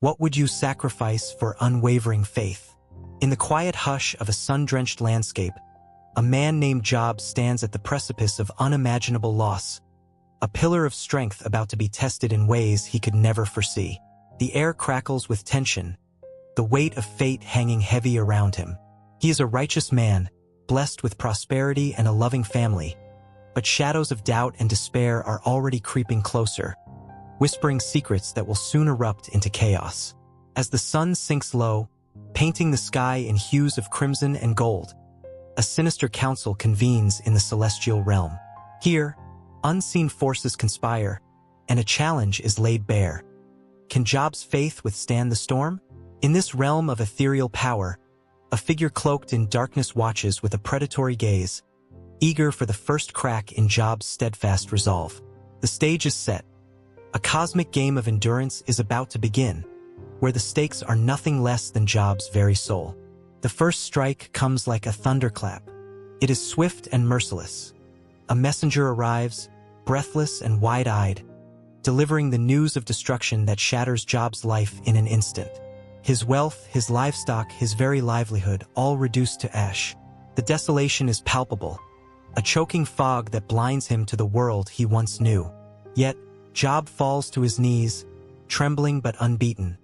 What would you sacrifice for unwavering faith? In the quiet hush of a sun-drenched landscape, a man named Job stands at the precipice of unimaginable loss, a pillar of strength about to be tested in ways he could never foresee. The air crackles with tension, the weight of fate hanging heavy around him. He is a righteous man, blessed with prosperity and a loving family, but shadows of doubt and despair are already creeping closer, whispering secrets that will soon erupt into chaos. As the sun sinks low, painting the sky in hues of crimson and gold, a sinister council convenes in the celestial realm. Here, unseen forces conspire, and a challenge is laid bare. Can Job's faith withstand the storm? In this realm of ethereal power, a figure cloaked in darkness watches with a predatory gaze, eager for the first crack in Job's steadfast resolve. The stage is set. A cosmic game of endurance is about to begin, where the stakes are nothing less than Job's very soul. The first strike comes like a thunderclap. It is swift and merciless. A messenger arrives, breathless and wide-eyed, delivering the news of destruction that shatters Job's life in an instant. His wealth, his livestock, his very livelihood, all reduced to ash. The desolation is palpable, a choking fog that blinds him to the world he once knew. Yet, Job falls to his knees, trembling but unbeaten,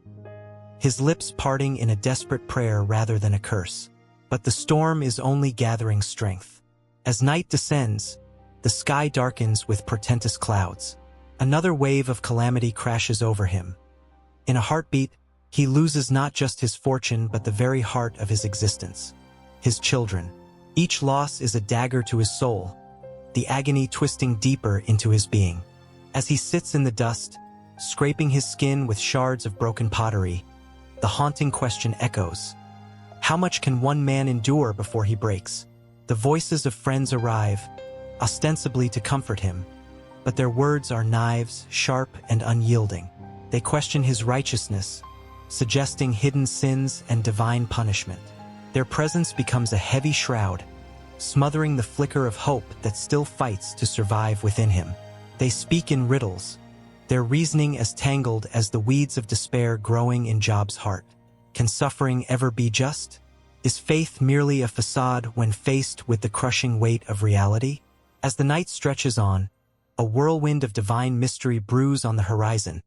his lips parting in a desperate prayer rather than a curse. But the storm is only gathering strength. As night descends, the sky darkens with portentous clouds. Another wave of calamity crashes over him. In a heartbeat, he loses not just his fortune but the very heart of his existence. His children. Each loss is a dagger to his soul, the agony twisting deeper into his being. As he sits in the dust, scraping his skin with shards of broken pottery, the haunting question echoes. How much can one man endure before he breaks? The voices of friends arrive, ostensibly to comfort him, but their words are knives, sharp and unyielding. They question his righteousness, suggesting hidden sins and divine punishment. Their presence becomes a heavy shroud, smothering the flicker of hope that still fights to survive within him. They speak in riddles, their reasoning as tangled as the weeds of despair growing in Job's heart. Can suffering ever be just? Is faith merely a facade when faced with the crushing weight of reality? As the night stretches on, a whirlwind of divine mystery brews on the horizon,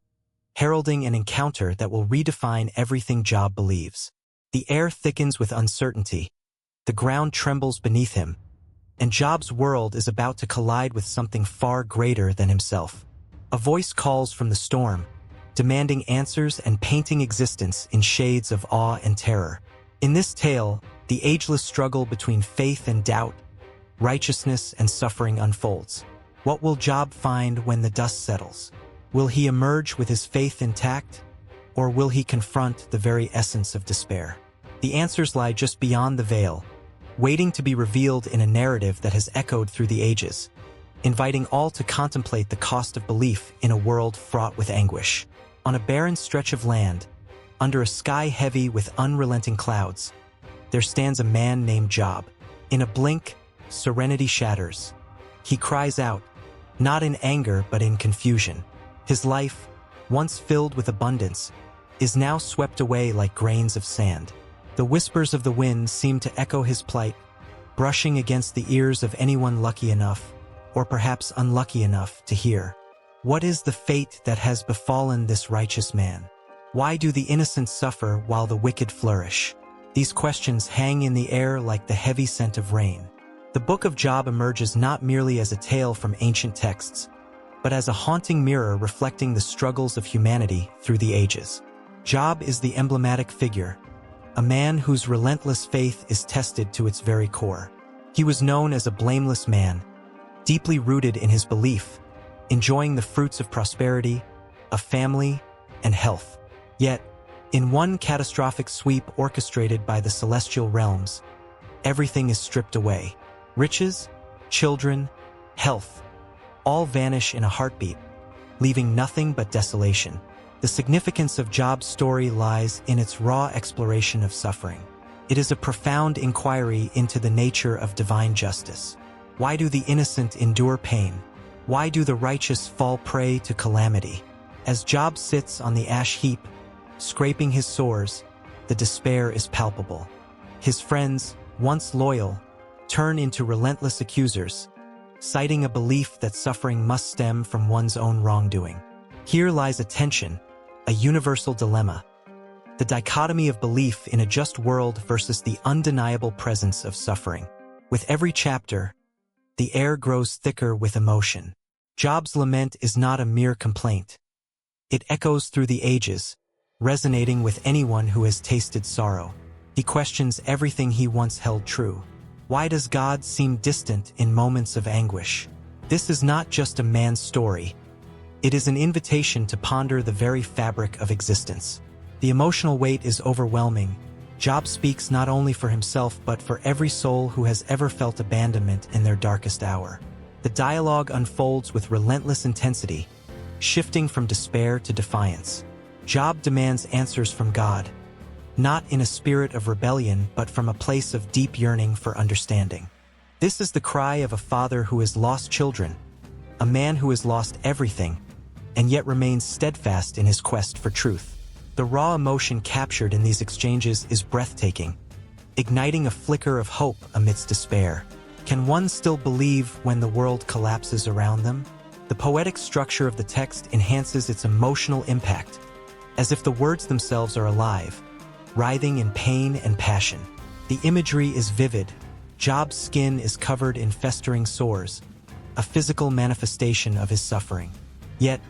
heralding an encounter that will redefine everything Job believes. The air thickens with uncertainty, the ground trembles beneath him, and Job's world is about to collide with something far greater than himself. A voice calls from the storm, demanding answers and painting existence in shades of awe and terror. In this tale, the ageless struggle between faith and doubt, righteousness and suffering unfolds. What will Job find when the dust settles? Will he emerge with his faith intact, or will he confront the very essence of despair? The answers lie just beyond the veil, waiting to be revealed in a narrative that has echoed through the ages, inviting all to contemplate the cost of belief in a world fraught with anguish. On a barren stretch of land, under a sky heavy with unrelenting clouds, there stands a man named Job. In a blink, serenity shatters. He cries out, not in anger but in confusion. His life, once filled with abundance, is now swept away like grains of sand. The whispers of the wind seem to echo his plight, brushing against the ears of anyone lucky enough, or perhaps unlucky enough, to hear. What is the fate that has befallen this righteous man? Why do the innocent suffer while the wicked flourish? These questions hang in the air like the heavy scent of rain. The Book of Job emerges not merely as a tale from ancient texts, but as a haunting mirror reflecting the struggles of humanity through the ages. Job is the emblematic figure, a man whose relentless faith is tested to its very core. He was known as a blameless man, deeply rooted in his belief, enjoying the fruits of prosperity, of family, and health. Yet, in one catastrophic sweep orchestrated by the celestial realms, everything is stripped away. Riches, children, health, all vanish in a heartbeat, leaving nothing but desolation. The significance of Job's story lies in its raw exploration of suffering. It is a profound inquiry into the nature of divine justice. Why do the innocent endure pain? Why do the righteous fall prey to calamity? As Job sits on the ash heap, Scraping his sores, the despair is palpable. His friends, once loyal, turn into relentless accusers, citing a belief that suffering must stem from one's own wrongdoing. Here lies a tension, a universal dilemma. The dichotomy of belief in a just world versus the undeniable presence of suffering. With every chapter, the air grows thicker with emotion. Job's lament is not a mere complaint. It echoes through the ages, resonating with anyone who has tasted sorrow. He questions everything he once held true. Why does God seem distant in moments of anguish? This is not just a man's story. It is an invitation to ponder the very fabric of existence. The emotional weight is overwhelming. Job speaks not only for himself but for every soul who has ever felt abandonment in their darkest hour. The dialogue unfolds with relentless intensity, shifting from despair to defiance. Job demands answers from God, not in a spirit of rebellion but from a place of deep yearning for understanding. This is the cry of a father who has lost children, a man who has lost everything, and yet remains steadfast in his quest for truth. The raw emotion captured in these exchanges is breathtaking, igniting a flicker of hope amidst despair. Can one still believe when the world collapses around them? The poetic structure of the text enhances its emotional impact, as if the words themselves are alive, writhing in pain and passion. The imagery is vivid. Job's skin is covered in festering sores, a physical manifestation of his suffering. Yet,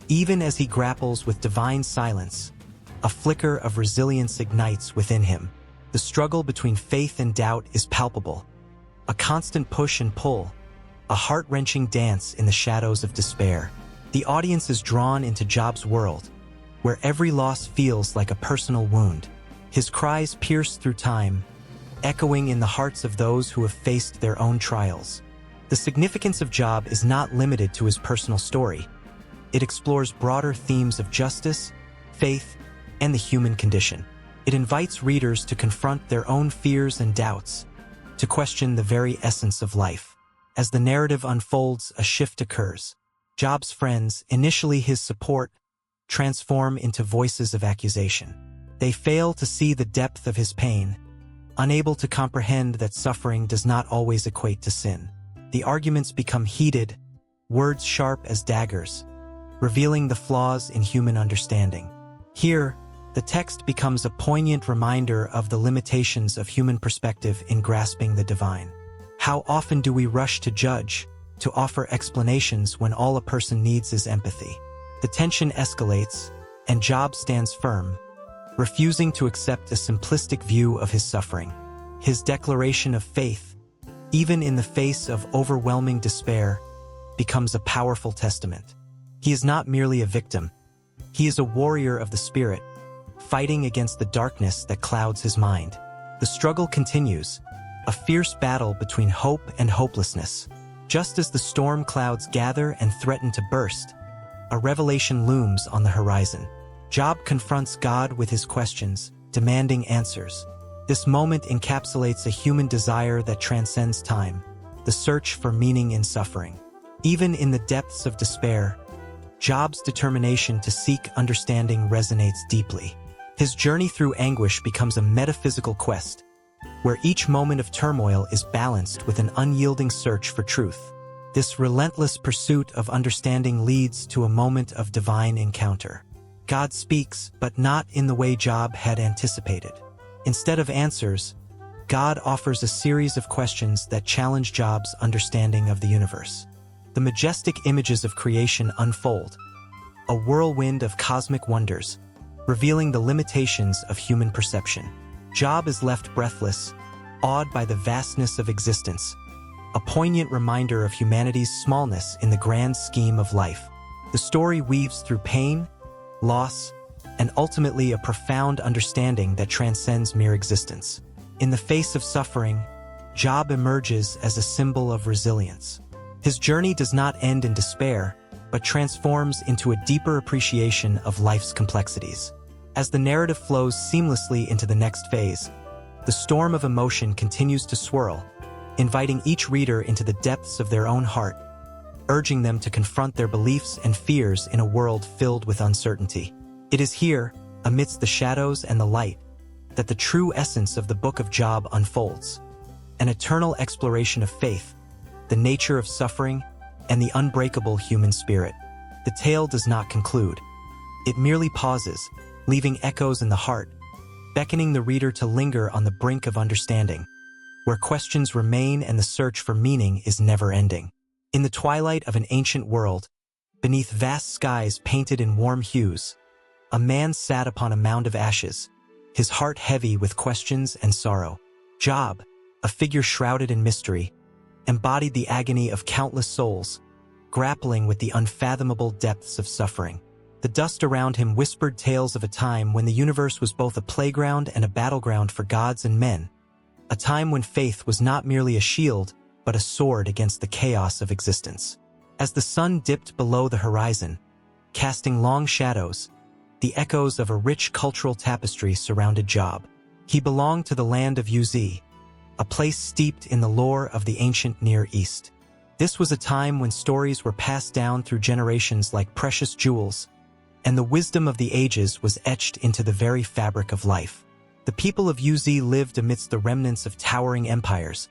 even as he grapples with divine silence, a flicker of resilience ignites within him. The struggle between faith and doubt is palpable, a constant push and pull, a heart-wrenching dance in the shadows of despair. The audience is drawn into Job's world, where every loss feels like a personal wound. His cries pierce through time, echoing in the hearts of those who have faced their own trials. The significance of Job is not limited to his personal story. It explores broader themes of justice, faith, and the human condition. It invites readers to confront their own fears and doubts, to question the very essence of life. As the narrative unfolds, a shift occurs. Job's friends, initially his support, transform into voices of accusation. They fail to see the depth of his pain, unable to comprehend that suffering does not always equate to sin. The arguments become heated, words sharp as daggers, revealing the flaws in human understanding. Here, the text becomes a poignant reminder of the limitations of human perspective in grasping the divine. How often do we rush to judge, to offer explanations when all a person needs is empathy? The tension escalates, and Job stands firm, refusing to accept a simplistic view of his suffering. His declaration of faith, even in the face of overwhelming despair, becomes a powerful testament. He is not merely a victim. He is a warrior of the spirit, fighting against the darkness that clouds his mind. The struggle continues, a fierce battle between hope and hopelessness. Just as the storm clouds gather and threaten to burst, a revelation looms on the horizon. Job confronts God with his questions, demanding answers. This moment encapsulates a human desire that transcends time, the search for meaning in suffering. Even in the depths of despair, Job's determination to seek understanding resonates deeply. His journey through anguish becomes a metaphysical quest, where each moment of turmoil is balanced with an unyielding search for truth. This relentless pursuit of understanding leads to a moment of divine encounter. God speaks, but not in the way Job had anticipated. Instead of answers, God offers a series of questions that challenge Job's understanding of the universe. The majestic images of creation unfold, a whirlwind of cosmic wonders, revealing the limitations of human perception. Job is left breathless, awed by the vastness of existence, a poignant reminder of humanity's smallness in the grand scheme of life. The story weaves through pain, loss, and ultimately a profound understanding that transcends mere existence. In the face of suffering, Job emerges as a symbol of resilience. His journey does not end in despair, but transforms into a deeper appreciation of life's complexities. As the narrative flows seamlessly into the next phase, the storm of emotion continues to swirl, inviting each reader into the depths of their own heart, urging them to confront their beliefs and fears in a world filled with uncertainty. It is here, amidst the shadows and the light, that the true essence of the Book of Job unfolds. An eternal exploration of faith, the nature of suffering, and the unbreakable human spirit. The tale does not conclude. It merely pauses, leaving echoes in the heart, beckoning the reader to linger on the brink of understanding, where questions remain and the search for meaning is never-ending. In the twilight of an ancient world, beneath vast skies painted in warm hues, a man sat upon a mound of ashes, his heart heavy with questions and sorrow. Job, a figure shrouded in mystery, embodied the agony of countless souls, grappling with the unfathomable depths of suffering. The dust around him whispered tales of a time when the universe was both a playground and a battleground for gods and men, a time when faith was not merely a shield, but a sword against the chaos of existence. As the sun dipped below the horizon, casting long shadows, the echoes of a rich cultural tapestry surrounded Job. He belonged to the land of Uz, a place steeped in the lore of the ancient Near East. This was a time when stories were passed down through generations like precious jewels, and the wisdom of the ages was etched into the very fabric of life. The people of Uz lived amidst the remnants of towering empires,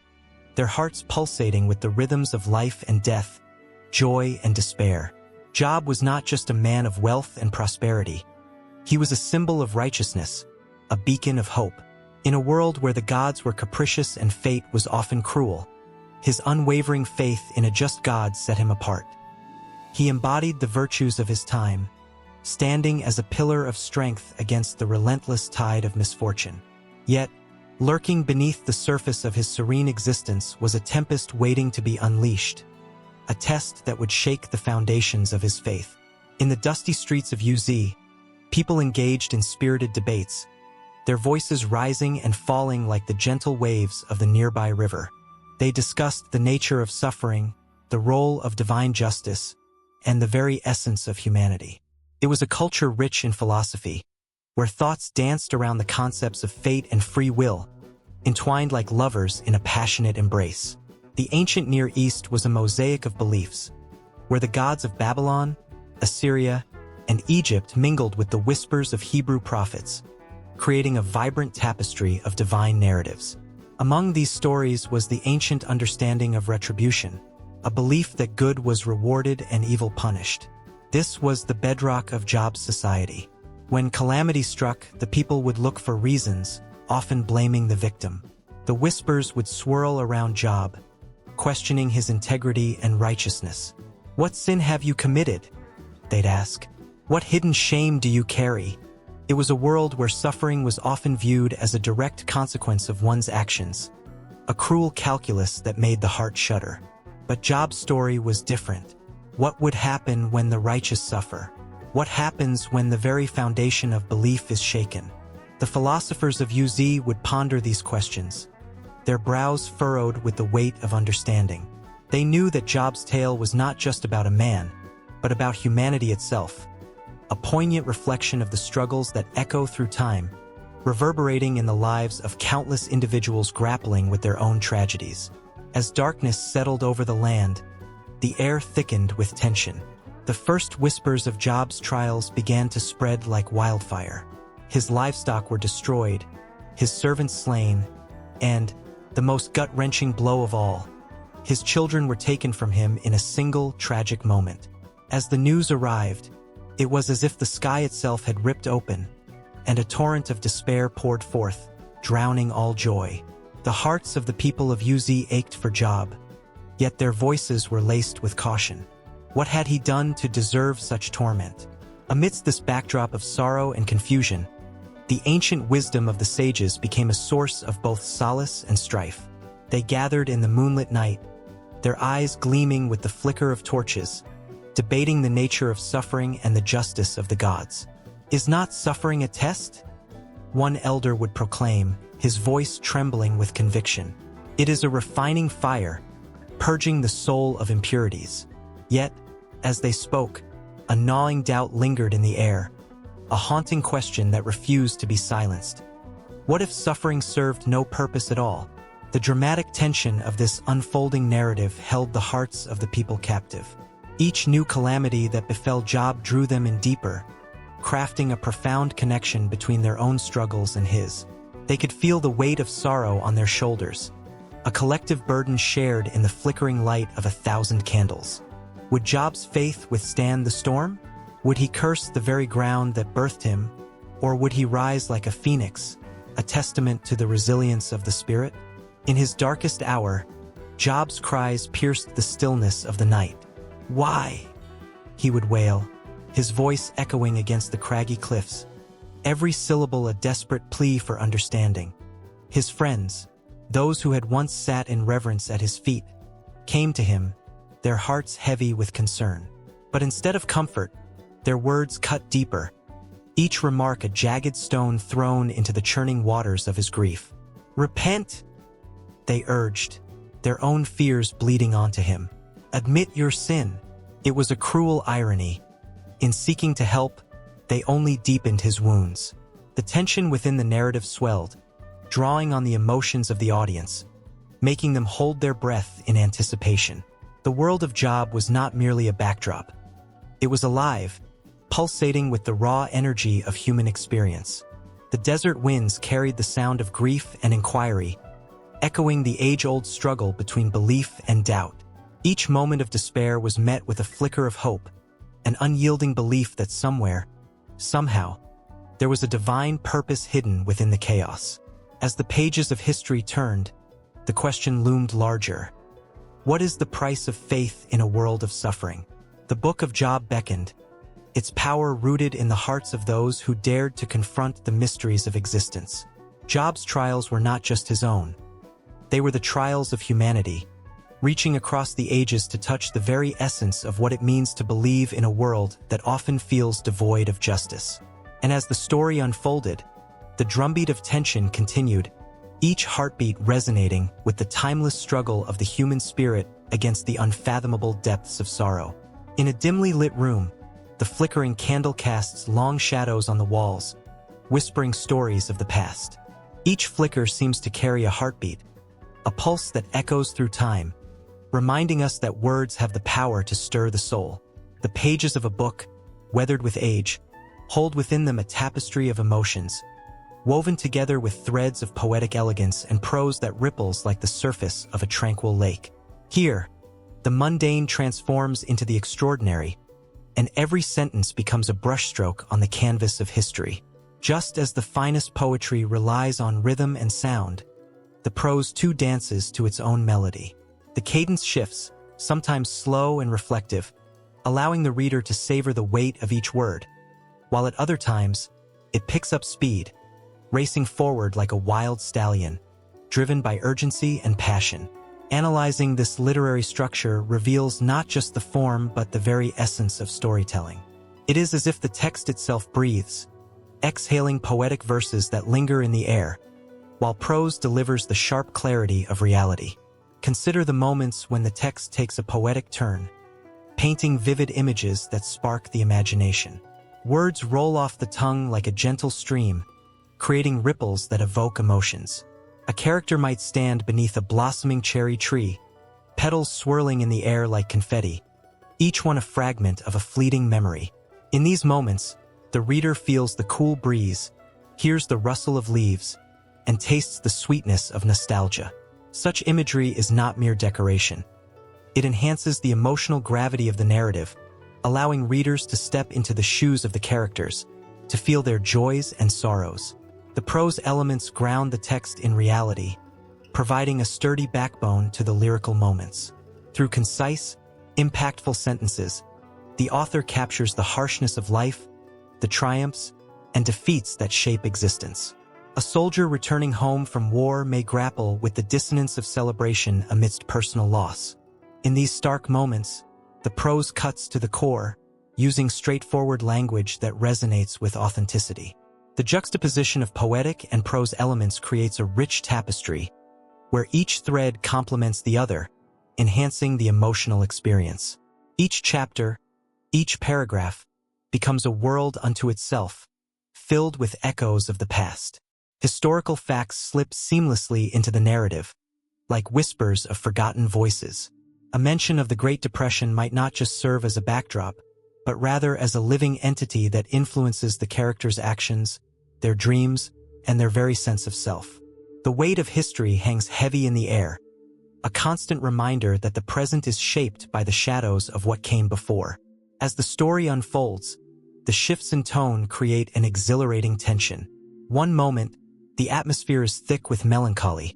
their hearts pulsating with the rhythms of life and death, joy and despair. Job was not just a man of wealth and prosperity. He was a symbol of righteousness, a beacon of hope. In a world where the gods were capricious and fate was often cruel, his unwavering faith in a just God set him apart. He embodied the virtues of his time, standing as a pillar of strength against the relentless tide of misfortune. Yet, lurking beneath the surface of his serene existence was a tempest waiting to be unleashed, a test that would shake the foundations of his faith. In the dusty streets of Uz, people engaged in spirited debates, their voices rising and falling like the gentle waves of the nearby river. They discussed the nature of suffering, the role of divine justice, and the very essence of humanity. It was a culture rich in philosophy, where thoughts danced around the concepts of fate and free will, entwined like lovers in a passionate embrace. The ancient Near East was a mosaic of beliefs, where the gods of Babylon, Assyria, and Egypt mingled with the whispers of Hebrew prophets, creating a vibrant tapestry of divine narratives. Among these stories was the ancient understanding of retribution, a belief that good was rewarded and evil punished. This was the bedrock of Job's society. When calamity struck, the people would look for reasons, often blaming the victim. The whispers would swirl around Job, questioning his integrity and righteousness. "What sin have you committed?" they'd ask. "What hidden shame do you carry?" It was a world where suffering was often viewed as a direct consequence of one's actions, a cruel calculus that made the heart shudder. But Job's story was different. What would happen when the righteous suffer? What happens when the very foundation of belief is shaken? The philosophers of Uz would ponder these questions, their brows furrowed with the weight of understanding. They knew that Job's tale was not just about a man, but about humanity itself, a poignant reflection of the struggles that echo through time, reverberating in the lives of countless individuals grappling with their own tragedies. As darkness settled over the land, the air thickened with tension. The first whispers of Job's trials began to spread like wildfire. His livestock were destroyed, his servants slain, and, the most gut-wrenching blow of all, his children were taken from him in a single tragic moment. As the news arrived, it was as if the sky itself had ripped open, and a torrent of despair poured forth, drowning all joy. The hearts of the people of Uz ached for Job, yet their voices were laced with caution. What had he done to deserve such torment? Amidst this backdrop of sorrow and confusion, the ancient wisdom of the sages became a source of both solace and strife. They gathered in the moonlit night, their eyes gleaming with the flicker of torches, debating the nature of suffering and the justice of the gods. "Is not suffering a test?" one elder would proclaim, his voice trembling with conviction. "It is a refining fire, purging the soul of impurities." Yet, as they spoke, a gnawing doubt lingered in the air, a haunting question that refused to be silenced. What if suffering served no purpose at all? The dramatic tension of this unfolding narrative held the hearts of the people captive. Each new calamity that befell Job drew them in deeper, crafting a profound connection between their own struggles and his. They could feel the weight of sorrow on their shoulders, a collective burden shared in the flickering light of 1,000 candles. Would Job's faith withstand the storm? Would he curse the very ground that birthed him, or would he rise like a phoenix, a testament to the resilience of the spirit? In his darkest hour, Job's cries pierced the stillness of the night. "Why?" he would wail, his voice echoing against the craggy cliffs, every syllable a desperate plea for understanding. His friends, those who had once sat in reverence at his feet, came to him, their hearts heavy with concern. But instead of comfort, their words cut deeper, each remark a jagged stone thrown into the churning waters of his grief. "Repent," they urged, their own fears bleeding onto him. "Admit your sin." It was a cruel irony. In seeking to help, they only deepened his wounds. The tension within the narrative swelled, drawing on the emotions of the audience, making them hold their breath in anticipation. The world of Job was not merely a backdrop. It was alive, pulsating with the raw energy of human experience. The desert winds carried the sound of grief and inquiry, echoing the age-old struggle between belief and doubt. Each moment of despair was met with a flicker of hope, an unyielding belief that somewhere, somehow, there was a divine purpose hidden within the chaos. As the pages of history turned, the question loomed larger. What is the price of faith in a world of suffering? The Book of Job beckoned, its power rooted in the hearts of those who dared to confront the mysteries of existence. Job's trials were not just his own. They were the trials of humanity, reaching across the ages to touch the very essence of what it means to believe in a world that often feels devoid of justice. And as the story unfolded, the drumbeat of tension continued, each heartbeat resonating with the timeless struggle of the human spirit against the unfathomable depths of sorrow. In a dimly lit room, the flickering candle casts long shadows on the walls, whispering stories of the past. Each flicker seems to carry a heartbeat, a pulse that echoes through time, reminding us that words have the power to stir the soul. The pages of a book, weathered with age, hold within them a tapestry of emotions, woven together with threads of poetic elegance and prose that ripples like the surface of a tranquil lake. Here, the mundane transforms into the extraordinary, and every sentence becomes a brushstroke on the canvas of history. Just as the finest poetry relies on rhythm and sound, the prose too dances to its own melody. The cadence shifts, sometimes slow and reflective, allowing the reader to savor the weight of each word, while at other times, it picks up speed, racing forward like a wild stallion, driven by urgency and passion. Analyzing this literary structure reveals not just the form but the very essence of storytelling. It is as if the text itself breathes, exhaling poetic verses that linger in the air, while prose delivers the sharp clarity of reality. Consider the moments when the text takes a poetic turn, painting vivid images that spark the imagination. Words roll off the tongue like a gentle stream, creating ripples that evoke emotions. A character might stand beneath a blossoming cherry tree, petals swirling in the air like confetti, each one a fragment of a fleeting memory. In these moments, the reader feels the cool breeze, hears the rustle of leaves, and tastes the sweetness of nostalgia. Such imagery is not mere decoration. It enhances the emotional gravity of the narrative, allowing readers to step into the shoes of the characters, to feel their joys and sorrows. The prose elements ground the text in reality, providing a sturdy backbone to the lyrical moments. Through concise, impactful sentences, the author captures the harshness of life, the triumphs, and defeats that shape existence. A soldier returning home from war may grapple with the dissonance of celebration amidst personal loss. In these stark moments, the prose cuts to the core, using straightforward language that resonates with authenticity. The juxtaposition of poetic and prose elements creates a rich tapestry, where each thread complements the other, enhancing the emotional experience. Each chapter, each paragraph, becomes a world unto itself, filled with echoes of the past. Historical facts slip seamlessly into the narrative, like whispers of forgotten voices. A mention of the Great Depression might not just serve as a backdrop, but rather as a living entity that influences the character's actions, their dreams, and their very sense of self. The weight of history hangs heavy in the air, a constant reminder that the present is shaped by the shadows of what came before. As the story unfolds, the shifts in tone create an exhilarating tension. One moment, the atmosphere is thick with melancholy,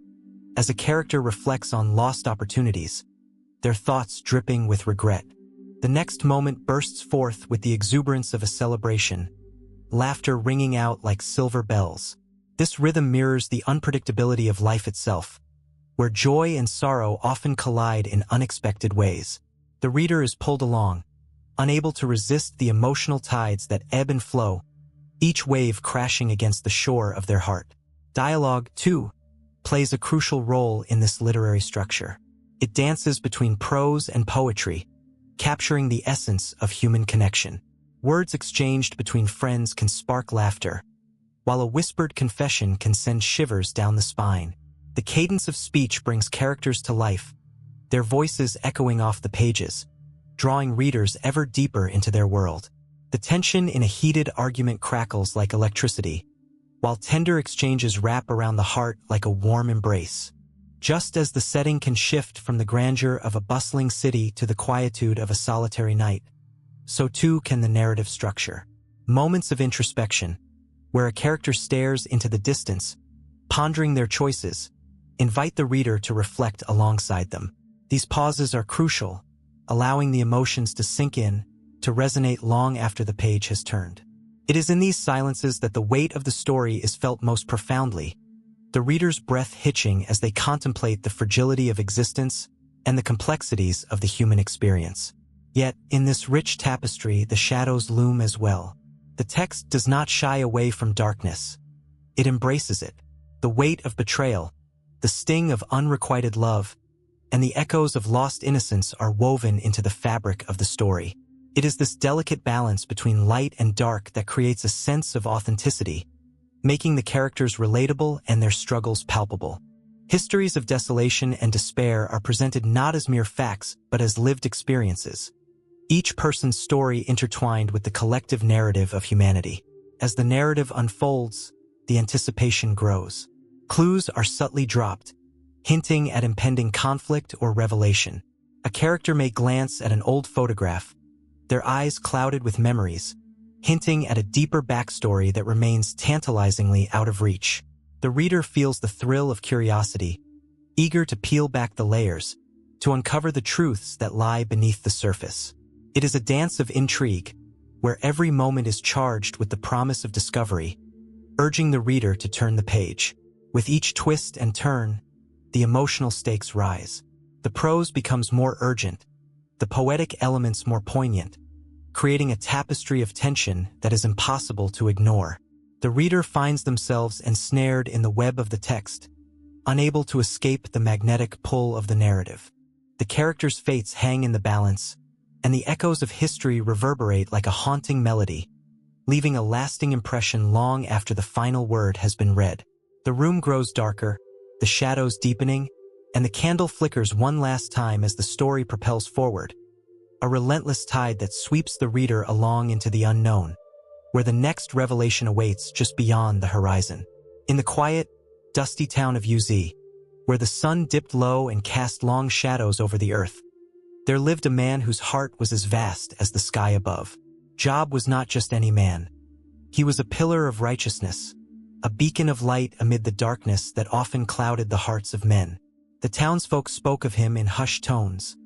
as a character reflects on lost opportunities, their thoughts dripping with regret. The next moment bursts forth with the exuberance of a celebration, laughter ringing out like silver bells. This rhythm mirrors the unpredictability of life itself, where joy and sorrow often collide in unexpected ways. The reader is pulled along, unable to resist the emotional tides that ebb and flow, each wave crashing against the shore of their heart. Dialogue, too, plays a crucial role in this literary structure. It dances between prose and poetry, capturing the essence of human connection. Words exchanged between friends can spark laughter, while a whispered confession can send shivers down the spine. The cadence of speech brings characters to life, their voices echoing off the pages, drawing readers ever deeper into their world. The tension in a heated argument crackles like electricity, while tender exchanges wrap around the heart like a warm embrace. Just as the setting can shift from the grandeur of a bustling city to the quietude of a solitary night, so too can the narrative structure. Moments of introspection, where a character stares into the distance, pondering their choices, invite the reader to reflect alongside them. These pauses are crucial, allowing the emotions to sink in, to resonate long after the page has turned. It is in these silences that the weight of the story is felt most profoundly, the reader's breath hitching as they contemplate the fragility of existence and the complexities of the human experience. Yet, in this rich tapestry, the shadows loom as well. The text does not shy away from darkness. It embraces it. The weight of betrayal, the sting of unrequited love, and the echoes of lost innocence are woven into the fabric of the story. It is this delicate balance between light and dark that creates a sense of authenticity, making the characters relatable and their struggles palpable. Histories of desolation and despair are presented not as mere facts, but as lived experiences, each person's story intertwined with the collective narrative of humanity. As the narrative unfolds, the anticipation grows. Clues are subtly dropped, hinting at impending conflict or revelation. A character may glance at an old photograph, their eyes clouded with memories, hinting at a deeper backstory that remains tantalizingly out of reach. The reader feels the thrill of curiosity, eager to peel back the layers, to uncover the truths that lie beneath the surface. It is a dance of intrigue, where every moment is charged with the promise of discovery, urging the reader to turn the page. With each twist and turn, the emotional stakes rise. The prose becomes more urgent, the poetic elements more poignant, creating a tapestry of tension that is impossible to ignore. The reader finds themselves ensnared in the web of the text, unable to escape the magnetic pull of the narrative. The characters' fates hang in the balance, and the echoes of history reverberate like a haunting melody, leaving a lasting impression long after the final word has been read. The room grows darker, the shadows deepening, and the candle flickers one last time as the story propels forward, a relentless tide that sweeps the reader along into the unknown, where the next revelation awaits just beyond the horizon. In the quiet, dusty town of UZ, where the sun dipped low and cast long shadows over the earth, there lived a man whose heart was as vast as the sky above. Job was not just any man. He was a pillar of righteousness, a beacon of light amid the darkness that often clouded the hearts of men. The townsfolk spoke of him in hushed tones,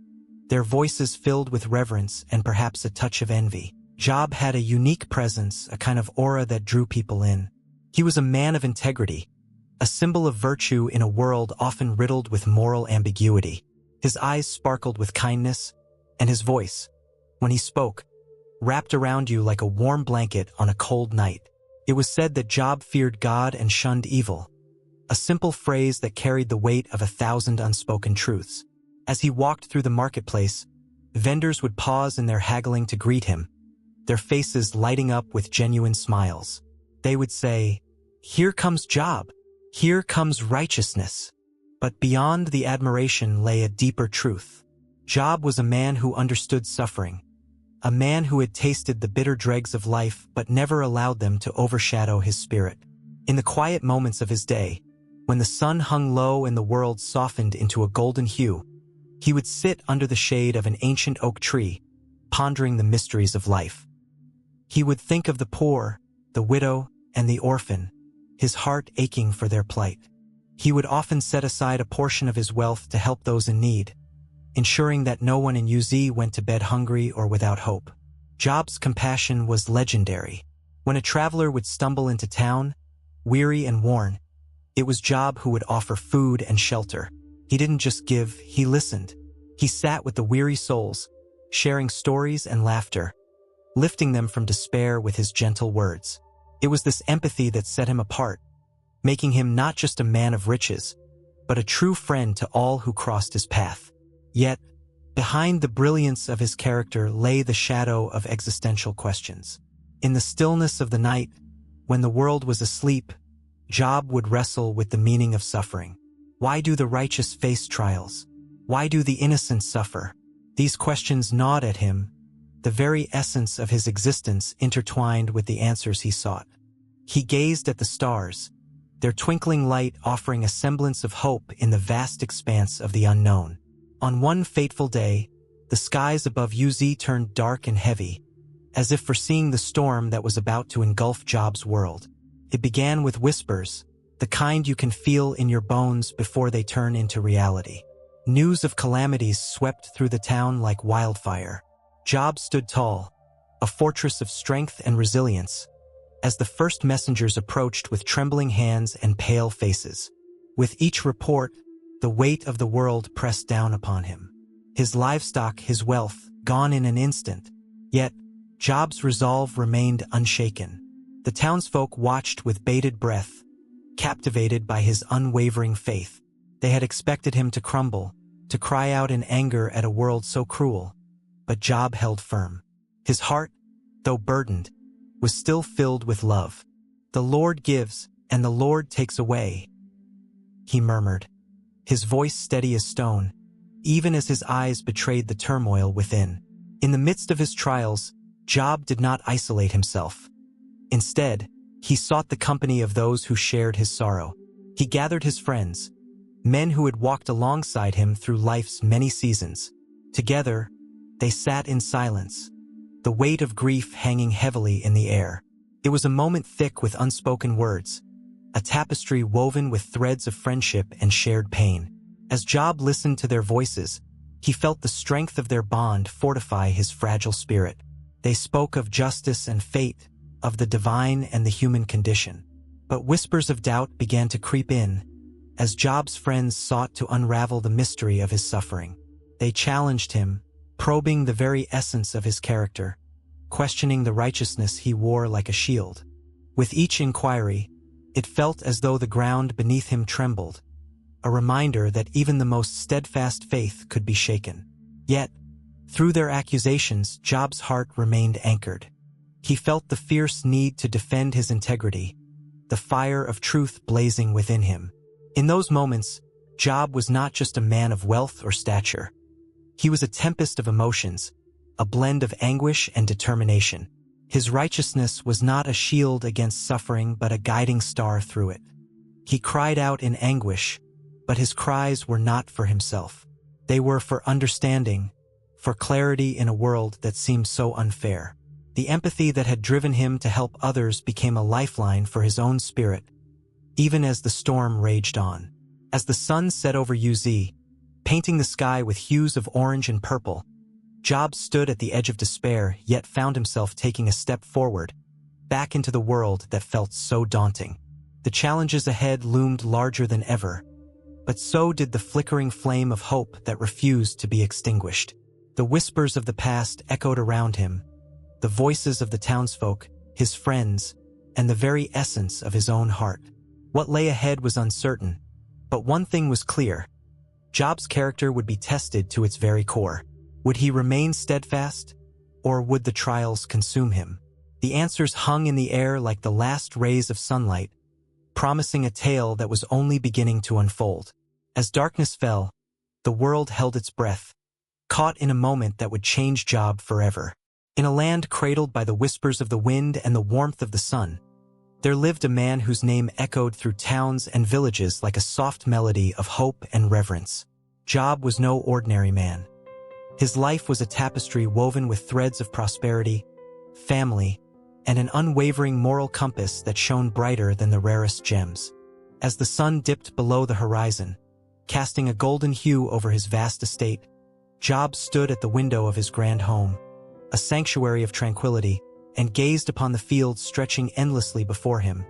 their voices filled with reverence and perhaps a touch of envy. Job had a unique presence, a kind of aura that drew people in. He was a man of integrity, a symbol of virtue in a world often riddled with moral ambiguity. His eyes sparkled with kindness, and his voice, when he spoke, wrapped around you like a warm blanket on a cold night. It was said that Job feared God and shunned evil, a simple phrase that carried the weight of 1,000 unspoken truths. As he walked through the marketplace, vendors would pause in their haggling to greet him, their faces lighting up with genuine smiles. They would say, "Here comes Job. Here comes righteousness." But beyond the admiration lay a deeper truth. Job was a man who understood suffering, a man who had tasted the bitter dregs of life but never allowed them to overshadow his spirit. In the quiet moments of his day, when the sun hung low and the world softened into a golden hue, he would sit under the shade of an ancient oak tree, pondering the mysteries of life. He would think of the poor, the widow, and the orphan, his heart aching for their plight. He would often set aside a portion of his wealth to help those in need, ensuring that no one in UZ went to bed hungry or without hope. Job's compassion was legendary. When a traveler would stumble into town, weary and worn, it was Job who would offer food and shelter. He didn't just give, he listened. He sat with the weary souls, sharing stories and laughter, lifting them from despair with his gentle words. It was this empathy that set him apart, making him not just a man of riches, but a true friend to all who crossed his path. Yet, behind the brilliance of his character lay the shadow of existential questions. In the stillness of the night, when the world was asleep, Job would wrestle with the meaning of suffering. Why do the righteous face trials? Why do the innocent suffer? These questions gnawed at him, the very essence of his existence intertwined with the answers he sought. He gazed at the stars, their twinkling light offering a semblance of hope in the vast expanse of the unknown. On one fateful day, the skies above UZ turned dark and heavy, as if foreseeing the storm that was about to engulf Job's world. It began with whispers, the kind you can feel in your bones before they turn into reality. News of calamities swept through the town like wildfire. Job stood tall, a fortress of strength and resilience, as the first messengers approached with trembling hands and pale faces. With each report, the weight of the world pressed down upon him. His livestock, his wealth, gone in an instant. Yet, Job's resolve remained unshaken. The townsfolk watched with bated breath, captivated by his unwavering faith. They had expected him to crumble, to cry out in anger at a world so cruel. But Job held firm. His heart, though burdened, was still filled with love. "The Lord gives, and the Lord takes away," he murmured, his voice steady as stone, even as his eyes betrayed the turmoil within. In the midst of his trials, Job did not isolate himself. Instead, he sought the company of those who shared his sorrow. He gathered his friends, men who had walked alongside him through life's many seasons. Together, they sat in silence, the weight of grief hanging heavily in the air. It was a moment thick with unspoken words, a tapestry woven with threads of friendship and shared pain. As Job listened to their voices, he felt the strength of their bond fortify his fragile spirit. They spoke of justice and fate, of the divine and the human condition. But whispers of doubt began to creep in, as Job's friends sought to unravel the mystery of his suffering. They challenged him, probing the very essence of his character, questioning the righteousness he wore like a shield. With each inquiry, it felt as though the ground beneath him trembled, a reminder that even the most steadfast faith could be shaken. Yet, through their accusations, Job's heart remained anchored. He felt the fierce need to defend his integrity, the fire of truth blazing within him. In those moments, Job was not just a man of wealth or stature. He was a tempest of emotions, a blend of anguish and determination. His righteousness was not a shield against suffering but a guiding star through it. He cried out in anguish, but his cries were not for himself. They were for understanding, for clarity in a world that seemed so unfair. The empathy that had driven him to help others became a lifeline for his own spirit, even as the storm raged on. As the sun set over UZ, painting the sky with hues of orange and purple, Job stood at the edge of despair yet found himself taking a step forward, back into the world that felt so daunting. The challenges ahead loomed larger than ever, but so did the flickering flame of hope that refused to be extinguished. The whispers of the past echoed around him, the voices of the townsfolk, his friends, and the very essence of his own heart. What lay ahead was uncertain, but one thing was clear. Job's character would be tested to its very core. Would he remain steadfast, or would the trials consume him? The answers hung in the air like the last rays of sunlight, promising a tale that was only beginning to unfold. As darkness fell, the world held its breath, caught in a moment that would change Job forever. In a land cradled by the whispers of the wind and the warmth of the sun, there lived a man whose name echoed through towns and villages like a soft melody of hope and reverence. Job was no ordinary man. His life was a tapestry woven with threads of prosperity, family, and an unwavering moral compass that shone brighter than the rarest gems. As the sun dipped below the horizon, casting a golden hue over his vast estate, Job stood at the window of his grand home, a sanctuary of tranquility, and gazed upon the fields stretching endlessly before him.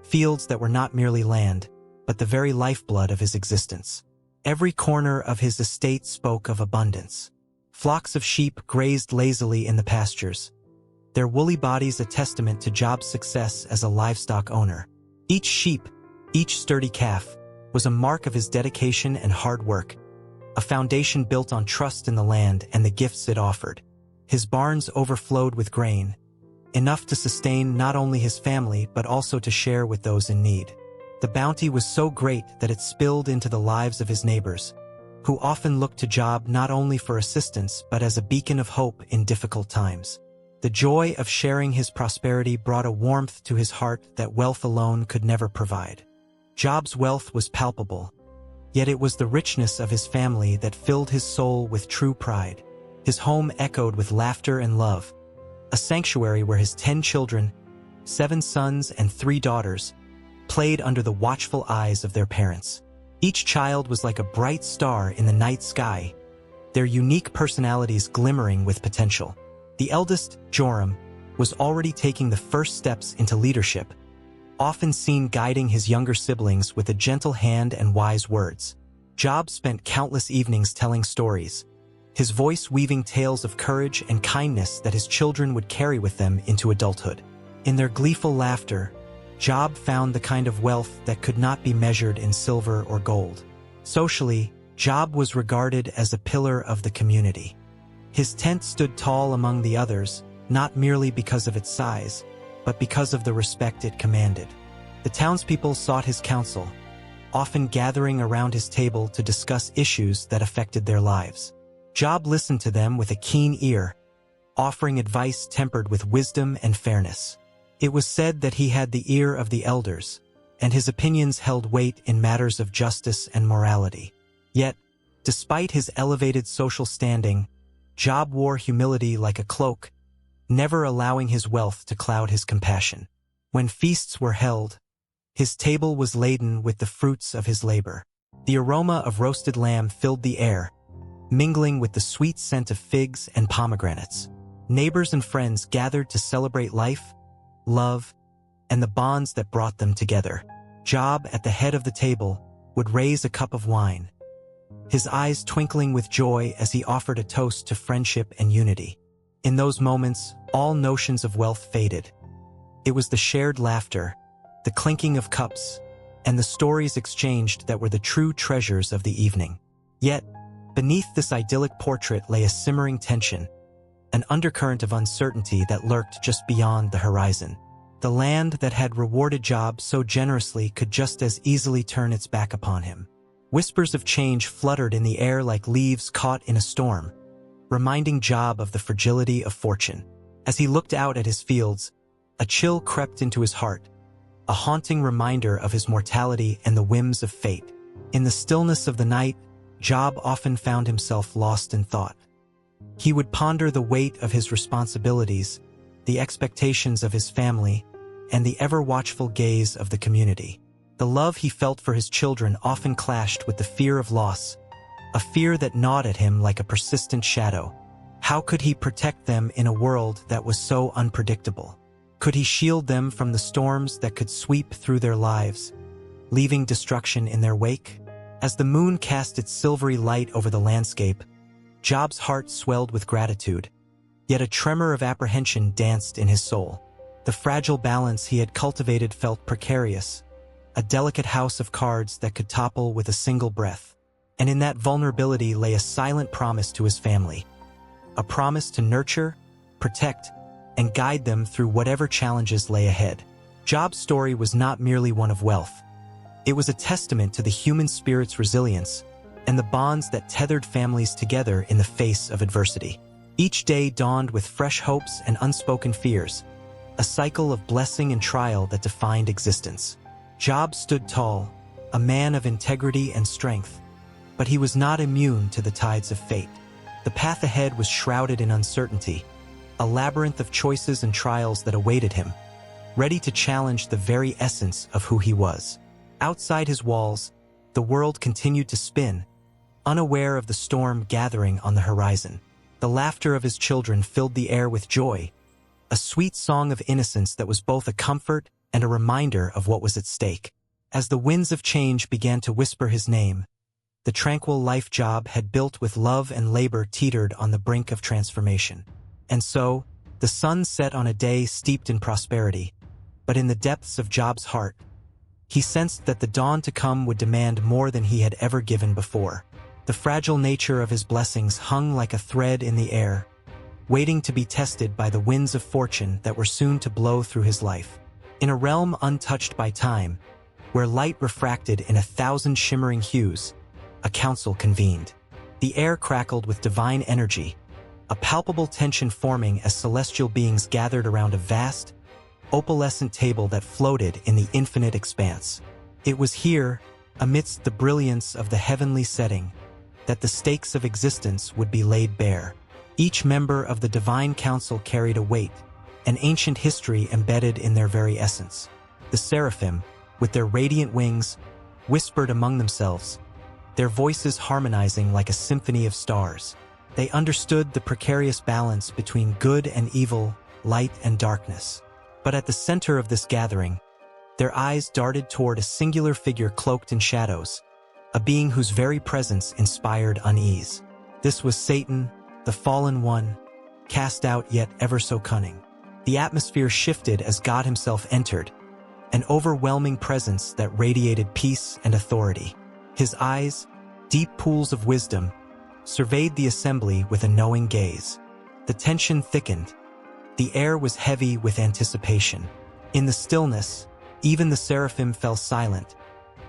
Fields that were not merely land, but the very lifeblood of his existence. Every corner of his estate spoke of abundance. Flocks of sheep grazed lazily in the pastures, their woolly bodies a testament to Job's success as a livestock owner. Each sheep, each sturdy calf, was a mark of his dedication and hard work, a foundation built on trust in the land and the gifts it offered. His barns overflowed with grain, enough to sustain not only his family but also to share with those in need. The bounty was so great that it spilled into the lives of his neighbors, who often looked to Job not only for assistance but as a beacon of hope in difficult times. The joy of sharing his prosperity brought a warmth to his heart that wealth alone could never provide. Job's wealth was palpable, yet it was the richness of his family that filled his soul with true pride. His home echoed with laughter and love, a sanctuary where his 10 children, 7 sons and 3 daughters, played under the watchful eyes of their parents. Each child was like a bright star in the night sky, their unique personalities glimmering with potential. The eldest, Joram, was already taking the first steps into leadership, often seen guiding his younger siblings with a gentle hand and wise words. Job spent countless evenings telling stories, his voice weaving tales of courage and kindness that his children would carry with them into adulthood. In their gleeful laughter, Job found the kind of wealth that could not be measured in silver or gold. Socially, Job was regarded as a pillar of the community. His tent stood tall among the others, not merely because of its size, but because of the respect it commanded. The townspeople sought his counsel, often gathering around his table to discuss issues that affected their lives. Job listened to them with a keen ear, offering advice tempered with wisdom and fairness. It was said that he had the ear of the elders, and his opinions held weight in matters of justice and morality. Yet, despite his elevated social standing, Job wore humility like a cloak, never allowing his wealth to cloud his compassion. When feasts were held, his table was laden with the fruits of his labor. The aroma of roasted lamb filled the air, mingling with the sweet scent of figs and pomegranates. Neighbors and friends gathered to celebrate life, love, and the bonds that brought them together. Job, at the head of the table, would raise a cup of wine, his eyes twinkling with joy as he offered a toast to friendship and unity. In those moments, all notions of wealth faded. It was the shared laughter, the clinking of cups, and the stories exchanged that were the true treasures of the evening. Yet, beneath this idyllic portrait lay a simmering tension, an undercurrent of uncertainty that lurked just beyond the horizon. The land that had rewarded Job so generously could just as easily turn its back upon him. Whispers of change fluttered in the air like leaves caught in a storm, reminding Job of the fragility of fortune. As he looked out at his fields, a chill crept into his heart, a haunting reminder of his mortality and the whims of fate. In the stillness of the night, Job often found himself lost in thought. He would ponder the weight of his responsibilities, the expectations of his family, and the ever-watchful gaze of the community. The love he felt for his children often clashed with the fear of loss, a fear that gnawed at him like a persistent shadow. How could he protect them in a world that was so unpredictable? Could he shield them from the storms that could sweep through their lives, leaving destruction in their wake? As the moon cast its silvery light over the landscape, Job's heart swelled with gratitude, yet a tremor of apprehension danced in his soul. The fragile balance he had cultivated felt precarious, a delicate house of cards that could topple with a single breath. And in that vulnerability lay a silent promise to his family, a promise to nurture, protect, and guide them through whatever challenges lay ahead. Job's story was not merely one of wealth. It was a testament to the human spirit's resilience and the bonds that tethered families together in the face of adversity. Each day dawned with fresh hopes and unspoken fears, a cycle of blessing and trial that defined existence. Job stood tall, a man of integrity and strength, but he was not immune to the tides of fate. The path ahead was shrouded in uncertainty, a labyrinth of choices and trials that awaited him, ready to challenge the very essence of who he was. Outside his walls, the world continued to spin, unaware of the storm gathering on the horizon. The laughter of his children filled the air with joy, a sweet song of innocence that was both a comfort and a reminder of what was at stake. As the winds of change began to whisper his name, the tranquil life Job had built with love and labor teetered on the brink of transformation. And so, the sun set on a day steeped in prosperity, but in the depths of Job's heart, he sensed that the dawn to come would demand more than he had ever given before. The fragile nature of his blessings hung like a thread in the air, waiting to be tested by the winds of fortune that were soon to blow through his life. In a realm untouched by time, where light refracted in 1,000 shimmering hues, a council convened. The air crackled with divine energy, a palpable tension forming as celestial beings gathered around a vast, opalescent table that floated in the infinite expanse. It was here, amidst the brilliance of the heavenly setting, that the stakes of existence would be laid bare. Each member of the divine council carried a weight, an ancient history embedded in their very essence. The seraphim, with their radiant wings, whispered among themselves, their voices harmonizing like a symphony of stars. They understood the precarious balance between good and evil, light and darkness. But at the center of this gathering, their eyes darted toward a singular figure cloaked in shadows, a being whose very presence inspired unease. This was Satan, the fallen one, cast out yet ever so cunning. The atmosphere shifted as God himself entered, an overwhelming presence that radiated peace and authority. His eyes, deep pools of wisdom, surveyed the assembly with a knowing gaze. The tension thickened. The air was heavy with anticipation. In the stillness, even the seraphim fell silent,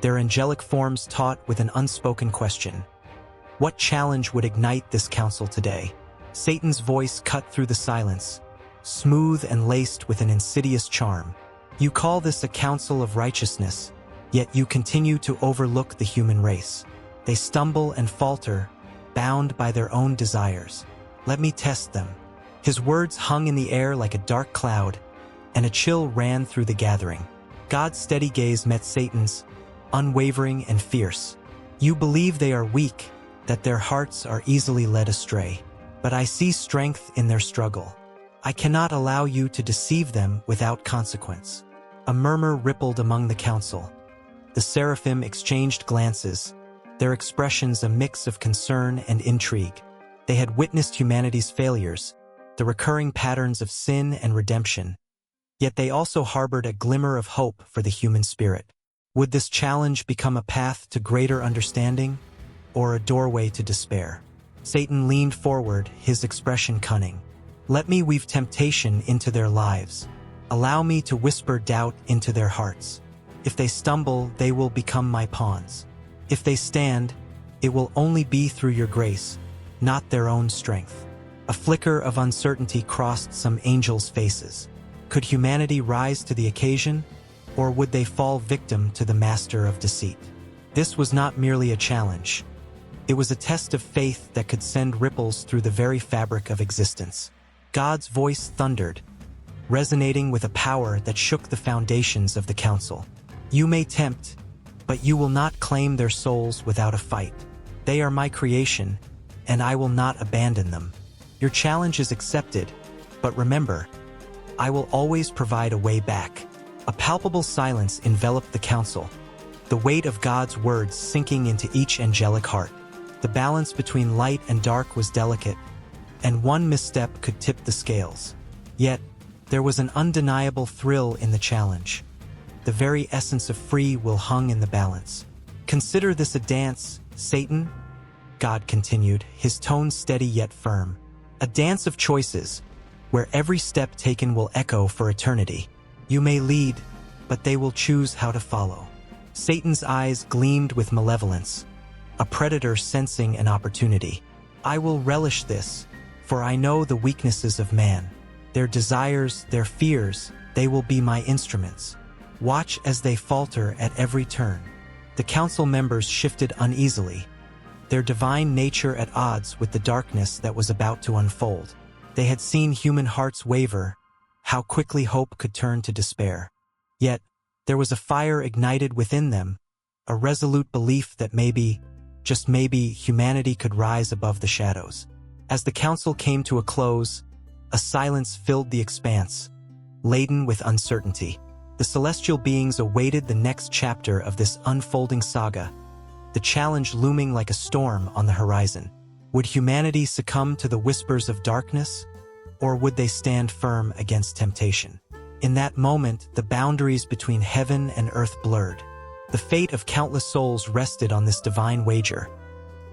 their angelic forms taught with an unspoken question. What challenge would ignite this council today? Satan's voice cut through the silence, smooth and laced with an insidious charm. You call this a council of righteousness, yet you continue to overlook the human race. They stumble and falter, bound by their own desires. Let me test them. His words hung in the air like a dark cloud, and a chill ran through the gathering. God's steady gaze met Satan's, unwavering and fierce. You believe they are weak, that their hearts are easily led astray. But I see strength in their struggle. I cannot allow you to deceive them without consequence. A murmur rippled among the council. The seraphim exchanged glances, their expressions a mix of concern and intrigue. They had witnessed humanity's failures, the recurring patterns of sin and redemption, yet they also harbored a glimmer of hope for the human spirit. Would this challenge become a path to greater understanding, or a doorway to despair? Satan leaned forward, his expression cunning. Let me weave temptation into their lives. Allow me to whisper doubt into their hearts. If they stumble, they will become my pawns. If they stand, it will only be through your grace, not their own strength. A flicker of uncertainty crossed some angels' faces. Could humanity rise to the occasion, or would they fall victim to the master of deceit? This was not merely a challenge. It was a test of faith that could send ripples through the very fabric of existence. God's voice thundered, resonating with a power that shook the foundations of the council. You may tempt, but you will not claim their souls without a fight. They are my creation, and I will not abandon them. Your challenge is accepted, but remember, I will always provide a way back. A palpable silence enveloped the council, the weight of God's words sinking into each angelic heart. The balance between light and dark was delicate, and one misstep could tip the scales. Yet, there was an undeniable thrill in the challenge. The very essence of free will hung in the balance. Consider this a dance, Satan, God continued, his tone steady yet firm. A dance of choices, where every step taken will echo for eternity. You may lead, but they will choose how to follow. Satan's eyes gleamed with malevolence, a predator sensing an opportunity. I will relish this, For I know the weaknesses of man. Their desires, their fears, they will be my instruments. Watch as they falter at every turn. The council members shifted uneasily, their divine nature at odds with the darkness that was about to unfold. They had seen human hearts waver, how quickly hope could turn to despair. Yet, there was a fire ignited within them, a resolute belief that maybe, just maybe, humanity could rise above the shadows. As the council came to a close, a silence filled the expanse, laden with uncertainty. The celestial beings awaited the next chapter of this unfolding saga, the challenge looming like a storm on the horizon. Would humanity succumb to the whispers of darkness, or would they stand firm against temptation? In that moment, the boundaries between heaven and earth blurred. The fate of countless souls rested on this divine wager,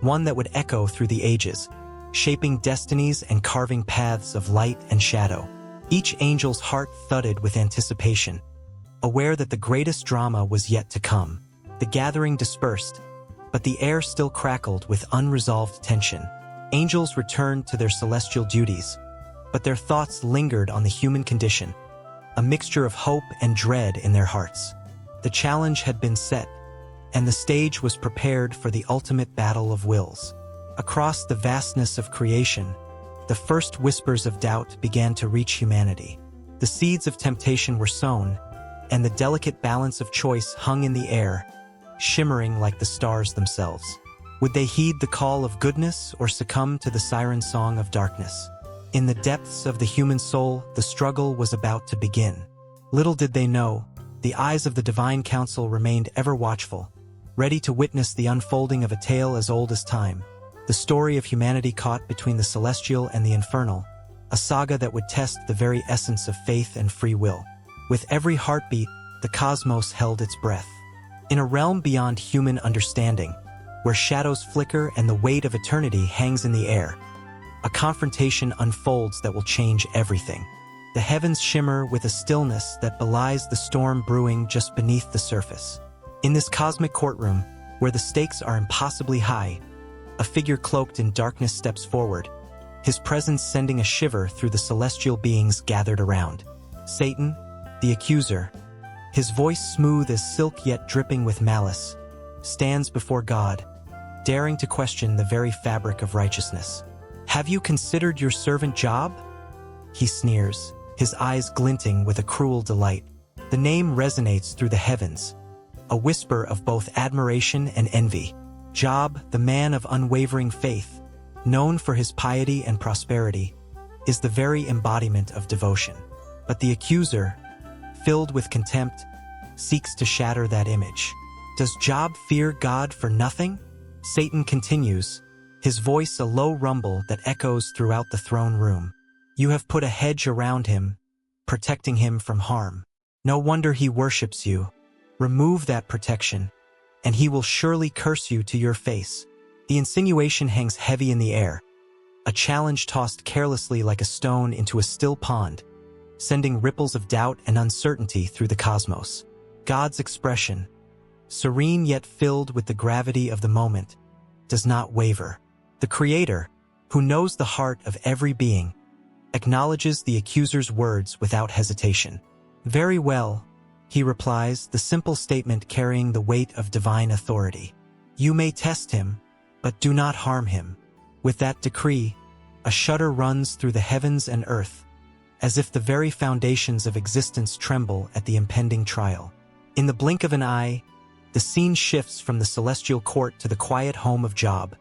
one that would echo through the ages, shaping destinies and carving paths of light and shadow. Each angel's heart thudded with anticipation, aware that the greatest drama was yet to come. The gathering dispersed, but the air still crackled with unresolved tension. Angels returned to their celestial duties, but their thoughts lingered on the human condition, a mixture of hope and dread in their hearts. The challenge had been set, and the stage was prepared for the ultimate battle of wills. Across the vastness of creation, the first whispers of doubt began to reach humanity. The seeds of temptation were sown, and the delicate balance of choice hung in the air, shimmering like the stars themselves. Would they heed the call of goodness or succumb to the siren song of darkness? In the depths of the human soul, the struggle was about to begin. Little did they know, the eyes of the divine council remained ever watchful, ready to witness the unfolding of a tale as old as time, the story of humanity caught between the celestial and the infernal, a saga that would test the very essence of faith and free will. With every heartbeat, the cosmos held its breath. In a realm beyond human understanding, where shadows flicker and the weight of eternity hangs in the air, a confrontation unfolds that will change everything. The heavens shimmer with a stillness that belies the storm brewing just beneath the surface. In this cosmic courtroom, where the stakes are impossibly high, a figure cloaked in darkness steps forward, his presence sending a shiver through the celestial beings gathered around. Satan, the accuser, his voice smooth as silk yet dripping with malice, stands before God, daring to question the very fabric of righteousness. "Have you considered your servant Job?" he sneers, his eyes glinting with a cruel delight. The name resonates through the heavens, a whisper of both admiration and envy. Job, the man of unwavering faith, known for his piety and prosperity, is the very embodiment of devotion. But the accuser, filled with contempt, seeks to shatter that image. Does Job fear God for nothing? Satan continues, his voice a low rumble that echoes throughout the throne room. You have put a hedge around him, protecting him from harm. No wonder he worships you. Remove that protection, and he will surely curse you to your face. The insinuation hangs heavy in the air, a challenge tossed carelessly like a stone into a still pond, sending ripples of doubt and uncertainty through the cosmos. God's expression, serene yet filled with the gravity of the moment, does not waver. The Creator, who knows the heart of every being, acknowledges the accuser's words without hesitation. Very well, he replies, the simple statement carrying the weight of divine authority. You may test him, but do not harm him. With that decree, a shudder runs through the heavens and earth, as if the very foundations of existence tremble at the impending trial. In the blink of an eye, the scene shifts from the celestial court to the quiet home of Job,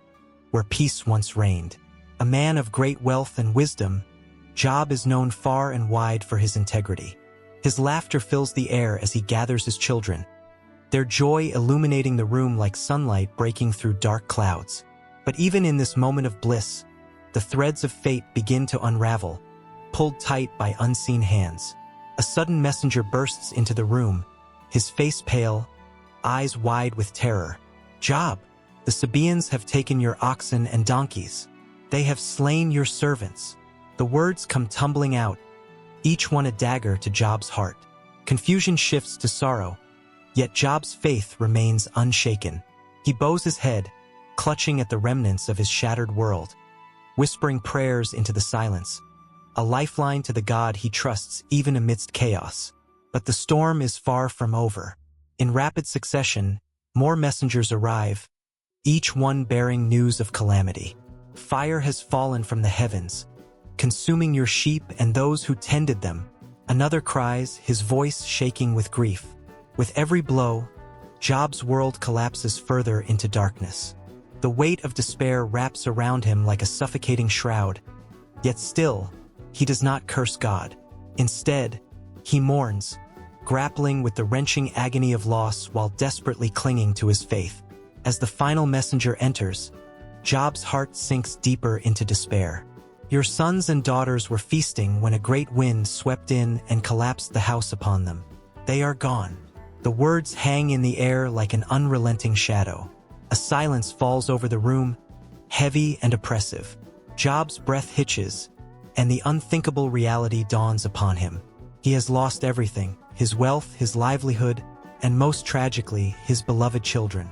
where peace once reigned. A man of great wealth and wisdom, Job is known far and wide for his integrity. His laughter fills the air as he gathers his children, their joy illuminating the room like sunlight breaking through dark clouds. But even in this moment of bliss, the threads of fate begin to unravel, pulled tight by unseen hands. A sudden messenger bursts into the room, his face pale, eyes wide with terror. Job, the Sabaeans have taken your oxen and donkeys. They have slain your servants. The words come tumbling out, each one a dagger to Job's heart. Confusion shifts to sorrow, yet Job's faith remains unshaken. He bows his head, clutching at the remnants of his shattered world. whispering prayers into the silence, a lifeline to the God he trusts even amidst chaos. But the storm is far from over. In rapid succession, more messengers arrive, each one bearing news of calamity. Fire has fallen from the heavens, consuming your sheep and those who tended them. Another cries, his voice shaking with grief. With every blow, Job's world collapses further into darkness. The weight of despair wraps around him like a suffocating shroud. Yet still, he does not curse God. Instead, he mourns, grappling with the wrenching agony of loss while desperately clinging to his faith. As the final messenger enters, Job's heart sinks deeper into despair. Your sons and daughters were feasting when a great wind swept in and collapsed the house upon them. They are gone. The words hang in the air like an unrelenting shadow. A silence falls over the room, heavy and oppressive. Job's breath hitches, and the unthinkable reality dawns upon him. He has lost everything: his wealth, his livelihood, and most tragically, his beloved children.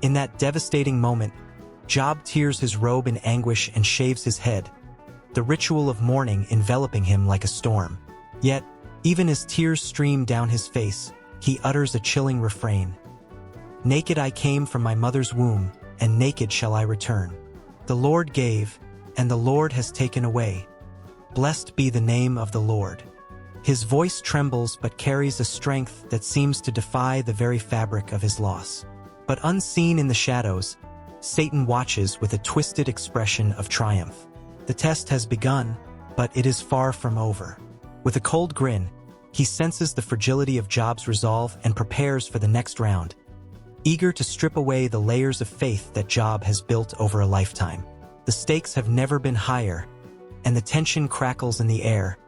In that devastating moment, Job tears his robe in anguish and shaves his head, the ritual of mourning enveloping him like a storm. Yet, even as tears stream down his face, he utters a chilling refrain. Naked I came from my mother's womb, and naked shall I return. The Lord gave, and the Lord has taken away. Blessed be the name of the Lord. His voice trembles but carries a strength that seems to defy the very fabric of his loss. But unseen in the shadows, Satan watches with a twisted expression of triumph. The test has begun, but it is far from over. With a cold grin, he senses the fragility of Job's resolve and prepares for the next round, eager to strip away the layers of faith that Job has built over a lifetime. The stakes have never been higher, and the tension crackles in the air,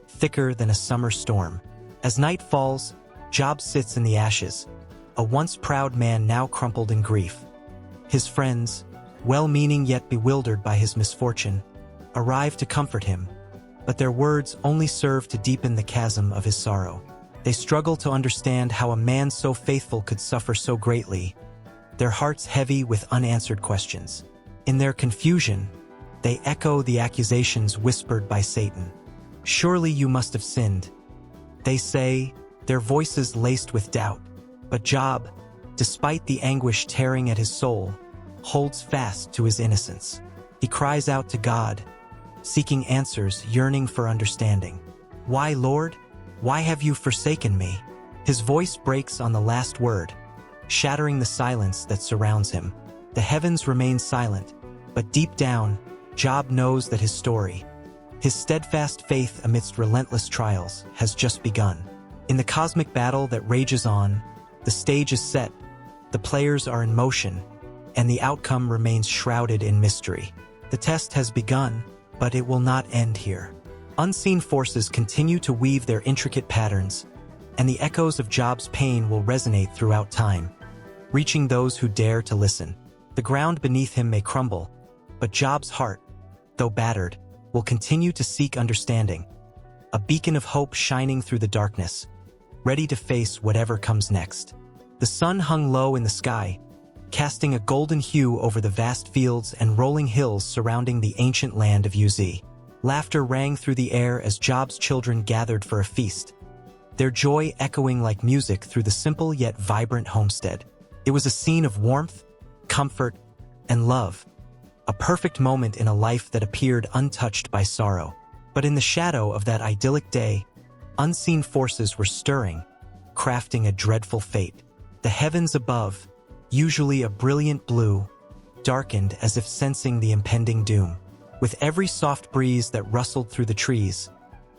thicker than a summer storm. As night falls, Job sits in the ashes, a once proud man now crumpled in grief. His friends, well-meaning yet bewildered by his misfortune, arrive to comfort him, but their words only serve to deepen the chasm of his sorrow. They struggle to understand how a man so faithful could suffer so greatly, their hearts heavy with unanswered questions. In their confusion, they echo the accusations whispered by Satan. Surely you must have sinned, they say, their voices laced with doubt. But Job, despite the anguish tearing at his soul, holds fast to his innocence. He cries out to God, seeking answers, yearning for understanding. Why, Lord? Why have you forsaken me? His voice breaks on the last word, shattering the silence that surrounds him. The heavens remain silent, but deep down, Job knows that his story, his steadfast faith amidst relentless trials, has just begun. In the cosmic battle that rages on, the stage is set, the players are in motion, and the outcome remains shrouded in mystery. The test has begun, but it will not end here. Unseen forces continue to weave their intricate patterns, and the echoes of Job's pain will resonate throughout time, reaching those who dare to listen. The ground beneath him may crumble, but Job's heart, though battered, will continue to seek understanding, a beacon of hope shining through the darkness, ready to face whatever comes next. The sun hung low in the sky, casting a golden hue over the vast fields and rolling hills surrounding the ancient land of Uz. Laughter rang through the air as Job's children gathered for a feast, their joy echoing like music through the simple yet vibrant homestead. It was a scene of warmth, comfort, and love, a perfect moment in a life that appeared untouched by sorrow. But in the shadow of that idyllic day, unseen forces were stirring, crafting a dreadful fate. The heavens above, usually a brilliant blue, darkened as if sensing the impending doom. With every soft breeze that rustled through the trees,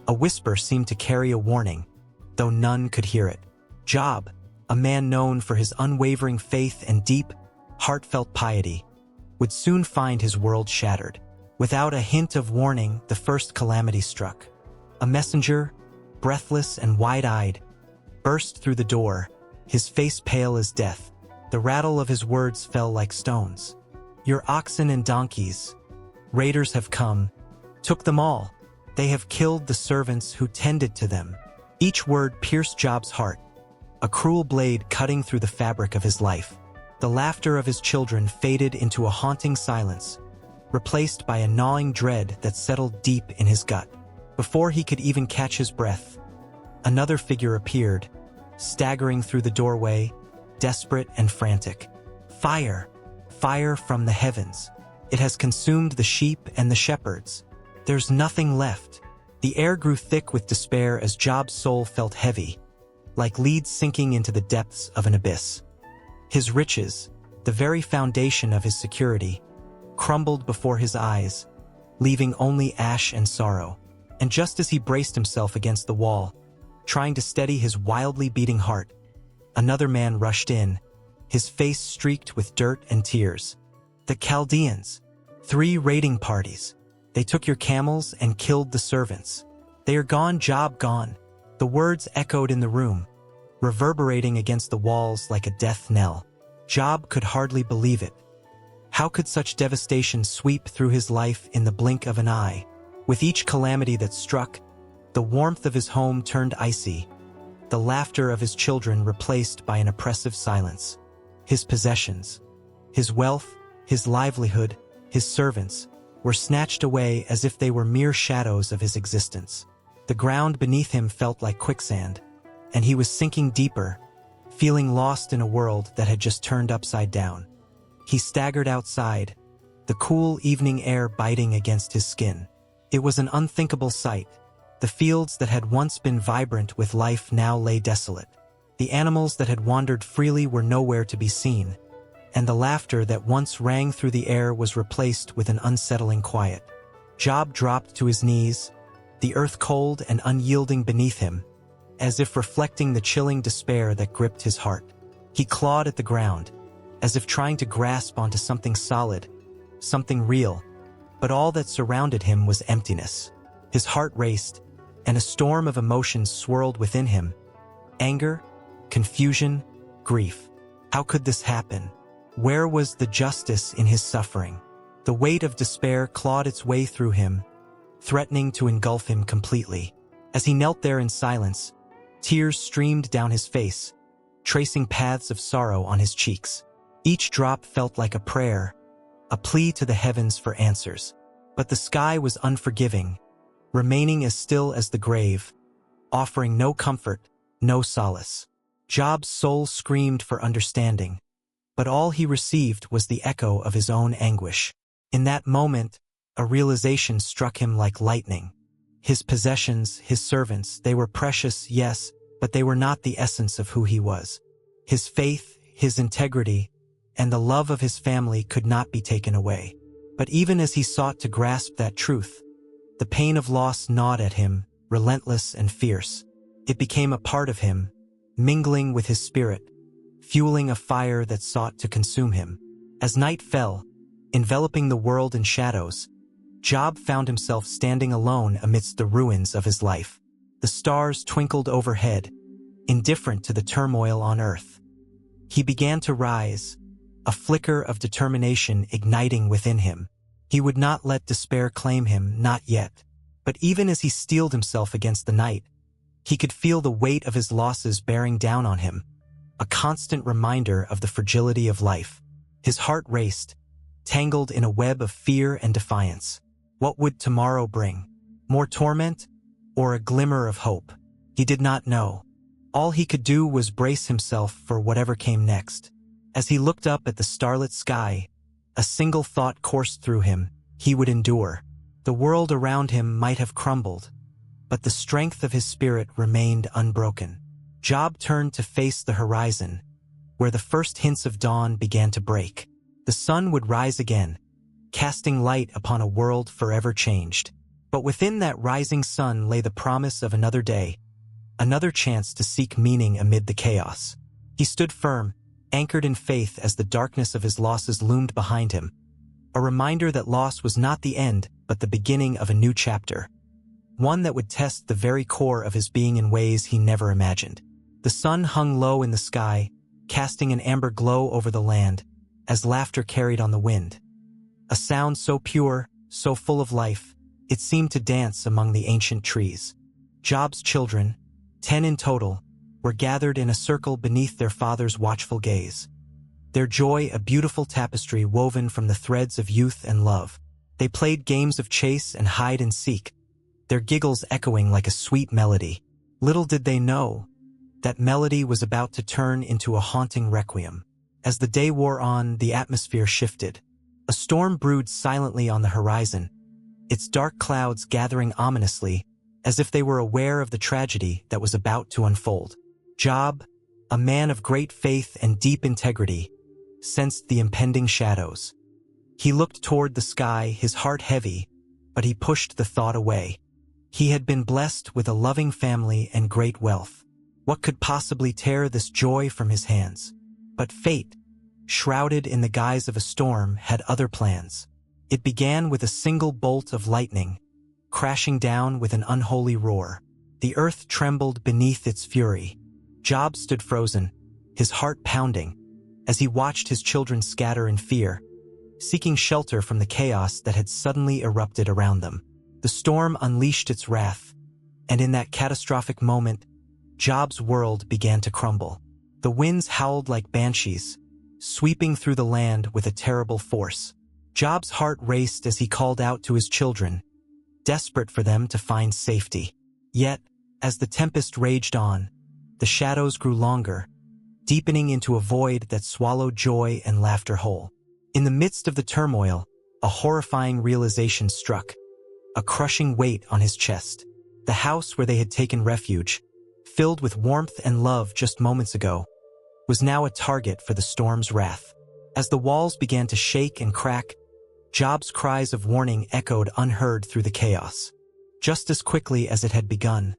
a whisper seemed to carry a warning, though none could hear it. Job, a man known for his unwavering faith and deep, heartfelt piety, would soon find his world shattered. Without a hint of warning, the first calamity struck. A messenger, breathless and wide-eyed, burst through the door, his face pale as death. The rattle of his words fell like stones. Your oxen and donkeys, raiders have come, took them all. They have killed the servants who tended to them. Each word pierced Job's heart, a cruel blade cutting through the fabric of his life. The laughter of his children faded into a haunting silence, replaced by a gnawing dread that settled deep in his gut. Before he could even catch his breath, another figure appeared, staggering through the doorway, desperate and frantic. Fire! Fire from the heavens! It has consumed the sheep and the shepherds. There's nothing left. The air grew thick with despair as Job's soul felt heavy, like leads sinking into the depths of an abyss. His riches, the very foundation of his security, crumbled before his eyes, leaving only ash and sorrow. And just as he braced himself against the wall, trying to steady his wildly beating heart, another man rushed in, his face streaked with dirt and tears. The Chaldeans. 3 raiding parties. They took your camels and killed the servants. They are gone, Job, gone. The words echoed in the room, reverberating against the walls like a death knell. Job could hardly believe it. How could such devastation sweep through his life in the blink of an eye? With each calamity that struck, the warmth of his home turned icy, the laughter of his children replaced by an oppressive silence. His possessions, his wealth, his livelihood, his servants, were snatched away as if they were mere shadows of his existence. The ground beneath him felt like quicksand, and he was sinking deeper, feeling lost in a world that had just turned upside down. He staggered outside, the cool evening air biting against his skin. It was an unthinkable sight. The fields that had once been vibrant with life now lay desolate. The animals that had wandered freely were nowhere to be seen, and the laughter that once rang through the air was replaced with an unsettling quiet. Job dropped to his knees, the earth cold and unyielding beneath him, as if reflecting the chilling despair that gripped his heart. He clawed at the ground, as if trying to grasp onto something solid, something real, but all that surrounded him was emptiness. His heart raced, and a storm of emotions swirled within him. Anger, confusion, grief. How could this happen? Where was the justice in his suffering? The weight of despair clawed its way through him, threatening to engulf him completely. As he knelt there in silence, tears streamed down his face, tracing paths of sorrow on his cheeks. Each drop felt like a prayer, a plea to the heavens for answers. But the sky was unforgiving, remaining as still as the grave, offering no comfort, no solace. Job's soul screamed for understanding, but all he received was the echo of his own anguish. In that moment, a realization struck him like lightning. His possessions, his servants, they were precious, yes, but they were not the essence of who he was. His faith, his integrity, and the love of his family could not be taken away. But even as he sought to grasp that truth, the pain of loss gnawed at him, relentless and fierce. It became a part of him, mingling with his spirit, fueling a fire that sought to consume him. As night fell, enveloping the world in shadows, Job found himself standing alone amidst the ruins of his life. The stars twinkled overhead, indifferent to the turmoil on earth. He began to rise, a flicker of determination igniting within him. He would not let despair claim him, not yet. But even as he steeled himself against the night, he could feel the weight of his losses bearing down on him, a constant reminder of the fragility of life. His heart raced, tangled in a web of fear and defiance. What would tomorrow bring? More torment, or a glimmer of hope? He did not know. All he could do was brace himself for whatever came next. As he looked up at the starlit sky, a single thought coursed through him: he would endure. The world around him might have crumbled, but the strength of his spirit remained unbroken. Job turned to face the horizon, where the first hints of dawn began to break. The sun would rise again, casting light upon a world forever changed. But within that rising sun lay the promise of another day, another chance to seek meaning amid the chaos. He stood firm, anchored in faith as the darkness of his losses loomed behind him, a reminder that loss was not the end, but the beginning of a new chapter, one that would test the very core of his being in ways he never imagined. The sun hung low in the sky, casting an amber glow over the land, as laughter carried on the wind. A sound so pure, so full of life, it seemed to dance among the ancient trees. Job's children, 10 in total, were gathered in a circle beneath their father's watchful gaze. Their joy a beautiful tapestry woven from the threads of youth and love. They played games of chase and hide and seek, their giggles echoing like a sweet melody. Little did they know, that melody was about to turn into a haunting requiem. As the day wore on, the atmosphere shifted. A storm brewed silently on the horizon, its dark clouds gathering ominously, as if they were aware of the tragedy that was about to unfold. Job, a man of great faith and deep integrity, sensed the impending shadows. He looked toward the sky, his heart heavy, but he pushed the thought away. He had been blessed with a loving family and great wealth. What could possibly tear this joy from his hands? But fate, shrouded in the guise of a storm, had other plans. It began with a single bolt of lightning, crashing down with an unholy roar. The earth trembled beneath its fury. Job stood frozen, his heart pounding, as he watched his children scatter in fear, seeking shelter from the chaos that had suddenly erupted around them. The storm unleashed its wrath, and in that catastrophic moment, Job's world began to crumble. The winds howled like banshees, sweeping through the land with a terrible force. Job's heart raced as he called out to his children, desperate for them to find safety. Yet, as the tempest raged on, the shadows grew longer, deepening into a void that swallowed joy and laughter whole. In the midst of the turmoil, a horrifying realization struck, a crushing weight on his chest. The house where they had taken refuge, filled with warmth and love just moments ago, was now a target for the storm's wrath. As the walls began to shake and crack, Job's cries of warning echoed unheard through the chaos. Just as quickly as it had begun,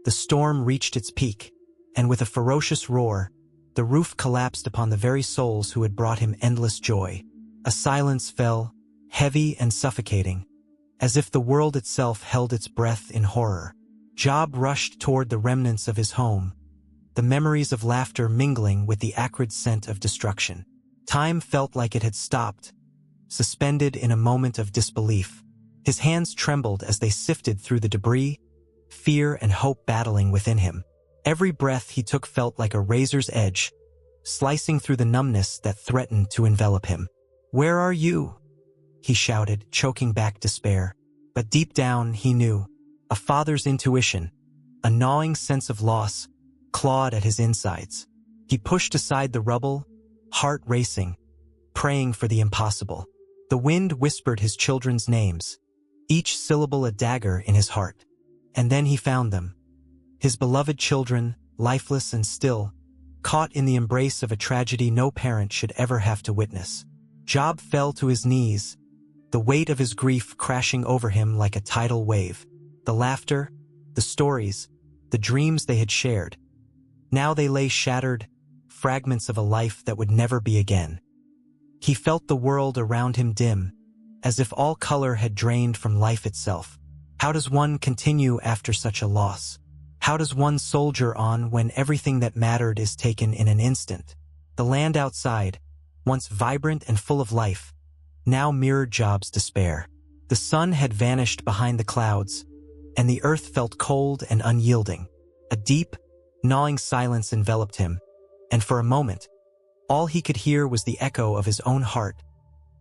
the storm reached its peak, and with a ferocious roar, the roof collapsed upon the very souls who had brought him endless joy. A silence fell, heavy and suffocating, as if the world itself held its breath in horror. Job rushed toward the remnants of his home, the memories of laughter mingling with the acrid scent of destruction. Time felt like it had stopped, suspended in a moment of disbelief. His hands trembled as they sifted through the debris, fear and hope battling within him. Every breath he took felt like a razor's edge, slicing through the numbness that threatened to envelop him. "Where are you?" he shouted, choking back despair. But deep down, he knew. A father's intuition, a gnawing sense of loss, clawed at his insides. He pushed aside the rubble, heart racing, praying for the impossible. The wind whispered his children's names, each syllable a dagger in his heart. And then he found them. His beloved children, lifeless and still, caught in the embrace of a tragedy no parent should ever have to witness. Job fell to his knees, the weight of his grief crashing over him like a tidal wave. The laughter, the stories, the dreams they had shared. Now they lay shattered, fragments of a life that would never be again. He felt the world around him dim, as if all color had drained from life itself. How does one continue after such a loss? How does one soldier on when everything that mattered is taken in an instant? The land outside, once vibrant and full of life, now mirrored Job's despair. The sun had vanished behind the clouds, and the earth felt cold and unyielding. A deep, gnawing silence enveloped him, and for a moment, all he could hear was the echo of his own heart,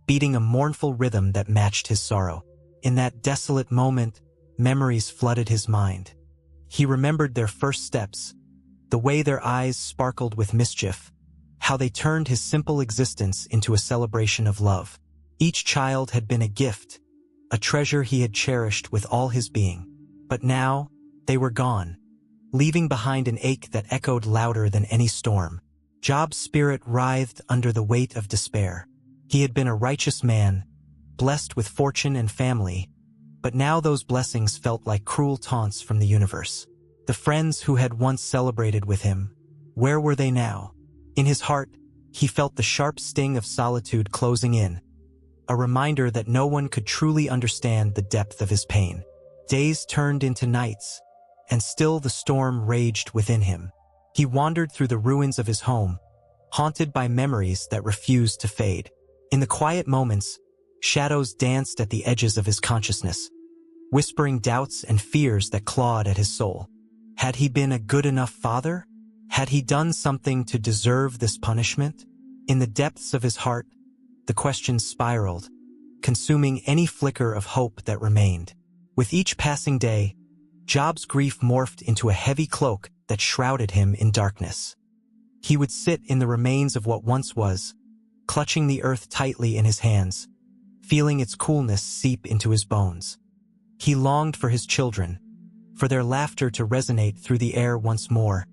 beating a mournful rhythm that matched his sorrow. In that desolate moment, memories flooded his mind. He remembered their first steps, the way their eyes sparkled with mischief, how they turned his simple existence into a celebration of love. Each child had been a gift, a treasure he had cherished with all his being. But now, they were gone, leaving behind an ache that echoed louder than any storm. Job's spirit writhed under the weight of despair. He had been a righteous man, blessed with fortune and family, but now those blessings felt like cruel taunts from the universe. The friends who had once celebrated with him, where were they now? In his heart, he felt the sharp sting of solitude closing in, a reminder that no one could truly understand the depth of his pain. Days turned into nights, and still the storm raged within him. He wandered through the ruins of his home, haunted by memories that refused to fade. In the quiet moments, shadows danced at the edges of his consciousness, whispering doubts and fears that clawed at his soul. Had he been a good enough father? Had he done something to deserve this punishment? In the depths of his heart, the questions spiraled, consuming any flicker of hope that remained. With each passing day, Job's grief morphed into a heavy cloak that shrouded him in darkness. He would sit in the remains of what once was, clutching the earth tightly in his hands, feeling its coolness seep into his bones. He longed for his children, for their laughter to resonate through the air once more,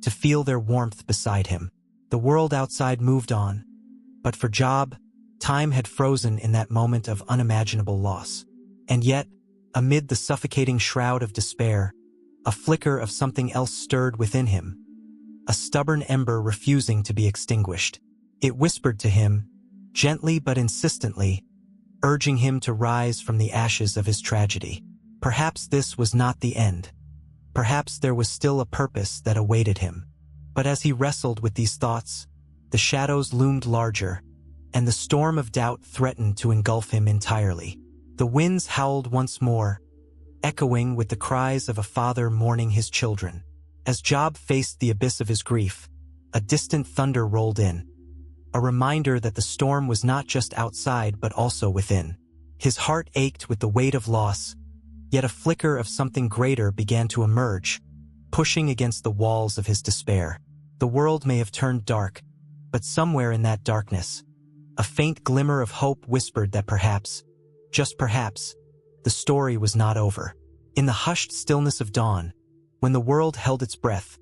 to feel their warmth beside him. The world outside moved on, but for Job, time had frozen in that moment of unimaginable loss. And yet, amid the suffocating shroud of despair, a flicker of something else stirred within him, a stubborn ember refusing to be extinguished. It whispered to him, gently but insistently, urging him to rise from the ashes of his tragedy. Perhaps this was not the end. Perhaps there was still a purpose that awaited him. But as he wrestled with these thoughts, the shadows loomed larger, and the storm of doubt threatened to engulf him entirely. The winds howled once more, echoing with the cries of a father mourning his children. As Job faced the abyss of his grief, a distant thunder rolled in, a reminder that the storm was not just outside but also within. His heart ached with the weight of loss, yet a flicker of something greater began to emerge, pushing against the walls of his despair. The world may have turned dark, but somewhere in that darkness, a faint glimmer of hope whispered that perhaps, just perhaps, the story was not over. In the hushed stillness of dawn, when the world held its breath,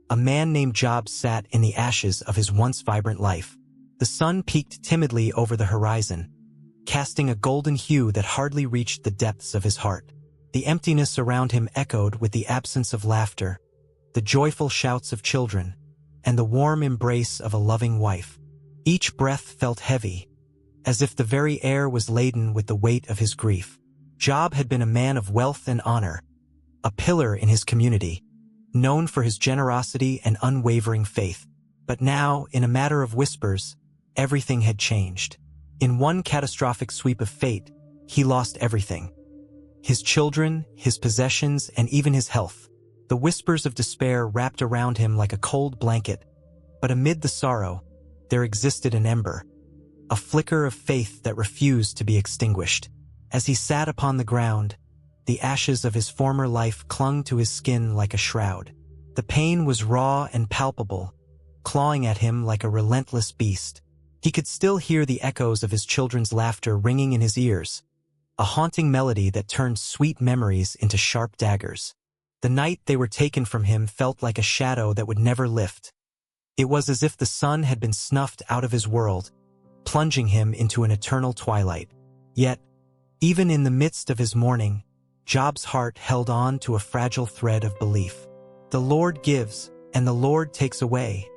a man named Job sat in the ashes of his once vibrant life. The sun peeked timidly over the horizon, casting a golden hue that hardly reached the depths of his heart. The emptiness around him echoed with the absence of laughter, the joyful shouts of children, and the warm embrace of a loving wife. Each breath felt heavy, as if the very air was laden with the weight of his grief. Job had been a man of wealth and honor, a pillar in his community, known for his generosity and unwavering faith. But now, in a matter of whispers, everything had changed. In one catastrophic sweep of fate, he lost everything. His children, his possessions, and even his health. The whispers of despair wrapped around him like a cold blanket, but amid the sorrow, there existed an ember, a flicker of faith that refused to be extinguished. As he sat upon the ground, the ashes of his former life clung to his skin like a shroud. The pain was raw and palpable, clawing at him like a relentless beast. He could still hear the echoes of his children's laughter ringing in his ears, a haunting melody that turned sweet memories into sharp daggers. The night they were taken from him felt like a shadow that would never lift. It was as if the sun had been snuffed out of his world, plunging him into an eternal twilight. Yet, even in the midst of his mourning, Job's heart held on to a fragile thread of belief. "The Lord gives, and the Lord takes away,"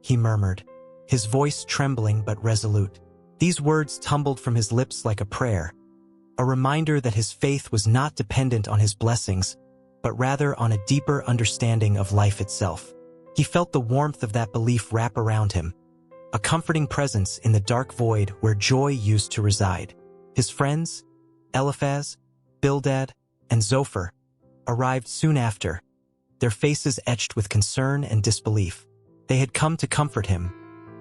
he murmured, his voice trembling but resolute. These words tumbled from his lips like a prayer, a reminder that his faith was not dependent on his blessings, but rather on a deeper understanding of life itself. He felt the warmth of that belief wrap around him, a comforting presence in the dark void where joy used to reside. His friends, Eliphaz, Bildad, and Zophar, arrived soon after, their faces etched with concern and disbelief. They had come to comfort him,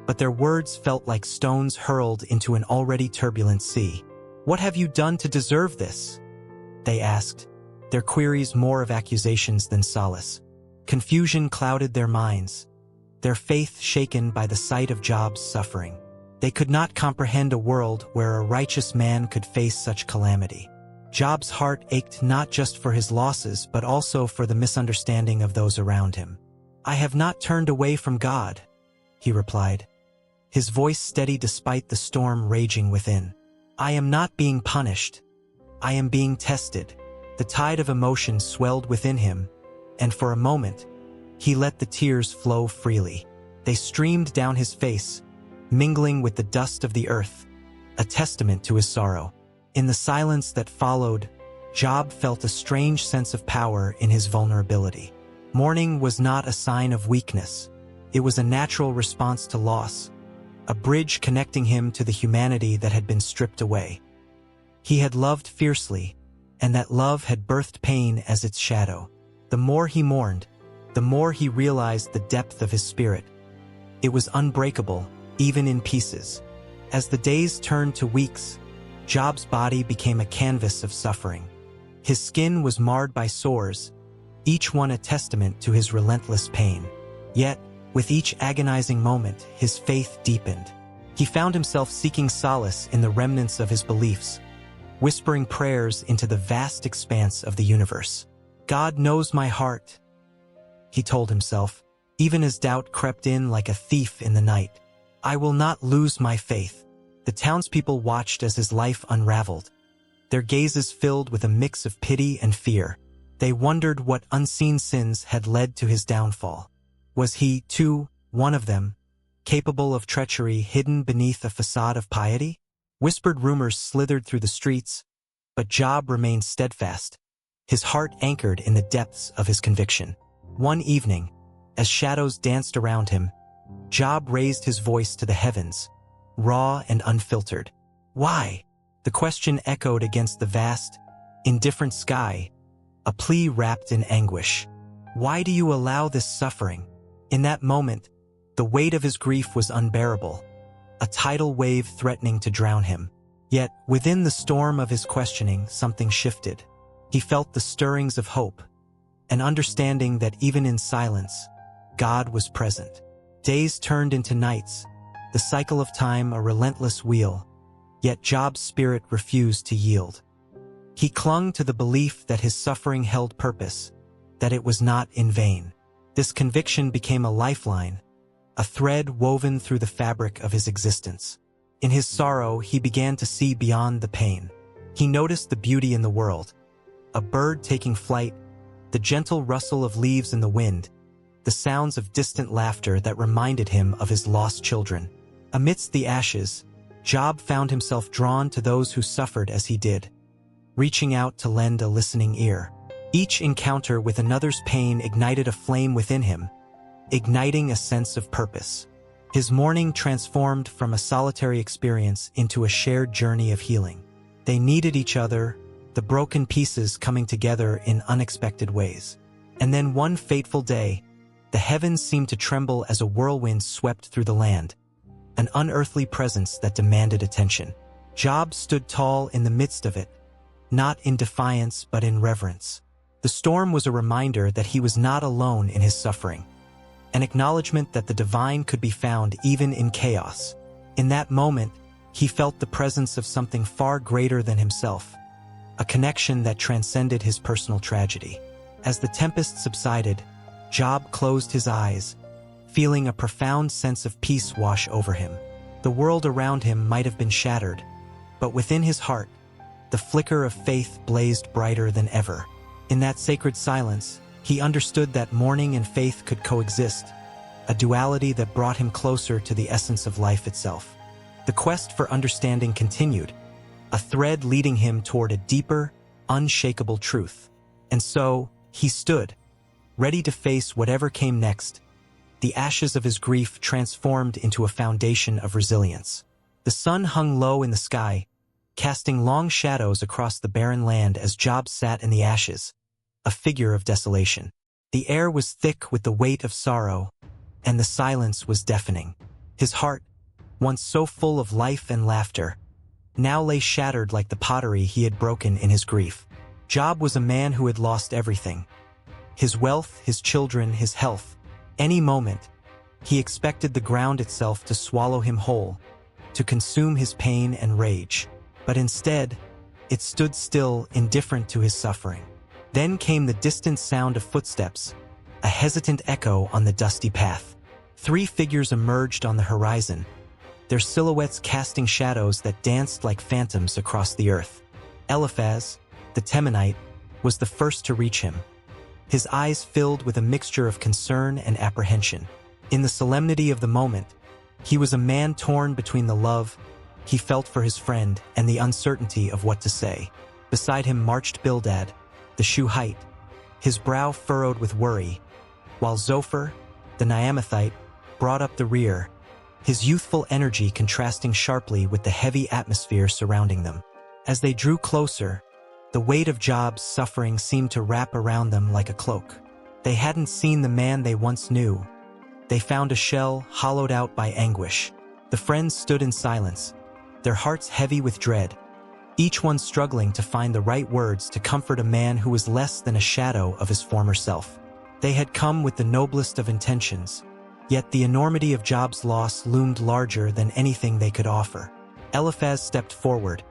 but their words felt like stones hurled into an already turbulent sea. "What have you done to deserve this?" they asked, their queries more of accusations than solace. Confusion clouded their minds, their faith shaken by the sight of Job's suffering. They could not comprehend a world where a righteous man could face such calamity. Job's heart ached not just for his losses but also for the misunderstanding of those around him. "I have not turned away from God," he replied, his voice steady despite the storm raging within. "I am not being punished. I am being tested." The tide of emotion swelled within him, and for a moment, he let the tears flow freely. They streamed down his face, mingling with the dust of the earth, a testament to his sorrow. In the silence that followed, Job felt a strange sense of power in his vulnerability. Mourning was not a sign of weakness. It was a natural response to loss, a bridge connecting him to the humanity that had been stripped away. He had loved fiercely, and that love had birthed pain as its shadow. The more he mourned, the more he realized the depth of his spirit. It was unbreakable, even in pieces. As the days turned to weeks, Job's body became a canvas of suffering. His skin was marred by sores, each one a testament to his relentless pain. Yet, with each agonizing moment, his faith deepened. He found himself seeking solace in the remnants of his beliefs, whispering prayers into the vast expanse of the universe. "God knows my heart," he told himself, even as doubt crept in like a thief in the night. "I will not lose my faith." The townspeople watched as his life unraveled, their gazes filled with a mix of pity and fear. They wondered what unseen sins had led to his downfall. Was he, too, one of them, capable of treachery hidden beneath a facade of piety? Whispered rumors slithered through the streets, but Job remained steadfast, his heart anchored in the depths of his conviction. One evening, as shadows danced around him, Job raised his voice to the heavens, raw and unfiltered. "Why?" The question echoed against the vast, indifferent sky, a plea wrapped in anguish. "Why do you allow this suffering?" In that moment, the weight of his grief was unbearable, a tidal wave threatening to drown him. Yet, within the storm of his questioning, something shifted. He felt the stirrings of hope, an understanding that even in silence, God was present. Days turned into nights, the cycle of time a relentless wheel, yet Job's spirit refused to yield. He clung to the belief that his suffering held purpose, that it was not in vain. This conviction became a lifeline, a thread woven through the fabric of his existence. In his sorrow, he began to see beyond the pain. He noticed the beauty in the world, a bird taking flight, the gentle rustle of leaves in the wind, the sounds of distant laughter that reminded him of his lost children. Amidst the ashes, Job found himself drawn to those who suffered as he did, reaching out to lend a listening ear. Each encounter with another's pain ignited a flame within him, igniting a sense of purpose. His mourning transformed from a solitary experience into a shared journey of healing. They needed each other, the broken pieces coming together in unexpected ways. And then one fateful day, the heavens seemed to tremble as a whirlwind swept through the land, an unearthly presence that demanded attention. Job stood tall in the midst of it, not in defiance but in reverence. The storm was a reminder that he was not alone in his suffering, an acknowledgement that the divine could be found even in chaos. In that moment, he felt the presence of something far greater than himself, a connection that transcended his personal tragedy. As the tempest subsided, Job closed his eyes, feeling a profound sense of peace wash over him. The world around him might have been shattered, but within his heart, the flicker of faith blazed brighter than ever. In that sacred silence, he understood that mourning and faith could coexist, a duality that brought him closer to the essence of life itself. The quest for understanding continued, a thread leading him toward a deeper, unshakable truth. And so, he stood, ready to face whatever came next, the ashes of his grief transformed into a foundation of resilience. The sun hung low in the sky, casting long shadows across the barren land as Job sat in the ashes, a figure of desolation. The air was thick with the weight of sorrow, and the silence was deafening. His heart, once so full of life and laughter, now lay shattered like the pottery he had broken in his grief. Job was a man who had lost everything: his wealth, his children, his health. Any moment, he expected the ground itself to swallow him whole, to consume his pain and rage. But instead, it stood still, indifferent to his suffering. Then came the distant sound of footsteps, a hesitant echo on the dusty path. 3 figures emerged on the horizon, their silhouettes casting shadows that danced like phantoms across the earth. Eliphaz, the Temanite, was the first to reach him, his eyes filled with a mixture of concern and apprehension. In the solemnity of the moment, he was a man torn between the love he felt for his friend and the uncertainty of what to say. Beside him marched Bildad, the Shuhite, his brow furrowed with worry, while Zophar, the Naamathite, brought up the rear, his youthful energy contrasting sharply with the heavy atmosphere surrounding them. As they drew closer, the weight of Job's suffering seemed to wrap around them like a cloak. They hadn't seen the man they once knew. They found a shell hollowed out by anguish. The friends stood in silence, their hearts heavy with dread, each one struggling to find the right words to comfort a man who was less than a shadow of his former self. They had come with the noblest of intentions, yet the enormity of Job's loss loomed larger than anything they could offer. Eliphaz stepped forward,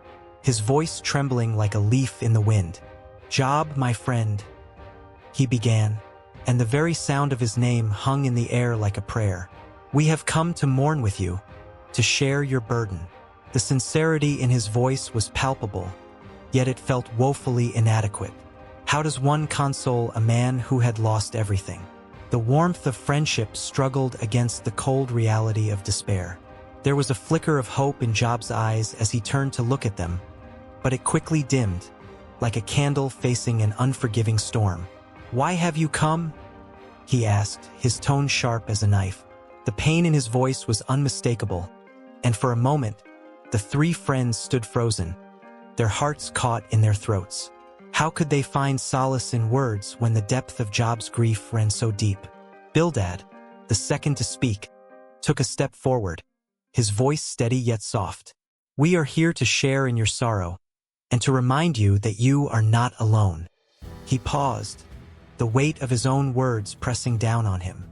his voice trembling like a leaf in the wind. "Job, my friend," he began, and the very sound of his name hung in the air like a prayer. "We have come to mourn with you, to share your burden." The sincerity in his voice was palpable, yet it felt woefully inadequate. How does one console a man who had lost everything? The warmth of friendship struggled against the cold reality of despair. There was a flicker of hope in Job's eyes as he turned to look at them, but it quickly dimmed, like a candle facing an unforgiving storm. "Why have you come?" he asked, his tone sharp as a knife. The pain in his voice was unmistakable, and for a moment, the three friends stood frozen, their hearts caught in their throats. How could they find solace in words when the depth of Job's grief ran so deep? Bildad, the second to speak, took a step forward, his voice steady yet soft. "We are here to share in your sorrow, and to remind you that you are not alone." He paused, the weight of his own words pressing down on him.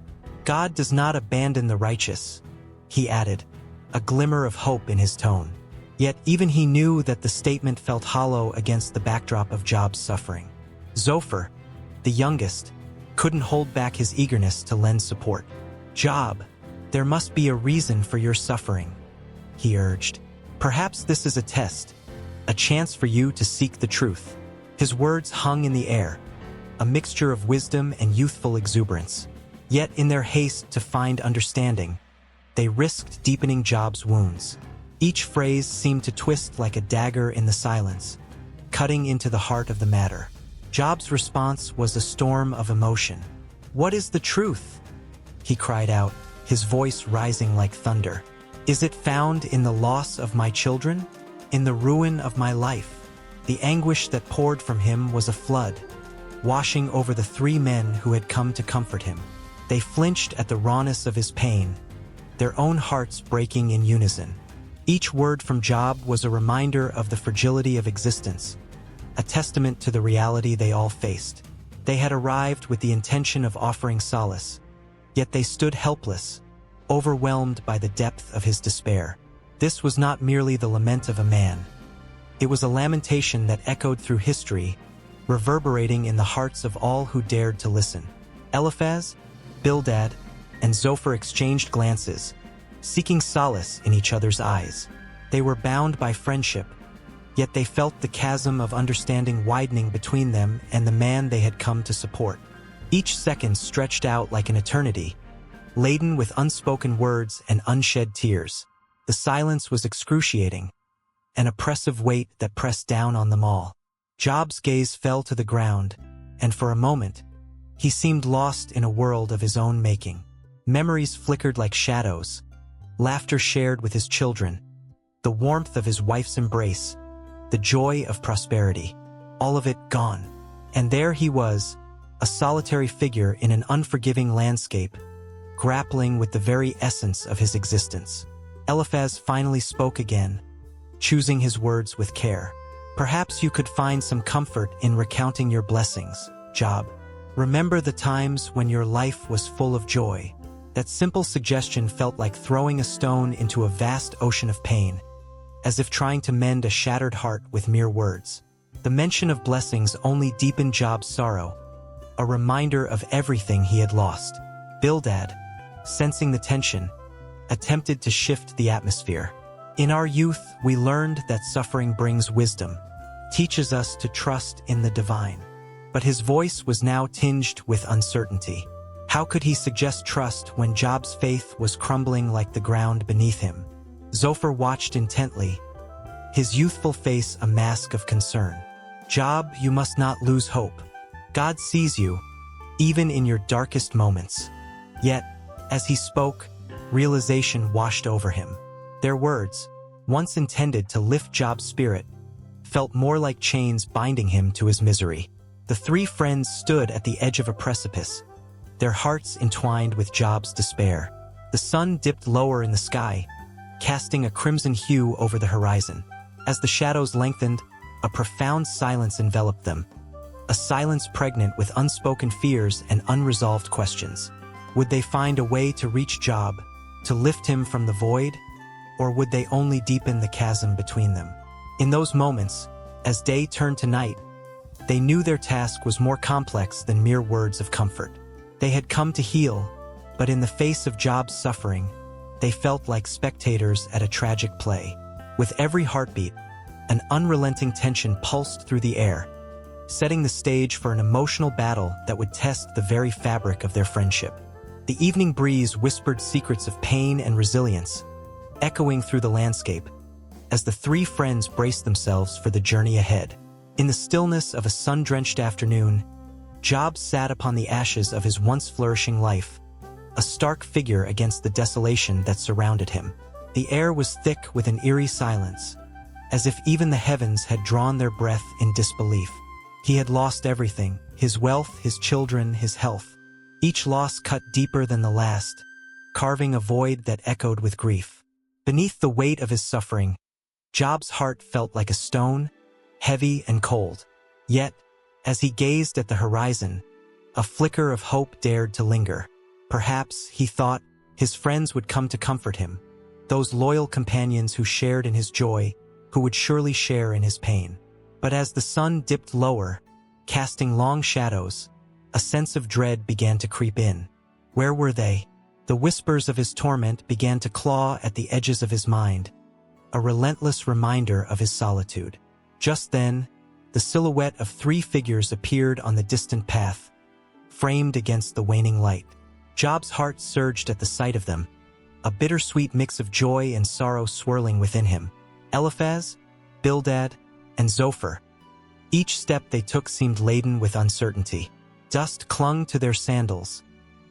"God does not abandon the righteous," he added, a glimmer of hope in his tone. Yet even he knew that the statement felt hollow against the backdrop of Job's suffering. Zophar, the youngest, couldn't hold back his eagerness to lend support. "Job, there must be a reason for your suffering," he urged. "Perhaps this is a test, a chance for you to seek the truth." His words hung in the air, a mixture of wisdom and youthful exuberance. Yet in their haste to find understanding, they risked deepening Job's wounds. Each phrase seemed to twist like a dagger in the silence, cutting into the heart of the matter. Job's response was a storm of emotion. "What is the truth?" he cried out, his voice rising like thunder. "Is it found in the loss of my children? In the ruin of my life?" The anguish that poured from him was a flood, washing over the three men who had come to comfort him. They flinched at the rawness of his pain, their own hearts breaking in unison. Each word from Job was a reminder of the fragility of existence, a testament to the reality they all faced. They had arrived with the intention of offering solace, yet they stood helpless, overwhelmed by the depth of his despair. This was not merely the lament of a man. It was a lamentation that echoed through history, reverberating in the hearts of all who dared to listen. Eliphaz, Bildad, and Zophar exchanged glances, seeking solace in each other's eyes. They were bound by friendship, yet they felt the chasm of understanding widening between them and the man they had come to support. Each second stretched out like an eternity, laden with unspoken words and unshed tears. The silence was excruciating, an oppressive weight that pressed down on them all. Job's gaze fell to the ground, and for a moment, he seemed lost in a world of his own making. Memories flickered like shadows, laughter shared with his children, the warmth of his wife's embrace, the joy of prosperity, all of it gone. And there he was, a solitary figure in an unforgiving landscape, grappling with the very essence of his existence. Eliphaz finally spoke again, choosing his words with care. "Perhaps you could find some comfort in recounting your blessings, Job. Remember the times when your life was full of joy." That simple suggestion felt like throwing a stone into a vast ocean of pain, as if trying to mend a shattered heart with mere words. The mention of blessings only deepened Job's sorrow, a reminder of everything he had lost. Bildad, sensing the tension, attempted to shift the atmosphere. "In our youth, we learned that suffering brings wisdom, teaches us to trust in the divine." But his voice was now tinged with uncertainty. How could he suggest trust when Job's faith was crumbling like the ground beneath him? Zophar watched intently, his youthful face a mask of concern. "Job, you must not lose hope. God sees you, even in your darkest moments." Yet, as he spoke, realization washed over him. Their words, once intended to lift Job's spirit, felt more like chains binding him to his misery. The three friends stood at the edge of a precipice, their hearts entwined with Job's despair. The sun dipped lower in the sky, casting a crimson hue over the horizon. As the shadows lengthened, a profound silence enveloped them. A silence pregnant with unspoken fears and unresolved questions. Would they find a way to reach Job, to lift him from the void? Or would they only deepen the chasm between them? In those moments, as day turned to night, they knew their task was more complex than mere words of comfort. They had come to heal, but in the face of Job's suffering, they felt like spectators at a tragic play. With every heartbeat, an unrelenting tension pulsed through the air, setting the stage for an emotional battle that would test the very fabric of their friendship. The evening breeze whispered secrets of pain and resilience, echoing through the landscape, as the three friends braced themselves for the journey ahead. In the stillness of a sun-drenched afternoon, Job sat upon the ashes of his once flourishing life, a stark figure against the desolation that surrounded him. The air was thick with an eerie silence, as if even the heavens had drawn their breath in disbelief. He had lost everything: his wealth, his children, his health. Each loss cut deeper than the last, carving a void that echoed with grief. Beneath the weight of his suffering, Job's heart felt like a stone, heavy and cold. Yet, as he gazed at the horizon, a flicker of hope dared to linger. Perhaps, he thought, his friends would come to comfort him, those loyal companions who shared in his joy, who would surely share in his pain. But as the sun dipped lower, casting long shadows, a sense of dread began to creep in. Where were they? The whispers of his torment began to claw at the edges of his mind, a relentless reminder of his solitude. Just then, the silhouette of three figures appeared on the distant path, framed against the waning light. Job's heart surged at the sight of them, a bittersweet mix of joy and sorrow swirling within him. Eliphaz, Bildad, and Zophar. Each step they took seemed laden with uncertainty. Dust clung to their sandals,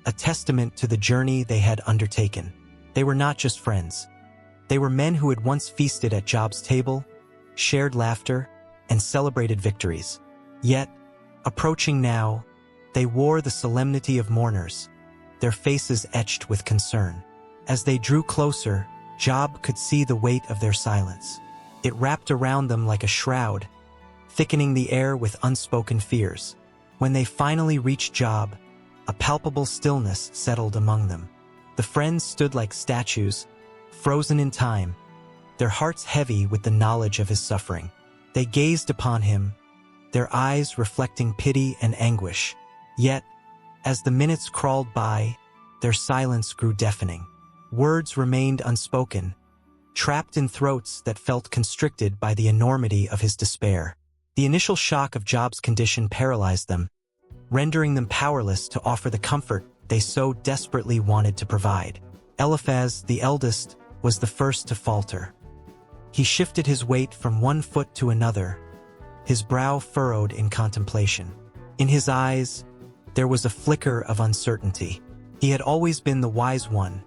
a testament to the journey they had undertaken. They were not just friends. They were men who had once feasted at Job's table, shared laughter, and celebrated victories. Yet, approaching now, they wore the solemnity of mourners, their faces etched with concern. As they drew closer, Job could see the weight of their silence. It wrapped around them like a shroud, thickening the air with unspoken fears. When they finally reached Job, a palpable stillness settled among them. The friends stood like statues, frozen in time, their hearts heavy with the knowledge of his suffering. They gazed upon him, their eyes reflecting pity and anguish. Yet, as the minutes crawled by, their silence grew deafening. Words remained unspoken, trapped in throats that felt constricted by the enormity of his despair. The initial shock of Job's condition paralyzed them, rendering them powerless to offer the comfort they so desperately wanted to provide. Eliphaz, the eldest, was the first to falter. He shifted his weight from one foot to another, his brow furrowed in contemplation. In his eyes, there was a flicker of uncertainty. He had always been the wise one,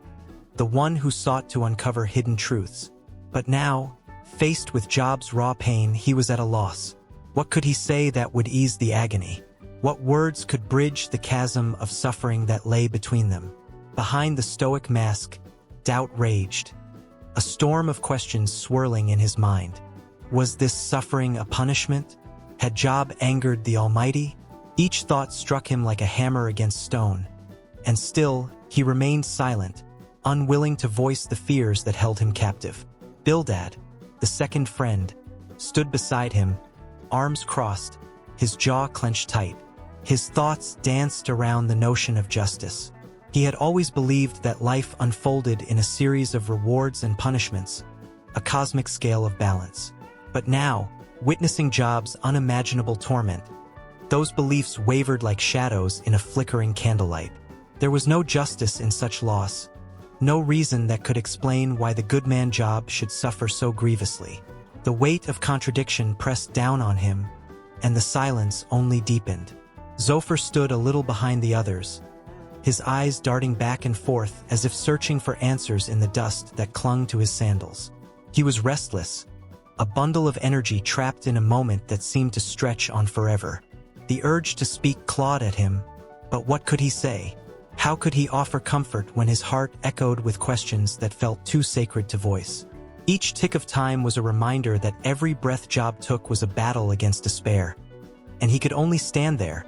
the one who sought to uncover hidden truths. But now, faced with Job's raw pain, he was at a loss. What could he say that would ease the agony? What words could bridge the chasm of suffering that lay between them? Behind the stoic mask, doubt raged, a storm of questions swirling in his mind. Was this suffering a punishment? Had Job angered the Almighty? Each thought struck him like a hammer against stone, and still he remained silent, unwilling to voice the fears that held him captive. Bildad, the second friend, stood beside him, arms crossed, his jaw clenched tight. His thoughts danced around the notion of justice. He had always believed that life unfolded in a series of rewards and punishments, a cosmic scale of balance. But now, witnessing Job's unimaginable torment, those beliefs wavered like shadows in a flickering candlelight. There was no justice in such loss, no reason that could explain why the good man Job should suffer so grievously. The weight of contradiction pressed down on him, and the silence only deepened. Zophar stood a little behind the others, his eyes darting back and forth as if searching for answers in the dust that clung to his sandals. He was restless, a bundle of energy trapped in a moment that seemed to stretch on forever. The urge to speak clawed at him, but what could he say? How could he offer comfort when his heart echoed with questions that felt too sacred to voice? Each tick of time was a reminder that every breath Job took was a battle against despair, and he could only stand there,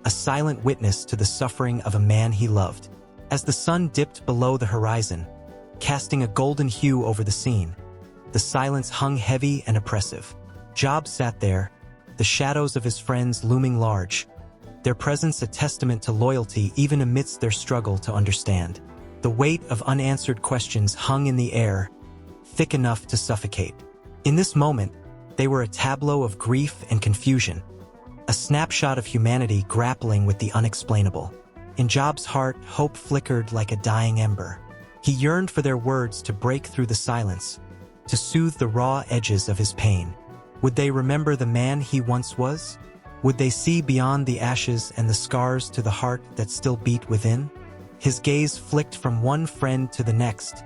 a silent witness to the suffering of a man he loved. As the sun dipped below the horizon, casting a golden hue over the scene, the silence hung heavy and oppressive. Job sat there, the shadows of his friends looming large, their presence a testament to loyalty even amidst their struggle to understand. The weight of unanswered questions hung in the air, thick enough to suffocate. In this moment, they were a tableau of grief and confusion, a snapshot of humanity grappling with the unexplainable. In Job's heart, hope flickered like a dying ember. He yearned for their words to break through the silence, to soothe the raw edges of his pain. Would they remember the man he once was? Would they see beyond the ashes and the scars to the heart that still beat within? His gaze flicked from one friend to the next,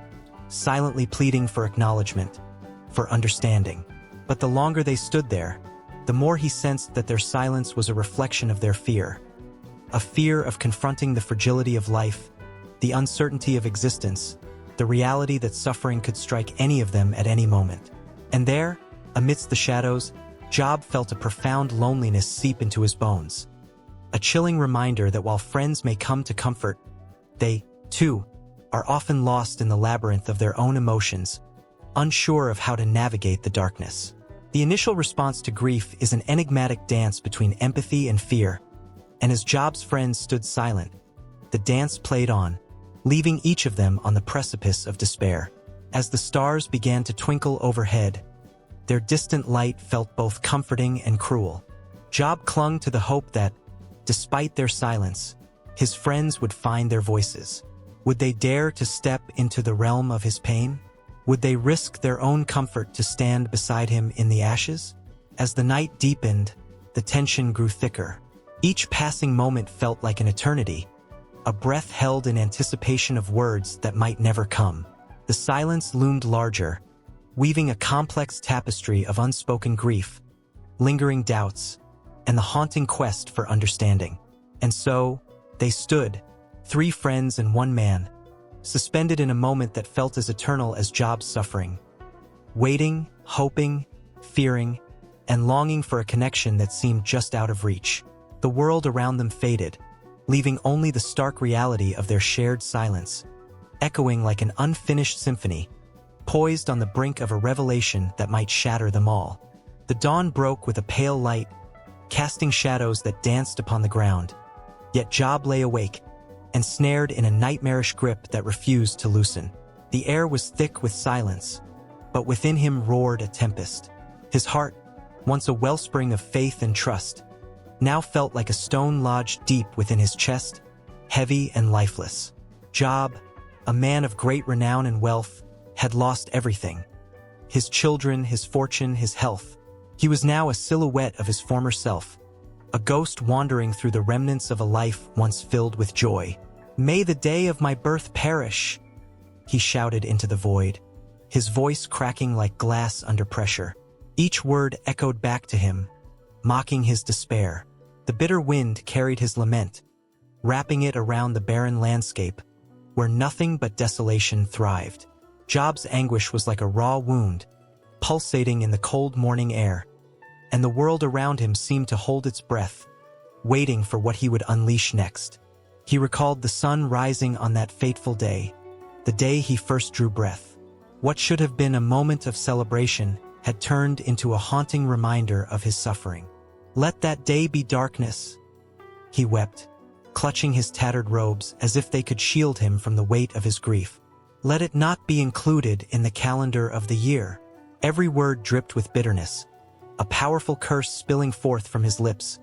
silently pleading for acknowledgement, for understanding. But the longer they stood there, the more he sensed that their silence was a reflection of their fear. A fear of confronting the fragility of life, the uncertainty of existence, the reality that suffering could strike any of them at any moment. And there, amidst the shadows, Job felt a profound loneliness seep into his bones. A chilling reminder that while friends may come to comfort, they, too, are often lost in the labyrinth of their own emotions, unsure of how to navigate the darkness. The initial response to grief is an enigmatic dance between empathy and fear, and as Job's friends stood silent, the dance played on, leaving each of them on the precipice of despair. As the stars began to twinkle overhead, their distant light felt both comforting and cruel. Job clung to the hope that, despite their silence, his friends would find their voices. Would they dare to step into the realm of his pain? Would they risk their own comfort to stand beside him in the ashes? As the night deepened, the tension grew thicker. Each passing moment felt like an eternity, a breath held in anticipation of words that might never come. The silence loomed larger, weaving a complex tapestry of unspoken grief, lingering doubts, and the haunting quest for understanding. And so, they stood, three friends and one man, suspended in a moment that felt as eternal as Job's suffering, waiting, hoping, fearing, and longing for a connection that seemed just out of reach. The world around them faded, leaving only the stark reality of their shared silence, echoing like an unfinished symphony, poised on the brink of a revelation that might shatter them all. The dawn broke with a pale light, casting shadows that danced upon the ground. Yet Job lay awake, ensnared in a nightmarish grip that refused to loosen. The air was thick with silence, but within him roared a tempest. His heart, once a wellspring of faith and trust, now felt like a stone lodged deep within his chest, heavy and lifeless. Job, a man of great renown and wealth, had lost everything. His children, his fortune, his health. He was now a silhouette of his former self, a ghost wandering through the remnants of a life once filled with joy. "May the day of my birth perish," he shouted into the void, his voice cracking like glass under pressure. Each word echoed back to him, mocking his despair. The bitter wind carried his lament, wrapping it around the barren landscape, where nothing but desolation thrived. Job's anguish was like a raw wound, pulsating in the cold morning air, and the world around him seemed to hold its breath, waiting for what he would unleash next. He recalled the sun rising on that fateful day, the day he first drew breath. What should have been a moment of celebration had turned into a haunting reminder of his suffering. "Let that day be darkness," he wept, clutching his tattered robes as if they could shield him from the weight of his grief. "Let it not be included in the calendar of the year." Every word dripped with bitterness, a powerful curse spilling forth from his lips,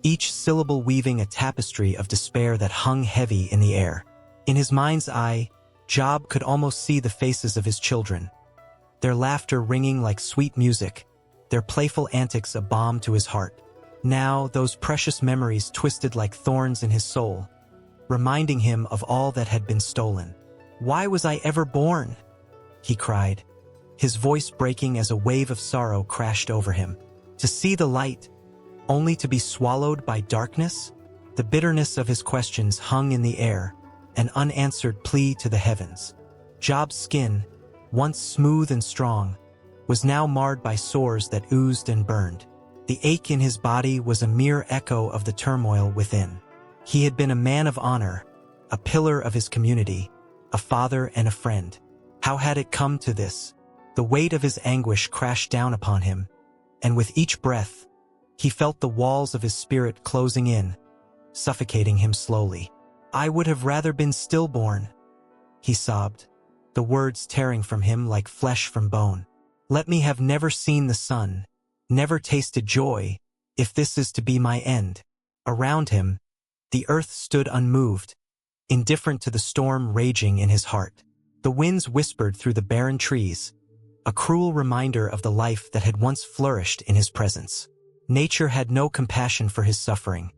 each syllable weaving a tapestry of despair that hung heavy in the air. In his mind's eye, Job could almost see the faces of his children, their laughter ringing like sweet music, their playful antics a balm to his heart. Now those precious memories twisted like thorns in his soul, reminding him of all that had been stolen. "Why was I ever born?" he cried, his voice breaking as a wave of sorrow crashed over him. To see the light, only to be swallowed by darkness? The bitterness of his questions hung in the air, an unanswered plea to the heavens. Job's skin, once smooth and strong, was now marred by sores that oozed and burned. The ache in his body was a mere echo of the turmoil within. He had been a man of honor, a pillar of his community, a father and a friend. How had it come to this? The weight of his anguish crashed down upon him, and with each breath, he felt the walls of his spirit closing in, suffocating him slowly. "I would have rather been stillborn," he sobbed, the words tearing from him like flesh from bone. "Let me have never seen the sun, never tasted joy, if this is to be my end." Around him, the earth stood unmoved, indifferent to the storm raging in his heart. The winds whispered through the barren trees, a cruel reminder of the life that had once flourished in his presence. Nature had no compassion for his suffering.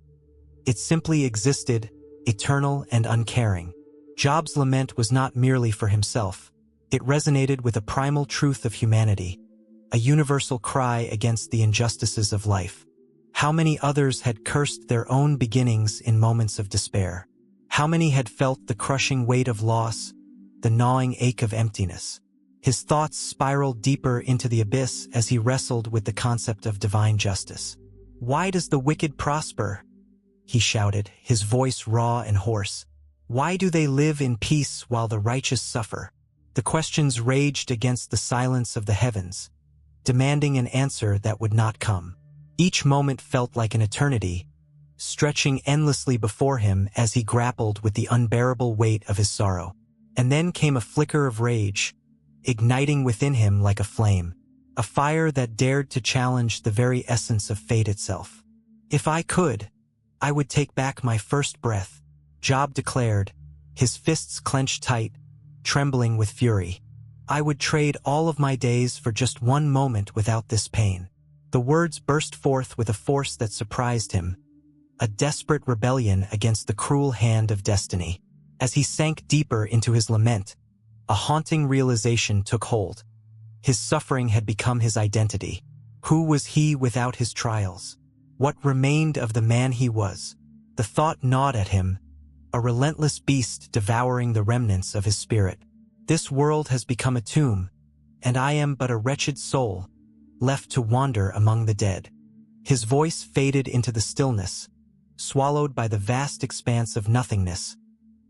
It simply existed, eternal and uncaring. Job's lament was not merely for himself. It resonated with a primal truth of humanity, a universal cry against the injustices of life. How many others had cursed their own beginnings in moments of despair? How many had felt the crushing weight of loss, the gnawing ache of emptiness? His thoughts spiraled deeper into the abyss as he wrestled with the concept of divine justice. "Why does the wicked prosper?" he shouted, his voice raw and hoarse. "Why do they live in peace while the righteous suffer?" The questions raged against the silence of the heavens, demanding an answer that would not come. Each moment felt like an eternity, stretching endlessly before him as he grappled with the unbearable weight of his sorrow. And then came a flicker of rage, igniting within him like a flame, a fire that dared to challenge the very essence of fate itself. "If I could, I would take back my first breath," Job declared, his fists clenched tight, trembling with fury. "I would trade all of my days for just one moment without this pain." The words burst forth with a force that surprised him, a desperate rebellion against the cruel hand of destiny. As he sank deeper into his lament, a haunting realization took hold. His suffering had become his identity. Who was he without his trials? What remained of the man he was? The thought gnawed at him, a relentless beast devouring the remnants of his spirit. "This world has become a tomb, and I am but a wretched soul, left to wander among the dead." His voice faded into the stillness, swallowed by the vast expanse of nothingness,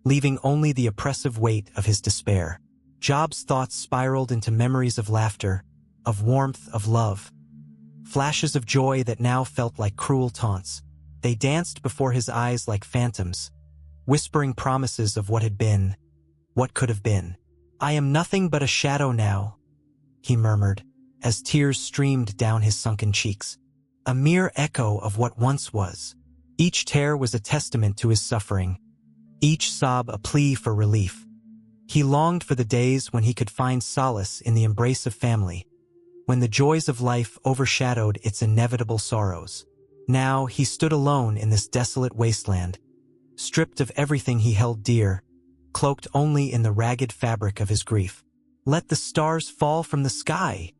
leaving only the oppressive weight of his despair. Job's thoughts spiraled into memories of laughter, of warmth, of love. Flashes of joy that now felt like cruel taunts. They danced before his eyes like phantoms, whispering promises of what had been, what could have been. "I am nothing but a shadow now," he murmured, as tears streamed down his sunken cheeks. "A mere echo of what once was." Each tear was a testament to his suffering, each sob a plea for relief. He longed for the days when he could find solace in the embrace of family, when the joys of life overshadowed its inevitable sorrows. Now he stood alone in this desolate wasteland, stripped of everything he held dear, cloaked only in the ragged fabric of his grief. "Let the stars fall from the sky,"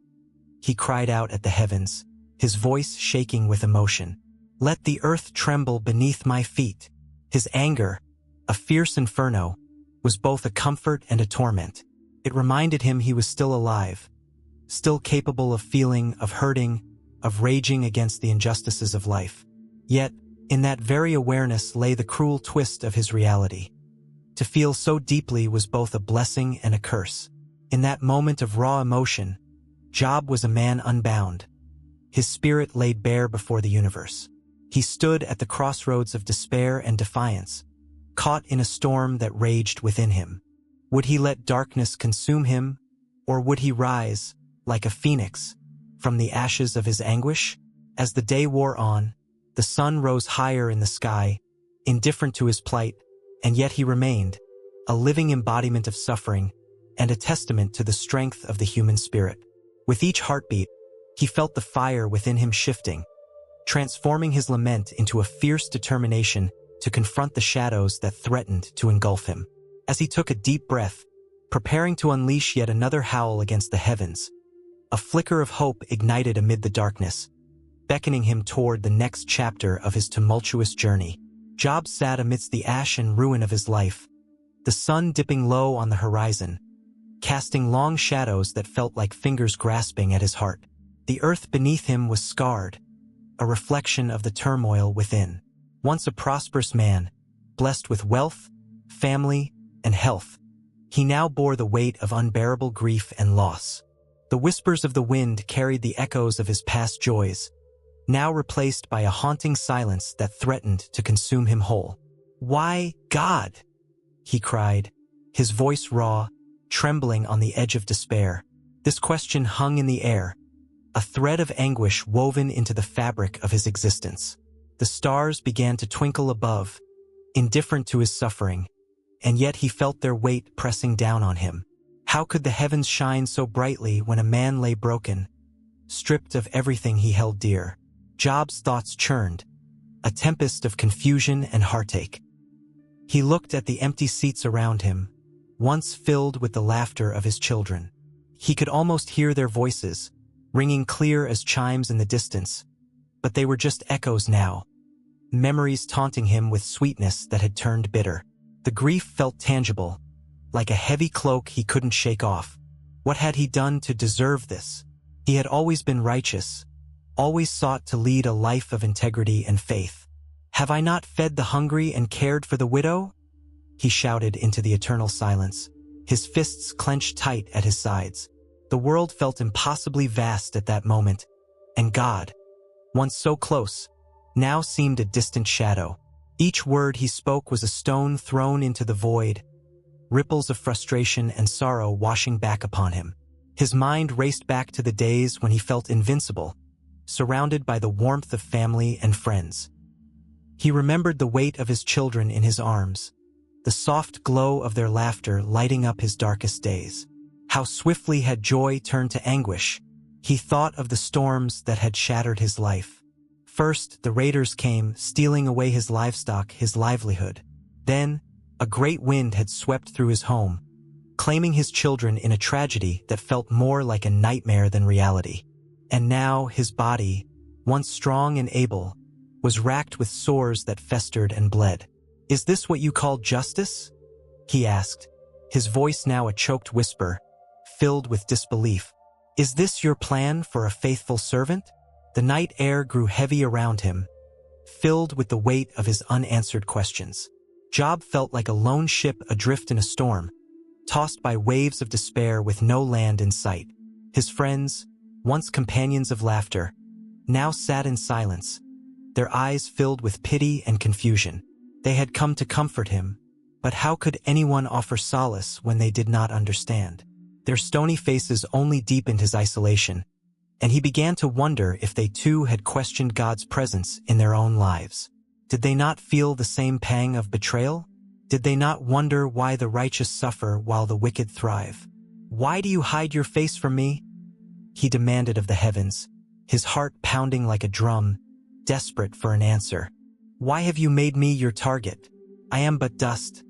he cried out at the heavens, his voice shaking with emotion. "Let the earth tremble beneath my feet." His anger, a fierce inferno, was both a comfort and a torment. It reminded him he was still alive, still capable of feeling, of hurting, of raging against the injustices of life. Yet, in that very awareness lay the cruel twist of his reality. To feel so deeply was both a blessing and a curse. In that moment of raw emotion, Job was a man unbound. His spirit lay bare before the universe. He stood at the crossroads of despair and defiance, caught in a storm that raged within him. Would he let darkness consume him, or would he rise, like a phoenix, from the ashes of his anguish? As the day wore on, the sun rose higher in the sky, indifferent to his plight, and yet he remained, a living embodiment of suffering and a testament to the strength of the human spirit. With each heartbeat, he felt the fire within him shifting, transforming his lament into a fierce determination to confront the shadows that threatened to engulf him. As he took a deep breath, preparing to unleash yet another howl against the heavens, a flicker of hope ignited amid the darkness, beckoning him toward the next chapter of his tumultuous journey. Job sat amidst the ash and ruin of his life, the sun dipping low on the horizon, casting long shadows that felt like fingers grasping at his heart. The earth beneath him was scarred, a reflection of the turmoil within. Once a prosperous man, blessed with wealth, family, and health, he now bore the weight of unbearable grief and loss. The whispers of the wind carried the echoes of his past joys, now replaced by a haunting silence that threatened to consume him whole. "Why, God?" he cried, his voice raw, trembling on the edge of despair. This question hung in the air, a thread of anguish woven into the fabric of his existence. The stars began to twinkle above, indifferent to his suffering, and yet he felt their weight pressing down on him. How could the heavens shine so brightly when a man lay broken, stripped of everything he held dear? Job's thoughts churned, a tempest of confusion and heartache. He looked at the empty seats around him, once filled with the laughter of his children. He could almost hear their voices, ringing clear as chimes in the distance, but they were just echoes now, memories taunting him with sweetness that had turned bitter. The grief felt tangible, like a heavy cloak he couldn't shake off. What had he done to deserve this? He had always been righteous, always sought to lead a life of integrity and faith. "Have I not fed the hungry and cared for the widow?" he shouted into the eternal silence, his fists clenched tight at his sides. The world felt impossibly vast at that moment, and God, once so close, now seemed a distant shadow. Each word he spoke was a stone thrown into the void, ripples of frustration and sorrow washing back upon him. His mind raced back to the days when he felt invincible, surrounded by the warmth of family and friends. He remembered the weight of his children in his arms, the soft glow of their laughter lighting up his darkest days. How swiftly had joy turned to anguish. He thought of the storms that had shattered his life. First, the raiders came, stealing away his livestock, his livelihood. Then, a great wind had swept through his home, claiming his children in a tragedy that felt more like a nightmare than reality. And now his body, once strong and able, was racked with sores that festered and bled. "Is this what you call justice?" he asked, his voice now a choked whisper, filled with disbelief. "Is this your plan for a faithful servant?" The night air grew heavy around him, filled with the weight of his unanswered questions. Job felt like a lone ship adrift in a storm, tossed by waves of despair with no land in sight. His friends, once companions of laughter, now sat in silence, their eyes filled with pity and confusion. They had come to comfort him, but how could anyone offer solace when they did not understand? Their stony faces only deepened his isolation, and he began to wonder if they too had questioned God's presence in their own lives. Did they not feel the same pang of betrayal? Did they not wonder why the righteous suffer while the wicked thrive? "Why do you hide your face from me?" he demanded of the heavens, his heart pounding like a drum, desperate for an answer. "Why have you made me your target? I am but dust.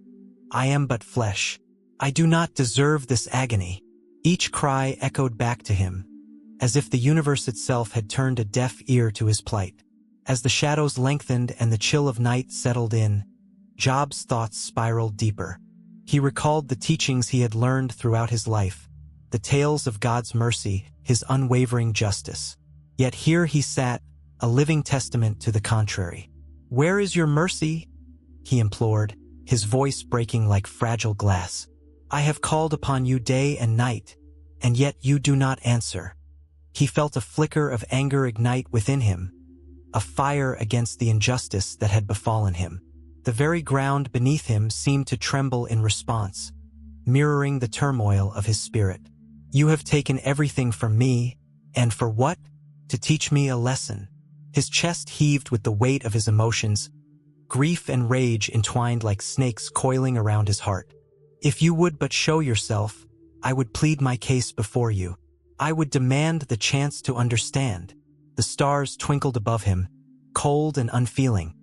I am but flesh. I do not deserve this agony." Each cry echoed back to him, as if the universe itself had turned a deaf ear to his plight. As the shadows lengthened and the chill of night settled in, Job's thoughts spiraled deeper. He recalled the teachings he had learned throughout his life, the tales of God's mercy, his unwavering justice. Yet here he sat, a living testament to the contrary. "Where is your mercy?" he implored, his voice breaking like fragile glass. "I have called upon you day and night, and yet you do not answer." He felt a flicker of anger ignite within him, a fire against the injustice that had befallen him. The very ground beneath him seemed to tremble in response, mirroring the turmoil of his spirit. "You have taken everything from me, and for what? To teach me a lesson." His chest heaved with the weight of his emotions, grief and rage entwined like snakes coiling around his heart. "If you would but show yourself, I would plead my case before you. I would demand the chance to understand." The stars twinkled above him, cold and unfeeling,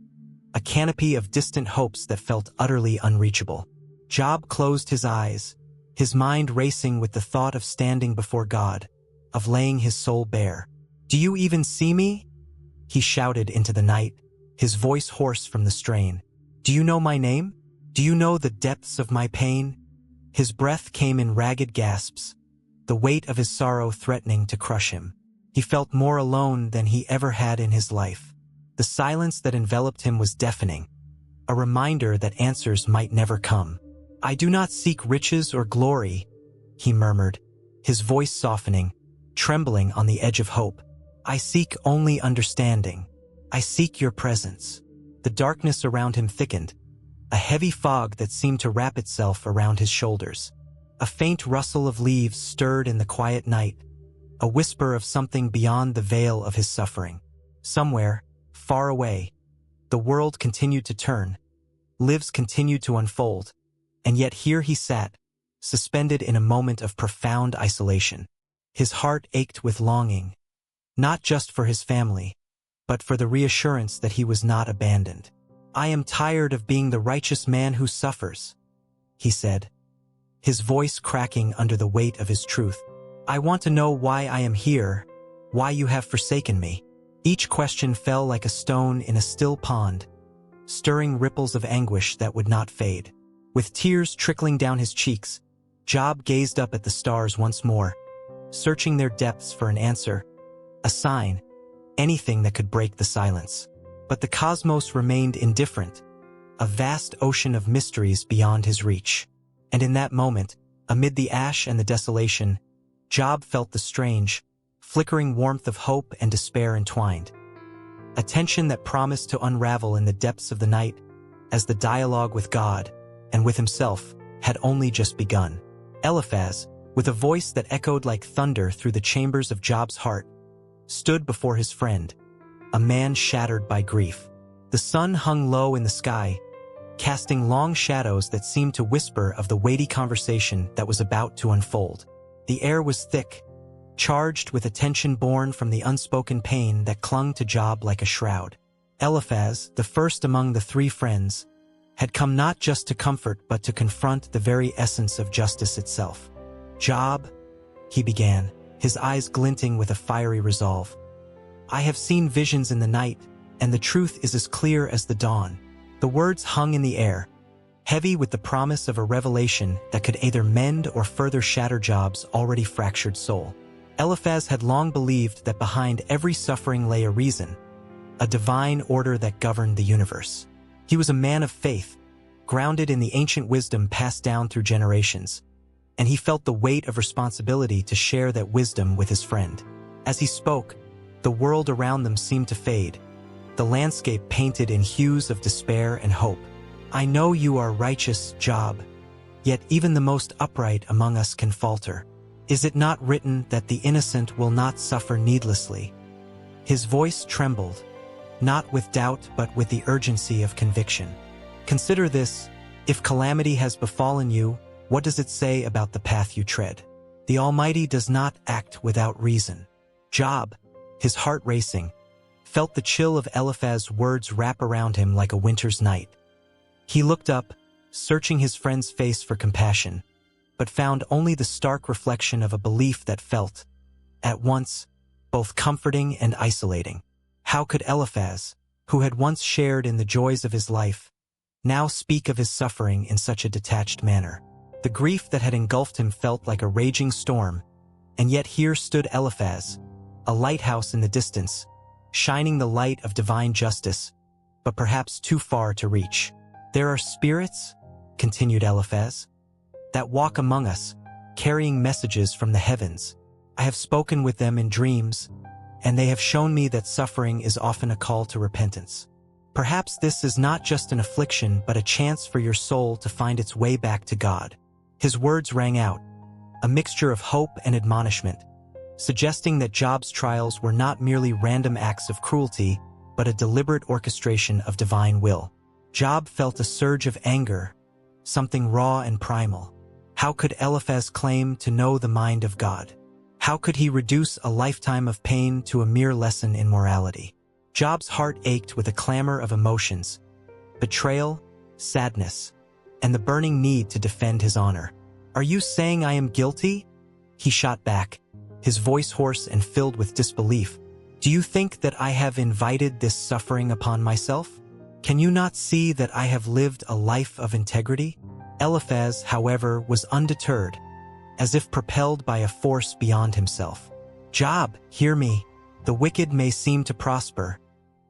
a canopy of distant hopes that felt utterly unreachable. Job closed his eyes, his mind racing with the thought of standing before God, of laying his soul bare. "Do you even see me?" he shouted into the night, his voice hoarse from the strain. "Do you know my name? Do you know the depths of my pain?" His breath came in ragged gasps, the weight of his sorrow threatening to crush him. He felt more alone than he ever had in his life. The silence that enveloped him was deafening, a reminder that answers might never come. "I do not seek riches or glory," he murmured, his voice softening, trembling on the edge of hope. "I seek only understanding. I seek your presence." The darkness around him thickened, a heavy fog that seemed to wrap itself around his shoulders. A faint rustle of leaves stirred in the quiet night, a whisper of something beyond the veil of his suffering. Somewhere, far away, the world continued to turn, lives continued to unfold, and yet here he sat, suspended in a moment of profound isolation. His heart ached with longing, not just for his family, but for the reassurance that he was not abandoned. "I am tired of being the righteous man who suffers," he said, his voice cracking under the weight of his truth. "I want to know why I am here, why you have forsaken me." Each question fell like a stone in a still pond, stirring ripples of anguish that would not fade. With tears trickling down his cheeks, Job gazed up at the stars once more, searching their depths for an answer, a sign, anything that could break the silence. But the cosmos remained indifferent, a vast ocean of mysteries beyond his reach. And in that moment, amid the ash and the desolation, Job felt the strange, flickering warmth of hope and despair entwined. A tension that promised to unravel in the depths of the night, as the dialogue with God, and with himself, had only just begun. Eliphaz, with a voice that echoed like thunder through the chambers of Job's heart, stood before his friend, a man shattered by grief. The sun hung low in the sky, casting long shadows that seemed to whisper of the weighty conversation that was about to unfold. The air was thick, charged with a tension born from the unspoken pain that clung to Job like a shroud. Eliphaz, the first among the three friends, had come not just to comfort but to confront the very essence of justice itself. "Job," he began, his eyes glinting with a fiery resolve, "I have seen visions in the night, and the truth is as clear as the dawn." The words hung in the air, heavy with the promise of a revelation that could either mend or further shatter Job's already fractured soul. Eliphaz had long believed that behind every suffering lay a reason, a divine order that governed the universe. He was a man of faith, grounded in the ancient wisdom passed down through generations, and he felt the weight of responsibility to share that wisdom with his friend. As he spoke, the world around them seemed to fade, the landscape painted in hues of despair and hope. "I know you are righteous, Job, yet even the most upright among us can falter. Is it not written that the innocent will not suffer needlessly?" His voice trembled, not with doubt but with the urgency of conviction. "Consider this, if calamity has befallen you, what does it say about the path you tread? The Almighty does not act without reason." Job, his heart racing, felt the chill of Eliphaz's words wrap around him like a winter's night. He looked up, searching his friend's face for compassion, but found only the stark reflection of a belief that felt, at once, both comforting and isolating. How could Eliphaz, who had once shared in the joys of his life, now speak of his suffering in such a detached manner? The grief that had engulfed him felt like a raging storm, and yet here stood Eliphaz, a lighthouse in the distance, shining the light of divine justice, but perhaps too far to reach. "There are spirits," continued Eliphaz, "that walk among us, carrying messages from the heavens. I have spoken with them in dreams, and they have shown me that suffering is often a call to repentance. Perhaps this is not just an affliction but a chance for your soul to find its way back to God." His words rang out, a mixture of hope and admonishment, suggesting that Job's trials were not merely random acts of cruelty, but a deliberate orchestration of divine will. Job felt a surge of anger, something raw and primal. How could Eliphaz claim to know the mind of God? How could he reduce a lifetime of pain to a mere lesson in morality? Job's heart ached with a clamor of emotions, betrayal, sadness, and the burning need to defend his honor. "Are you saying I am guilty?" he shot back, his voice hoarse and filled with disbelief. "Do you think that I have invited this suffering upon myself? Can you not see that I have lived a life of integrity?" Eliphaz, however, was undeterred, as if propelled by a force beyond himself. "Job, hear me. The wicked may seem to prosper,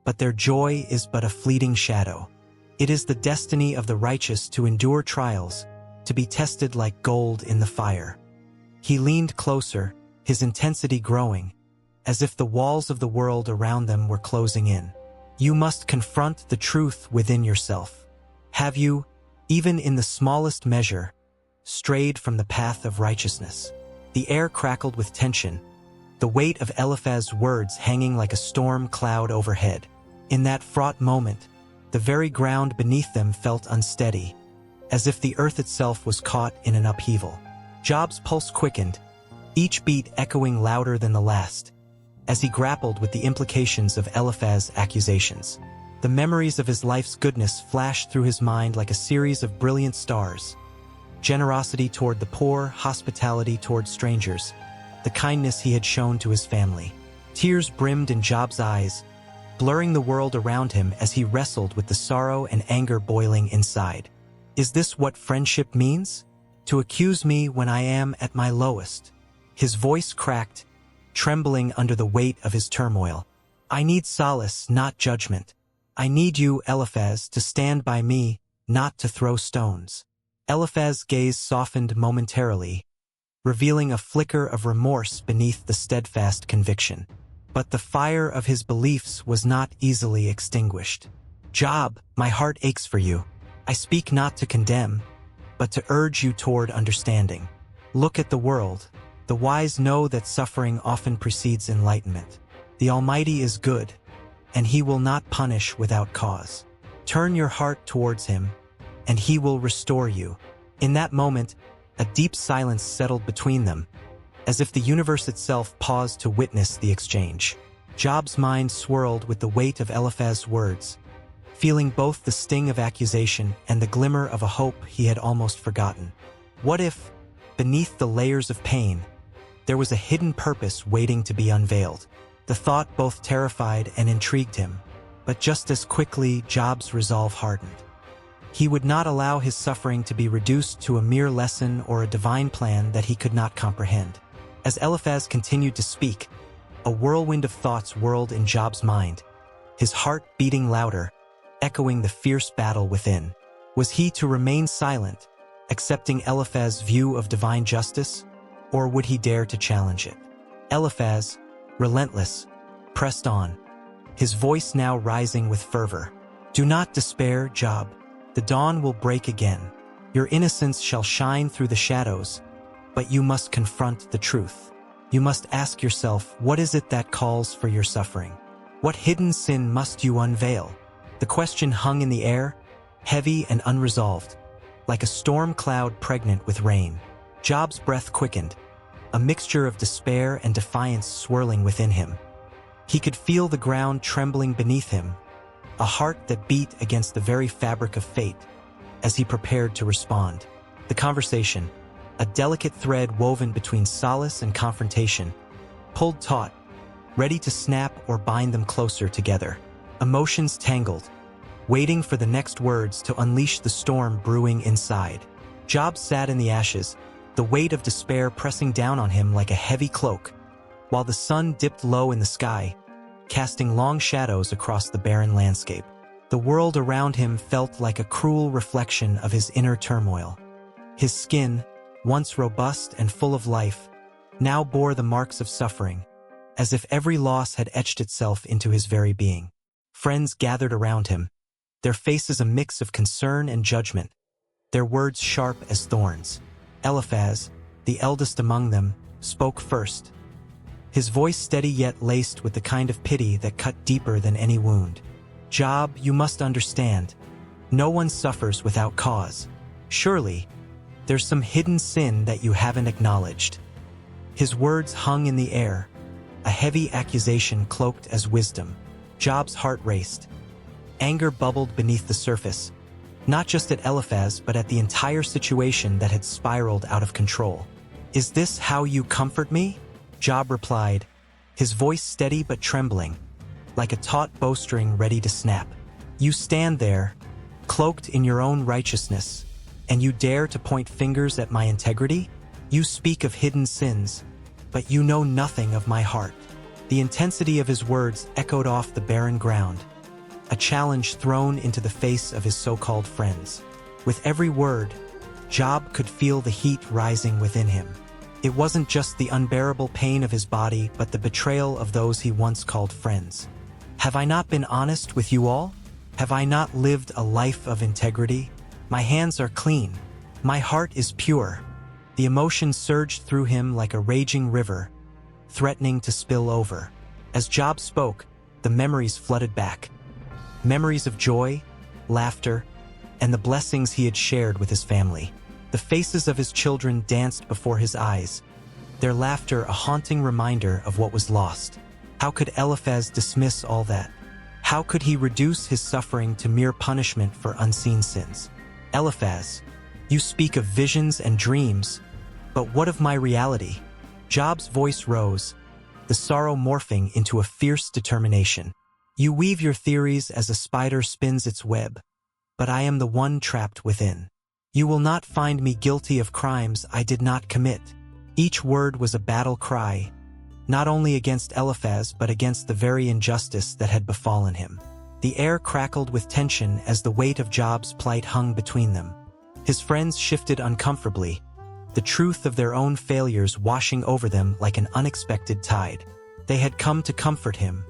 but their joy is but a fleeting shadow. It is the destiny of the righteous to endure trials, to be tested like gold in the fire." He leaned closer, his intensity growing, as if the walls of the world around them were closing in. "You must confront the truth within yourself. Have you, even in the smallest measure, strayed from the path of righteousness?" The air crackled with tension, the weight of Eliphaz's words hanging like a storm cloud overhead. In that fraught moment, the very ground beneath them felt unsteady, as if the earth itself was caught in an upheaval. Job's pulse quickened, each beat echoing louder than the last, as he grappled with the implications of Eliphaz's accusations. The memories of his life's goodness flashed through his mind like a series of brilliant stars. Generosity toward the poor, hospitality toward strangers, the kindness he had shown to his family. Tears brimmed in Job's eyes, blurring the world around him as he wrestled with the sorrow and anger boiling inside. "Is this what friendship means? To accuse me when I am at my lowest?" His voice cracked, trembling under the weight of his turmoil. "I need solace, not judgment. I need you, Eliphaz, to stand by me, not to throw stones." Eliphaz's gaze softened momentarily, revealing a flicker of remorse beneath the steadfast conviction. But the fire of his beliefs was not easily extinguished. "Job, my heart aches for you. I speak not to condemn, but to urge you toward understanding. Look at the world. The wise know that suffering often precedes enlightenment. The Almighty is good, and He will not punish without cause. Turn your heart towards Him, and He will restore you." In that moment, a deep silence settled between them, as if the universe itself paused to witness the exchange. Job's mind swirled with the weight of Eliphaz's words, feeling both the sting of accusation and the glimmer of a hope he had almost forgotten. What if, beneath the layers of pain, there was a hidden purpose waiting to be unveiled? The thought both terrified and intrigued him, but just as quickly Job's resolve hardened. He would not allow his suffering to be reduced to a mere lesson or a divine plan that he could not comprehend. As Eliphaz continued to speak, a whirlwind of thoughts whirled in Job's mind, his heart beating louder, echoing the fierce battle within. Was he to remain silent, accepting Eliphaz's view of divine justice, or would he dare to challenge it? Eliphaz, relentless, pressed on, his voice now rising with fervor. "Do not despair, Job. The dawn will break again. Your innocence shall shine through the shadows, but you must confront the truth. You must ask yourself, what is it that calls for your suffering? What hidden sin must you unveil?" The question hung in the air, heavy and unresolved, like a storm cloud pregnant with rain. Job's breath quickened, a mixture of despair and defiance swirling within him. He could feel the ground trembling beneath him, a heart that beat against the very fabric of fate, as he prepared to respond. The conversation, a delicate thread woven between solace and confrontation, pulled taut, ready to snap or bind them closer together. Emotions tangled, waiting for the next words to unleash the storm brewing inside. Job sat in the ashes, the weight of despair pressing down on him like a heavy cloak, while the sun dipped low in the sky, casting long shadows across the barren landscape. The world around him felt like a cruel reflection of his inner turmoil. His skin, once robust and full of life, now bore the marks of suffering, as if every loss had etched itself into his very being. Friends gathered around him, their faces a mix of concern and judgment, their words sharp as thorns. Eliphaz, the eldest among them, spoke first, his voice steady yet laced with the kind of pity that cut deeper than any wound. "Job, you must understand. No one suffers without cause. Surely, there's some hidden sin that you haven't acknowledged." His words hung in the air, a heavy accusation cloaked as wisdom. Job's heart raced. Anger bubbled beneath the surface, not just at Eliphaz but at the entire situation that had spiraled out of control. "Is this how you comfort me?" Job replied, his voice steady but trembling, like a taut bowstring ready to snap. "You stand there, cloaked in your own righteousness, And you dare to point fingers at my integrity? You speak of hidden sins, but you know nothing of my heart." The intensity of his words echoed off the barren ground, a challenge thrown into the face of his so-called friends. With every word, Job could feel the heat rising within him. It wasn't just the unbearable pain of his body, but the betrayal of those he once called friends. "Have I not been honest with you all? Have I not lived a life of integrity? My hands are clean. My heart is pure." The emotion surged through him like a raging river, threatening to spill over. As Job spoke, the memories flooded back. Memories of joy, laughter, and the blessings he had shared with his family. The faces of his children danced before his eyes, their laughter a haunting reminder of what was lost. How could Eliphaz dismiss all that? How could he reduce his suffering to mere punishment for unseen sins? "Eliphaz, you speak of visions and dreams, but what of my reality?" Job's voice rose, the sorrow morphing into a fierce determination. "You weave your theories as a spider spins its web, but I am the one trapped within. You will not find me guilty of crimes I did not commit." Each word was a battle cry, not only against Eliphaz but against the very injustice that had befallen him. The air crackled with tension as the weight of Job's plight hung between them. His friends shifted uncomfortably, the truth of their own failures washing over them like an unexpected tide. They had come to comfort him,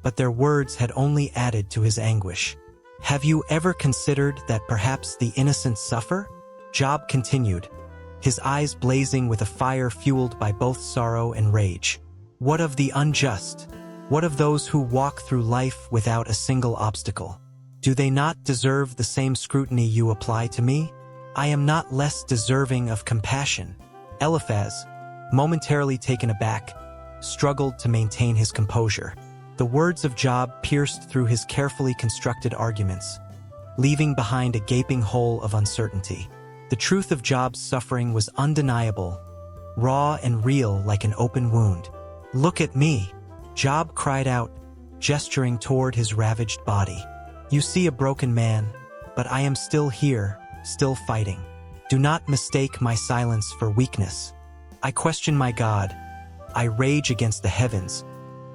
but their words had only added to his anguish. "Have you ever considered that perhaps the innocent suffer?" Job continued, his eyes blazing with a fire fueled by both sorrow and rage. "What of the unjust? What of those who walk through life without a single obstacle? Do they not deserve the same scrutiny you apply to me? I am not less deserving of compassion." Eliphaz, momentarily taken aback, struggled to maintain his composure. The words of Job pierced through his carefully constructed arguments, leaving behind a gaping hole of uncertainty. The truth of Job's suffering was undeniable, raw and real like an open wound. "Look at me," Job cried out, gesturing toward his ravaged body. "You see a broken man, but I am still here, still fighting. Do not mistake my silence for weakness. I question my God. I rage against the heavens,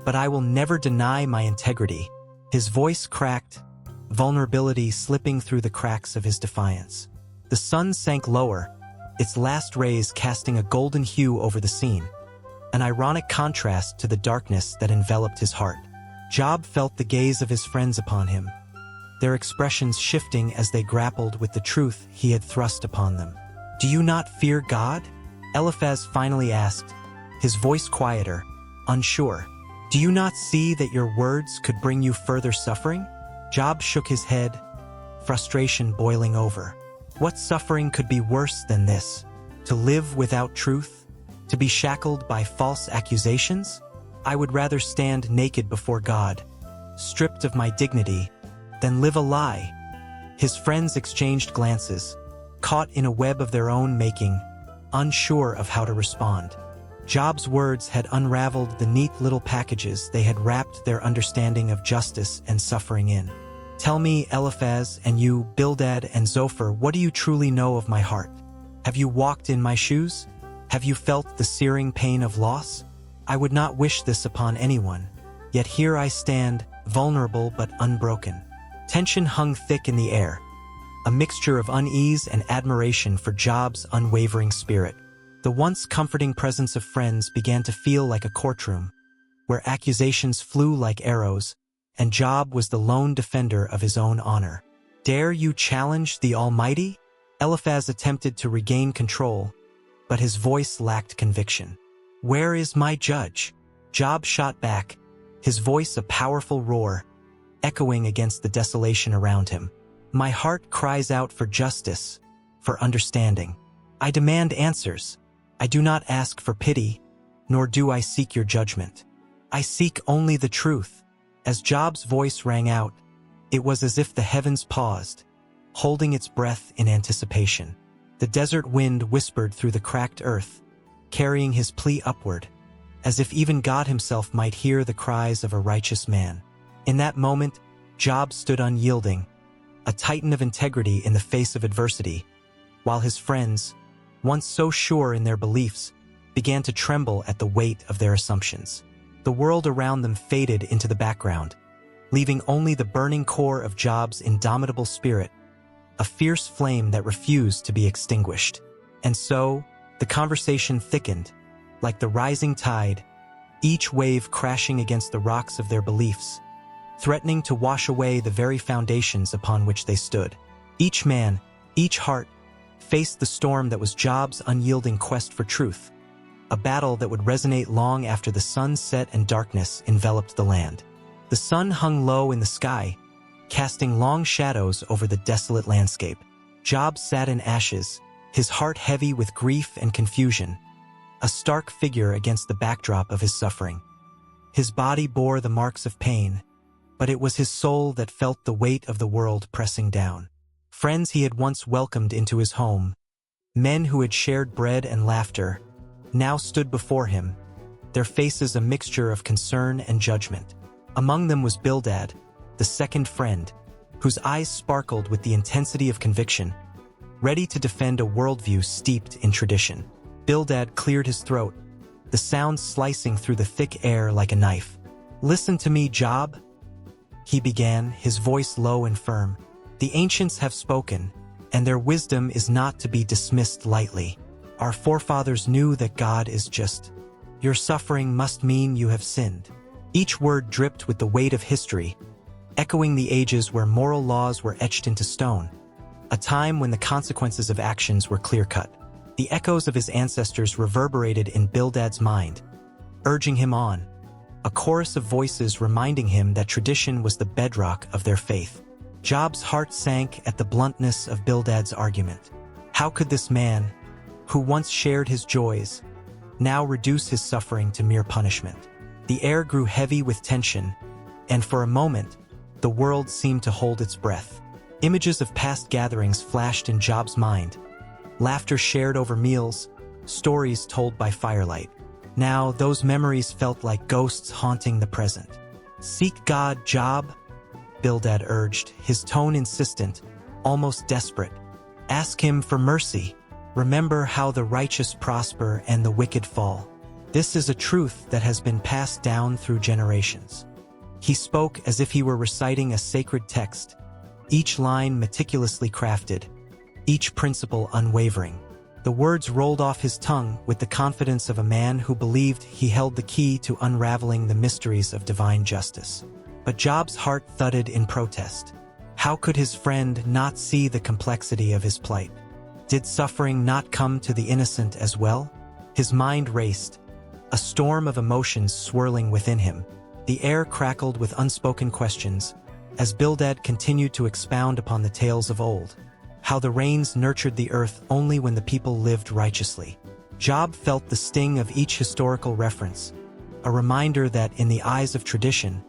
but I will never deny my integrity." His voice cracked, vulnerability slipping through the cracks of his defiance. The sun sank lower, its last rays casting a golden hue over the scene, an ironic contrast to the darkness that enveloped his heart. Job felt the gaze of his friends upon him, their expressions shifting as they grappled with the truth he had thrust upon them. "Do you not fear God?" Eliphaz finally asked, his voice quieter, unsure. "Do you not see that your words could bring you further suffering?" Job shook his head, frustration boiling over. What suffering could be worse than this? To live without truth? To be shackled by false accusations? I would rather stand naked before God, stripped of my dignity, than live a lie. His friends exchanged glances, caught in a web of their own making, unsure of how to respond. Job's words had unraveled the neat little packages they had wrapped their understanding of justice and suffering in. "Tell me, Eliphaz, and you, Bildad and Zophar, what do you truly know of my heart? Have you walked in my shoes? Have you felt the searing pain of loss? I would not wish this upon anyone, yet here I stand, vulnerable but unbroken." Tension hung thick in the air, a mixture of unease and admiration for Job's unwavering spirit. The once comforting presence of friends began to feel like a courtroom, where accusations flew like arrows, and Job was the lone defender of his own honor. "Dare you challenge the Almighty?" Eliphaz attempted to regain control, but his voice lacked conviction. "Where is my judge?" Job shot back, his voice a powerful roar, echoing against the desolation around him. "My heart cries out for justice, for understanding. I demand answers. I do not ask for pity, nor do I seek your judgment. I seek only the truth." As Job's voice rang out, it was as if the heavens paused, holding its breath in anticipation. The desert wind whispered through the cracked earth, carrying his plea upward, as if even God himself might hear the cries of a righteous man. In that moment, Job stood unyielding, a titan of integrity in the face of adversity, while his friends, once so sure in their beliefs, began to tremble at the weight of their assumptions. The world around them faded into the background, leaving only the burning core of Job's indomitable spirit, a fierce flame that refused to be extinguished. And so, the conversation thickened, like the rising tide, each wave crashing against the rocks of their beliefs, threatening to wash away the very foundations upon which they stood. Each man, each heart, faced the storm that was Job's unyielding quest for truth, a battle that would resonate long after the sun set and darkness enveloped the land. The sun hung low in the sky, casting long shadows over the desolate landscape. Job sat in ashes, his heart heavy with grief and confusion, a stark figure against the backdrop of his suffering. His body bore the marks of pain, but it was his soul that felt the weight of the world pressing down. Friends he had once welcomed into his home, men who had shared bread and laughter, now stood before him, their faces a mixture of concern and judgment. Among them was Bildad, the second friend, whose eyes sparkled with the intensity of conviction, ready to defend a worldview steeped in tradition. Bildad cleared his throat, the sound slicing through the thick air like a knife. "Listen to me, Job," he began, his voice low and firm. "The ancients have spoken, and their wisdom is not to be dismissed lightly. Our forefathers knew that God is just. Your suffering must mean you have sinned." Each word dripped with the weight of history, echoing the ages where moral laws were etched into stone, a time when the consequences of actions were clear-cut. The echoes of his ancestors reverberated in Bildad's mind, urging him on, a chorus of voices reminding him that tradition was the bedrock of their faith. Job's heart sank at the bluntness of Bildad's argument. How could this man, who once shared his joys, now reduce his suffering to mere punishment? The air grew heavy with tension, and for a moment, the world seemed to hold its breath. Images of past gatherings flashed in Job's mind, laughter shared over meals, stories told by firelight. Now, those memories felt like ghosts haunting the present. "Seek God, Job," Bildad urged, his tone insistent, almost desperate. "Ask him for mercy. Remember how the righteous prosper and the wicked fall. This is a truth that has been passed down through generations." He spoke as if he were reciting a sacred text, each line meticulously crafted, each principle unwavering. The words rolled off his tongue with the confidence of a man who believed he held the key to unraveling the mysteries of divine justice. But Job's heart thudded in protest. How could his friend not see the complexity of his plight? Did suffering not come to the innocent as well? His mind raced, a storm of emotions swirling within him. The air crackled with unspoken questions, as Bildad continued to expound upon the tales of old, how the rains nurtured the earth only when the people lived righteously. Job felt the sting of each historical reference, a reminder that, in the eyes of tradition,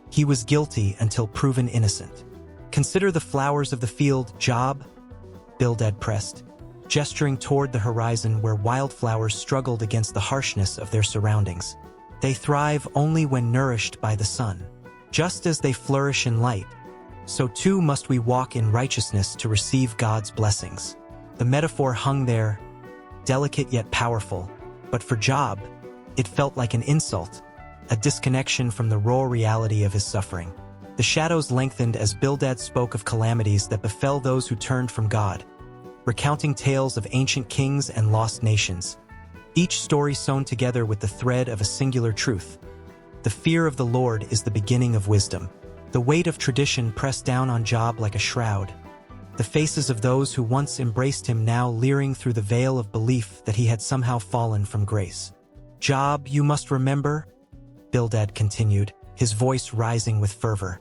he was guilty until proven innocent. "Consider the flowers of the field, Job," Bildad pressed, gesturing toward the horizon where wildflowers struggled against the harshness of their surroundings. "They thrive only when nourished by the sun. Just as they flourish in light, so too must we walk in righteousness to receive God's blessings." The metaphor hung there, delicate yet powerful, but for Job, it felt like an insult, a disconnection from the raw reality of his suffering. The shadows lengthened as Bildad spoke of calamities that befell those who turned from God, recounting tales of ancient kings and lost nations, each story sewn together with the thread of a singular truth. The fear of the Lord is the beginning of wisdom. The weight of tradition pressed down on Job like a shroud, the faces of those who once embraced him now leering through the veil of belief that he had somehow fallen from grace. "Job, you must remember," Bildad continued, his voice rising with fervor,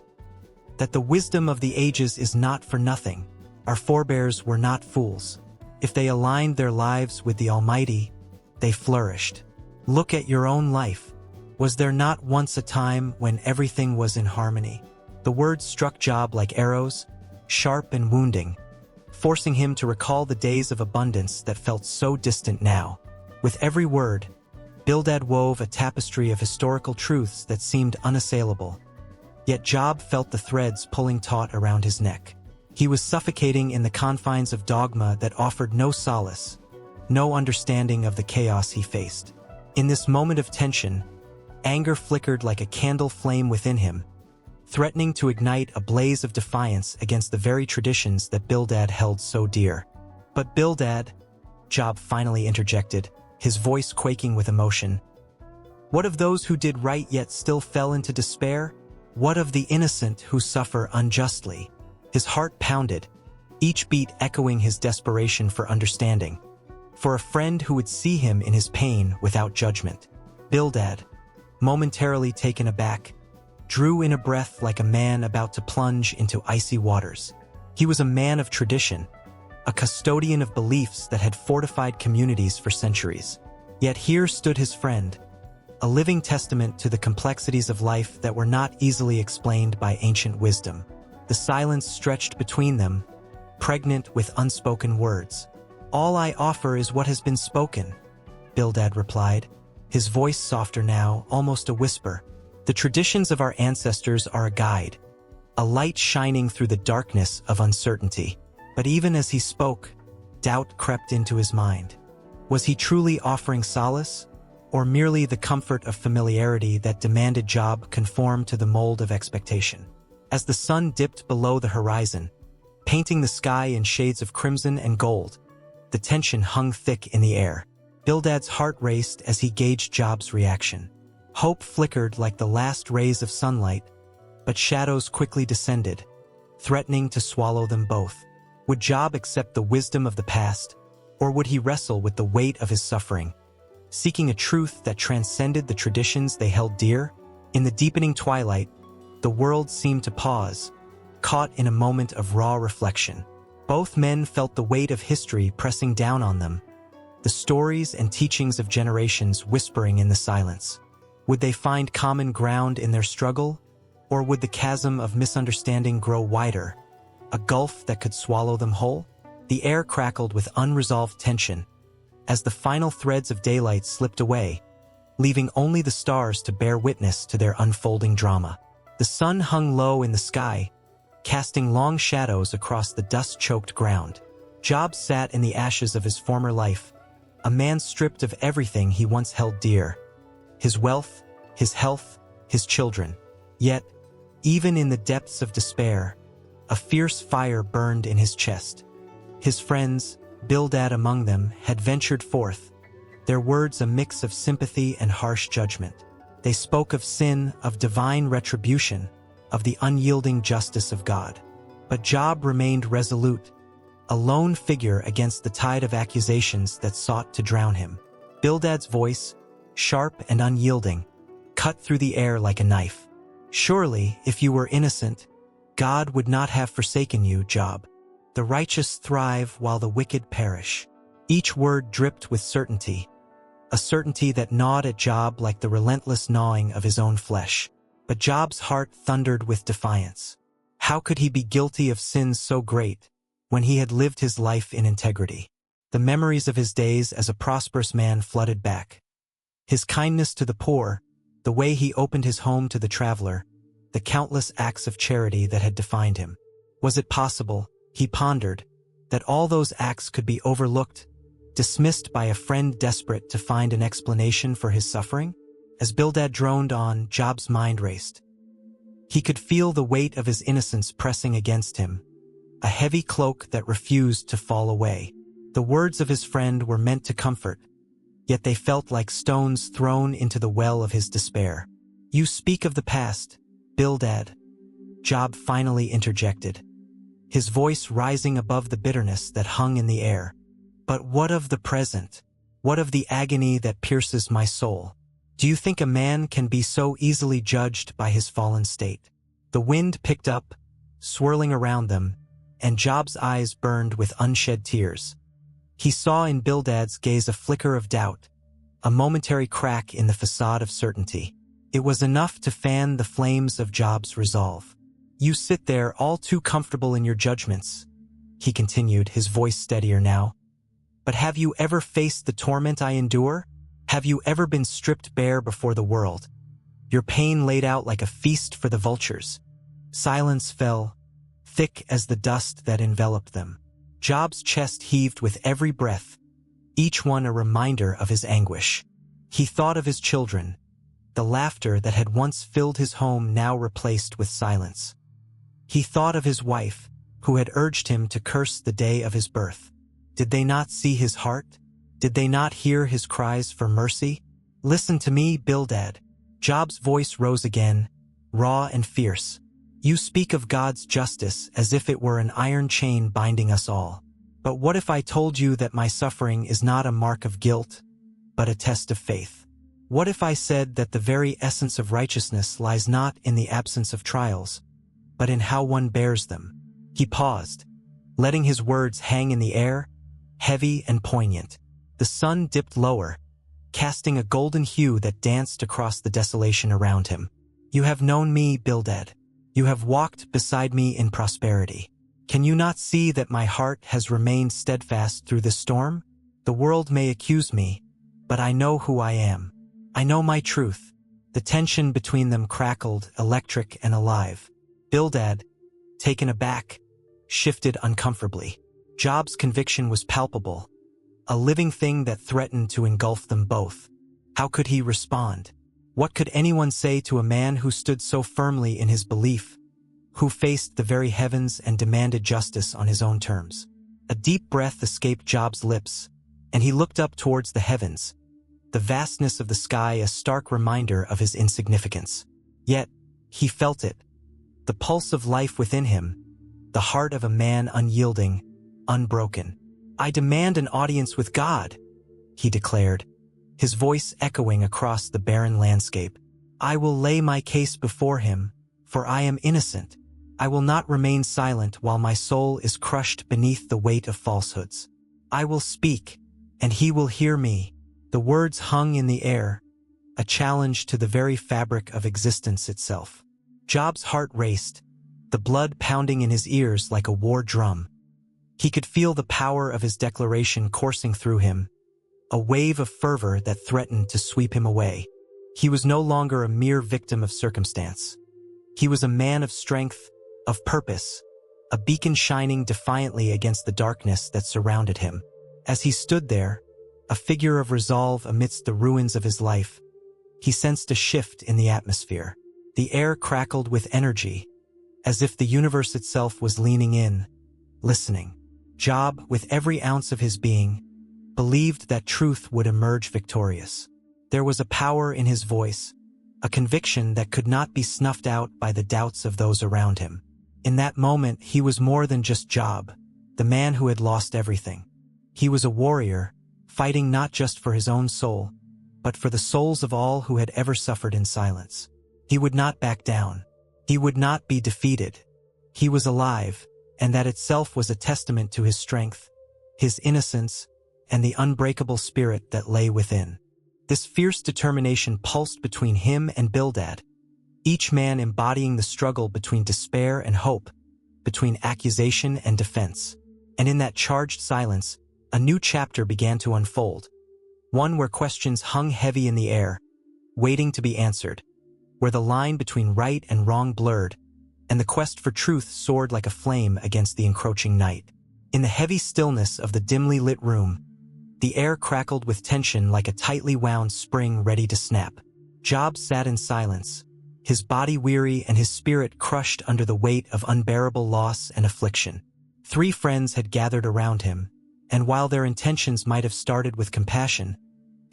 "that the wisdom of the ages is not for nothing. Our forebears were not fools. If they aligned their lives with the Almighty, they flourished. Look at your own life. Was there not once a time when everything was in harmony?" The words struck Job like arrows, sharp and wounding, forcing him to recall the days of abundance that felt so distant now. With every word, Bildad wove a tapestry of historical truths that seemed unassailable. Yet Job felt the threads pulling taut around his neck. He was suffocating in the confines of dogma that offered no solace, no understanding of the chaos he faced. In this moment of tension, anger flickered like a candle flame within him, threatening to ignite a blaze of defiance against the very traditions that Bildad held so dear. "But Bildad," Job finally interjected, his voice quaking with emotion, "what of those who did right yet still fell into despair? What of the innocent who suffer unjustly?" His heart pounded, each beat echoing his desperation for understanding, for a friend who would see him in his pain without judgment. Bildad, momentarily taken aback, drew in a breath like a man about to plunge into icy waters. He was a man of tradition, a custodian of beliefs that had fortified communities for centuries. Yet here stood his friend, a living testament to the complexities of life that were not easily explained by ancient wisdom. The silence stretched between them, pregnant with unspoken words. "All I offer is what has been spoken," Bildad replied, his voice softer now, almost a whisper. "The traditions of our ancestors are a guide, a light shining through the darkness of uncertainty." But even as he spoke, doubt crept into his mind. Was he truly offering solace, or merely the comfort of familiarity that demanded Job conform to the mold of expectation? As the sun dipped below the horizon, painting the sky in shades of crimson and gold, the tension hung thick in the air. Bildad's heart raced as he gauged Job's reaction. Hope flickered like the last rays of sunlight, but shadows quickly descended, threatening to swallow them both. Would Job accept the wisdom of the past, or would he wrestle with the weight of his suffering, seeking a truth that transcended the traditions they held dear? In the deepening twilight, the world seemed to pause, caught in a moment of raw reflection. Both men felt the weight of history pressing down on them, the stories and teachings of generations whispering in the silence. Would they find common ground in their struggle, or would the chasm of misunderstanding grow wider, a gulf that could swallow them whole? The air crackled with unresolved tension as the final threads of daylight slipped away, leaving only the stars to bear witness to their unfolding drama. The sun hung low in the sky, casting long shadows across the dust-choked ground. Job sat in the ashes of his former life, a man stripped of everything he once held dear: his wealth, his health, his children. Yet, even in the depths of despair, a fierce fire burned in his chest. His friends, Bildad among them, had ventured forth, their words a mix of sympathy and harsh judgment. They spoke of sin, of divine retribution, of the unyielding justice of God. But Job remained resolute, a lone figure against the tide of accusations that sought to drown him. Bildad's voice, sharp and unyielding, cut through the air like a knife. "Surely, if you were innocent, God would not have forsaken you, Job. The righteous thrive while the wicked perish." Each word dripped with certainty, a certainty that gnawed at Job like the relentless gnawing of his own flesh. But Job's heart thundered with defiance. How could he be guilty of sins so great when he had lived his life in integrity? The memories of his days as a prosperous man flooded back. His kindness to the poor, the way he opened his home to the traveler, the countless acts of charity that had defined him. Was it possible, he pondered, that all those acts could be overlooked, dismissed by a friend desperate to find an explanation for his suffering? As Bildad droned on, Job's mind raced. He could feel the weight of his innocence pressing against him, a heavy cloak that refused to fall away. The words of his friend were meant to comfort, yet they felt like stones thrown into the well of his despair. "You speak of the past, Bildad," Job finally interjected, his voice rising above the bitterness that hung in the air. "But what of the present? What of the agony that pierces my soul? Do you think a man can be so easily judged by his fallen state?" The wind picked up, swirling around them, and Job's eyes burned with unshed tears. He saw in Bildad's gaze a flicker of doubt, a momentary crack in the facade of certainty. It was enough to fan the flames of Job's resolve. "You sit there all too comfortable in your judgments," he continued, his voice steadier now. "But have you ever faced the torment I endure? Have you ever been stripped bare before the world, your pain laid out like a feast for the vultures?" Silence fell, thick as the dust that enveloped them. Job's chest heaved with every breath, each one a reminder of his anguish. He thought of his children, the laughter that had once filled his home now replaced with silence. He thought of his wife, who had urged him to curse the day of his birth. Did they not see his heart? Did they not hear his cries for mercy? "Listen to me, Bildad." Job's voice rose again, raw and fierce. "You speak of God's justice as if it were an iron chain binding us all. But what if I told you that my suffering is not a mark of guilt, but a test of faith? What if I said that the very essence of righteousness lies not in the absence of trials, but in how one bears them?" He paused, letting his words hang in the air, heavy and poignant. The sun dipped lower, casting a golden hue that danced across the desolation around him. "You have known me, Bildad. You have walked beside me in prosperity. Can you not see that my heart has remained steadfast through the storm? The world may accuse me, but I know who I am. I know my truth." The tension between them crackled, electric and alive. Bildad, taken aback, shifted uncomfortably. Job's conviction was palpable, a living thing that threatened to engulf them both. How could he respond? What could anyone say to a man who stood so firmly in his belief, who faced the very heavens and demanded justice on his own terms? A deep breath escaped Job's lips, and he looked up towards the heavens, the vastness of the sky a stark reminder of his insignificance. Yet, he felt it, the pulse of life within him, the heart of a man unyielding, unbroken. "I demand an audience with God," he declared, his voice echoing across the barren landscape. "I will lay my case before him, for I am innocent. I will not remain silent while my soul is crushed beneath the weight of falsehoods. I will speak, and he will hear me." The words hung in the air, a challenge to the very fabric of existence itself. Job's heart raced, the blood pounding in his ears like a war drum. He could feel the power of his declaration coursing through him, a wave of fervor that threatened to sweep him away. He was no longer a mere victim of circumstance. He was a man of strength, of purpose, a beacon shining defiantly against the darkness that surrounded him. As he stood there, a figure of resolve amidst the ruins of his life, he sensed a shift in the atmosphere. The air crackled with energy, as if the universe itself was leaning in, listening. Job, with every ounce of his being, believed that truth would emerge victorious. There was a power in his voice, a conviction that could not be snuffed out by the doubts of those around him. In that moment, he was more than just Job, the man who had lost everything. He was a warrior, fighting not just for his own soul, but for the souls of all who had ever suffered in silence. He would not back down. He would not be defeated. He was alive, and that itself was a testament to his strength, his innocence, and the unbreakable spirit that lay within. This fierce determination pulsed between him and Bildad, each man embodying the struggle between despair and hope, between accusation and defense. And in that charged silence, a new chapter began to unfold, one where questions hung heavy in the air, waiting to be answered, where the line between right and wrong blurred, and the quest for truth soared like a flame against the encroaching night. In the heavy stillness of the dimly lit room, the air crackled with tension like a tightly wound spring ready to snap. Job sat in silence, his body weary and his spirit crushed under the weight of unbearable loss and affliction. 3 friends had gathered around him, and while their intentions might have started with compassion,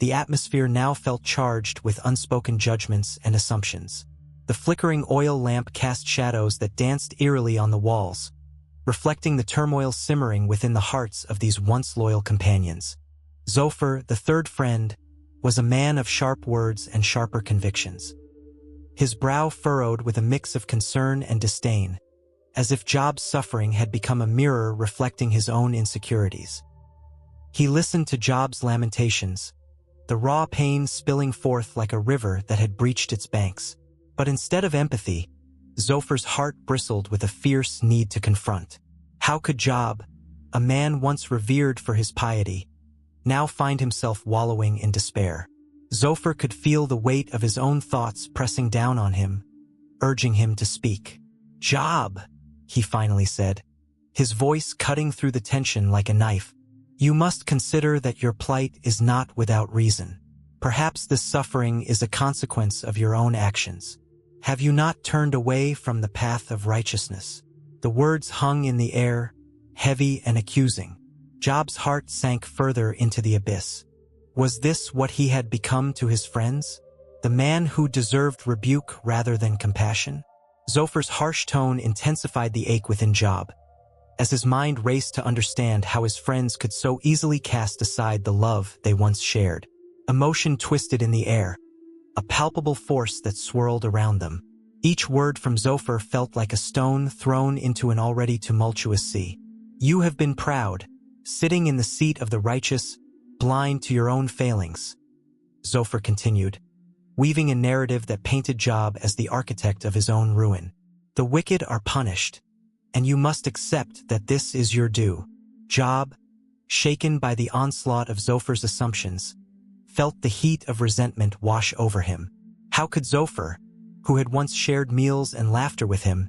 the atmosphere now felt charged with unspoken judgments and assumptions. The flickering oil lamp cast shadows that danced eerily on the walls, reflecting the turmoil simmering within the hearts of these once loyal companions. Zophar, the third friend, was a man of sharp words and sharper convictions. His brow furrowed with a mix of concern and disdain, as if Job's suffering had become a mirror reflecting his own insecurities. He listened to Job's lamentations, the raw pain spilling forth like a river that had breached its banks. But instead of empathy, Zophar's heart bristled with a fierce need to confront. How could Job, a man once revered for his piety, now find himself wallowing in despair? Zophar could feel the weight of his own thoughts pressing down on him, urging him to speak. "Job," he finally said, his voice cutting through the tension like a knife. You must consider that your plight is not without reason. Perhaps this suffering is a consequence of your own actions. Have you not turned away from the path of righteousness? The words hung in the air, heavy and accusing. Job's heart sank further into the abyss. Was this what he had become to his friends? The man who deserved rebuke rather than compassion? Zophar's harsh tone intensified the ache within Job, as his mind raced to understand how his friends could so easily cast aside the love they once shared. Emotion twisted in the air, a palpable force that swirled around them. Each word from Zophar felt like a stone thrown into an already tumultuous sea. You have been proud, sitting in the seat of the righteous, blind to your own failings. Zophar continued, weaving a narrative that painted Job as the architect of his own ruin. The wicked are punished, and you must accept that this is your due. Job, shaken by the onslaught of Zophar's assumptions, felt the heat of resentment wash over him. How could Zophar, who had once shared meals and laughter with him,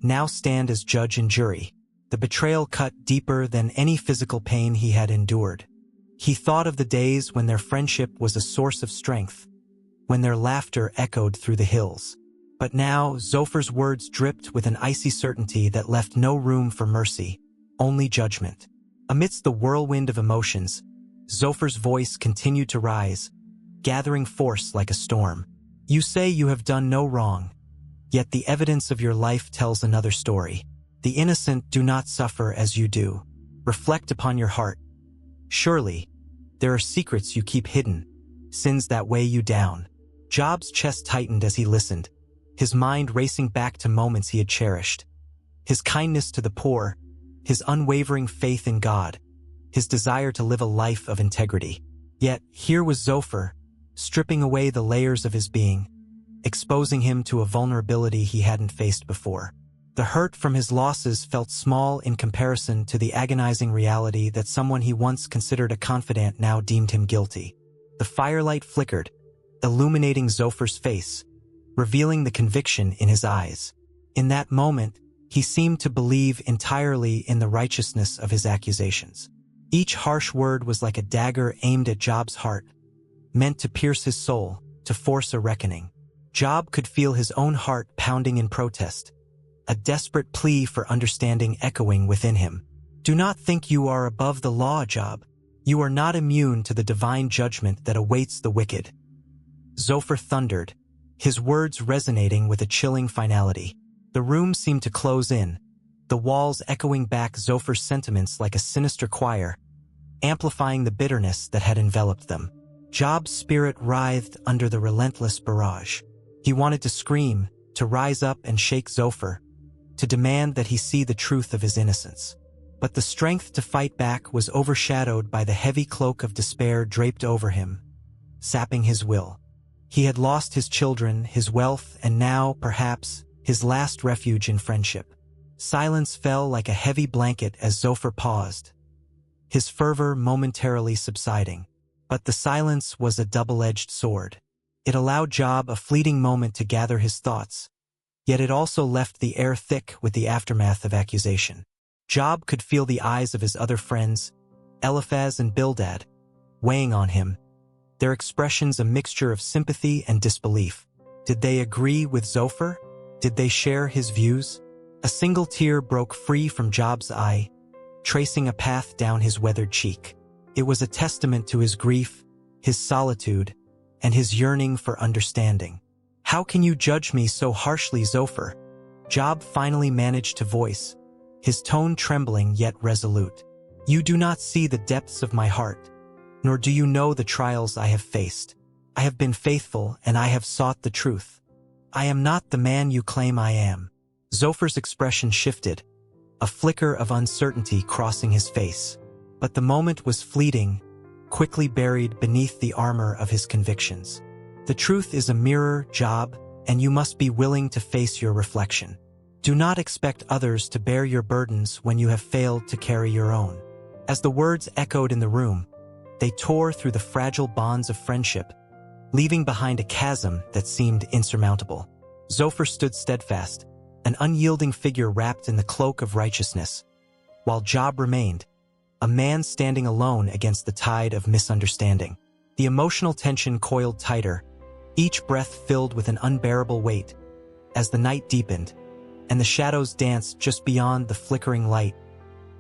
now stand as judge and jury? The betrayal cut deeper than any physical pain he had endured. He thought of the days when their friendship was a source of strength, when their laughter echoed through the hills. But now, Zophar's words dripped with an icy certainty that left no room for mercy, only judgment. Amidst the whirlwind of emotions, Zophar's voice continued to rise, gathering force like a storm. You say you have done no wrong, yet the evidence of your life tells another story. The innocent do not suffer as you do. Reflect upon your heart. Surely, there are secrets you keep hidden, sins that weigh you down. Job's chest tightened as he listened, his mind racing back to moments he had cherished. His kindness to the poor, his unwavering faith in God, his desire to live a life of integrity. Yet, here was Zophar, stripping away the layers of his being, exposing him to a vulnerability he hadn't faced before. The hurt from his losses felt small in comparison to the agonizing reality that someone he once considered a confidant now deemed him guilty. The firelight flickered, illuminating Zophar's face, revealing the conviction in his eyes. In that moment, he seemed to believe entirely in the righteousness of his accusations. Each harsh word was like a dagger aimed at Job's heart, meant to pierce his soul, to force a reckoning. Job could feel his own heart pounding in protest, a desperate plea for understanding echoing within him. Do not think you are above the law, Job. You are not immune to the divine judgment that awaits the wicked. Zophar thundered, his words resonating with a chilling finality. The room seemed to close in, the walls echoing back Zophar's sentiments like a sinister choir, amplifying the bitterness that had enveloped them. Job's spirit writhed under the relentless barrage. He wanted to scream, to rise up and shake Zophar, to demand that he see the truth of his innocence. But the strength to fight back was overshadowed by the heavy cloak of despair draped over him, sapping his will. He had lost his children, his wealth, and now, perhaps, his last refuge in friendship. Silence fell like a heavy blanket as Zophar paused, his fervor momentarily subsiding. But the silence was a double-edged sword. It allowed Job a fleeting moment to gather his thoughts, yet it also left the air thick with the aftermath of accusation. Job could feel the eyes of his other friends, Eliphaz and Bildad, weighing on him, their expressions a mixture of sympathy and disbelief. Did they agree with Zophar? Did they share his views? A single tear broke free from Job's eye, tracing a path down his weathered cheek. It was a testament to his grief, his solitude, and his yearning for understanding. How can you judge me so harshly, Zophar? Job finally managed to voice, his tone trembling yet resolute. You do not see the depths of my heart, nor do you know the trials I have faced. I have been faithful and I have sought the truth. I am not the man you claim I am. Zophar's expression shifted, a flicker of uncertainty crossing his face. But the moment was fleeting, quickly buried beneath the armor of his convictions. The truth is a mirror, Job, and you must be willing to face your reflection. Do not expect others to bear your burdens when you have failed to carry your own. As the words echoed in the room, they tore through the fragile bonds of friendship, leaving behind a chasm that seemed insurmountable. Zophar stood steadfast, an unyielding figure wrapped in the cloak of righteousness, while Job remained, a man standing alone against the tide of misunderstanding. The emotional tension coiled tighter, each breath filled with an unbearable weight. As the night deepened, and the shadows danced just beyond the flickering light,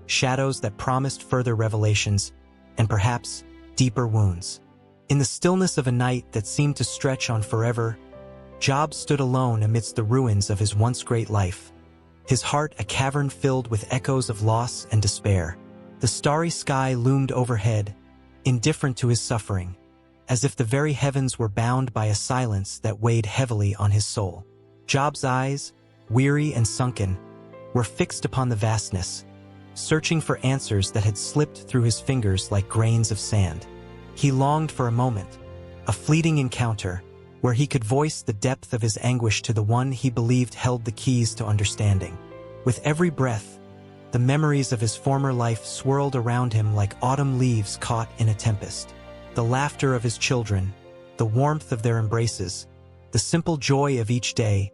shadows that promised further revelations and perhaps deeper wounds. In the stillness of a night that seemed to stretch on forever, Job stood alone amidst the ruins of his once great life, his heart a cavern filled with echoes of loss and despair. The starry sky loomed overhead, indifferent to his suffering, as if the very heavens were bound by a silence that weighed heavily on his soul. Job's eyes, weary and sunken, were fixed upon the vastness, searching for answers that had slipped through his fingers like grains of sand. He longed for a moment, a fleeting encounter, where he could voice the depth of his anguish to the one he believed held the keys to understanding. With every breath, the memories of his former life swirled around him like autumn leaves caught in a tempest. The laughter of his children, the warmth of their embraces, the simple joy of each day,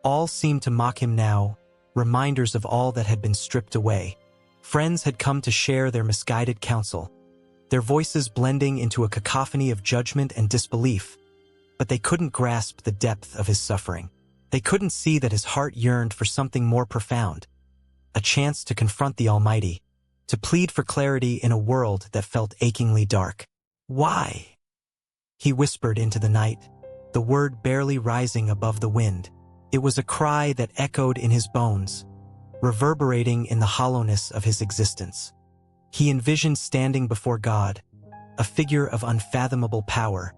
all seemed to mock him now, reminders of all that had been stripped away. Friends had come to share their misguided counsel, their voices blending into a cacophony of judgment and disbelief, but they couldn't grasp the depth of his suffering. They couldn't see that his heart yearned for something more profound, a chance to confront the Almighty, to plead for clarity in a world that felt achingly dark. "Why?" he whispered into the night, the word barely rising above the wind. It was a cry that echoed in his bones, reverberating in the hollowness of his existence. He envisioned standing before God, a figure of unfathomable power,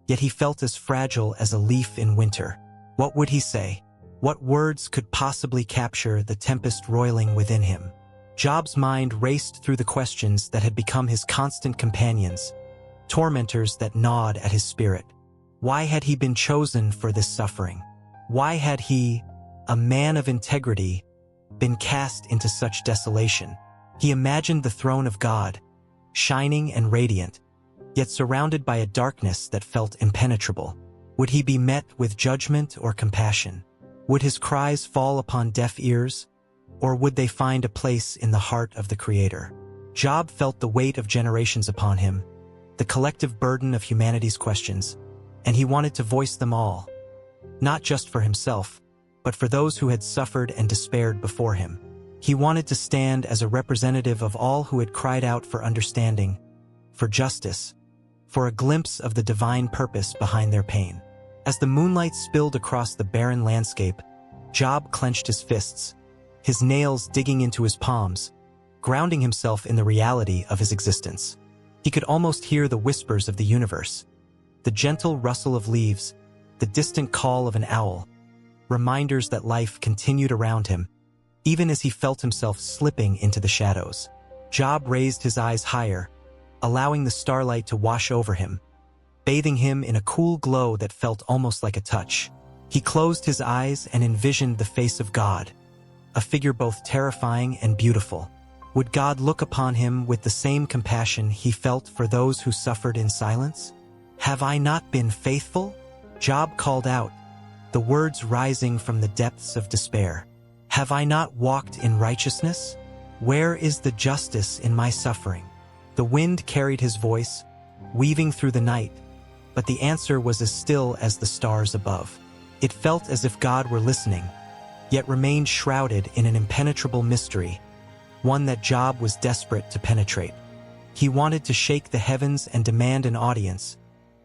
yet he felt as fragile as a leaf in winter. What would he say? What words could possibly capture the tempest roiling within him? Job's mind raced through the questions that had become his constant companions, tormentors that gnawed at his spirit. Why had he been chosen for this suffering? Why had he, a man of integrity, been cast into such desolation? He imagined the throne of God, shining and radiant, yet surrounded by a darkness that felt impenetrable. Would he be met with judgment or compassion? Would his cries fall upon deaf ears, or would they find a place in the heart of the Creator? Job felt the weight of generations upon him, the collective burden of humanity's questions, and he wanted to voice them all, not just for himself, but for those who had suffered and despaired before him. He wanted to stand as a representative of all who had cried out for understanding, for justice, for a glimpse of the divine purpose behind their pain. As the moonlight spilled across the barren landscape, Job clenched his fists, his nails digging into his palms, grounding himself in the reality of his existence. He could almost hear the whispers of the universe, the gentle rustle of leaves, the distant call of an owl, reminders that life continued around him, even as he felt himself slipping into the shadows. Job raised his eyes higher, allowing the starlight to wash over him, bathing him in a cool glow that felt almost like a touch. He closed his eyes and envisioned the face of God, a figure both terrifying and beautiful. Would God look upon him with the same compassion he felt for those who suffered in silence? "Have I not been faithful?" Job called out, the words rising from the depths of despair. "Have I not walked in righteousness? Where is the justice in my suffering?" The wind carried his voice, weaving through the night, but the answer was as still as the stars above. It felt as if God were listening, yet remained shrouded in an impenetrable mystery, one that Job was desperate to penetrate. He wanted to shake the heavens and demand an audience,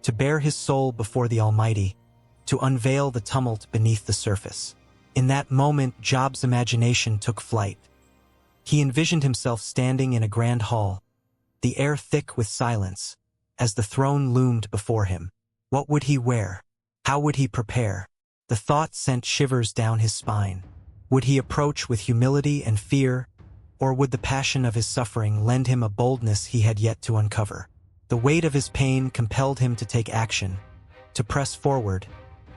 to bare his soul before the Almighty, to unveil the tumult beneath the surface. In that moment, Job's imagination took flight. He envisioned himself standing in a grand hall, the air thick with silence, as the throne loomed before him. What would he wear? How would he prepare? The thought sent shivers down his spine. Would he approach with humility and fear, or would the passion of his suffering lend him a boldness he had yet to uncover? The weight of his pain compelled him to take action, to press forward,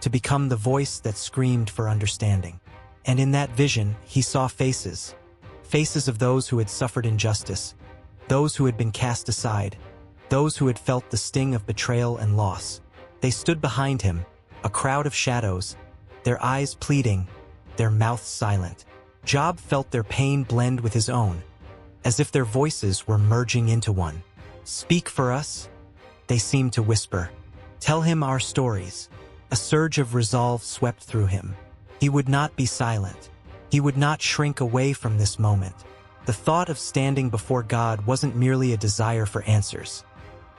to become the voice that screamed for understanding. And in that vision, he saw faces, faces of those who had suffered injustice, those who had been cast aside, those who had felt the sting of betrayal and loss. They stood behind him, a crowd of shadows, their eyes pleading, their mouths silent. Job felt their pain blend with his own, as if their voices were merging into one. "Speak for us," they seemed to whisper. "Tell him our stories." A surge of resolve swept through him. He would not be silent. He would not shrink away from this moment. The thought of standing before God wasn't merely a desire for answers.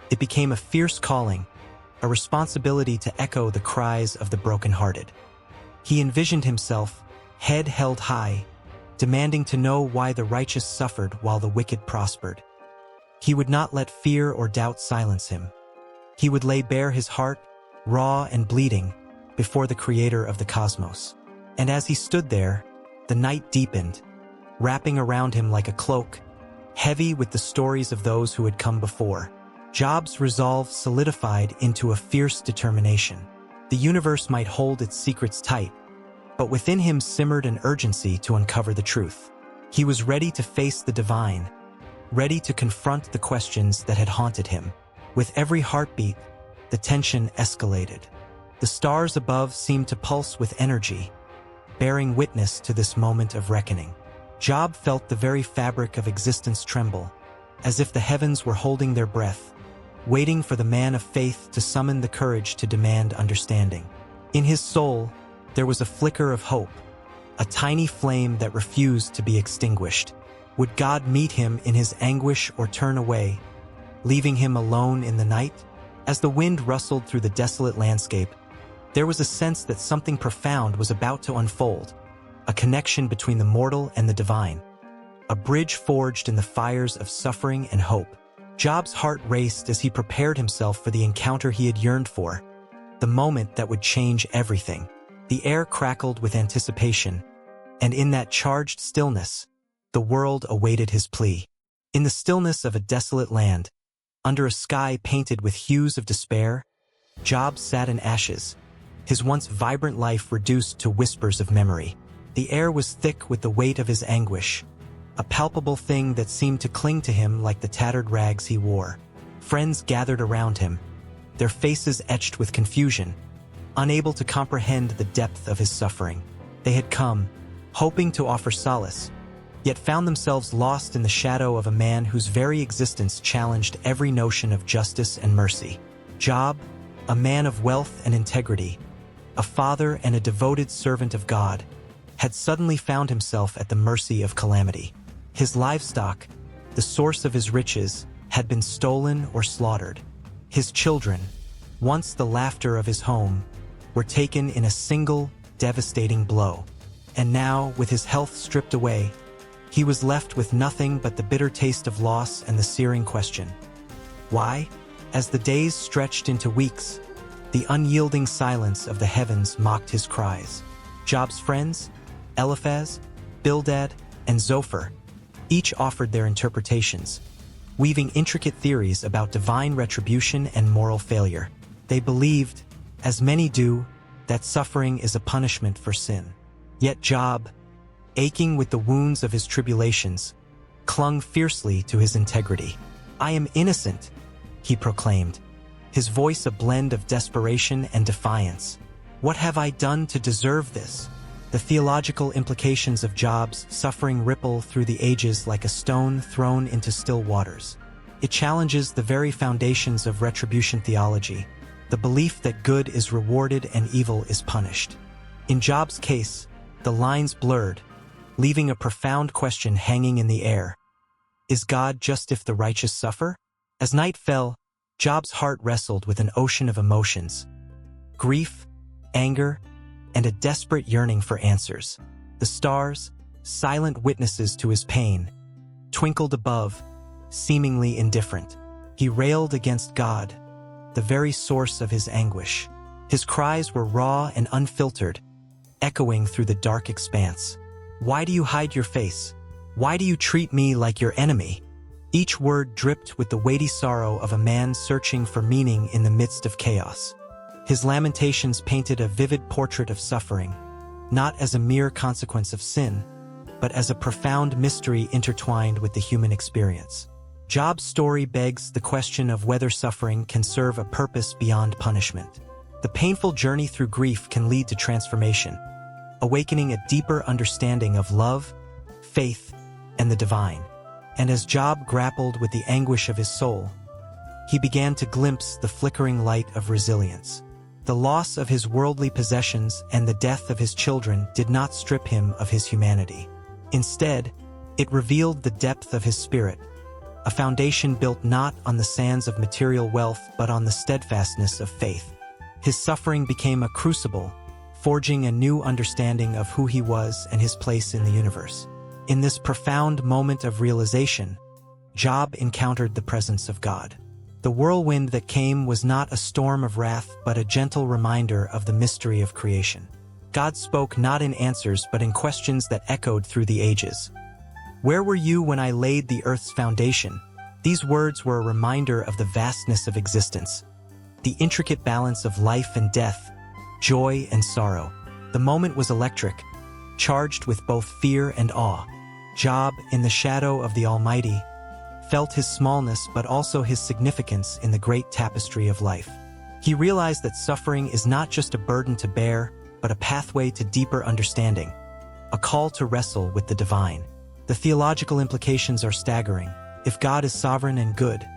It became a fierce calling, a responsibility to echo the cries of the brokenhearted. He envisioned himself, head held high, demanding to know why the righteous suffered while the wicked prospered. He would not let fear or doubt silence him. He would lay bare his heart, raw and bleeding, before the creator of the cosmos. And as he stood there, the night deepened, wrapping around him like a cloak, heavy with the stories of those who had come before. Job's resolve solidified into a fierce determination. The universe might hold its secrets tight, but within him simmered an urgency to uncover the truth. He was ready to face the divine, ready to confront the questions that had haunted him. With every heartbeat, the tension escalated. The stars above seemed to pulse with energy, bearing witness to this moment of reckoning. Job felt the very fabric of existence tremble, as if the heavens were holding their breath, waiting for the man of faith to summon the courage to demand understanding. In his soul, there was a flicker of hope, a tiny flame that refused to be extinguished. Would God meet him in his anguish or turn away, leaving him alone in the night? As the wind rustled through the desolate landscape, there was a sense that something profound was about to unfold, a connection between the mortal and the divine, a bridge forged in the fires of suffering and hope. Job's heart raced as he prepared himself for the encounter he had yearned for, the moment that would change everything. The air crackled with anticipation, and in that charged stillness, the world awaited his plea. In the stillness of a desolate land, under a sky painted with hues of despair, Job sat in ashes, his once vibrant life reduced to whispers of memory. The air was thick with the weight of his anguish, a palpable thing that seemed to cling to him like the tattered rags he wore. Friends gathered around him, their faces etched with confusion, unable to comprehend the depth of his suffering. They had come, hoping to offer solace, yet found themselves lost in the shadow of a man whose very existence challenged every notion of justice and mercy. Job, a man of wealth and integrity, a father and a devoted servant of God, had suddenly found himself at the mercy of calamity. His livestock, the source of his riches, had been stolen or slaughtered. His children, once the laughter of his home, were taken in a single, devastating blow. And now, with his health stripped away, he was left with nothing but the bitter taste of loss and the searing question: why? As the days stretched into weeks, the unyielding silence of the heavens mocked his cries. Job's friends, Eliphaz, Bildad, and Zophar, each offered their interpretations, weaving intricate theories about divine retribution and moral failure. They believed, as many do, that suffering is a punishment for sin. Yet Job, aching with the wounds of his tribulations, clung fiercely to his integrity. "I am innocent," he proclaimed, his voice a blend of desperation and defiance. "What have I done to deserve this?" The theological implications of Job's suffering ripple through the ages like a stone thrown into still waters. It challenges the very foundations of retribution theology, the belief that good is rewarded and evil is punished. In Job's case, the lines blurred, leaving a profound question hanging in the air. Is God just if the righteous suffer? As night fell, Job's heart wrestled with an ocean of emotions: grief, anger, and a desperate yearning for answers. The stars, silent witnesses to his pain, twinkled above, seemingly indifferent. He railed against God, the very source of his anguish. His cries were raw and unfiltered, echoing through the dark expanse. "Why do you hide your face? Why do you treat me like your enemy?" Each word dripped with the weighty sorrow of a man searching for meaning in the midst of chaos. His lamentations painted a vivid portrait of suffering, not as a mere consequence of sin, but as a profound mystery intertwined with the human experience. Job's story begs the question of whether suffering can serve a purpose beyond punishment. The painful journey through grief can lead to transformation, awakening a deeper understanding of love, faith, and the divine. And as Job grappled with the anguish of his soul, he began to glimpse the flickering light of resilience. The loss of his worldly possessions and the death of his children did not strip him of his humanity. Instead, it revealed the depth of his spirit, a foundation built not on the sands of material wealth but on the steadfastness of faith. His suffering became a crucible, forging a new understanding of who he was and his place in the universe. In this profound moment of realization, Job encountered the presence of God. The whirlwind that came was not a storm of wrath but a gentle reminder of the mystery of creation. God spoke not in answers but in questions that echoed through the ages. "Where were you when I laid the earth's foundation?" These words were a reminder of the vastness of existence, the intricate balance of life and death, joy and sorrow. The moment was electric, charged with both fear and awe. Job, in the shadow of the Almighty, felt his smallness but also his significance in the great tapestry of life. He realized that suffering is not just a burden to bear, but a pathway to deeper understanding, a call to wrestle with the divine. The theological implications are staggering. If God is sovereign and good,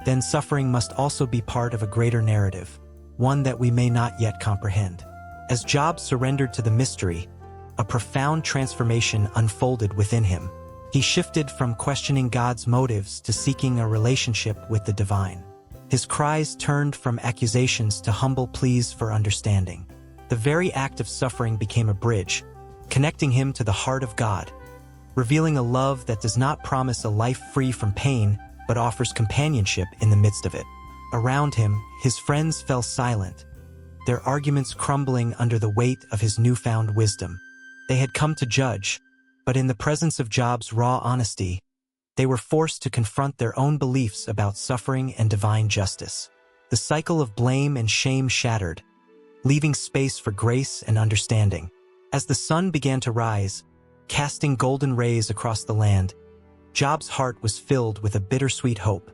then suffering must also be part of a greater narrative, one that we may not yet comprehend. As Job surrendered to the mystery, a profound transformation unfolded within him. He shifted from questioning God's motives to seeking a relationship with the divine. His cries turned from accusations to humble pleas for understanding. The very act of suffering became a bridge, connecting him to the heart of God, revealing a love that does not promise a life free from pain, but offers companionship in the midst of it. Around him, his friends fell silent, their arguments crumbling under the weight of his newfound wisdom. They had come to judge, but in the presence of Job's raw honesty, they were forced to confront their own beliefs about suffering and divine justice. The cycle of blame and shame shattered, leaving space for grace and understanding. As the sun began to rise, casting golden rays across the land, Job's heart was filled with a bittersweet hope.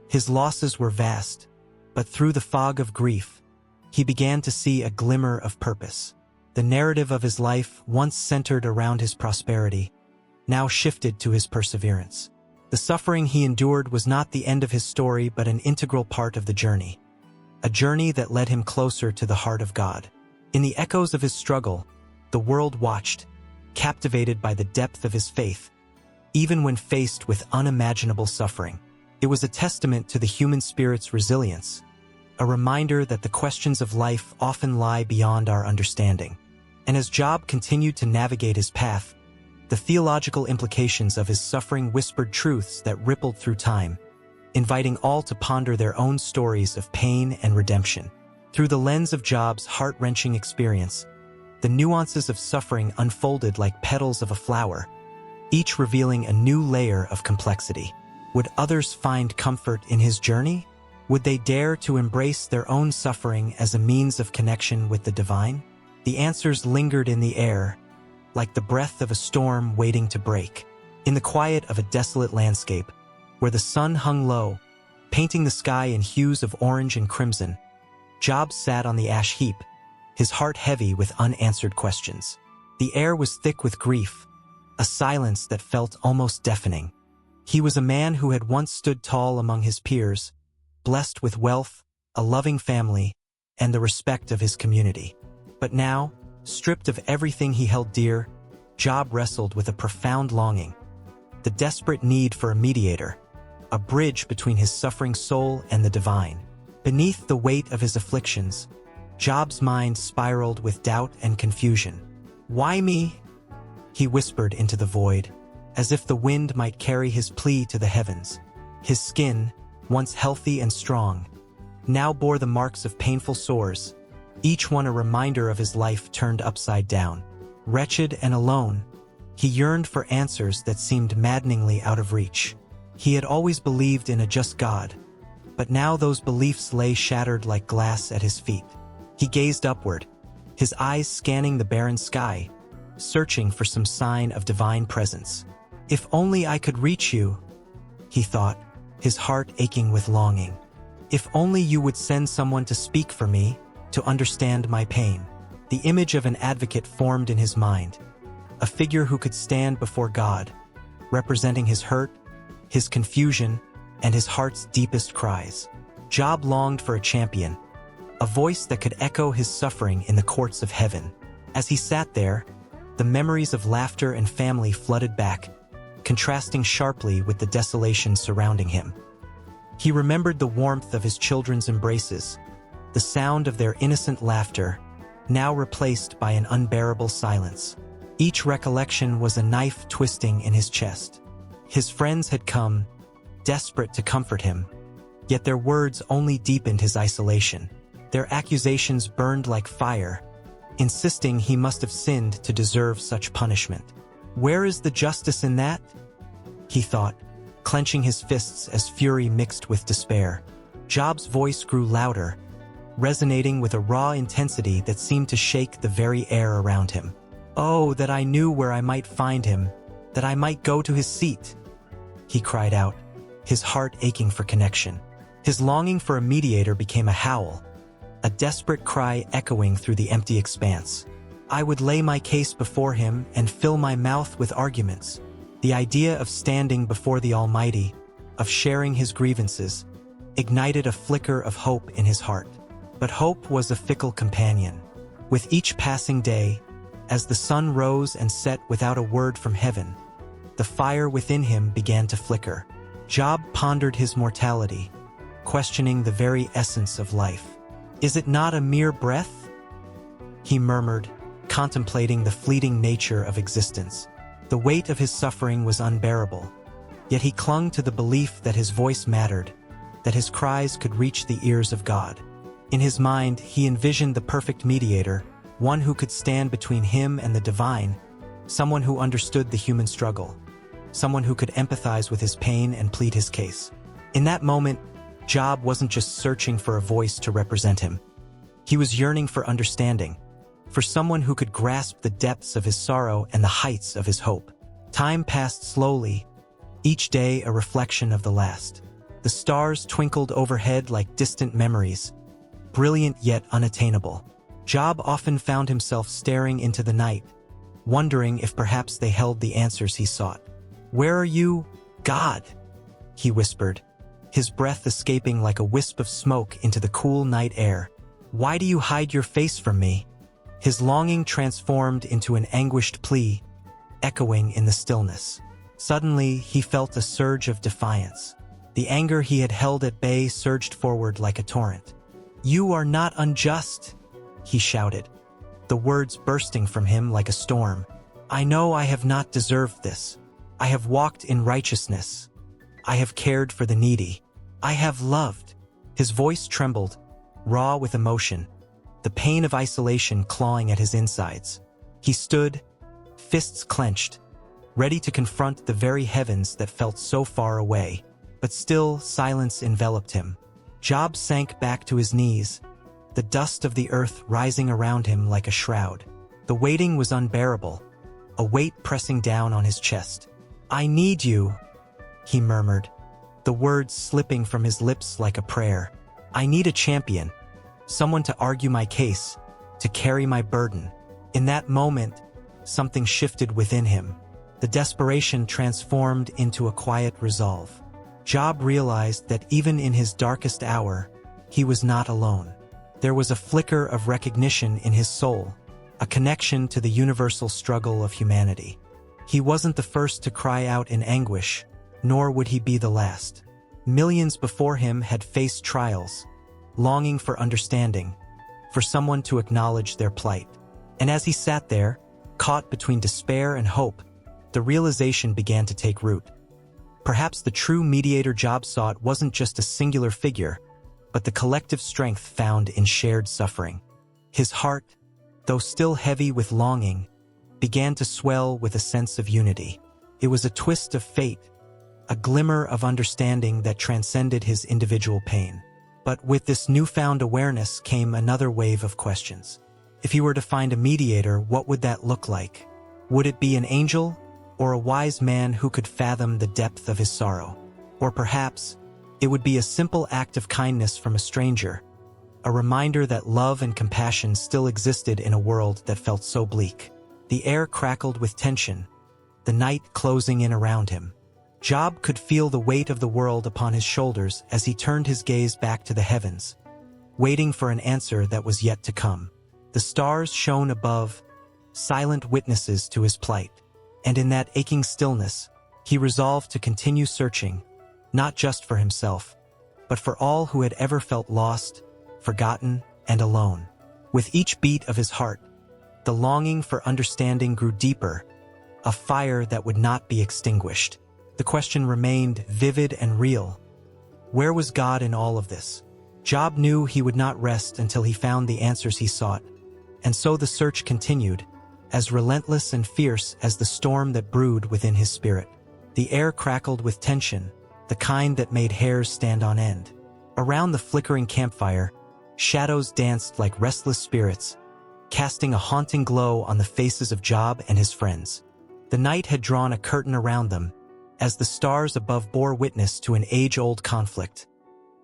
His losses were vast, but through the fog of grief, he began to see a glimmer of purpose. The narrative of his life, once centered around his prosperity, now shifted to his perseverance. The suffering he endured was not the end of his story but an integral part of the journey, a journey that led him closer to the heart of God. In the echoes of his struggle, the world watched, captivated by the depth of his faith, even when faced with unimaginable suffering. It was a testament to the human spirit's resilience, a reminder that the questions of life often lie beyond our understanding. And as Job continued to navigate his path, the theological implications of his suffering whispered truths that rippled through time, inviting all to ponder their own stories of pain and redemption. Through the lens of Job's heart-wrenching experience, the nuances of suffering unfolded like petals of a flower, each revealing a new layer of complexity. Would others find comfort in his journey? Would they dare to embrace their own suffering as a means of connection with the divine? The answers lingered in the air, like the breath of a storm waiting to break. In the quiet of a desolate landscape, where the sun hung low, painting the sky in hues of orange and crimson, Job sat on the ash heap, his heart heavy with unanswered questions. The air was thick with grief, a silence that felt almost deafening. He was a man who had once stood tall among his peers, blessed with wealth, a loving family, and the respect of his community. But now, stripped of everything he held dear, Job wrestled with a profound longing, the desperate need for a mediator, a bridge between his suffering soul and the divine. Beneath the weight of his afflictions, Job's mind spiraled with doubt and confusion. "Why me?" he whispered into the void, as if the wind might carry his plea to the heavens. His skin, once healthy and strong, now bore the marks of painful sores, each one a reminder of his life turned upside down. Wretched and alone, he yearned for answers that seemed maddeningly out of reach. He had always believed in a just God, but now those beliefs lay shattered like glass at his feet. He gazed upward, his eyes scanning the barren sky, searching for some sign of divine presence. "If only I could reach you," he thought, his heart aching with longing. "If only you would send someone to speak for me, to understand my pain." The image of an advocate formed in his mind, a figure who could stand before God, representing his hurt, his confusion, and his heart's deepest cries. Job longed for a champion, a voice that could echo his suffering in the courts of heaven. As he sat there, the memories of laughter and family flooded back, contrasting sharply with the desolation surrounding him. He remembered the warmth of his children's embraces, the sound of their innocent laughter, now replaced by an unbearable silence. Each recollection was a knife twisting in his chest. His friends had come, desperate to comfort him, yet their words only deepened his isolation. Their accusations burned like fire, insisting he must have sinned to deserve such punishment. Where is the justice in that? He thought, clenching his fists as fury mixed with despair. Job's voice grew louder, resonating with a raw intensity that seemed to shake the very air around him. "Oh, that I knew where I might find him, that I might go to his seat," he cried out, his heart aching for connection. His longing for a mediator became a howl, a desperate cry echoing through the empty expanse. I would lay my case before him and fill my mouth with arguments. The idea of standing before the Almighty, of sharing his grievances, ignited a flicker of hope in his heart. But hope was a fickle companion. With each passing day, as the sun rose and set without a word from heaven, the fire within him began to flicker. Job pondered his mortality, questioning the very essence of life. "Is it not a mere breath?" he murmured, contemplating the fleeting nature of existence. The weight of his suffering was unbearable, yet he clung to the belief that his voice mattered, that his cries could reach the ears of God. In his mind, he envisioned the perfect mediator, one who could stand between him and the divine, someone who understood the human struggle, someone who could empathize with his pain and plead his case. In that moment, Job wasn't just searching for a voice to represent him. He was yearning for understanding, for someone who could grasp the depths of his sorrow and the heights of his hope. Time passed slowly, each day a reflection of the last. The stars twinkled overhead like distant memories, brilliant yet unattainable. Job often found himself staring into the night, wondering if perhaps they held the answers he sought. "Where are you, God?" he whispered, his breath escaping like a wisp of smoke into the cool night air. "Why do you hide your face from me?" His longing transformed into an anguished plea, echoing in the stillness. Suddenly, he felt a surge of defiance. The anger he had held at bay surged forward like a torrent. "You are not unjust," he shouted, the words bursting from him like a storm. "I know I have not deserved this. I have walked in righteousness. I have cared for the needy. I have loved." His voice trembled, raw with emotion, the pain of isolation clawing at his insides. He stood, fists clenched, ready to confront the very heavens that felt so far away. But still, silence enveloped him. Job sank back to his knees, the dust of the earth rising around him like a shroud. The waiting was unbearable, a weight pressing down on his chest. "I need you," he murmured, the words slipping from his lips like a prayer. "I need a champion, someone to argue my case, to carry my burden." In that moment, something shifted within him. The desperation transformed into a quiet resolve. Job realized that even in his darkest hour, he was not alone. There was a flicker of recognition in his soul, a connection to the universal struggle of humanity. He wasn't the first to cry out in anguish, nor would he be the last. Millions before him had faced trials, longing for understanding, for someone to acknowledge their plight. And as he sat there, caught between despair and hope, the realization began to take root. Perhaps the true mediator Job sought wasn't just a singular figure, but the collective strength found in shared suffering. His heart, though still heavy with longing, began to swell with a sense of unity. It was a twist of fate, a glimmer of understanding that transcended his individual pain. But with this newfound awareness came another wave of questions. If he were to find a mediator, what would that look like? Would it be an angel, or a wise man who could fathom the depth of his sorrow? Or perhaps, it would be a simple act of kindness from a stranger, a reminder that love and compassion still existed in a world that felt so bleak. The air crackled with tension, the night closing in around him. Job could feel the weight of the world upon his shoulders as he turned his gaze back to the heavens, waiting for an answer that was yet to come. The stars shone above, silent witnesses to his plight, and in that aching stillness, he resolved to continue searching, not just for himself, but for all who had ever felt lost, forgotten, and alone. With each beat of his heart, the longing for understanding grew deeper, a fire that would not be extinguished. The question remained vivid and real. Where was God in all of this? Job knew he would not rest until he found the answers he sought, and so the search continued, as relentless and fierce as the storm that brewed within his spirit. The air crackled with tension, the kind that made hairs stand on end. Around the flickering campfire, shadows danced like restless spirits, casting a haunting glow on the faces of Job and his friends. The night had drawn a curtain around them, as the stars above bore witness to an age-old conflict.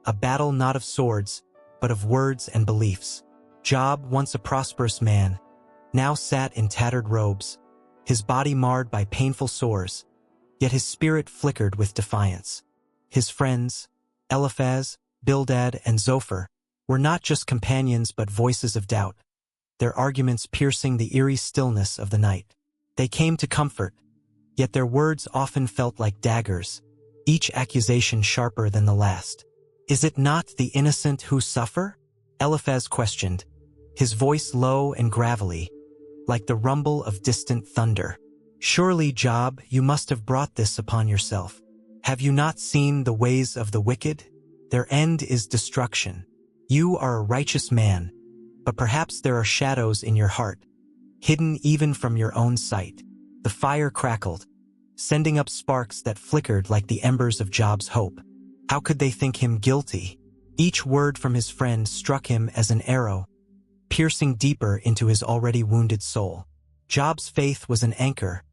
A battle not of swords, but of words and beliefs. Job, once a prosperous man, now sat in tattered robes, his body marred by painful sores, yet his spirit flickered with defiance. His friends, Eliphaz, Bildad, and Zophar, were not just companions but voices of doubt, their arguments piercing the eerie stillness of the night. They came to comfort, yet their words often felt like daggers, each accusation sharper than the last. "Is it not the innocent who suffer?" Eliphaz questioned, his voice low and gravelly, like the rumble of distant thunder. "Surely, Job, you must have brought this upon yourself. Have you not seen the ways of the wicked? Their end is destruction. You are a righteous man, but perhaps there are shadows in your heart, hidden even from your own sight." The fire crackled, sending up sparks that flickered like the embers of Job's hope. How could they think him guilty? Each word from his friend struck him as an arrow, piercing deeper into his already wounded soul. Job's faith was an anchor,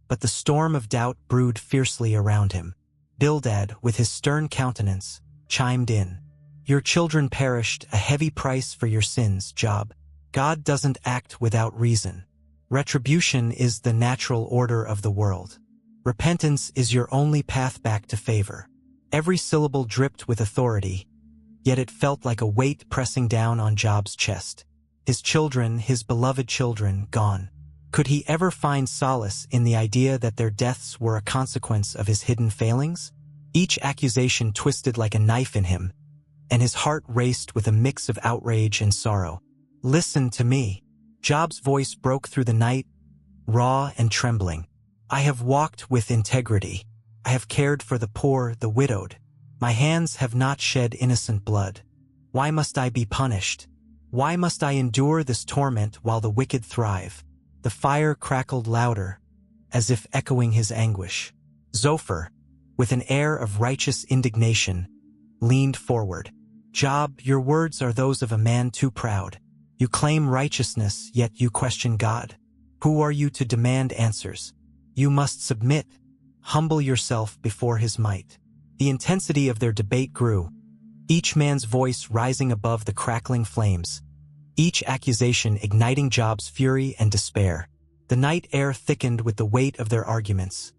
but the storm of doubt brewed fiercely around him. Bildad, with his stern countenance, chimed in. "Your children perished, a heavy price for your sins, Job. God doesn't act without reason. Retribution is the natural order of the world. Repentance is your only path back to favor." Every syllable dripped with authority, yet it felt like a weight pressing down on Job's chest. His children, his beloved children, gone. Could he ever find solace in the idea that their deaths were a consequence of his hidden failings? Each accusation twisted like a knife in him, and his heart raced with a mix of outrage and sorrow. "Listen to me." Job's voice broke through the night, raw and trembling. "I have walked with integrity. I have cared for the poor, the widowed. My hands have not shed innocent blood. Why must I be punished? Why must I endure this torment while the wicked thrive?" The fire crackled louder, as if echoing his anguish. Zophar, with an air of righteous indignation, leaned forward. "Job, your words are those of a man too proud. You claim righteousness, yet you question God. Who are you to demand answers? You must submit. Humble yourself before his might." The intensity of their debate grew, each man's voice rising above the crackling flames, each accusation igniting Job's fury and despair. The night air thickened with the weight of their arguments,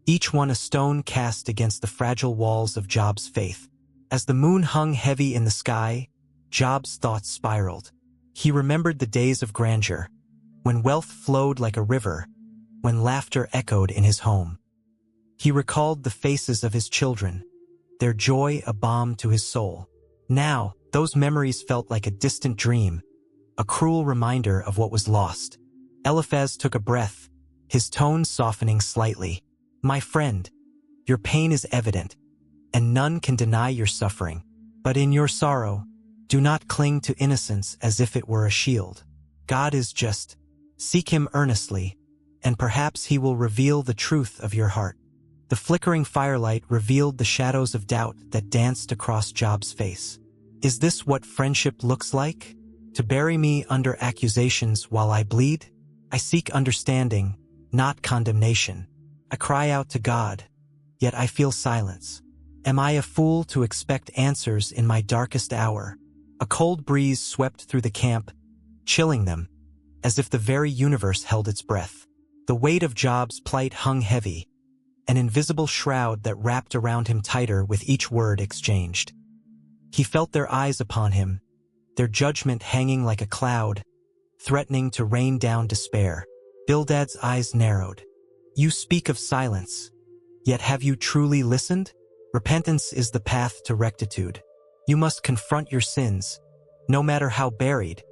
each one a stone cast against the fragile walls of Job's faith. As the moon hung heavy in the sky, Job's thoughts spiraled. He remembered the days of grandeur, when wealth flowed like a river, when laughter echoed in his home. He recalled the faces of his children, their joy a balm to his soul. Now, those memories felt like a distant dream, a cruel reminder of what was lost. Eliphaz took a breath, his tone softening slightly. "My friend, your pain is evident, and none can deny your suffering. But in your sorrow, do not cling to innocence as if it were a shield. God is just. Seek him earnestly, and perhaps he will reveal the truth of your heart." The flickering firelight revealed the shadows of doubt that danced across Job's face. "Is this what friendship looks like? To bury me under accusations while I bleed? I seek understanding, not condemnation. I cry out to God, yet I feel silence. Am I a fool to expect answers in my darkest hour?" A cold breeze swept through the camp, chilling them, as if the very universe held its breath. The weight of Job's plight hung heavy, an invisible shroud that wrapped around him tighter with each word exchanged. He felt their eyes upon him, their judgment hanging like a cloud, threatening to rain down despair. Bildad's eyes narrowed. You speak of silence, yet have you truly listened? Repentance is the path to rectitude. You must confront your sins, no matter how buried,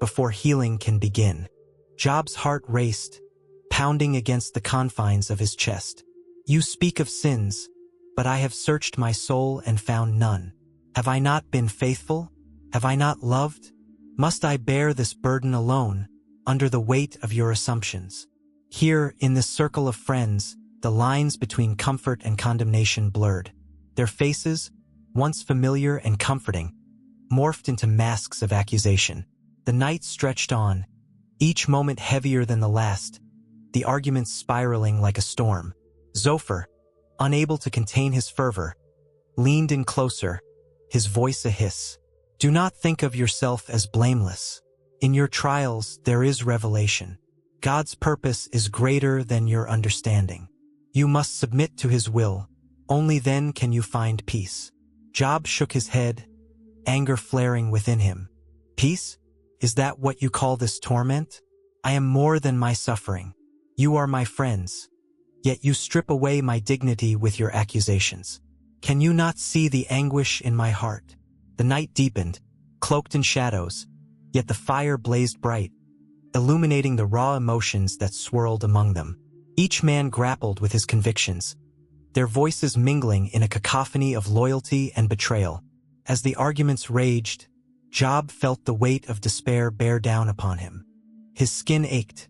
before healing can begin. Job's heart raced, pounding against the confines of his chest. You speak of sins, but I have searched my soul and found none. Have I not been faithful? Have I not loved? Must I bear this burden alone, under the weight of your assumptions? Here, in this circle of friends, the lines between comfort and condemnation blurred. Their faces, once familiar and comforting, morphed into masks of accusation. The night stretched on, each moment heavier than the last, the arguments spiraling like a storm. Zophar, unable to contain his fervor, leaned in closer, his voice a hiss. Do not think of yourself as blameless. In your trials, there is revelation. God's purpose is greater than your understanding. You must submit to his will. Only then can you find peace. Job shook his head, anger flaring within him. Peace? Is that what you call this torment? I am more than my suffering. You are my friends. Yet you strip away my dignity with your accusations. Can you not see the anguish in my heart? The night deepened, cloaked in shadows, yet the fire blazed bright, illuminating the raw emotions that swirled among them. Each man grappled with his convictions, their voices mingling in a cacophony of loyalty and betrayal. As the arguments raged, Job felt the weight of despair bear down upon him. His skin ached,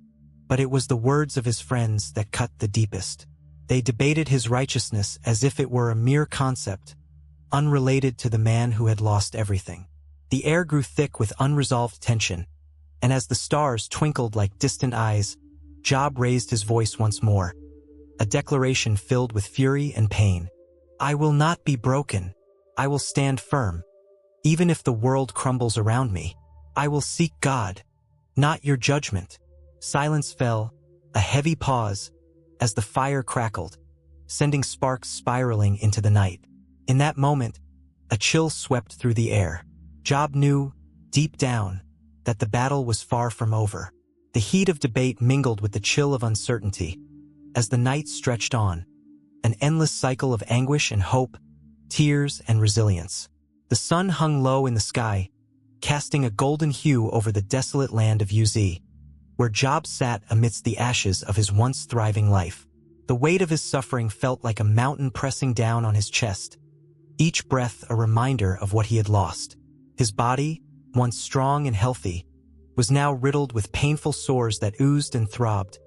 but it was the words of his friends that cut the deepest. They debated his righteousness as if it were a mere concept, unrelated to the man who had lost everything. The air grew thick with unresolved tension, and as the stars twinkled like distant eyes, Job raised his voice once more, a declaration filled with fury and pain. I will not be broken. I will stand firm. Even if the world crumbles around me, I will seek God, not your judgment. Silence fell, a heavy pause, as the fire crackled, sending sparks spiraling into the night. In that moment, a chill swept through the air. Job knew, deep down, that the battle was far from over. The heat of debate mingled with the chill of uncertainty. As the night stretched on, an endless cycle of anguish and hope, tears and resilience. The sun hung low in the sky, casting a golden hue over the desolate land of Uz, where Job sat amidst the ashes of his once thriving life. The weight of his suffering felt like a mountain pressing down on his chest, each breath a reminder of what he had lost. His body, once strong and healthy, was now riddled with painful sores that oozed and throbbed,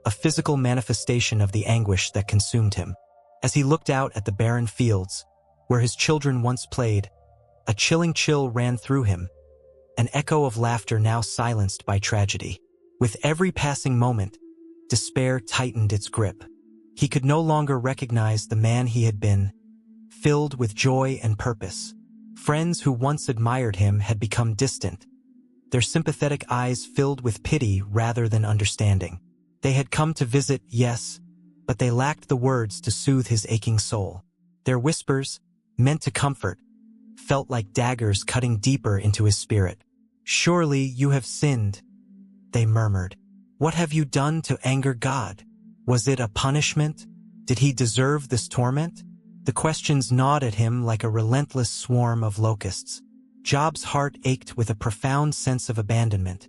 a physical manifestation of the anguish that consumed him. As he looked out at the barren fields, where his children once played, a chilling chill ran through him, an echo of laughter now silenced by tragedy. With every passing moment, despair tightened its grip. He could no longer recognize the man he had been, filled with joy and purpose. Friends who once admired him had become distant, their sympathetic eyes filled with pity rather than understanding. They had come to visit, yes, but they lacked the words to soothe his aching soul. Their whispers, meant to comfort, felt like daggers cutting deeper into his spirit. Surely you have sinned, they murmured. What have you done to anger God? Was it a punishment? Did he deserve this torment? The questions gnawed at him like a relentless swarm of locusts. Job's heart ached with a profound sense of abandonment,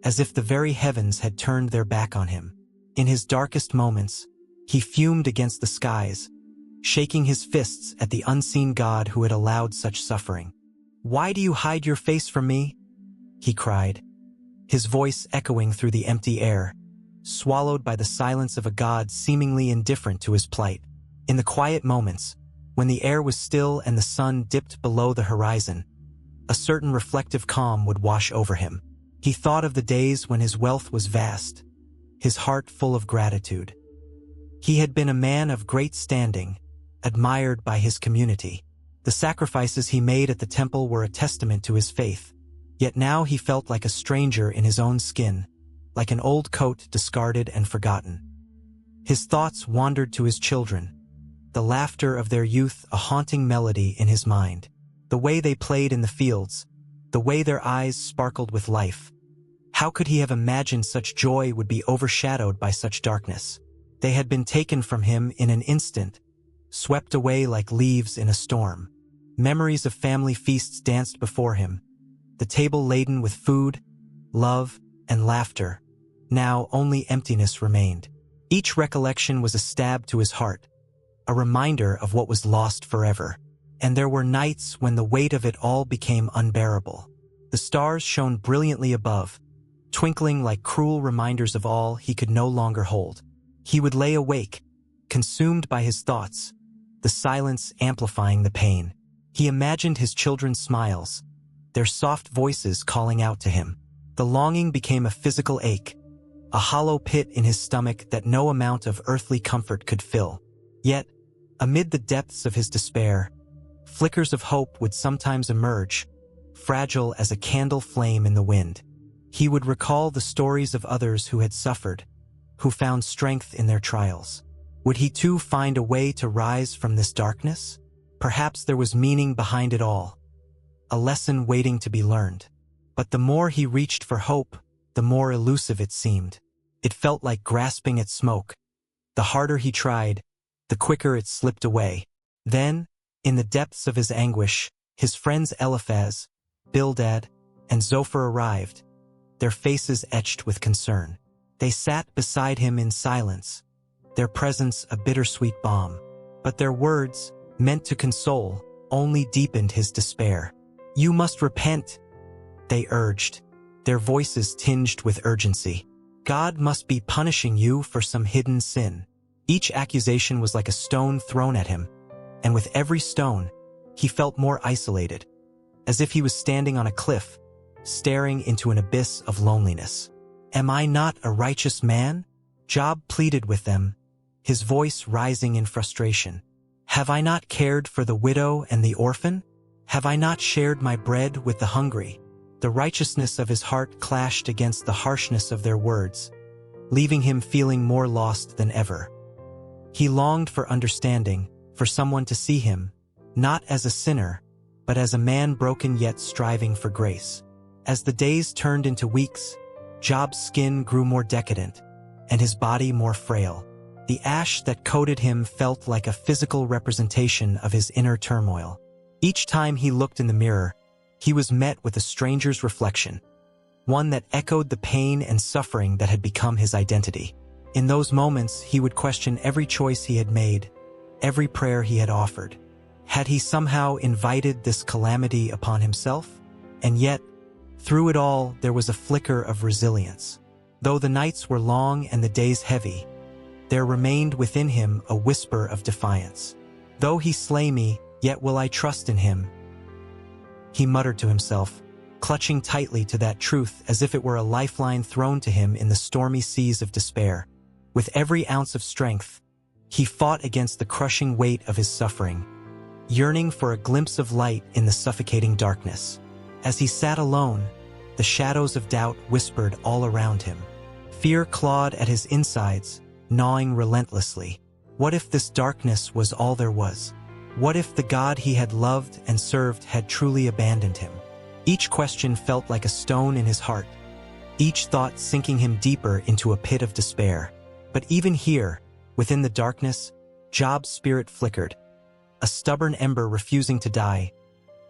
as if the very heavens had turned their back on him. In his darkest moments, he fumed against the skies, shaking his fists at the unseen God who had allowed such suffering. Why do you hide your face from me? He cried, his voice echoing through the empty air, swallowed by the silence of a God seemingly indifferent to his plight. In the quiet moments, when the air was still and the sun dipped below the horizon, a certain reflective calm would wash over him. He thought of the days when his wealth was vast, his heart full of gratitude. He had been a man of great standing, admired by his community. The sacrifices he made at the temple were a testament to his faith. Yet now he felt like a stranger in his own skin, like an old coat discarded and forgotten. His thoughts wandered to his children, the laughter of their youth a haunting melody in his mind, the way they played in the fields, the way their eyes sparkled with life. How could he have imagined such joy would be overshadowed by such darkness? They had been taken from him in an instant, swept away like leaves in a storm. Memories of family feasts danced before him, the table laden with food, love, and laughter. Now only emptiness remained. Each recollection was a stab to his heart, a reminder of what was lost forever. And there were nights when the weight of it all became unbearable. The stars shone brilliantly above, twinkling like cruel reminders of all he could no longer hold. He would lay awake, consumed by his thoughts, the silence amplifying the pain. He imagined his children's smiles, their soft voices calling out to him. The longing became a physical ache, a hollow pit in his stomach that no amount of earthly comfort could fill. Yet, amid the depths of his despair, flickers of hope would sometimes emerge, fragile as a candle flame in the wind. He would recall the stories of others who had suffered, who found strength in their trials. Would he too find a way to rise from this darkness? Perhaps there was meaning behind it all, a lesson waiting to be learned. But the more he reached for hope, the more elusive it seemed. It felt like grasping at smoke. The harder he tried, the quicker it slipped away. Then, in the depths of his anguish, his friends Eliphaz, Bildad, and Zophar arrived, their faces etched with concern. They sat beside him in silence, their presence a bittersweet balm. But their words, meant to console, only deepened his despair. "You must repent," they urged, their voices tinged with urgency. "God must be punishing you for some hidden sin." Each accusation was like a stone thrown at him, and with every stone, he felt more isolated, as if he was standing on a cliff, staring into an abyss of loneliness. "Am I not a righteous man?" Job pleaded with them, his voice rising in frustration. "Have I not cared for the widow and the orphan? Have I not shared my bread with the hungry?" The righteousness of his heart clashed against the harshness of their words, leaving him feeling more lost than ever. He longed for understanding, for someone to see him, not as a sinner, but as a man broken yet striving for grace. As the days turned into weeks, Job's skin grew more decadent, and his body more frail. The ash that coated him felt like a physical representation of his inner turmoil. Each time he looked in the mirror, he was met with a stranger's reflection, one that echoed the pain and suffering that had become his identity. In those moments, he would question every choice he had made, every prayer he had offered. Had he somehow invited this calamity upon himself? And yet, through it all, there was a flicker of resilience. Though the nights were long and the days heavy, there remained within him a whisper of defiance. "Though he slay me, yet will I trust in him," he muttered to himself, clutching tightly to that truth as if it were a lifeline thrown to him in the stormy seas of despair. With every ounce of strength, he fought against the crushing weight of his suffering, yearning for a glimpse of light in the suffocating darkness. As he sat alone, the shadows of doubt whispered all around him. Fear clawed at his insides, gnawing relentlessly. What if this darkness was all there was? What if the God he had loved and served had truly abandoned him? Each question felt like a stone in his heart, each thought sinking him deeper into a pit of despair. But even here, within the darkness, Job's spirit flickered, a stubborn ember refusing to die,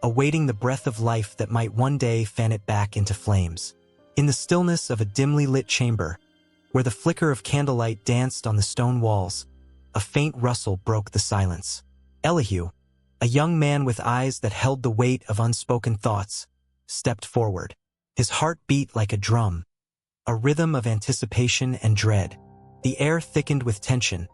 awaiting the breath of life that might one day fan it back into flames. In the stillness of a dimly lit chamber, where the flicker of candlelight danced on the stone walls, a faint rustle broke the silence. Elihu, a young man with eyes that held the weight of unspoken thoughts, stepped forward. His heart beat like a drum, a rhythm of anticipation and dread. The air thickened with tension,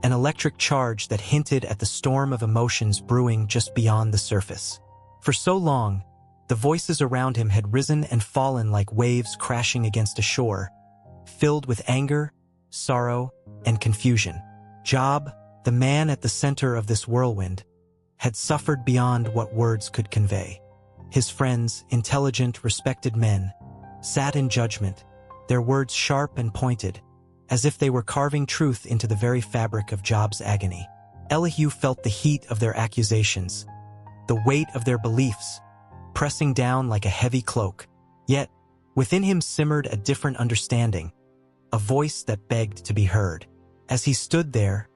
an electric charge that hinted at the storm of emotions brewing just beyond the surface. For so long, the voices around him had risen and fallen like waves crashing against a shore, filled with anger, sorrow, and confusion. Job, the man at the center of this whirlwind, had suffered beyond what words could convey. His friends, intelligent, respected men, sat in judgment, their words sharp and pointed, as if they were carving truth into the very fabric of Job's agony. Elihu felt the heat of their accusations, the weight of their beliefs, pressing down like a heavy cloak. Yet, within him simmered a different understanding, a voice that begged to be heard. As he stood there,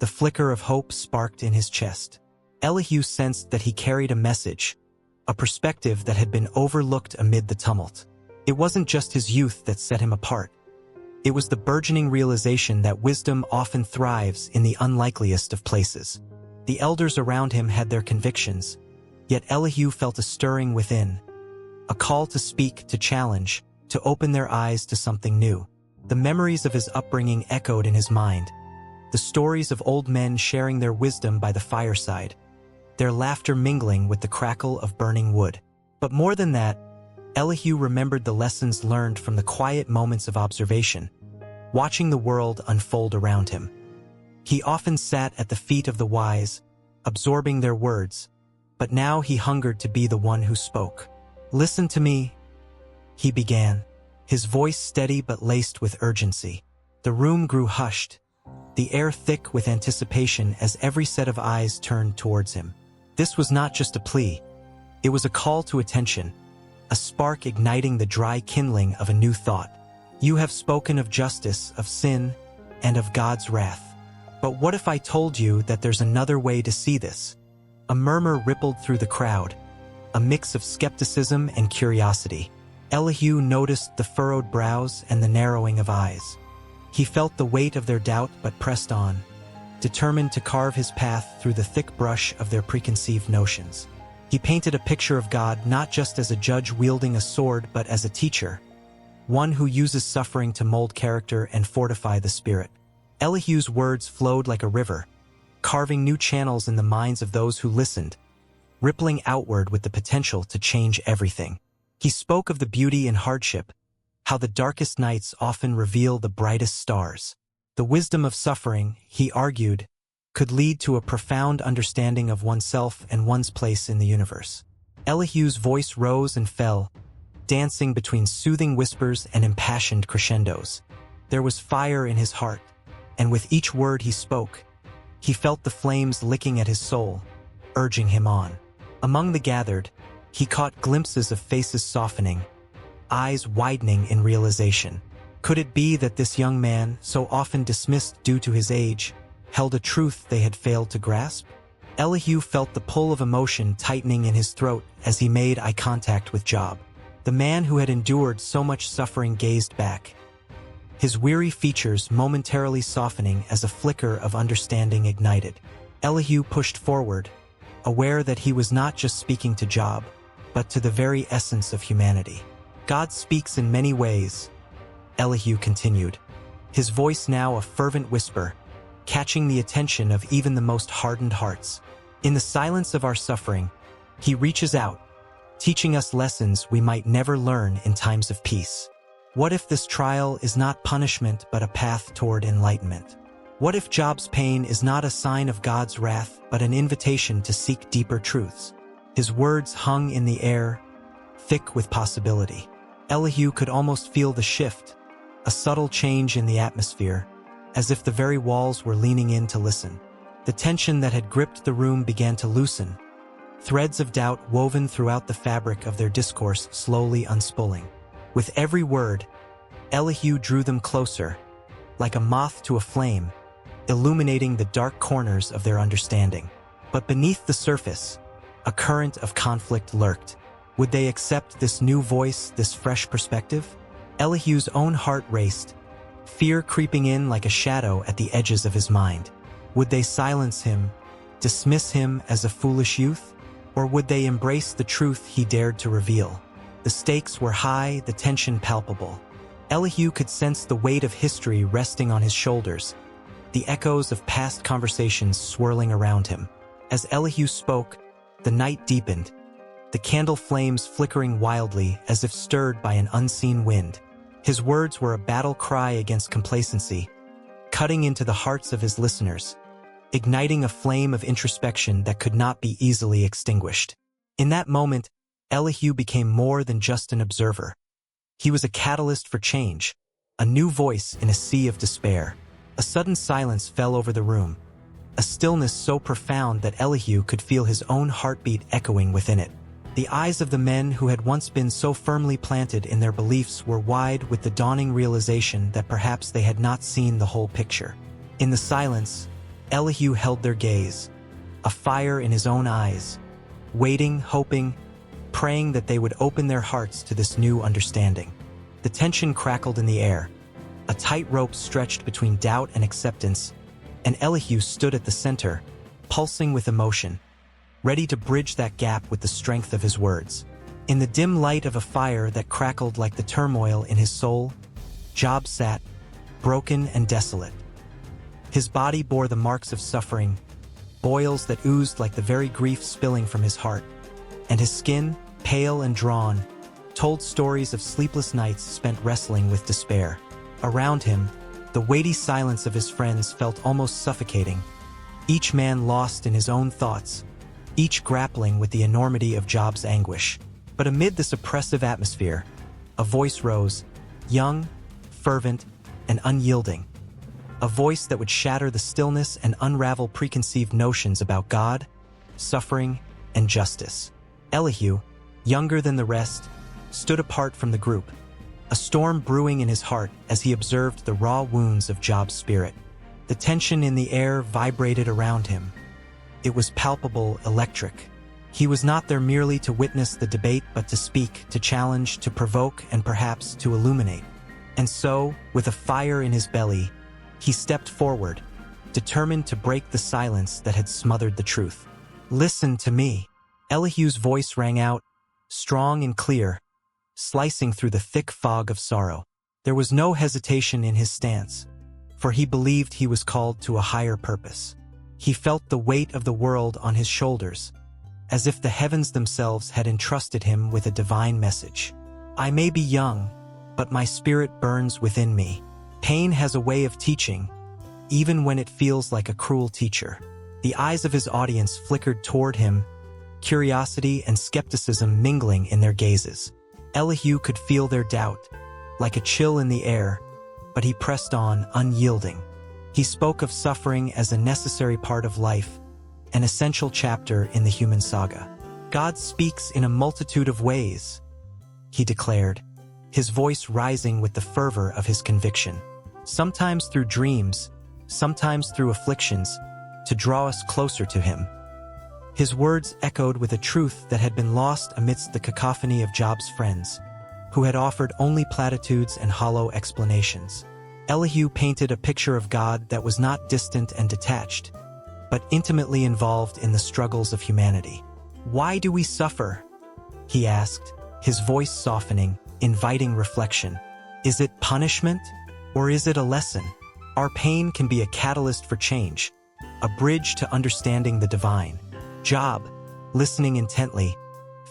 the flicker of hope sparked in his chest. Elihu sensed that he carried a message, a perspective that had been overlooked amid the tumult. It wasn't just his youth that set him apart. It was the burgeoning realization that wisdom often thrives in the unlikeliest of places. The elders around him had their convictions, yet Elihu felt a stirring within, a call to speak, to challenge, to open their eyes to something new. The memories of his upbringing echoed in his mind, the stories of old men sharing their wisdom by the fireside, their laughter mingling with the crackle of burning wood. But more than that, Elihu remembered the lessons learned from the quiet moments of observation, watching the world unfold around him. He often sat at the feet of the wise, absorbing their words, but now he hungered to be the one who spoke. "Listen to me," he began, his voice steady but laced with urgency. The room grew hushed, the air thick with anticipation as every set of eyes turned towards him. This was not just a plea, it was a call to attention, a spark igniting the dry kindling of a new thought. "You have spoken of justice, of sin, and of God's wrath. But what if I told you that there's another way to see this?" A murmur rippled through the crowd, a mix of skepticism and curiosity. Elihu noticed the furrowed brows and the narrowing of eyes. He felt the weight of their doubt but pressed on, determined to carve his path through the thick brush of their preconceived notions. He painted a picture of God not just as a judge wielding a sword but as a teacher, one who uses suffering to mold character and fortify the spirit. Elihu's words flowed like a river, carving new channels in the minds of those who listened, rippling outward with the potential to change everything. He spoke of the beauty in hardship, how the darkest nights often reveal the brightest stars. The wisdom of suffering, he argued, could lead to a profound understanding of oneself and one's place in the universe. Elihu's voice rose and fell, dancing between soothing whispers and impassioned crescendos. There was fire in his heart, and with each word he spoke, he felt the flames licking at his soul, urging him on. Among the gathered, he caught glimpses of faces softening, eyes widening in realization. Could it be that this young man, so often dismissed due to his age, held a truth they had failed to grasp? Elihu felt the pull of emotion tightening in his throat as he made eye contact with Job. The man who had endured so much suffering gazed back, his weary features momentarily softening as a flicker of understanding ignited. Elihu pushed forward, aware that he was not just speaking to Job, but to the very essence of humanity. "God speaks in many ways," Elihu continued, his voice now a fervent whisper, catching the attention of even the most hardened hearts. "In the silence of our suffering, he reaches out, teaching us lessons we might never learn in times of peace. What if this trial is not punishment but a path toward enlightenment? What if Job's pain is not a sign of God's wrath but an invitation to seek deeper truths?" His words hung in the air, thick with possibility. Elihu could almost feel the shift, a subtle change in the atmosphere, as if the very walls were leaning in to listen. The tension that had gripped the room began to loosen, threads of doubt woven throughout the fabric of their discourse slowly unspooling. With every word, Elihu drew them closer, like a moth to a flame, illuminating the dark corners of their understanding. But beneath the surface, a current of conflict lurked. Would they accept this new voice, this fresh perspective? Elihu's own heart raced, fear creeping in like a shadow at the edges of his mind. Would they silence him, dismiss him as a foolish youth? Or would they embrace the truth he dared to reveal? The stakes were high, the tension palpable. Elihu could sense the weight of history resting on his shoulders, the echoes of past conversations swirling around him. As Elihu spoke, the night deepened, the candle flames flickering wildly as if stirred by an unseen wind. His words were a battle cry against complacency, cutting into the hearts of his listeners, igniting a flame of introspection that could not be easily extinguished. In that moment, Elihu became more than just an observer. He was a catalyst for change, a new voice in a sea of despair. A sudden silence fell over the room, a stillness so profound that Elihu could feel his own heartbeat echoing within it. The eyes of the men who had once been so firmly planted in their beliefs were wide with the dawning realization that perhaps they had not seen the whole picture. In the silence, Elihu held their gaze, a fire in his own eyes, waiting, hoping, praying that they would open their hearts to this new understanding. The tension crackled in the air. A tight rope stretched between doubt and acceptance, and Elihu stood at the center, pulsing with emotion, ready to bridge that gap with the strength of his words. In the dim light of a fire that crackled like the turmoil in his soul, Job sat, broken and desolate. His body bore the marks of suffering, boils that oozed like the very grief spilling from his heart, and his skin, pale and drawn, told stories of sleepless nights spent wrestling with despair. Around him, the weighty silence of his friends felt almost suffocating, each man lost in his own thoughts, each grappling with the enormity of Job's anguish. But amid this oppressive atmosphere, a voice rose, young, fervent, and unyielding. A voice that would shatter the stillness and unravel preconceived notions about God, suffering, and justice. Elihu, younger than the rest, stood apart from the group, a storm brewing in his heart as he observed the raw wounds of Job's spirit. The tension in the air vibrated around him. It was palpable, electric. He was not there merely to witness the debate, but to speak, to challenge, to provoke, and perhaps to illuminate. And so, with a fire in his belly, he stepped forward, determined to break the silence that had smothered the truth. "Listen to me." Elihu's voice rang out, strong and clear, slicing through the thick fog of sorrow. There was no hesitation in his stance, for he believed he was called to a higher purpose. He felt the weight of the world on his shoulders, as if the heavens themselves had entrusted him with a divine message. "I may be young, but my spirit burns within me. Pain has a way of teaching, even when it feels like a cruel teacher." The eyes of his audience flickered toward him, curiosity and skepticism mingling in their gazes. Elihu could feel their doubt, like a chill in the air, but he pressed on, unyielding. He spoke of suffering as a necessary part of life, an essential chapter in the human saga. "God speaks in a multitude of ways," he declared, his voice rising with the fervor of his conviction. "Sometimes through dreams, sometimes through afflictions, to draw us closer to him." His words echoed with a truth that had been lost amidst the cacophony of Job's friends, who had offered only platitudes and hollow explanations. Elihu painted a picture of God that was not distant and detached, but intimately involved in the struggles of humanity. "Why do we suffer?" he asked, his voice softening, inviting reflection. "Is it punishment, or is it a lesson? Our pain can be a catalyst for change, a bridge to understanding the divine." Job, listening intently,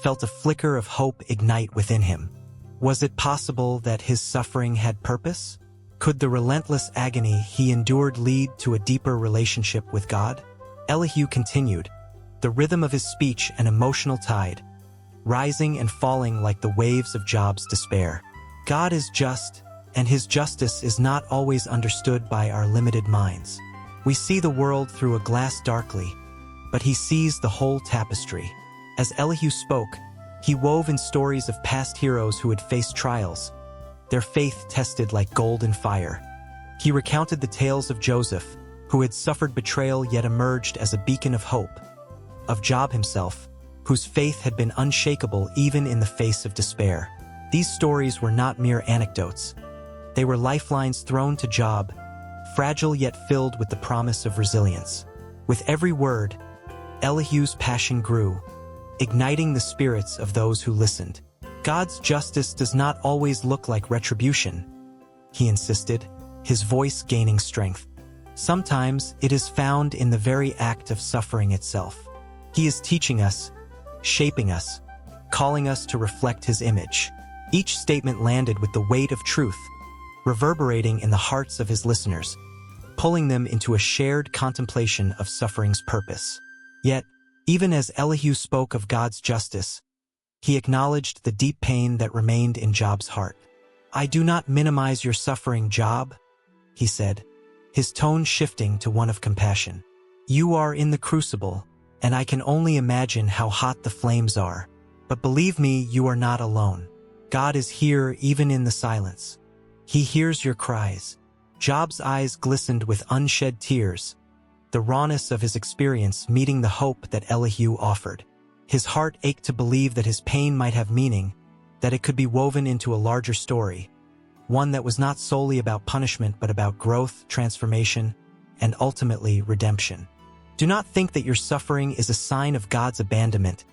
felt a flicker of hope ignite within him. Was it possible that his suffering had purpose? Could the relentless agony he endured lead to a deeper relationship with God? Elihu continued, the rhythm of his speech an emotional tide, rising and falling like the waves of Job's despair. God is just, and his justice is not always understood by our limited minds. We see the world through a glass darkly, but he sees the whole tapestry. As Elihu spoke, he wove in stories of past heroes who had faced trials, their faith tested like gold in fire. He recounted the tales of Joseph, who had suffered betrayal yet emerged as a beacon of hope, of Job himself, whose faith had been unshakable even in the face of despair. These stories were not mere anecdotes. They were lifelines thrown to Job, fragile yet filled with the promise of resilience. With every word, Elihu's passion grew, igniting the spirits of those who listened. God's justice does not always look like retribution, he insisted, his voice gaining strength. Sometimes it is found in the very act of suffering itself. He is teaching us, shaping us, calling us to reflect his image. Each statement landed with the weight of truth, reverberating in the hearts of his listeners, pulling them into a shared contemplation of suffering's purpose. Yet, even as Elihu spoke of God's justice, he acknowledged the deep pain that remained in Job's heart. "I do not minimize your suffering, Job," he said, his tone shifting to one of compassion. "You are in the crucible, and I can only imagine how hot the flames are. But believe me, you are not alone. God is here even in the silence. He hears your cries." Job's eyes glistened with unshed tears, the rawness of his experience meeting the hope that Elihu offered. His heart ached to believe that his pain might have meaning, that it could be woven into a larger story, one that was not solely about punishment but about growth, transformation, and ultimately redemption. "Do not think that your suffering is a sign of God's abandonment,"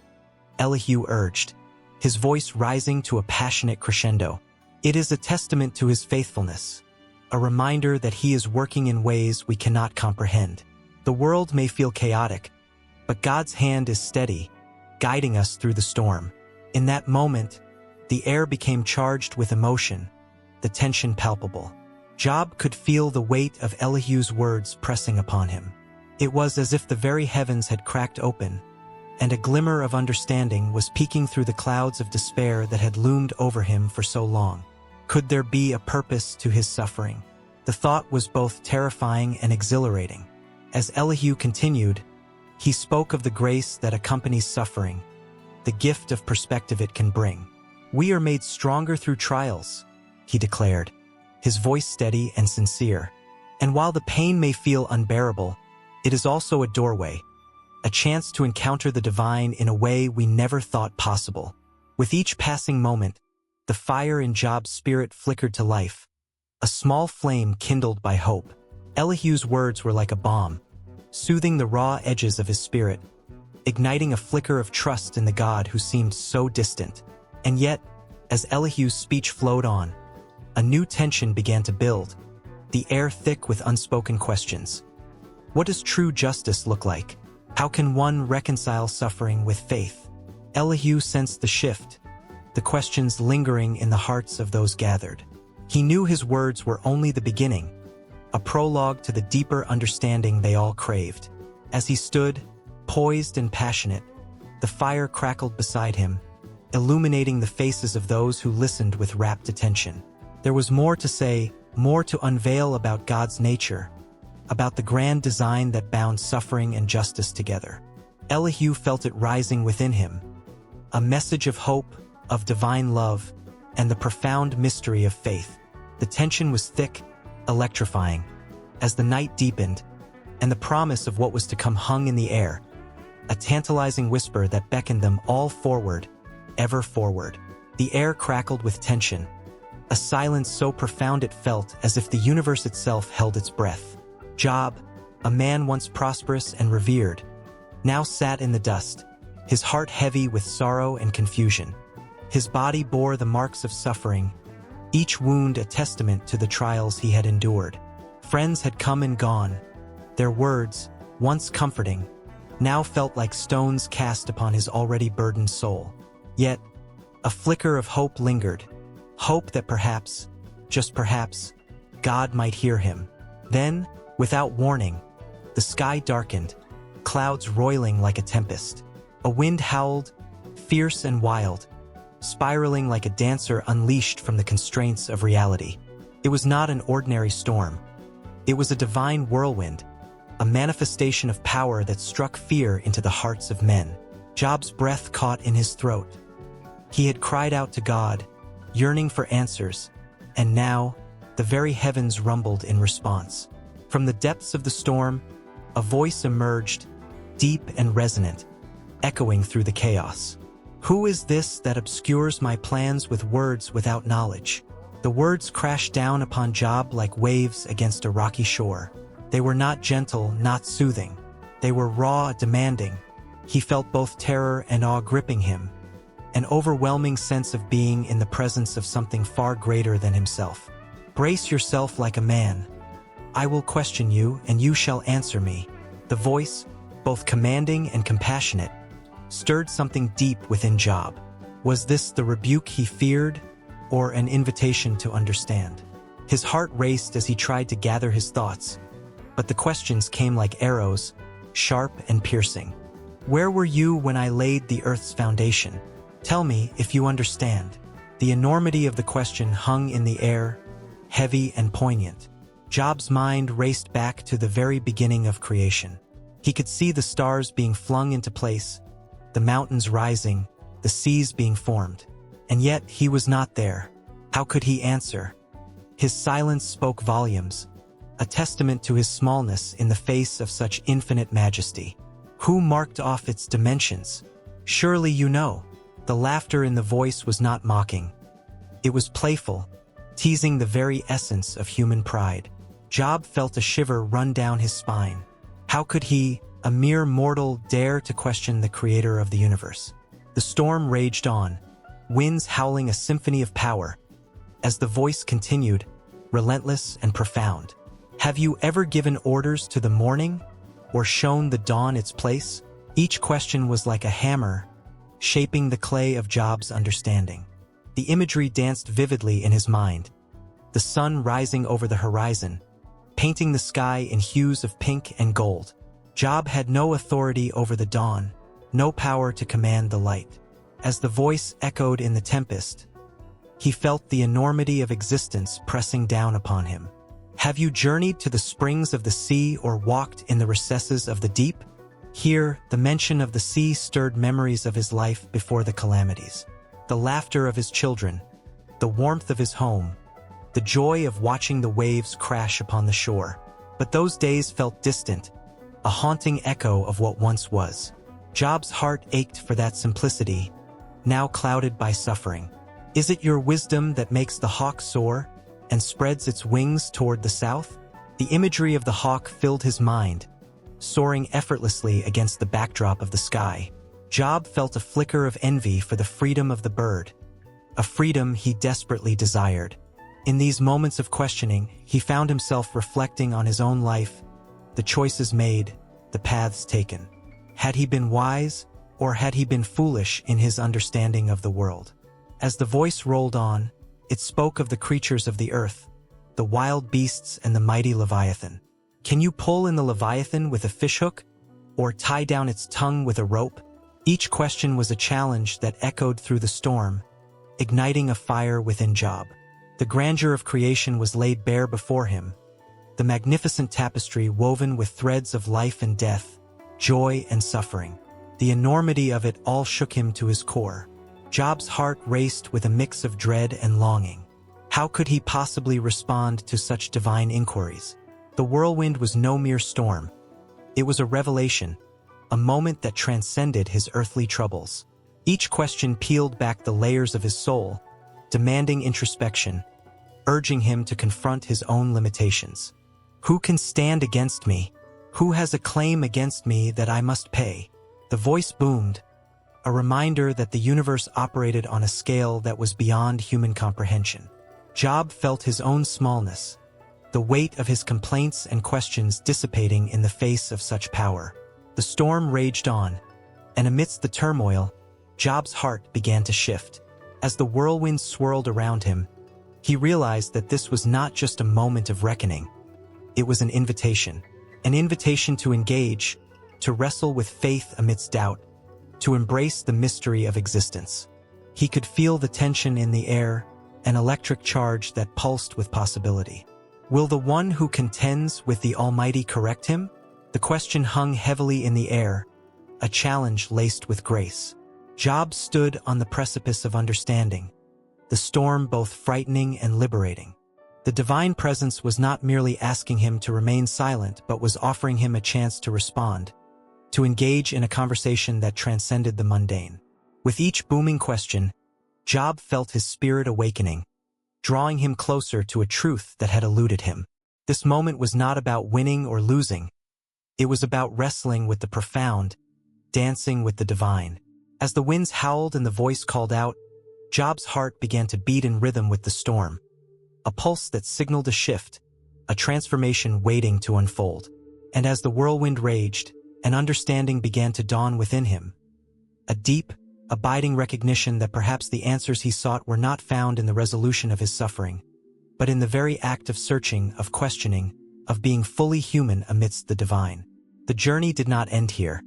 Elihu urged, his voice rising to a passionate crescendo. "It is a testament to his faithfulness, a reminder that he is working in ways we cannot comprehend. The world may feel chaotic, but God's hand is steady, guiding us through the storm." In that moment, the air became charged with emotion, the tension palpable. Job could feel the weight of Elihu's words pressing upon him. It was as if the very heavens had cracked open, and a glimmer of understanding was peeking through the clouds of despair that had loomed over him for so long. Could there be a purpose to his suffering? The thought was both terrifying and exhilarating. As Elihu continued, he spoke of the grace that accompanies suffering, the gift of perspective it can bring. "We are made stronger through trials," he declared, his voice steady and sincere. "And while the pain may feel unbearable, it is also a doorway, a chance to encounter the divine in a way we never thought possible." With each passing moment, the fire in Job's spirit flickered to life, a small flame kindled by hope. Elihu's words were like a balm, soothing the raw edges of his spirit, igniting a flicker of trust in the God who seemed so distant. And yet, as Elihu's speech flowed on, a new tension began to build, the air thick with unspoken questions. What does true justice look like? How can one reconcile suffering with faith? Elihu sensed the shift, the questions lingering in the hearts of those gathered. He knew his words were only the beginning, a prologue to the deeper understanding they all craved. As he stood, poised and passionate, the fire crackled beside him, illuminating the faces of those who listened with rapt attention. There was more to say, more to unveil about God's nature, about the grand design that bound suffering and justice together. Elihu felt it rising within him, a message of hope, of divine love, and the profound mystery of faith. The tension was thick, electrifying, as the night deepened, and the promise of what was to come hung in the air, a tantalizing whisper that beckoned them all forward, ever forward. The air crackled with tension, a silence so profound it felt as if the universe itself held its breath. Job, a man once prosperous and revered, now sat in the dust, his heart heavy with sorrow and confusion. His body bore the marks of suffering, each wound a testament to the trials he had endured. Friends had come and gone. Their words, once comforting, now felt like stones cast upon his already burdened soul. Yet, a flicker of hope lingered, hope that perhaps, just perhaps, God might hear him. Then, without warning, the sky darkened, clouds roiling like a tempest. A wind howled, fierce and wild, spiraling like a dancer unleashed from the constraints of reality. It was not an ordinary storm. It was a divine whirlwind, a manifestation of power that struck fear into the hearts of men. Job's breath caught in his throat. He had cried out to God, yearning for answers, and now, the very heavens rumbled in response. From the depths of the storm, a voice emerged, deep and resonant, echoing through the chaos. "Who is this that obscures my plans with words without knowledge?" The words crashed down upon Job like waves against a rocky shore. They were not gentle, not soothing. They were raw, demanding. He felt both terror and awe gripping him, an overwhelming sense of being in the presence of something far greater than himself. "Brace yourself like a man. I will question you, and you shall answer me." The voice, both commanding and compassionate, stirred something deep within Job. Was this the rebuke he feared, or an invitation to understand? His heart raced as he tried to gather his thoughts, but the questions came like arrows, sharp and piercing. Where were you when I laid the earth's foundation? Tell me if you understand. The enormity of the question hung in the air, heavy and poignant. Job's mind raced back to the very beginning of creation. He could see the stars being flung into place, the mountains rising, the seas being formed. And yet he was not there. How could he answer? His silence spoke volumes, a testament to his smallness in the face of such infinite majesty. Who marked off its dimensions? Surely you know. The laughter in the voice was not mocking. It was playful, teasing the very essence of human pride. Job felt a shiver run down his spine. How could he, a mere mortal, dare to question the creator of the universe? The storm raged on, winds howling a symphony of power. As the voice continued, relentless and profound. Have you ever given orders to the morning, or shown the dawn its place? Each question was like a hammer, shaping the clay of Job's understanding. The imagery danced vividly in his mind. The sun rising over the horizon, painting the sky in hues of pink and gold. Job had no authority over the dawn, no power to command the light. As the voice echoed in the tempest, he felt the enormity of existence pressing down upon him. Have you journeyed to the springs of the sea or walked in the recesses of the deep? Here, the mention of the sea stirred memories of his life before the calamities. The laughter of his children, the warmth of his home, the joy of watching the waves crash upon the shore. But those days felt distant, a haunting echo of what once was. Job's heart ached for that simplicity, now clouded by suffering. Is it your wisdom that makes the hawk soar and spreads its wings toward the south? The imagery of the hawk filled his mind, soaring effortlessly against the backdrop of the sky. Job felt a flicker of envy for the freedom of the bird, a freedom he desperately desired. In these moments of questioning, he found himself reflecting on his own life, the choices made, the paths taken. Had he been wise, or had he been foolish in his understanding of the world? As the voice rolled on, it spoke of the creatures of the earth, the wild beasts and the mighty Leviathan. Can you pull in the Leviathan with a fishhook, or tie down its tongue with a rope? Each question was a challenge that echoed through the storm, igniting a fire within Job. The grandeur of creation was laid bare before him, the magnificent tapestry woven with threads of life and death, joy and suffering. The enormity of it all shook him to his core. Job's heart raced with a mix of dread and longing. How could he possibly respond to such divine inquiries? The whirlwind was no mere storm. It was a revelation, a moment that transcended his earthly troubles. Each question peeled back the layers of his soul, demanding introspection, urging him to confront his own limitations. Who can stand against me? Who has a claim against me that I must pay? The voice boomed, a reminder that the universe operated on a scale that was beyond human comprehension. Job felt his own smallness, the weight of his complaints and questions dissipating in the face of such power. The storm raged on, and amidst the turmoil, Job's heart began to shift. As the whirlwind swirled around him, he realized that this was not just a moment of reckoning. It was an invitation to engage, to wrestle with faith amidst doubt, to embrace the mystery of existence. He could feel the tension in the air, an electric charge that pulsed with possibility. Will the one who contends with the Almighty correct him? The question hung heavily in the air, a challenge laced with grace. Job stood on the precipice of understanding, the storm both frightening and liberating. The divine presence was not merely asking him to remain silent, but was offering him a chance to respond, to engage in a conversation that transcended the mundane. With each booming question, Job felt his spirit awakening, drawing him closer to a truth that had eluded him. This moment was not about winning or losing. It was about wrestling with the profound, dancing with the divine. As the winds howled and the voice called out, Job's heart began to beat in rhythm with the storm, a pulse that signaled a shift, a transformation waiting to unfold. And as the whirlwind raged, an understanding began to dawn within him, a deep, abiding recognition that perhaps the answers he sought were not found in the resolution of his suffering, but in the very act of searching, of questioning, of being fully human amidst the divine. The journey did not end here.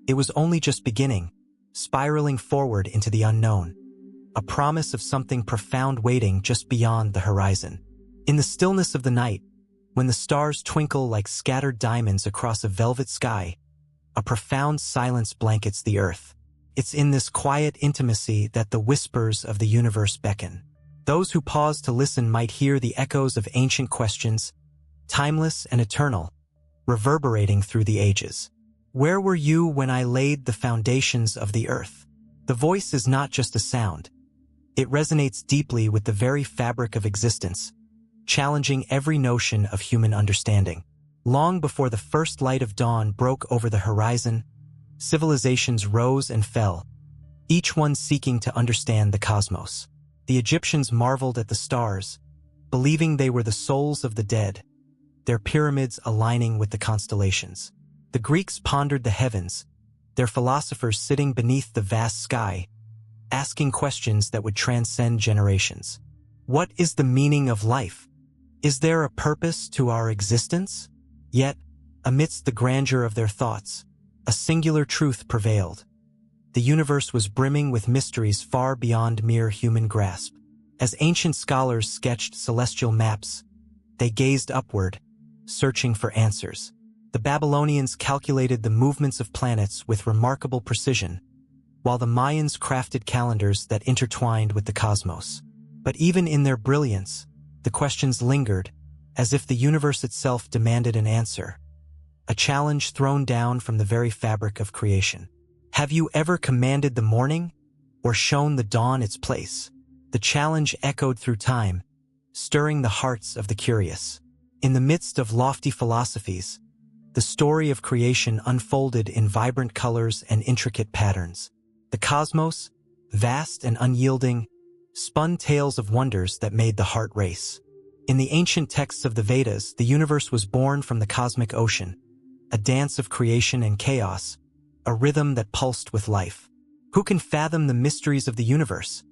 It was only just beginning, spiraling forward into the unknown, a promise of something profound waiting just beyond the horizon. In the stillness of the night, when the stars twinkle like scattered diamonds across a velvet sky, a profound silence blankets the earth. It's in this quiet intimacy that the whispers of the universe beckon. Those who pause to listen might hear the echoes of ancient questions, timeless and eternal, reverberating through the ages. Where were you when I laid the foundations of the earth? The voice is not just a sound. It resonates deeply with the very fabric of existence, challenging every notion of human understanding. Long before the first light of dawn broke over the horizon, civilizations rose and fell, each one seeking to understand the cosmos. The Egyptians marveled at the stars, believing they were the souls of the dead, their pyramids aligning with the constellations. The Greeks pondered the heavens, their philosophers sitting beneath the vast sky, asking questions that would transcend generations. What is the meaning of life? Is there a purpose to our existence? Yet, amidst the grandeur of their thoughts, a singular truth prevailed. The universe was brimming with mysteries far beyond mere human grasp. As ancient scholars sketched celestial maps, they gazed upward, searching for answers. The Babylonians calculated the movements of planets with remarkable precision, while the Mayans crafted calendars that intertwined with the cosmos. But even in their brilliance, the questions lingered, as if the universe itself demanded an answer, a challenge thrown down from the very fabric of creation. Have you ever commanded the morning, or shown the dawn its place? The challenge echoed through time, stirring the hearts of the curious. In the midst of lofty philosophies, the story of creation unfolded in vibrant colors and intricate patterns. The cosmos, vast and unyielding, spun tales of wonders that made the heart race. In the ancient texts of the Vedas, the universe was born from the cosmic ocean, a dance of creation and chaos, a rhythm that pulsed with life. Who can fathom the mysteries of the universe?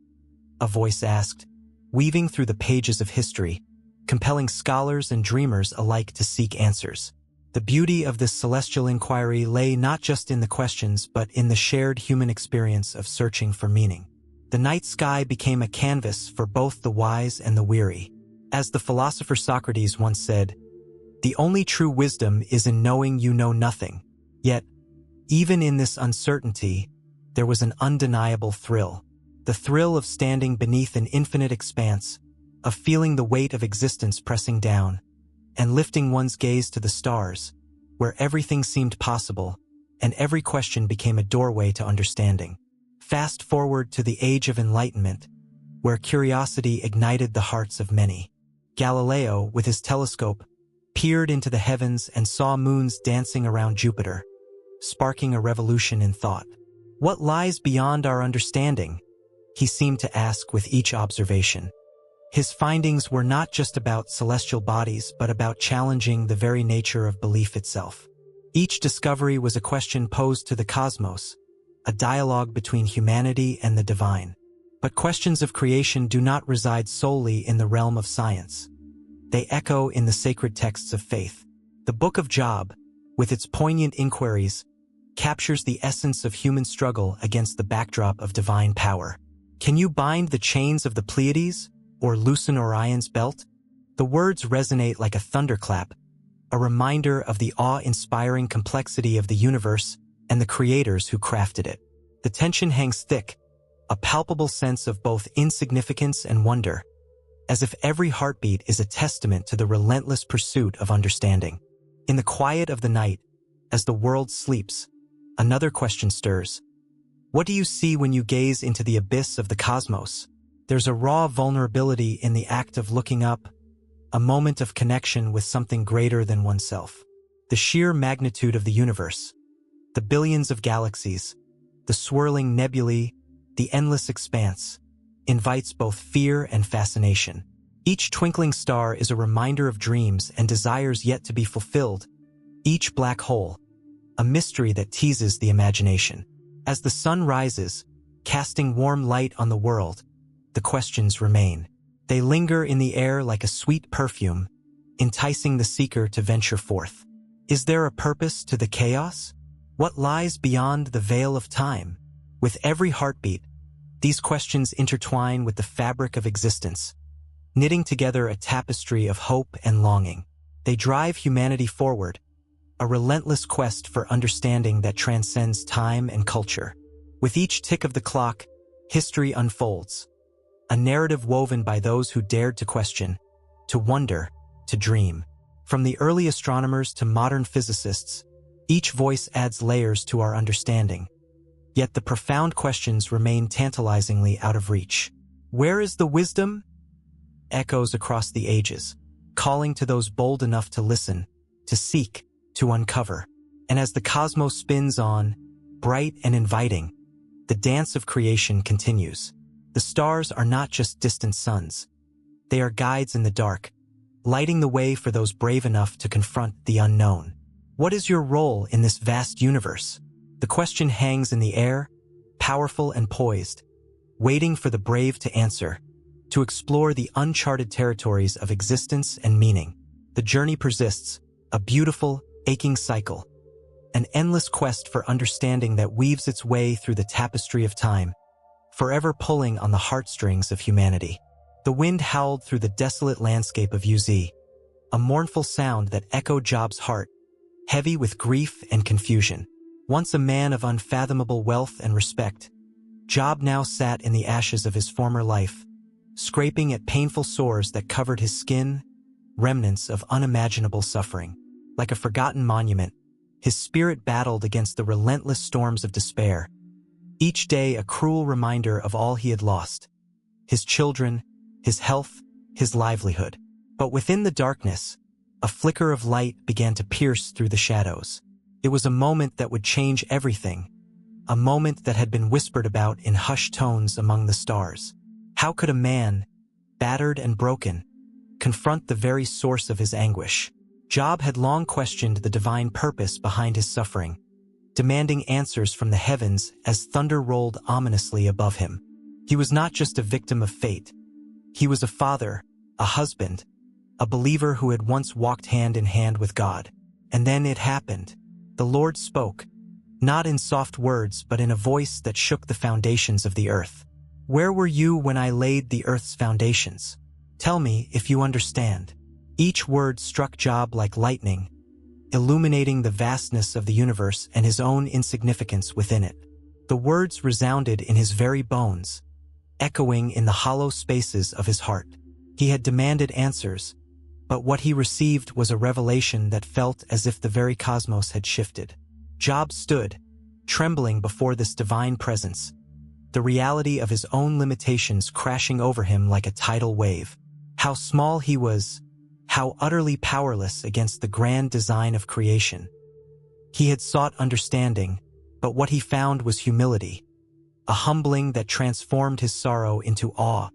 A voice asked, weaving through the pages of history, compelling scholars and dreamers alike to seek answers. The beauty of this celestial inquiry lay not just in the questions but in the shared human experience of searching for meaning. The night sky became a canvas for both the wise and the weary. As the philosopher Socrates once said, "The only true wisdom is in knowing you know nothing." Yet, even in this uncertainty, there was an undeniable thrill. The thrill of standing beneath an infinite expanse, of feeling the weight of existence pressing down, and lifting one's gaze to the stars, where everything seemed possible, and every question became a doorway to understanding. Fast forward to the Age of Enlightenment, where curiosity ignited the hearts of many. Galileo, with his telescope, peered into the heavens and saw moons dancing around Jupiter, sparking a revolution in thought. What lies beyond our understanding? He seemed to ask with each observation. His findings were not just about celestial bodies, but about challenging the very nature of belief itself. Each discovery was a question posed to the cosmos, a dialogue between humanity and the divine. But questions of creation do not reside solely in the realm of science. They echo in the sacred texts of faith. The Book of Job, with its poignant inquiries, captures the essence of human struggle against the backdrop of divine power. Can you bind the chains of the Pleiades, or loosen Orion's belt? The words resonate like a thunderclap, a reminder of the awe-inspiring complexity of the universe and the creators who crafted it. The tension hangs thick, a palpable sense of both insignificance and wonder, as if every heartbeat is a testament to the relentless pursuit of understanding. In the quiet of the night, as the world sleeps, another question stirs. What do you see when you gaze into the abyss of the cosmos? There's a raw vulnerability in the act of looking up, a moment of connection with something greater than oneself. The sheer magnitude of the universe, the billions of galaxies, the swirling nebulae, the endless expanse, invites both fear and fascination. Each twinkling star is a reminder of dreams and desires yet to be fulfilled, each black hole, a mystery that teases the imagination. As the sun rises, casting warm light on the world, the questions remain. They linger in the air like a sweet perfume, enticing the seeker to venture forth. Is there a purpose to the chaos? What lies beyond the veil of time? With every heartbeat, these questions intertwine with the fabric of existence, knitting together a tapestry of hope and longing. They drive humanity forward, a relentless quest for understanding that transcends time and culture. With each tick of the clock, history unfolds, a narrative woven by those who dared to question, to wonder, to dream. From the early astronomers to modern physicists, each voice adds layers to our understanding. Yet the profound questions remain tantalizingly out of reach. Where is the wisdom? Echoes across the ages, calling to those bold enough to listen, to seek, to uncover. And as the cosmos spins on, bright and inviting, the dance of creation continues. The stars are not just distant suns. They are guides in the dark, lighting the way for those brave enough to confront the unknown. What is your role in this vast universe? The question hangs in the air, powerful and poised, waiting for the brave to answer, to explore the uncharted territories of existence and meaning. The journey persists, a beautiful, aching cycle, an endless quest for understanding that weaves its way through the tapestry of time, forever pulling on the heartstrings of humanity. The wind howled through the desolate landscape of Uz, a mournful sound that echoed Job's heart, heavy with grief and confusion. Once a man of unfathomable wealth and respect, Job now sat in the ashes of his former life, scraping at painful sores that covered his skin, remnants of unimaginable suffering. Like a forgotten monument, his spirit battled against the relentless storms of despair, each day a cruel reminder of all he had lost: his children, his health, his livelihood. But within the darkness, a flicker of light began to pierce through the shadows. It was a moment that would change everything, a moment that had been whispered about in hushed tones among the stars. How could a man, battered and broken, confront the very source of his anguish? Job had long questioned the divine purpose behind his suffering, demanding answers from the heavens as thunder rolled ominously above him. He was not just a victim of fate. He was a father, a husband, a believer who had once walked hand in hand with God. And then it happened. The Lord spoke, not in soft words but in a voice that shook the foundations of the earth. Where were you when I laid the earth's foundations? Tell me if you understand. Each word struck Job like lightning, illuminating the vastness of the universe and his own insignificance within it. The words resounded in his very bones, echoing in the hollow spaces of his heart. He had demanded answers, but what he received was a revelation that felt as if the very cosmos had shifted. Job stood, trembling before this divine presence, the reality of his own limitations crashing over him like a tidal wave. How small he was, how utterly powerless against the grand design of creation. He had sought understanding, but what he found was humility, a humbling that transformed his sorrow into awe.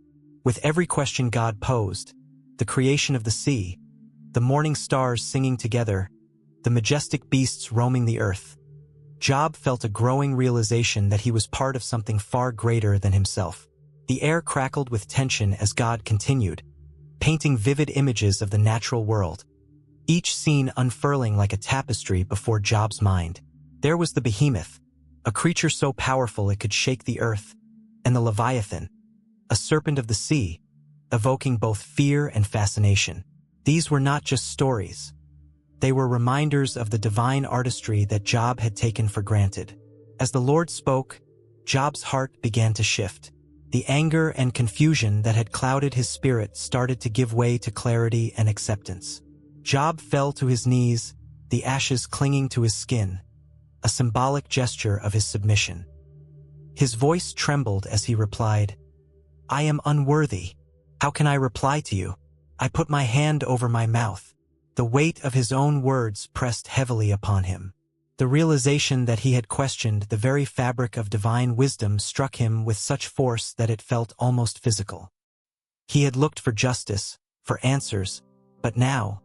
With every question God posed, the creation of the sea, the morning stars singing together, the majestic beasts roaming the earth, Job felt a growing realization that he was part of something far greater than himself. The air crackled with tension as God continued, painting vivid images of the natural world, each scene unfurling like a tapestry before Job's mind. There was the behemoth, a creature so powerful it could shake the earth, and the Leviathan, a serpent of the sea, evoking both fear and fascination. These were not just stories. They were reminders of the divine artistry that Job had taken for granted. As the Lord spoke, Job's heart began to shift. The anger and confusion that had clouded his spirit started to give way to clarity and acceptance. Job fell to his knees, the ashes clinging to his skin, a symbolic gesture of his submission. His voice trembled as he replied, "I am unworthy. How can I reply to you? I put my hand over my mouth." The weight of his own words pressed heavily upon him. The realization that he had questioned the very fabric of divine wisdom struck him with such force that it felt almost physical. He had looked for justice, for answers, but now,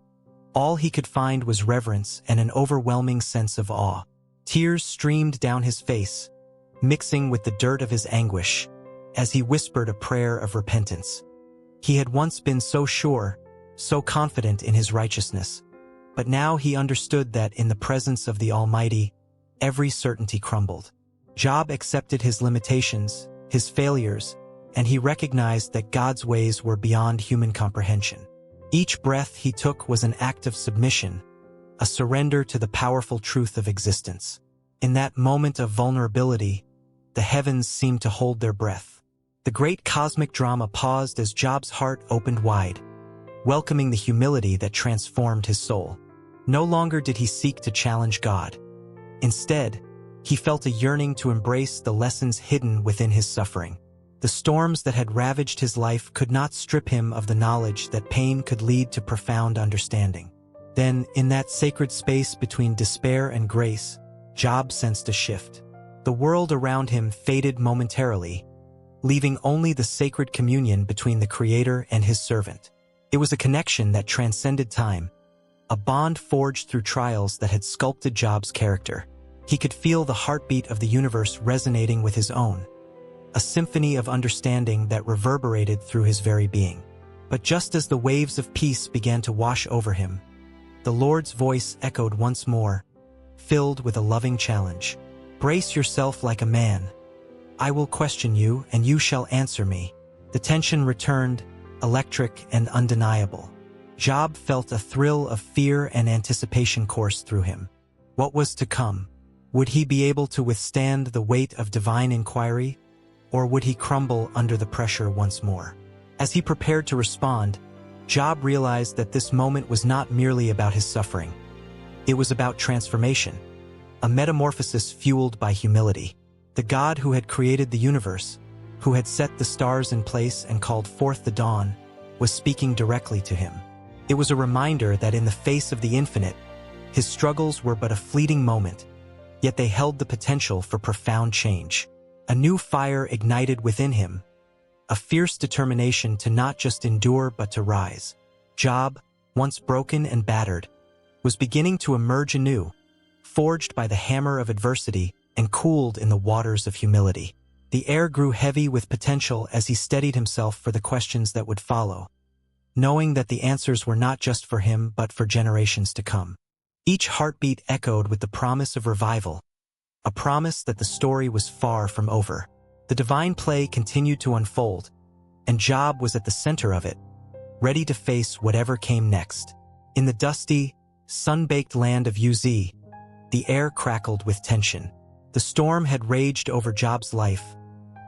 all he could find was reverence and an overwhelming sense of awe. Tears streamed down his face, mixing with the dirt of his anguish, as he whispered a prayer of repentance. He had once been so sure, so confident in his righteousness. But now he understood that in the presence of the Almighty, every certainty crumbled. Job accepted his limitations, his failures, and he recognized that God's ways were beyond human comprehension. Each breath he took was an act of submission, a surrender to the powerful truth of existence. In that moment of vulnerability, the heavens seemed to hold their breath. The great cosmic drama paused as Job's heart opened wide, welcoming the humility that transformed his soul. No longer did he seek to challenge God. Instead, he felt a yearning to embrace the lessons hidden within his suffering. The storms that had ravaged his life could not strip him of the knowledge that pain could lead to profound understanding. Then, in that sacred space between despair and grace, Job sensed a shift. The world around him faded momentarily, leaving only the sacred communion between the Creator and his servant. It was a connection that transcended time, a bond forged through trials that had sculpted Job's character. He could feel the heartbeat of the universe resonating with his own, a symphony of understanding that reverberated through his very being. But just as the waves of peace began to wash over him, the Lord's voice echoed once more, filled with a loving challenge. "Brace yourself like a man. I will question you, and you shall answer me." The tension returned, electric and undeniable. Job felt a thrill of fear and anticipation course through him. What was to come? Would he be able to withstand the weight of divine inquiry, or would he crumble under the pressure once more? As he prepared to respond, Job realized that this moment was not merely about his suffering. It was about transformation, a metamorphosis fueled by humility. The God who had created the universe, who had set the stars in place and called forth the dawn, was speaking directly to him. It was a reminder that in the face of the infinite, his struggles were but a fleeting moment, yet they held the potential for profound change. A new fire ignited within him, a fierce determination to not just endure but to rise. Job, once broken and battered, was beginning to emerge anew, forged by the hammer of adversity and cooled in the waters of humility. The air grew heavy with potential as he steadied himself for the questions that would follow, knowing that the answers were not just for him but for generations to come. Each heartbeat echoed with the promise of revival, a promise that the story was far from over. The divine play continued to unfold, and Job was at the center of it, ready to face whatever came next. In the dusty, sun-baked land of Uz, the air crackled with tension. The storm had raged over Job's life,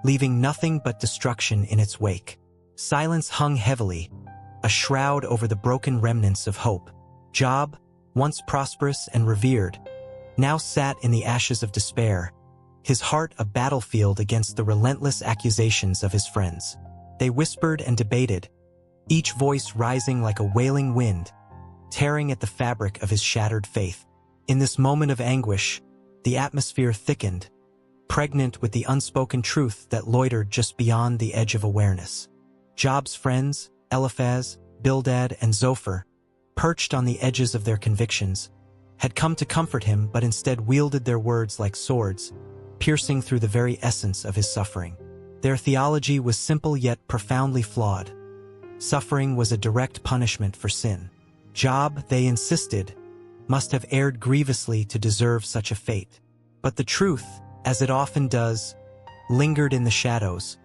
leaving nothing but destruction in its wake. Silence hung heavily, a shroud over the broken remnants of hope. Job, once prosperous and revered, now sat in the ashes of despair, his heart a battlefield against the relentless accusations of his friends. They whispered and debated, each voice rising like a wailing wind, tearing at the fabric of his shattered faith. In this moment of anguish, the atmosphere thickened, pregnant with the unspoken truth that loitered just beyond the edge of awareness. Job's friends, Eliphaz, Bildad, and Zophar, perched on the edges of their convictions, had come to comfort him but instead wielded their words like swords, piercing through the very essence of his suffering. Their theology was simple yet profoundly flawed. Suffering was a direct punishment for sin. Job, they insisted, must have erred grievously to deserve such a fate. But the truth, as it often does, lingered in the shadows,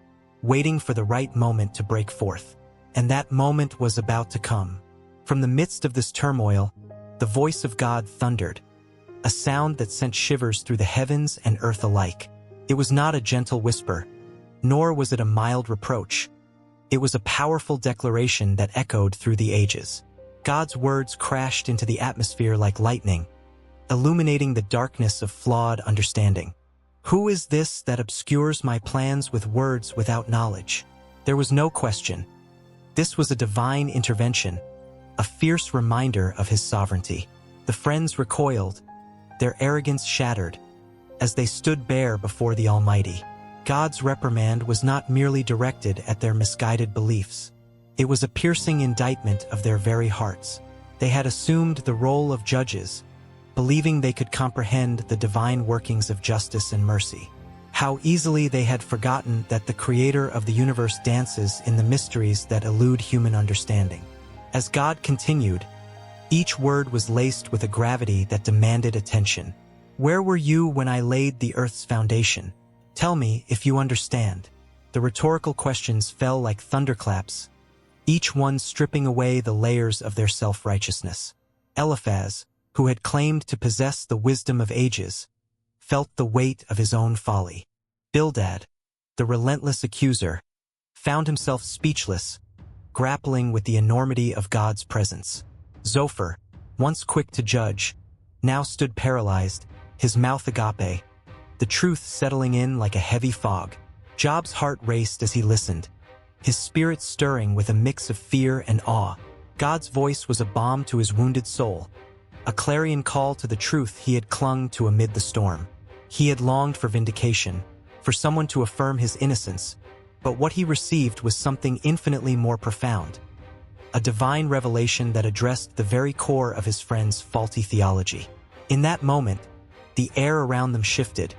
waiting for the right moment to break forth. And that moment was about to come. From the midst of this turmoil, the voice of God thundered, a sound that sent shivers through the heavens and earth alike. It was not a gentle whisper, nor was it a mild reproach. It was a powerful declaration that echoed through the ages. God's words crashed into the atmosphere like lightning, illuminating the darkness of flawed understanding. Who is this that obscures my plans with words without knowledge? There was no question. This was a divine intervention, a fierce reminder of his sovereignty. The friends recoiled, their arrogance shattered, as they stood bare before the Almighty. God's reprimand was not merely directed at their misguided beliefs. It was a piercing indictment of their very hearts. They had assumed the role of judges, believing they could comprehend the divine workings of justice and mercy. How easily they had forgotten that the Creator of the universe dances in the mysteries that elude human understanding. As God continued, each word was laced with a gravity that demanded attention. "Where were you when I laid the earth's foundation? Tell me if you understand." The rhetorical questions fell like thunderclaps, each one stripping away the layers of their self-righteousness. Eliphaz, who had claimed to possess the wisdom of ages, felt the weight of his own folly. Bildad, the relentless accuser, found himself speechless, grappling with the enormity of God's presence. Zophar, once quick to judge, now stood paralyzed, his mouth agape, the truth settling in like a heavy fog. Job's heart raced as he listened, his spirit stirring with a mix of fear and awe. God's voice was a balm to his wounded soul, a clarion call to the truth he had clung to amid the storm. He had longed for vindication, for someone to affirm his innocence, but what he received was something infinitely more profound, a divine revelation that addressed the very core of his friend's faulty theology. In that moment, the air around them shifted,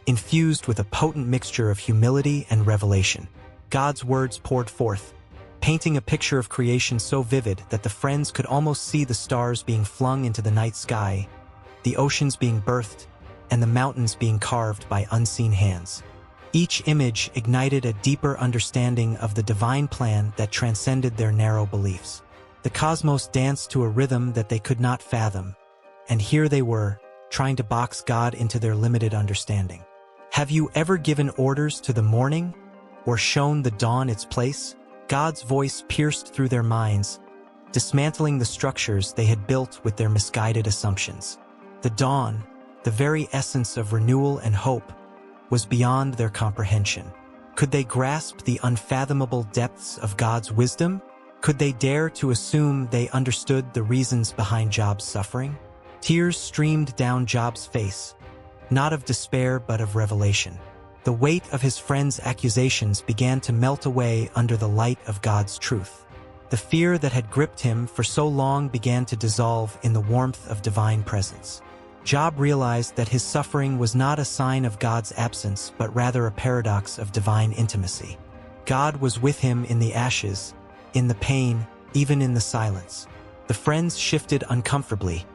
infused with a potent mixture of humility and revelation. God's words poured forth, painting a picture of creation so vivid that the friends could almost see the stars being flung into the night sky, the oceans being birthed, and the mountains being carved by unseen hands. Each image ignited a deeper understanding of the divine plan that transcended their narrow beliefs. The cosmos danced to a rhythm that they could not fathom, and here they were, trying to box God into their limited understanding. Have you ever given orders to the morning, or shown the dawn its place? God's voice pierced through their minds, dismantling the structures they had built with their misguided assumptions. The dawn, the very essence of renewal and hope, was beyond their comprehension. Could they grasp the unfathomable depths of God's wisdom? Could they dare to assume they understood the reasons behind Job's suffering? Tears streamed down Job's face, not of despair but of revelation. The weight of his friend's accusations began to melt away under the light of God's truth. The fear that had gripped him for so long began to dissolve in the warmth of divine presence. Job realized that his suffering was not a sign of God's absence, but rather a paradox of divine intimacy. God was with him in the ashes, in the pain, even in the silence. The friends shifted uncomfortably,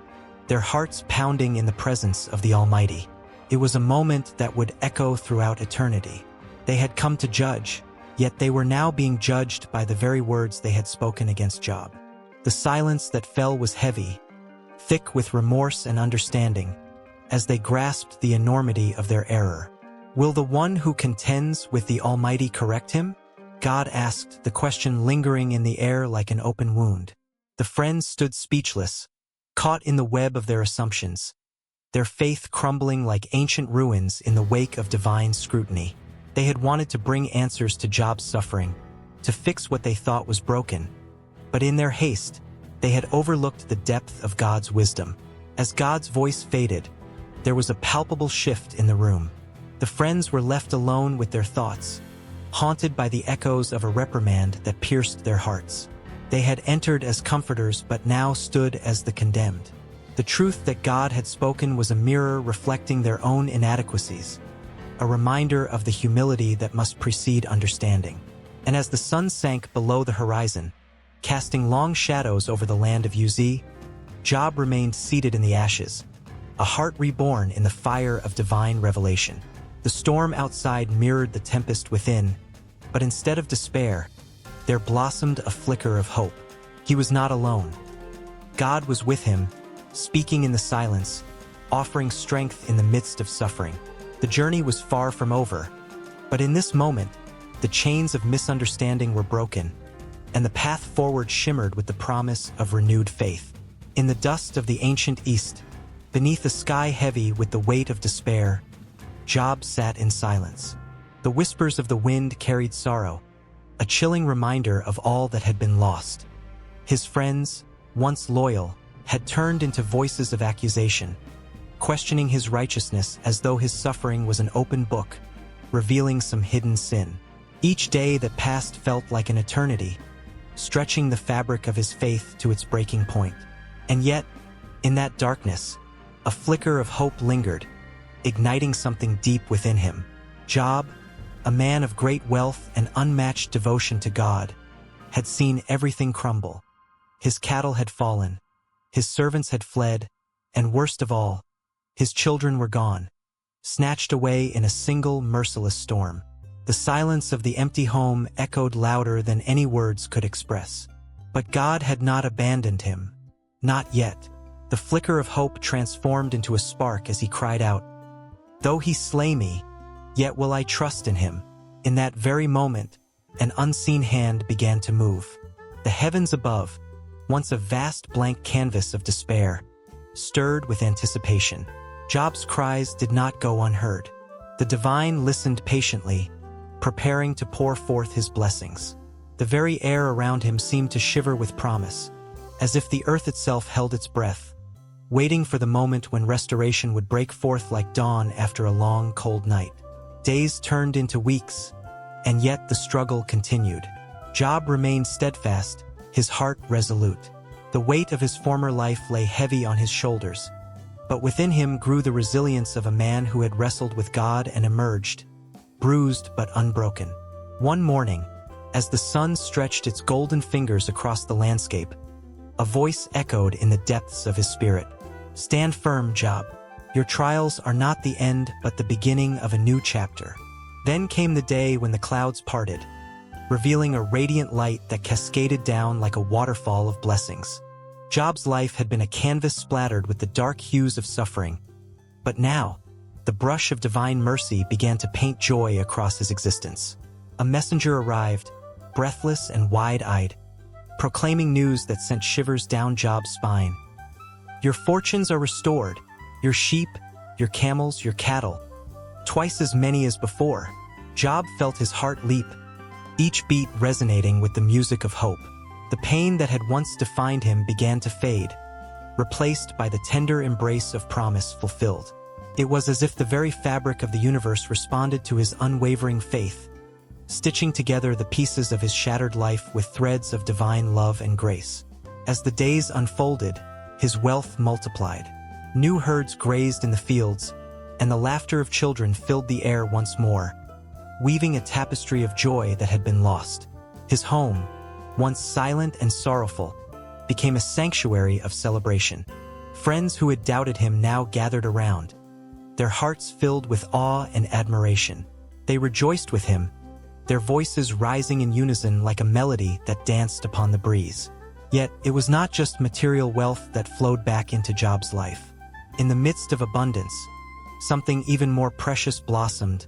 their hearts pounding in the presence of the Almighty. It was a moment that would echo throughout eternity. They had come to judge, yet they were now being judged by the very words they had spoken against Job. The silence that fell was heavy, thick with remorse and understanding, as they grasped the enormity of their error. Will the one who contends with the Almighty correct him? God asked, the question lingering in the air like an open wound. The friends stood speechless, caught in the web of their assumptions, their faith crumbling like ancient ruins in the wake of divine scrutiny. They had wanted to bring answers to Job's suffering, to fix what they thought was broken, but in their haste, they had overlooked the depth of God's wisdom. As God's voice faded, there was a palpable shift in the room. The friends were left alone with their thoughts, haunted by the echoes of a reprimand that pierced their hearts. They had entered as comforters but now stood as the condemned. The truth that God had spoken was a mirror reflecting their own inadequacies, a reminder of the humility that must precede understanding. And as the sun sank below the horizon, casting long shadows over the land of Uz, Job remained seated in the ashes, a heart reborn in the fire of divine revelation. The storm outside mirrored the tempest within, but instead of despair, there blossomed a flicker of hope. He was not alone. God was with him, speaking in the silence, offering strength in the midst of suffering. The journey was far from over, but in this moment, the chains of misunderstanding were broken, and the path forward shimmered with the promise of renewed faith. In the dust of the ancient East, beneath a sky heavy with the weight of despair, Job sat in silence. The whispers of the wind carried sorrow, a chilling reminder of all that had been lost. His friends, once loyal, had turned into voices of accusation, questioning his righteousness as though his suffering was an open book, revealing some hidden sin. Each day that passed felt like an eternity, stretching the fabric of his faith to its breaking point. And yet, in that darkness, a flicker of hope lingered, igniting something deep within him. Job, a man of great wealth and unmatched devotion to God, had seen everything crumble. His cattle had fallen. His servants had fled. And worst of all, his children were gone, snatched away in a single merciless storm. The silence of the empty home echoed louder than any words could express. But God had not abandoned him. Not yet. The flicker of hope transformed into a spark as he cried out, "Though he slay me, yet will I trust in him." In that very moment, an unseen hand began to move. The heavens above, once a vast blank canvas of despair, stirred with anticipation. Job's cries did not go unheard. The divine listened patiently, preparing to pour forth his blessings. The very air around him seemed to shiver with promise, as if the earth itself held its breath, waiting for the moment when restoration would break forth like dawn after a long, cold night. Days turned into weeks, and yet the struggle continued. Job remained steadfast, his heart resolute. The weight of his former life lay heavy on his shoulders, but within him grew the resilience of a man who had wrestled with God and emerged, bruised but unbroken. One morning, as the sun stretched its golden fingers across the landscape, a voice echoed in the depths of his spirit. "Stand firm, Job. Your trials are not the end but the beginning of a new chapter." Then came the day when the clouds parted, revealing a radiant light that cascaded down like a waterfall of blessings. Job's life had been a canvas splattered with the dark hues of suffering, but now, the brush of divine mercy began to paint joy across his existence. A messenger arrived, breathless and wide-eyed, proclaiming news that sent shivers down Job's spine. "Your fortunes are restored, your sheep, your camels, your cattle, twice as many as before." Job felt his heart leap, each beat resonating with the music of hope. The pain that had once defined him began to fade, replaced by the tender embrace of promise fulfilled. It was as if the very fabric of the universe responded to his unwavering faith, stitching together the pieces of his shattered life with threads of divine love and grace. As the days unfolded, his wealth multiplied. New herds grazed in the fields, and the laughter of children filled the air once more, weaving a tapestry of joy that had been lost. His home, once silent and sorrowful, became a sanctuary of celebration. Friends who had doubted him now gathered around, their hearts filled with awe and admiration. They rejoiced with him, their voices rising in unison like a melody that danced upon the breeze. Yet it was not just material wealth that flowed back into Job's life. In the midst of abundance, something even more precious blossomed.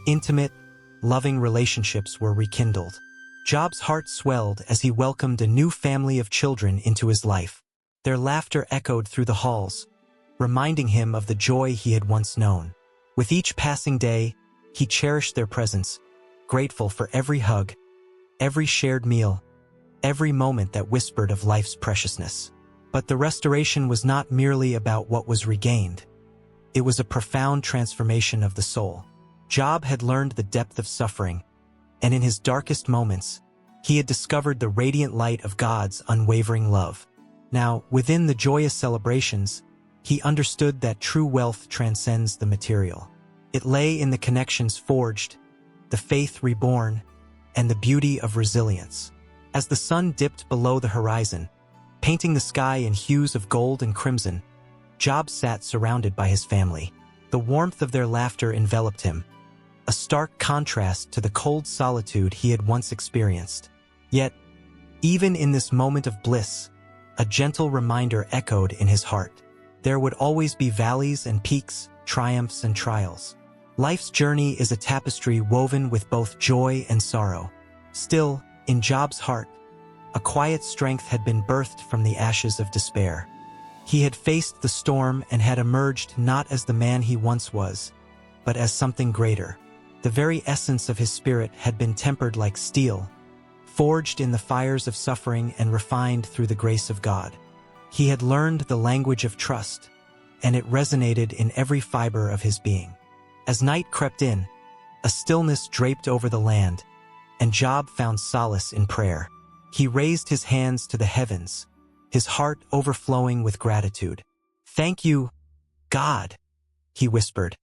Intimate, loving relationships were rekindled. Job's heart swelled as he welcomed a new family of children into his life. Their laughter echoed through the halls, reminding him of the joy he had once known. With each passing day, he cherished their presence, grateful for every hug, every shared meal, every moment that whispered of life's preciousness. But the restoration was not merely about what was regained. It was a profound transformation of the soul. Job had learned the depth of suffering, and in his darkest moments, he had discovered the radiant light of God's unwavering love. Now, within the joyous celebrations, he understood that true wealth transcends the material. It lay in the connections forged, the faith reborn, and the beauty of resilience. As the sun dipped below the horizon, painting the sky in hues of gold and crimson, Job sat surrounded by his family. The warmth of their laughter enveloped him, a stark contrast to the cold solitude he had once experienced. Yet, even in this moment of bliss, a gentle reminder echoed in his heart. There would always be valleys and peaks, triumphs and trials. Life's journey is a tapestry woven with both joy and sorrow. Still, in Job's heart, a quiet strength had been birthed from the ashes of despair. He had faced the storm and had emerged not as the man he once was, but as something greater. The very essence of his spirit had been tempered like steel, forged in the fires of suffering and refined through the grace of God. He had learned the language of trust, and it resonated in every fiber of his being. As night crept in, a stillness draped over the land, and Job found solace in prayer. He raised his hands to the heavens, his heart overflowing with gratitude. "Thank you, God," he whispered,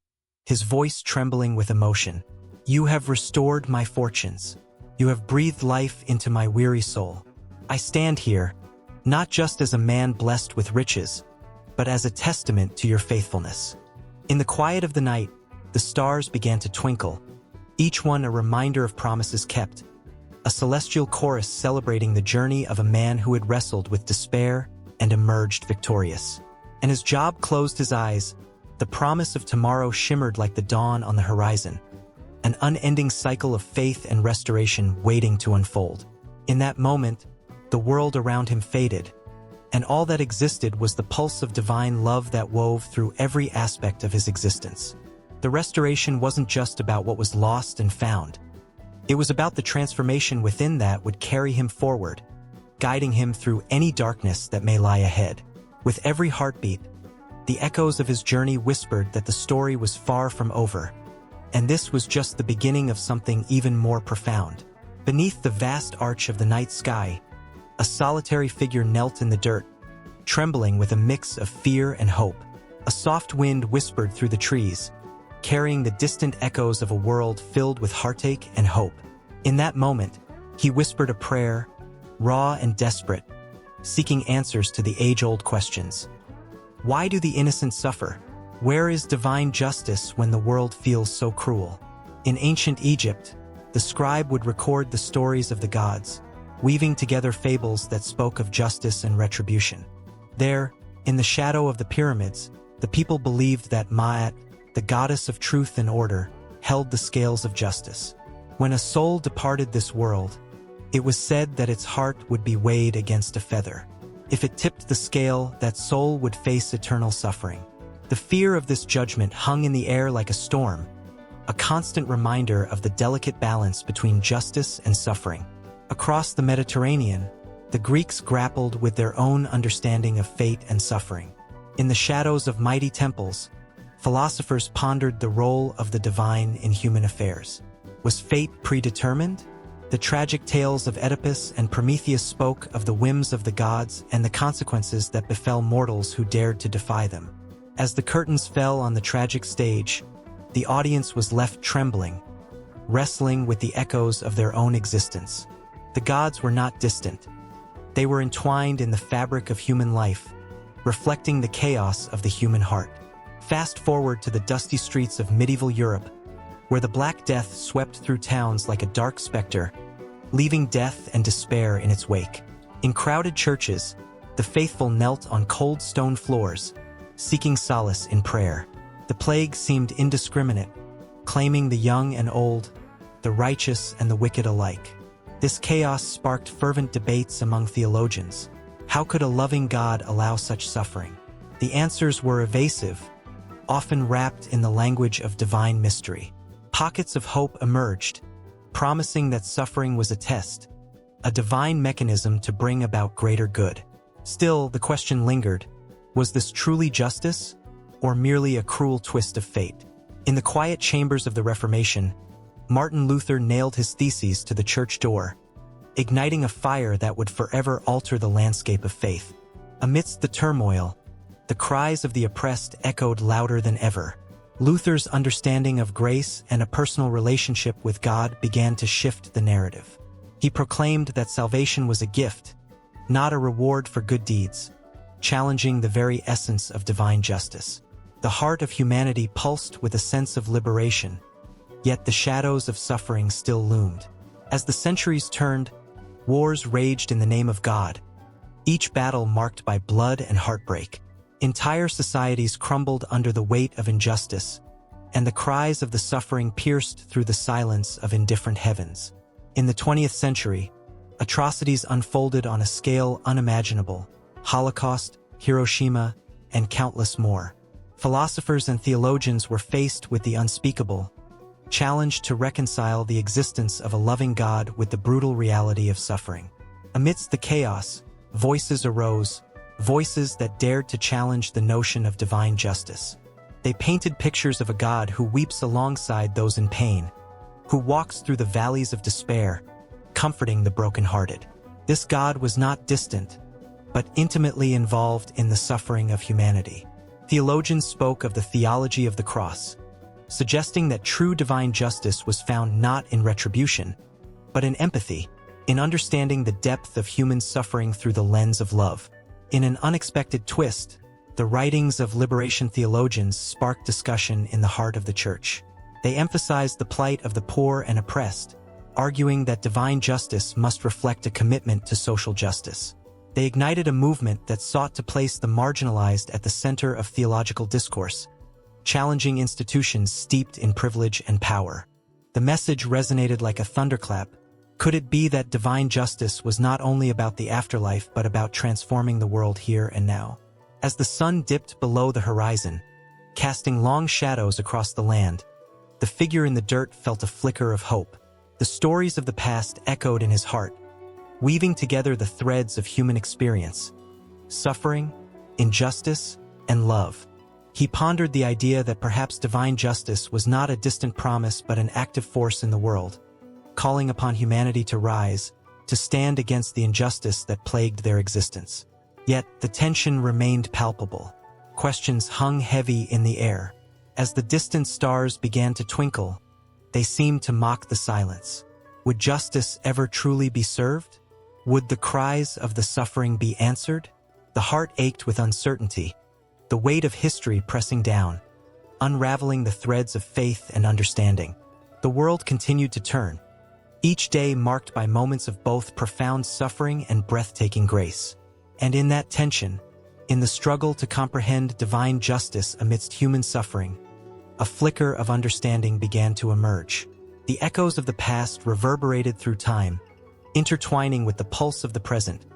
his voice trembling with emotion. "You have restored my fortunes. You have breathed life into my weary soul. I stand here, not just as a man blessed with riches, but as a testament to your faithfulness. In the quiet of the night, the stars began to twinkle, each one a reminder of promises kept, a celestial chorus celebrating the journey of a man who had wrestled with despair and emerged victorious. And as Job closed his eyes, the promise of tomorrow shimmered like the dawn on the horizon, an unending cycle of faith and restoration waiting to unfold. In that moment, the world around him faded, and all that existed was the pulse of divine love that wove through every aspect of his existence. The restoration wasn't just about what was lost and found. It was about the transformation within that would carry him forward, guiding him through any darkness that may lie ahead. With every heartbeat, the echoes of his journey whispered that the story was far from over, and this was just the beginning of something even more profound. Beneath the vast arch of the night sky, a solitary figure knelt in the dirt, trembling with a mix of fear and hope. A soft wind whispered through the trees, carrying the distant echoes of a world filled with heartache and hope. In that moment, he whispered a prayer, raw and desperate, seeking answers to the age-old questions. Why do the innocent suffer? Where is divine justice when the world feels so cruel? In ancient Egypt, the scribe would record the stories of the gods, weaving together fables that spoke of justice and retribution. There, in the shadow of the pyramids, the people believed that Ma'at, the goddess of truth and order, held the scales of justice. When a soul departed this world, it was said that its heart would be weighed against a feather. If it tipped the scale, that soul would face eternal suffering. The fear of this judgment hung in the air like a storm, a constant reminder of the delicate balance between justice and suffering. Across the Mediterranean, the Greeks grappled with their own understanding of fate and suffering. In the shadows of mighty temples, philosophers pondered the role of the divine in human affairs. Was fate predetermined? The tragic tales of Oedipus and Prometheus spoke of the whims of the gods and the consequences that befell mortals who dared to defy them. As the curtains fell on the tragic stage, the audience was left trembling, wrestling with the echoes of their own existence. The gods were not distant. They were entwined in the fabric of human life, reflecting the chaos of the human heart. Fast forward to the dusty streets of medieval Europe, where the Black Death swept through towns like a dark specter, leaving death and despair in its wake. In crowded churches, the faithful knelt on cold stone floors, seeking solace in prayer. The plague seemed indiscriminate, claiming the young and old, the righteous and the wicked alike. This chaos sparked fervent debates among theologians. How could a loving God allow such suffering? The answers were evasive, often wrapped in the language of divine mystery. Pockets of hope emerged, promising that suffering was a test, a divine mechanism to bring about greater good. Still, the question lingered, was this truly justice, or merely a cruel twist of fate? In the quiet chambers of the Reformation, Martin Luther nailed his theses to the church door, igniting a fire that would forever alter the landscape of faith. Amidst the turmoil, the cries of the oppressed echoed louder than ever. Luther's understanding of grace and a personal relationship with God began to shift the narrative. He proclaimed that salvation was a gift, not a reward for good deeds, challenging the very essence of divine justice. The heart of humanity pulsed with a sense of liberation, yet the shadows of suffering still loomed. As the centuries turned, wars raged in the name of God, each battle marked by blood and heartbreak. Entire societies crumbled under the weight of injustice, and the cries of the suffering pierced through the silence of indifferent heavens. In the 20th century, atrocities unfolded on a scale unimaginable: Holocaust, Hiroshima, and countless more. Philosophers and theologians were faced with the unspeakable, challenged to reconcile the existence of a loving God with the brutal reality of suffering. Amidst the chaos, voices arose, voices that dared to challenge the notion of divine justice. They painted pictures of a God who weeps alongside those in pain, who walks through the valleys of despair, comforting the brokenhearted. This God was not distant, but intimately involved in the suffering of humanity. Theologians spoke of the theology of the cross, suggesting that true divine justice was found not in retribution, but in empathy, in understanding the depth of human suffering through the lens of love. In an unexpected twist, the writings of liberation theologians sparked discussion in the heart of the Church. They emphasized the plight of the poor and oppressed, arguing that divine justice must reflect a commitment to social justice. They ignited a movement that sought to place the marginalized at the center of theological discourse, challenging institutions steeped in privilege and power. The message resonated like a thunderclap. Could it be that divine justice was not only about the afterlife but about transforming the world here and now? As the sun dipped below the horizon, casting long shadows across the land, the figure in the dirt felt a flicker of hope. The stories of the past echoed in his heart, weaving together the threads of human experience, suffering, injustice, and love. He pondered the idea that perhaps divine justice was not a distant promise but an active force in the world, calling upon humanity to rise, to stand against the injustice that plagued their existence. Yet the tension remained palpable. Questions hung heavy in the air. As the distant stars began to twinkle, they seemed to mock the silence. Would justice ever truly be served? Would the cries of the suffering be answered? The heart ached with uncertainty, the weight of history pressing down, unraveling the threads of faith and understanding. The world continued to turn, each day marked by moments of both profound suffering and breathtaking grace. And in that tension, in the struggle to comprehend divine justice amidst human suffering, a flicker of understanding began to emerge. The echoes of the past reverberated through time, intertwining with the pulse of the present,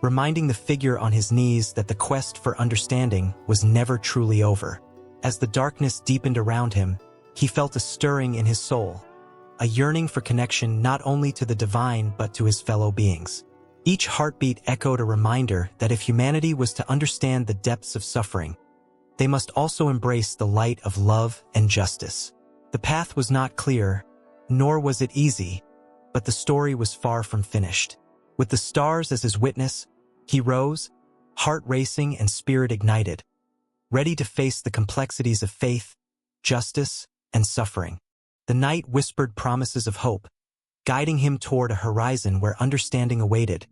reminding the figure on his knees that the quest for understanding was never truly over. As the darkness deepened around him, he felt a stirring in his soul, a yearning for connection not only to the divine but to his fellow beings. Each heartbeat echoed a reminder that if humanity was to understand the depths of suffering, they must also embrace the light of love and justice. The path was not clear, nor was it easy, but the story was far from finished. With the stars as his witness, he rose, heart racing and spirit ignited, ready to face the complexities of faith, justice, and suffering. The night whispered promises of hope, guiding him toward a horizon where understanding awaited,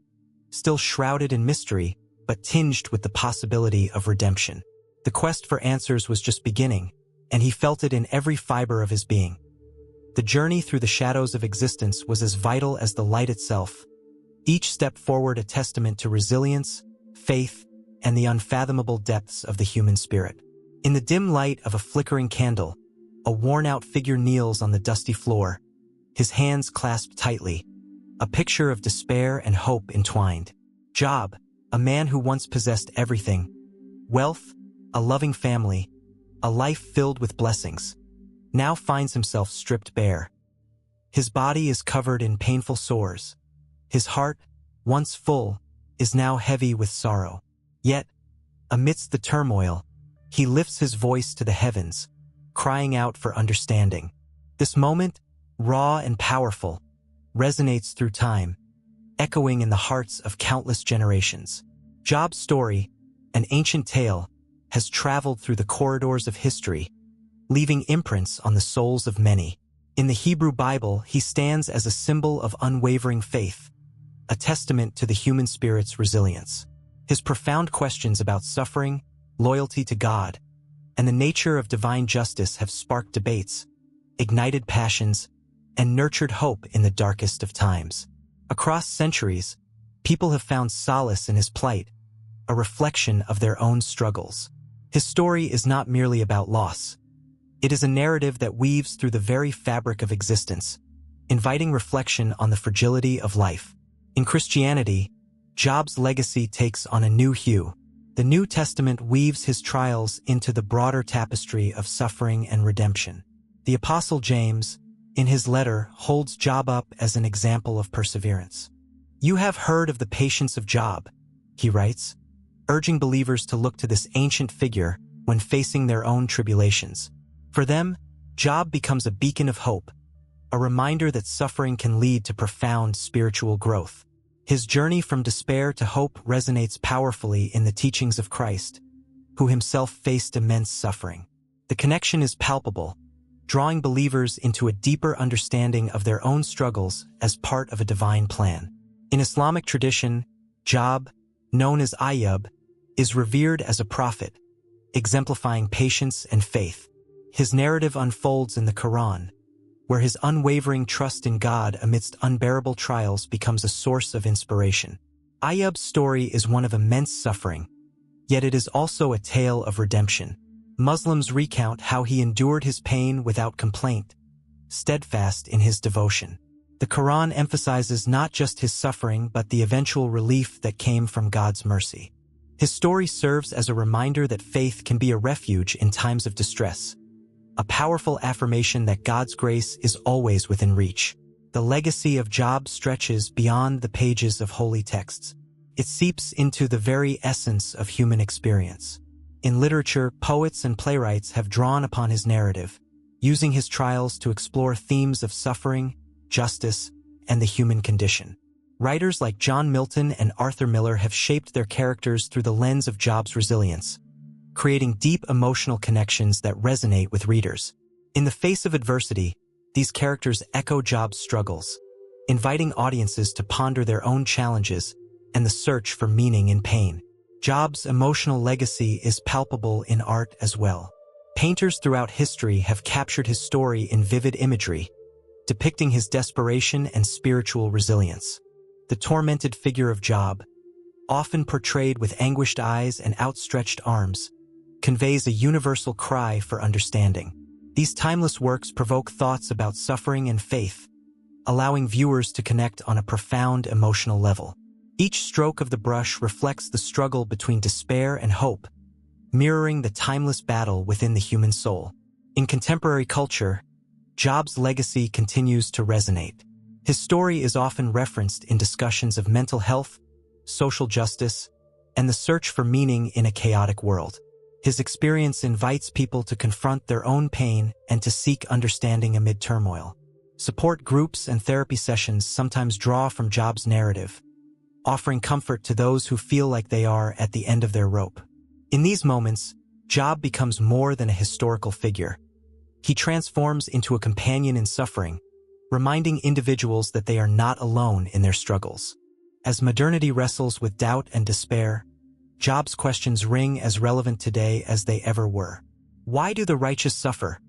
still shrouded in mystery, but tinged with the possibility of redemption. The quest for answers was just beginning, and he felt it in every fiber of his being. The journey through the shadows of existence was as vital as the light itself, each step forward a testament to resilience, faith, and the unfathomable depths of the human spirit. In the dim light of a flickering candle, a worn-out figure kneels on the dusty floor, his hands clasped tightly, a picture of despair and hope entwined. Job, a man who once possessed everything, wealth, a loving family, a life filled with blessings, now finds himself stripped bare. His body is covered in painful sores. His heart, once full, is now heavy with sorrow. Yet, amidst the turmoil, he lifts his voice to the heavens, crying out for understanding. This moment, raw and powerful, resonates through time, echoing in the hearts of countless generations. Job's story, an ancient tale, has traveled through the corridors of history, leaving imprints on the souls of many. In the Hebrew Bible, he stands as a symbol of unwavering faith, a testament to the human spirit's resilience. His profound questions about suffering, loyalty to God, and the nature of divine justice have sparked debates, ignited passions, and nurtured hope in the darkest of times. Across centuries, people have found solace in his plight, a reflection of their own struggles. His story is not merely about loss. It is a narrative that weaves through the very fabric of existence, inviting reflection on the fragility of life. In Christianity, Job's legacy takes on a new hue. The New Testament weaves his trials into the broader tapestry of suffering and redemption. The Apostle James, in his letter, holds Job up as an example of perseverance. "You have heard of the patience of Job," he writes, urging believers to look to this ancient figure when facing their own tribulations. For them, Job becomes a beacon of hope, a reminder that suffering can lead to profound spiritual growth. His journey from despair to hope resonates powerfully in the teachings of Christ, who himself faced immense suffering. The connection is palpable, drawing believers into a deeper understanding of their own struggles as part of a divine plan. In Islamic tradition, Job, known as Ayyub, is revered as a prophet, exemplifying patience and faith. His narrative unfolds in the Quran, where his unwavering trust in God amidst unbearable trials becomes a source of inspiration. Ayyub's story is one of immense suffering, yet it is also a tale of redemption. Muslims recount how he endured his pain without complaint, steadfast in his devotion. The Quran emphasizes not just his suffering but the eventual relief that came from God's mercy. His story serves as a reminder that faith can be a refuge in times of distress, a powerful affirmation that God's grace is always within reach. The legacy of Job stretches beyond the pages of holy texts. It seeps into the very essence of human experience. In literature, poets and playwrights have drawn upon his narrative, using his trials to explore themes of suffering, justice, and the human condition. Writers like John Milton and Arthur Miller have shaped their characters through the lens of Job's resilience, creating deep emotional connections that resonate with readers. In the face of adversity, these characters echo Job's struggles, inviting audiences to ponder their own challenges and the search for meaning in pain. Job's emotional legacy is palpable in art as well. Painters throughout history have captured his story in vivid imagery, depicting his desperation and spiritual resilience. The tormented figure of Job, often portrayed with anguished eyes and outstretched arms, conveys a universal cry for understanding. These timeless works provoke thoughts about suffering and faith, allowing viewers to connect on a profound emotional level. Each stroke of the brush reflects the struggle between despair and hope, mirroring the timeless battle within the human soul. In contemporary culture, Job's legacy continues to resonate. His story is often referenced in discussions of mental health, social justice, and the search for meaning in a chaotic world. His experience invites people to confront their own pain and to seek understanding amid turmoil. Support groups and therapy sessions sometimes draw from Job's narrative, offering comfort to those who feel like they are at the end of their rope. In these moments, Job becomes more than a historical figure. He transforms into a companion in suffering, reminding individuals that they are not alone in their struggles. As modernity wrestles with doubt and despair, Job's questions ring as relevant today as they ever were. Why do the righteous suffer?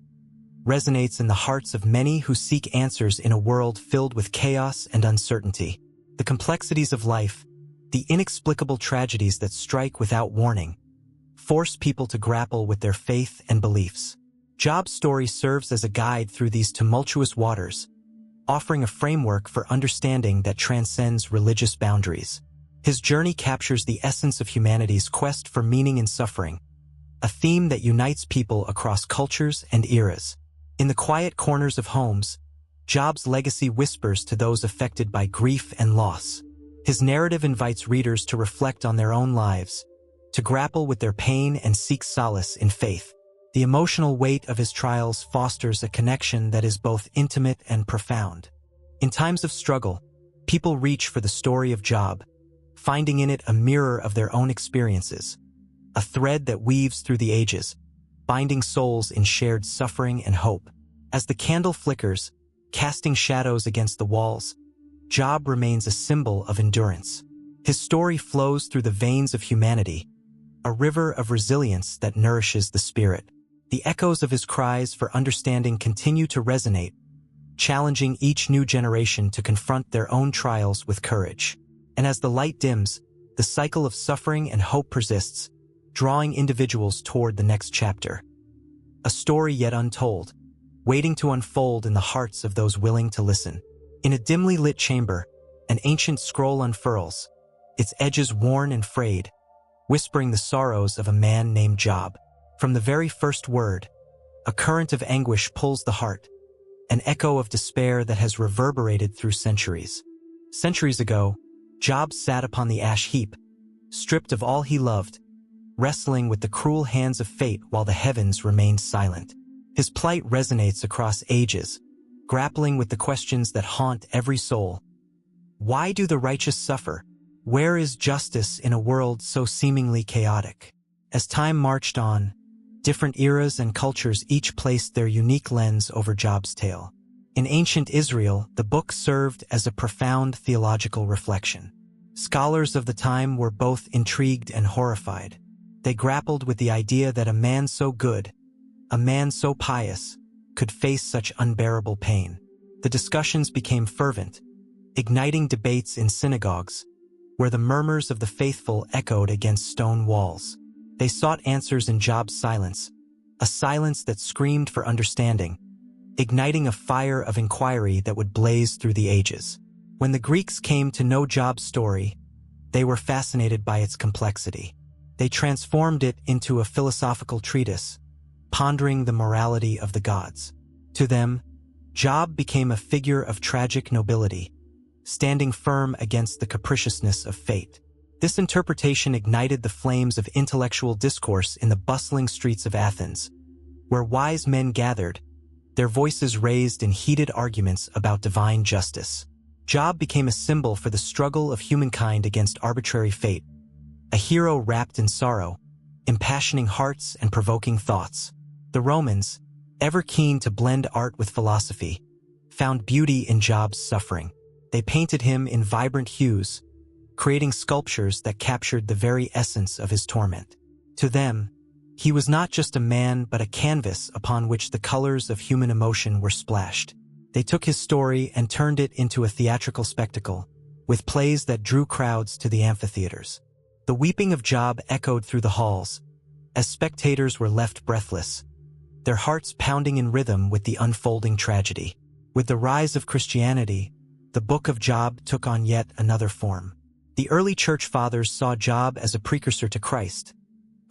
Resonates in the hearts of many who seek answers in a world filled with chaos and uncertainty. The complexities of life, the inexplicable tragedies that strike without warning, force people to grapple with their faith and beliefs. Job's story serves as a guide through these tumultuous waters, offering a framework for understanding that transcends religious boundaries. His journey captures the essence of humanity's quest for meaning in suffering, a theme that unites people across cultures and eras. In the quiet corners of homes, Job's legacy whispers to those affected by grief and loss. His narrative invites readers to reflect on their own lives, to grapple with their pain and seek solace in faith. The emotional weight of his trials fosters a connection that is both intimate and profound. In times of struggle, people reach for the story of Job, finding in it a mirror of their own experiences, a thread that weaves through the ages, binding souls in shared suffering and hope. As the candle flickers, casting shadows against the walls, Job remains a symbol of endurance. His story flows through the veins of humanity, a river of resilience that nourishes the spirit. The echoes of his cries for understanding continue to resonate, challenging each new generation to confront their own trials with courage. And as the light dims, the cycle of suffering and hope persists, drawing individuals toward the next chapter. A story yet untold, waiting to unfold in the hearts of those willing to listen. In a dimly lit chamber, an ancient scroll unfurls, its edges worn and frayed, whispering the sorrows of a man named Job. From the very first word, a current of anguish pulls the heart, an echo of despair that has reverberated through centuries. Centuries ago, Job sat upon the ash heap, stripped of all he loved, wrestling with the cruel hands of fate while the heavens remained silent. His plight resonates across ages, grappling with the questions that haunt every soul. Why do the righteous suffer? Where is justice in a world so seemingly chaotic? As time marched on, different eras and cultures each placed their unique lens over Job's tale. In ancient Israel, the book served as a profound theological reflection. Scholars of the time were both intrigued and horrified. They grappled with the idea that a man so good, a man so pious, could face such unbearable pain. The discussions became fervent, igniting debates in synagogues, where the murmurs of the faithful echoed against stone walls. They sought answers in Job's silence, a silence that screamed for understanding, igniting a fire of inquiry that would blaze through the ages. When the Greeks came to know Job's story, they were fascinated by its complexity. They transformed it into a philosophical treatise, pondering the morality of the gods. To them, Job became a figure of tragic nobility, standing firm against the capriciousness of fate. This interpretation ignited the flames of intellectual discourse in the bustling streets of Athens, where wise men gathered, their voices raised in heated arguments about divine justice. Job became a symbol for the struggle of humankind against arbitrary fate, a hero wrapped in sorrow, impassioning hearts and provoking thoughts. The Romans, ever keen to blend art with philosophy, found beauty in Job's suffering. They painted him in vibrant hues, creating sculptures that captured the very essence of his torment. To them, he was not just a man but a canvas upon which the colors of human emotion were splashed. They took his story and turned it into a theatrical spectacle, with plays that drew crowds to the amphitheaters. The weeping of Job echoed through the halls, as spectators were left breathless, their hearts pounding in rhythm with the unfolding tragedy. With the rise of Christianity, the Book of Job took on yet another form. The early church fathers saw Job as a precursor to Christ,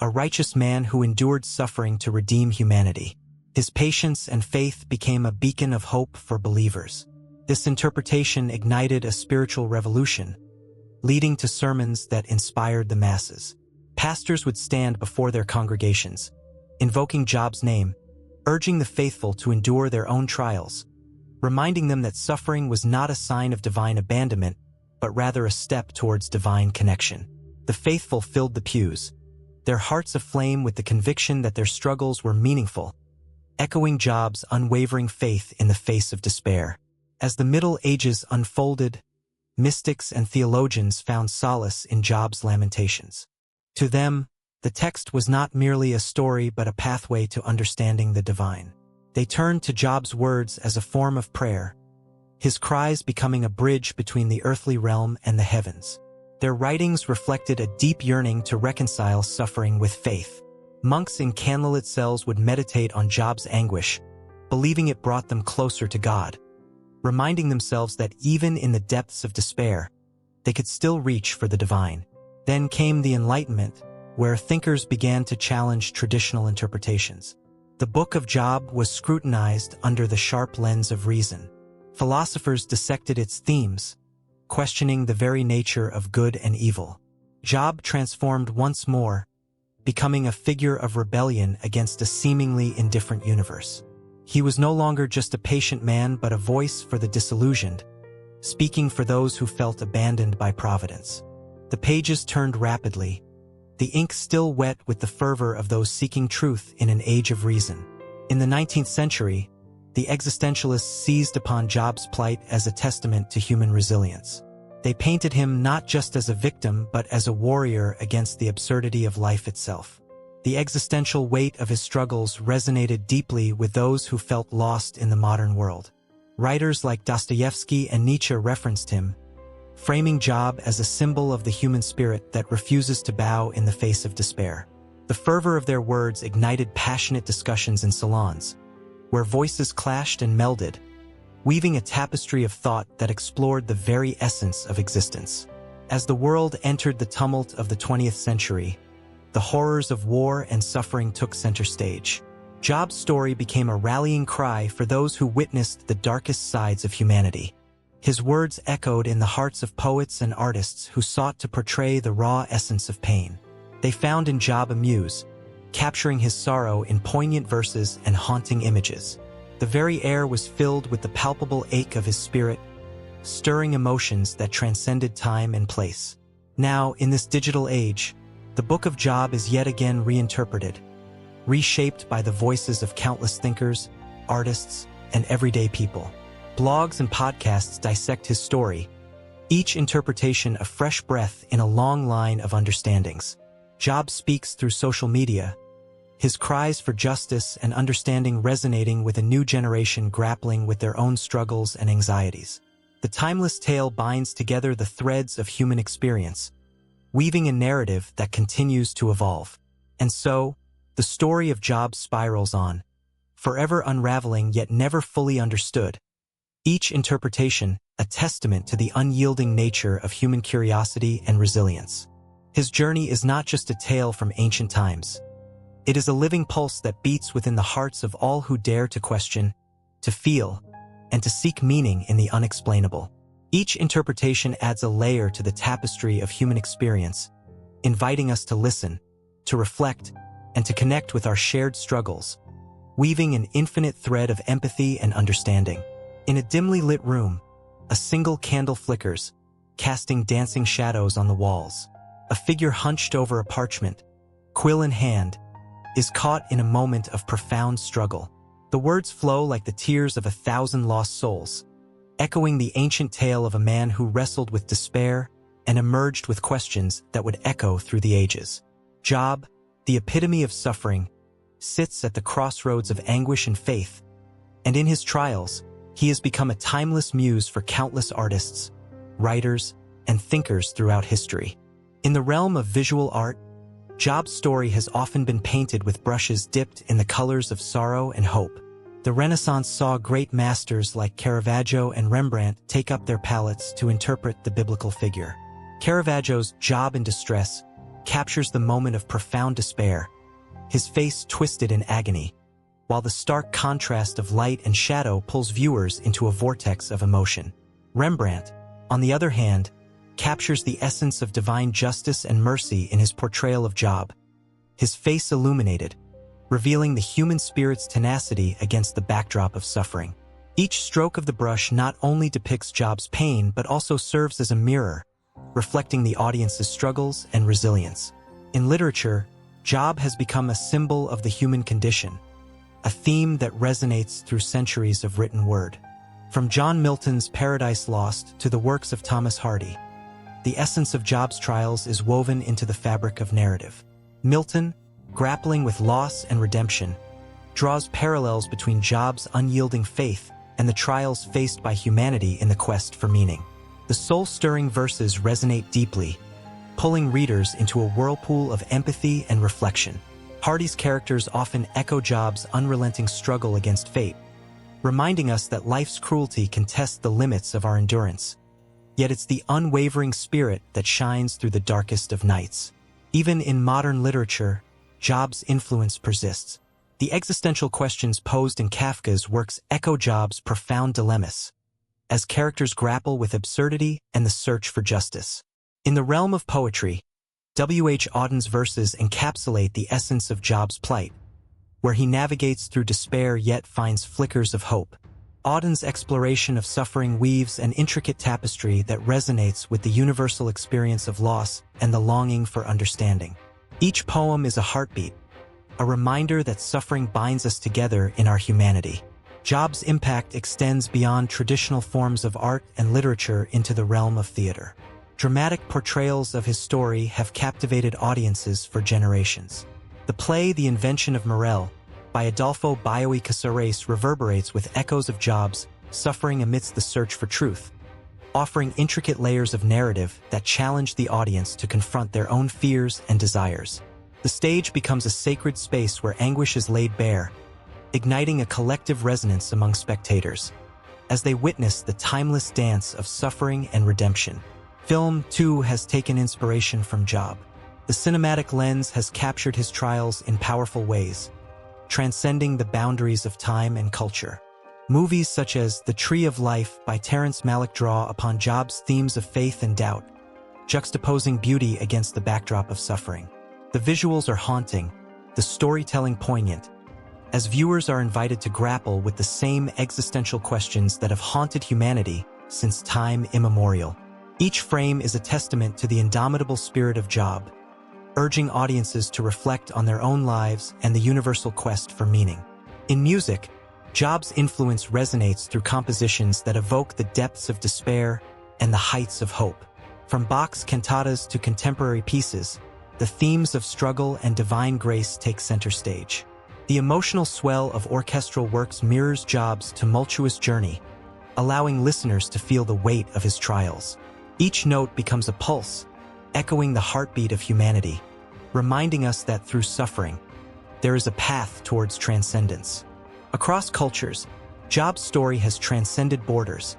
a righteous man who endured suffering to redeem humanity. His patience and faith became a beacon of hope for believers. This interpretation ignited a spiritual revolution, leading to sermons that inspired the masses. Pastors would stand before their congregations, invoking Job's name, urging the faithful to endure their own trials, reminding them that suffering was not a sign of divine abandonment, but rather a step towards divine connection. The faithful filled the pews, their hearts aflame with the conviction that their struggles were meaningful, echoing Job's unwavering faith in the face of despair. As the Middle Ages unfolded, mystics and theologians found solace in Job's lamentations. To them, the text was not merely a story but a pathway to understanding the divine. They turned to Job's words as a form of prayer, his cries becoming a bridge between the earthly realm and the heavens. Their writings reflected a deep yearning to reconcile suffering with faith. Monks in candlelit cells would meditate on Job's anguish, believing it brought them closer to God, reminding themselves that even in the depths of despair, they could still reach for the divine. Then came the Enlightenment, where thinkers began to challenge traditional interpretations. The Book of Job was scrutinized under the sharp lens of reason. Philosophers dissected its themes, questioning the very nature of good and evil. Job transformed once more, becoming a figure of rebellion against a seemingly indifferent universe. He was no longer just a patient man but a voice for the disillusioned, speaking for those who felt abandoned by Providence. The pages turned rapidly, the ink still wet with the fervor of those seeking truth in an age of reason. In the 19th century, the existentialists seized upon Job's plight as a testament to human resilience. They painted him not just as a victim but as a warrior against the absurdity of life itself. The existential weight of his struggles resonated deeply with those who felt lost in the modern world. Writers like Dostoevsky and Nietzsche referenced him, framing Job as a symbol of the human spirit that refuses to bow in the face of despair. The fervor of their words ignited passionate discussions in salons, where voices clashed and melded, weaving a tapestry of thought that explored the very essence of existence. As the world entered the tumult of the 20th century, the horrors of war and suffering took center stage. Job's story became a rallying cry for those who witnessed the darkest sides of humanity. His words echoed in the hearts of poets and artists who sought to portray the raw essence of pain. They found in Job a muse, capturing his sorrow in poignant verses and haunting images. The very air was filled with the palpable ache of his spirit, stirring emotions that transcended time and place. Now, in this digital age, the Book of Job is yet again reinterpreted, reshaped by the voices of countless thinkers, artists, and everyday people. Blogs and podcasts dissect his story, each interpretation a fresh breath in a long line of understandings. Job speaks through social media, his cries for justice and understanding resonating with a new generation grappling with their own struggles and anxieties. The timeless tale binds together the threads of human experience, weaving a narrative that continues to evolve. And so, the story of Job spirals on, forever unraveling yet never fully understood. Each interpretation a testament to the unyielding nature of human curiosity and resilience. His journey is not just a tale from ancient times. It is a living pulse that beats within the hearts of all who dare to question, to feel, and to seek meaning in the unexplainable. Each interpretation adds a layer to the tapestry of human experience, inviting us to listen, to reflect, and to connect with our shared struggles, weaving an infinite thread of empathy and understanding. In a dimly lit room, a single candle flickers, casting dancing shadows on the walls. A figure hunched over a parchment, quill in hand, is caught in a moment of profound struggle. The words flow like the tears of 1,000 lost souls, echoing the ancient tale of a man who wrestled with despair and emerged with questions that would echo through the ages. Job, the epitome of suffering, sits at the crossroads of anguish and faith, and in his trials, he has become a timeless muse for countless artists, writers, and thinkers throughout history. In the realm of visual art, Job's story has often been painted with brushes dipped in the colors of sorrow and hope. The Renaissance saw great masters like Caravaggio and Rembrandt take up their palettes to interpret the biblical figure. Caravaggio's Job in Distress captures the moment of profound despair, his face twisted in agony, while the stark contrast of light and shadow pulls viewers into a vortex of emotion. Rembrandt, on the other hand, captures the essence of divine justice and mercy in his portrayal of Job, his face illuminated, revealing the human spirit's tenacity against the backdrop of suffering. Each stroke of the brush not only depicts Job's pain but also serves as a mirror, reflecting the audience's struggles and resilience. In literature, Job has become a symbol of the human condition, a theme that resonates through centuries of written word. From John Milton's Paradise Lost to the works of Thomas Hardy, the essence of Job's trials is woven into the fabric of narrative. Milton, grappling with loss and redemption, draws parallels between Job's unyielding faith and the trials faced by humanity in the quest for meaning. The soul-stirring verses resonate deeply, pulling readers into a whirlpool of empathy and reflection. Hardy's characters often echo Job's unrelenting struggle against fate, reminding us that life's cruelty can test the limits of our endurance. Yet it's the unwavering spirit that shines through the darkest of nights. Even in modern literature, Job's influence persists. The existential questions posed in Kafka's works echo Job's profound dilemmas, as characters grapple with absurdity and the search for justice. In the realm of poetry, W.H. Auden's verses encapsulate the essence of Job's plight, where he navigates through despair yet finds flickers of hope. Auden's exploration of suffering weaves an intricate tapestry that resonates with the universal experience of loss and the longing for understanding. Each poem is a heartbeat, a reminder that suffering binds us together in our humanity. Job's impact extends beyond traditional forms of art and literature into the realm of theater. Dramatic portrayals of his story have captivated audiences for generations. The play The Invention of Morel, by Adolfo Bioy Casares, reverberates with echoes of Job's suffering amidst the search for truth, offering intricate layers of narrative that challenge the audience to confront their own fears and desires. The stage becomes a sacred space where anguish is laid bare, igniting a collective resonance among spectators, as they witness the timeless dance of suffering and redemption. Film, too, has taken inspiration from Job. The cinematic lens has captured his trials in powerful ways, transcending the boundaries of time and culture. Movies such as The Tree of Life by Terrence Malick draw upon Job's themes of faith and doubt, juxtaposing beauty against the backdrop of suffering. The visuals are haunting, the storytelling poignant, as viewers are invited to grapple with the same existential questions that have haunted humanity since time immemorial. Each frame is a testament to the indomitable spirit of Job, urging audiences to reflect on their own lives and the universal quest for meaning. In music, Job's influence resonates through compositions that evoke the depths of despair and the heights of hope. From Bach's cantatas to contemporary pieces, the themes of struggle and divine grace take center stage. The emotional swell of orchestral works mirrors Job's tumultuous journey, allowing listeners to feel the weight of his trials. Each note becomes a pulse, echoing the heartbeat of humanity, reminding us that through suffering, there is a path towards transcendence. Across cultures, Job's story has transcended borders,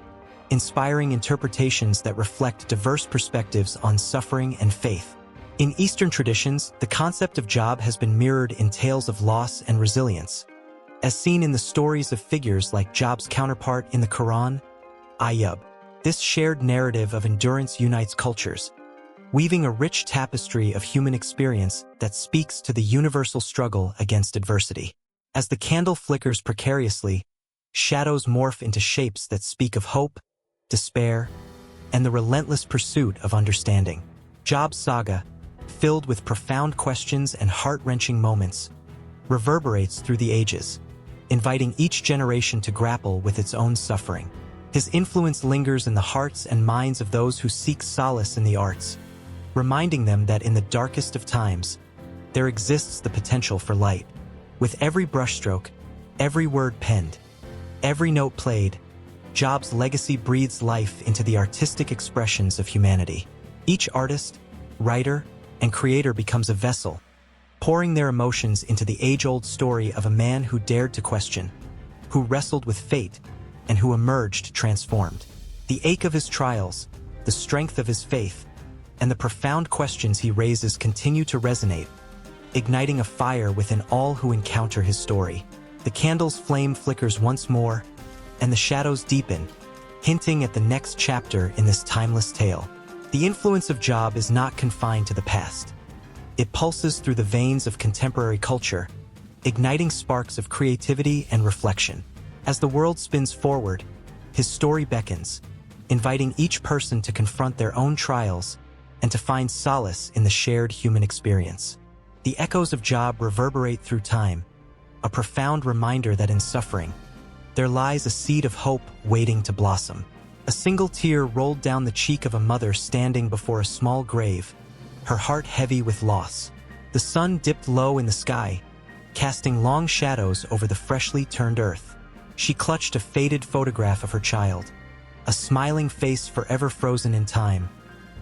inspiring interpretations that reflect diverse perspectives on suffering and faith. In Eastern traditions, the concept of Job has been mirrored in tales of loss and resilience, as seen in the stories of figures like Job's counterpart in the Quran, Ayyub. This shared narrative of endurance unites cultures, weaving a rich tapestry of human experience that speaks to the universal struggle against adversity. As the candle flickers precariously, shadows morph into shapes that speak of hope, despair, and the relentless pursuit of understanding. Job's saga, filled with profound questions and heart-wrenching moments, reverberates through the ages, inviting each generation to grapple with its own suffering. His influence lingers in the hearts and minds of those who seek solace in the arts, reminding them that in the darkest of times, there exists the potential for light. With every brushstroke, every word penned, every note played, Job's legacy breathes life into the artistic expressions of humanity. Each artist, writer, and creator becomes a vessel, pouring their emotions into the age-old story of a man who dared to question, who wrestled with fate, and who emerged transformed. The ache of his trials, the strength of his faith, and the profound questions he raises continue to resonate, igniting a fire within all who encounter his story. The candle's flame flickers once more, and the shadows deepen, hinting at the next chapter in this timeless tale. The influence of Job is not confined to the past. It pulses through the veins of contemporary culture, igniting sparks of creativity and reflection. As the world spins forward, his story beckons, inviting each person to confront their own trials and to find solace in the shared human experience. The echoes of Job reverberate through time, a profound reminder that in suffering, there lies a seed of hope waiting to blossom. A single tear rolled down the cheek of a mother standing before a small grave, her heart heavy with loss. The sun dipped low in the sky, casting long shadows over the freshly turned earth. She clutched a faded photograph of her child, a smiling face forever frozen in time,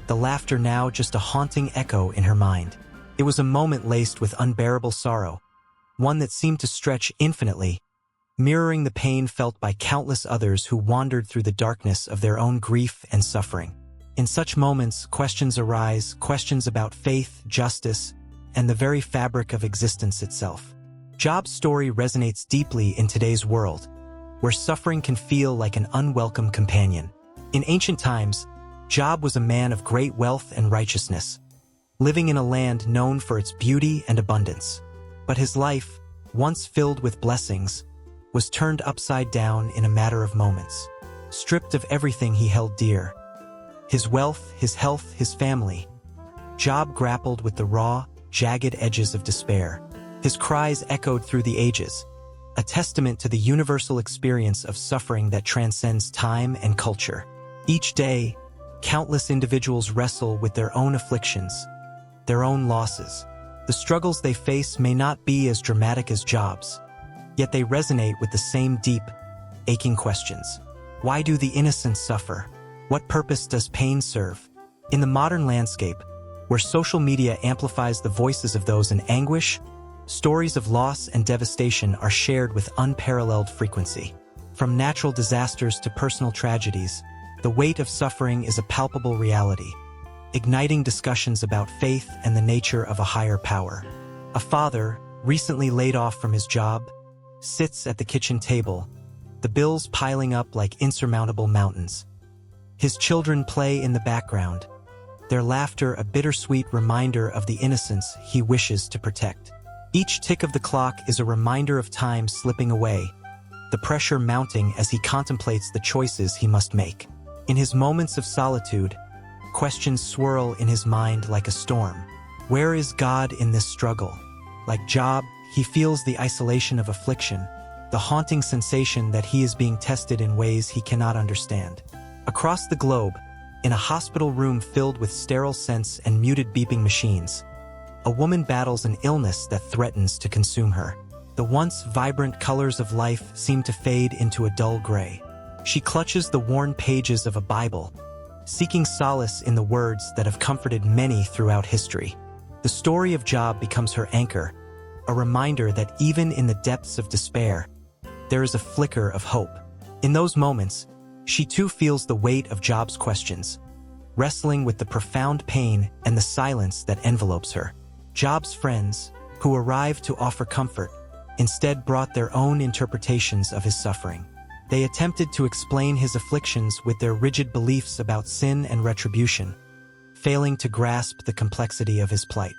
the laughter now just a haunting echo in her mind. It was a moment laced with unbearable sorrow, one that seemed to stretch infinitely, mirroring the pain felt by countless others who wandered through the darkness of their own grief and suffering. In such moments, questions arise, questions about faith, justice, and the very fabric of existence itself. Job's story resonates deeply in today's world, where suffering can feel like an unwelcome companion. In ancient times, Job was a man of great wealth and righteousness, living in a land known for its beauty and abundance. But his life, once filled with blessings, was turned upside down in a matter of moments. Stripped of everything he held dear, his wealth, his health, his family, Job grappled with the raw, jagged edges of despair. His cries echoed through the ages, a testament to the universal experience of suffering that transcends time and culture. Each day, countless individuals wrestle with their own afflictions, their own losses. The struggles they face may not be as dramatic as Job's, yet they resonate with the same deep, aching questions. Why do the innocent suffer? What purpose does pain serve? In the modern landscape, where social media amplifies the voices of those in anguish, stories of loss and devastation are shared with unparalleled frequency. From natural disasters to personal tragedies, the weight of suffering is a palpable reality, igniting discussions about faith and the nature of a higher power. A father, recently laid off from his job, sits at the kitchen table, the bills piling up like insurmountable mountains. His children play in the background, their laughter a bittersweet reminder of the innocence he wishes to protect. Each tick of the clock is a reminder of time slipping away, the pressure mounting as he contemplates the choices he must make. In his moments of solitude, questions swirl in his mind like a storm. Where is God in this struggle? Like Job, he feels the isolation of affliction, the haunting sensation that he is being tested in ways he cannot understand. Across the globe, in a hospital room filled with sterile scents and muted beeping machines, a woman battles an illness that threatens to consume her. The once vibrant colors of life seem to fade into a dull gray. She clutches the worn pages of a Bible, seeking solace in the words that have comforted many throughout history. The story of Job becomes her anchor, a reminder that even in the depths of despair, there is a flicker of hope. In those moments, she too feels the weight of Job's questions, wrestling with the profound pain and the silence that envelopes her. Job's friends, who arrived to offer comfort, instead brought their own interpretations of his suffering. They attempted to explain his afflictions with their rigid beliefs about sin and retribution, failing to grasp the complexity of his plight.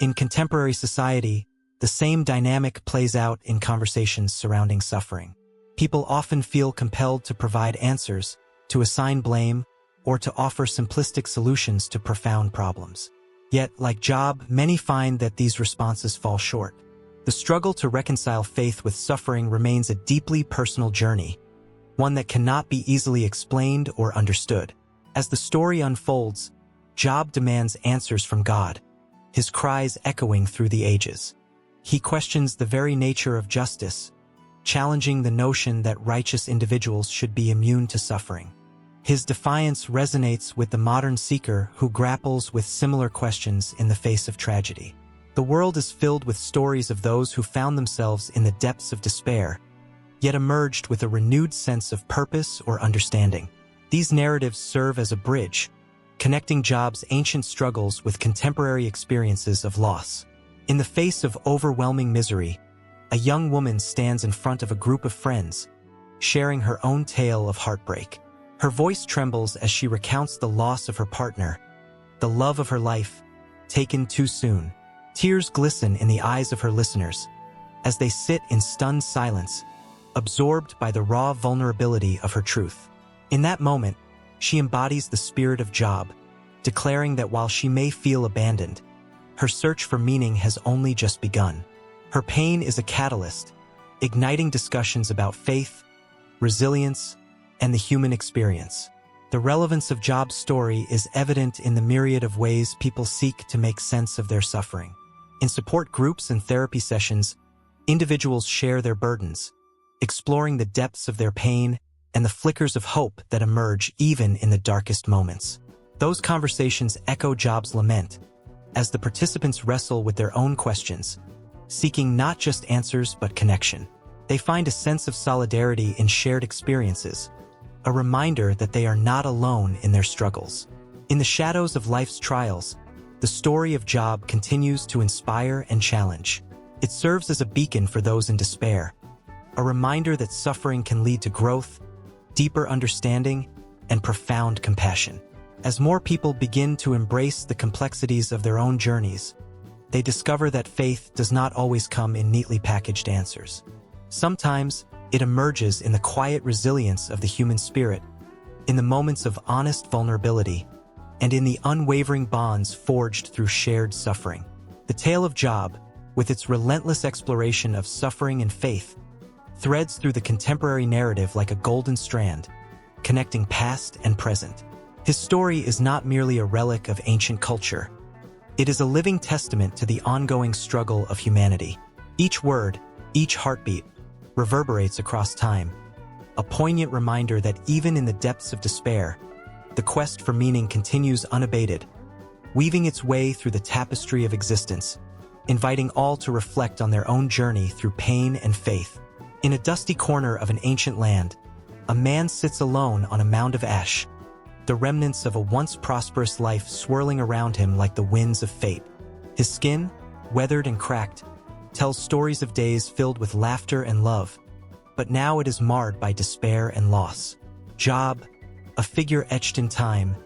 In contemporary society, the same dynamic plays out in conversations surrounding suffering. People often feel compelled to provide answers, to assign blame, or to offer simplistic solutions to profound problems. Yet, like Job, many find that these responses fall short. The struggle to reconcile faith with suffering remains a deeply personal journey, one that cannot be easily explained or understood. As the story unfolds, Job demands answers from God, his cries echoing through the ages. He questions the very nature of justice, challenging the notion that righteous individuals should be immune to suffering. His defiance resonates with the modern seeker who grapples with similar questions in the face of tragedy. The world is filled with stories of those who found themselves in the depths of despair, yet emerged with a renewed sense of purpose or understanding. These narratives serve as a bridge, connecting Job's ancient struggles with contemporary experiences of loss. In the face of overwhelming misery, a young woman stands in front of a group of friends, sharing her own tale of heartbreak. Her voice trembles as she recounts the loss of her partner, the love of her life, taken too soon. Tears glisten in the eyes of her listeners as they sit in stunned silence, absorbed by the raw vulnerability of her truth. In that moment, she embodies the spirit of Job, declaring that while she may feel abandoned, her search for meaning has only just begun. Her pain is a catalyst, igniting discussions about faith, resilience, and the human experience. The relevance of Job's story is evident in the myriad of ways people seek to make sense of their suffering. In support groups and therapy sessions, individuals share their burdens, exploring the depths of their pain and the flickers of hope that emerge even in the darkest moments. Those conversations echo Job's lament, as the participants wrestle with their own questions, seeking not just answers but connection. They find a sense of solidarity in shared experiences, a reminder that they are not alone in their struggles. In the shadows of life's trials, the story of Job continues to inspire and challenge. It serves as a beacon for those in despair, a reminder that suffering can lead to growth, deeper understanding, and profound compassion. As more people begin to embrace the complexities of their own journeys, they discover that faith does not always come in neatly packaged answers. Sometimes, it emerges in the quiet resilience of the human spirit, in the moments of honest vulnerability, and in the unwavering bonds forged through shared suffering. The tale of Job, with its relentless exploration of suffering and faith, threads through the contemporary narrative like a golden strand, connecting past and present. His story is not merely a relic of ancient culture. It is a living testament to the ongoing struggle of humanity. Each word, each heartbeat, reverberates across time, a poignant reminder that even in the depths of despair, the quest for meaning continues unabated, weaving its way through the tapestry of existence, inviting all to reflect on their own journey through pain and faith. In a dusty corner of an ancient land, a man sits alone on a mound of ash, the remnants of a once prosperous life swirling around him like the winds of fate. His skin, weathered and cracked, tells stories of days filled with laughter and love, but now it is marred by despair and loss. Job, a figure etched in time,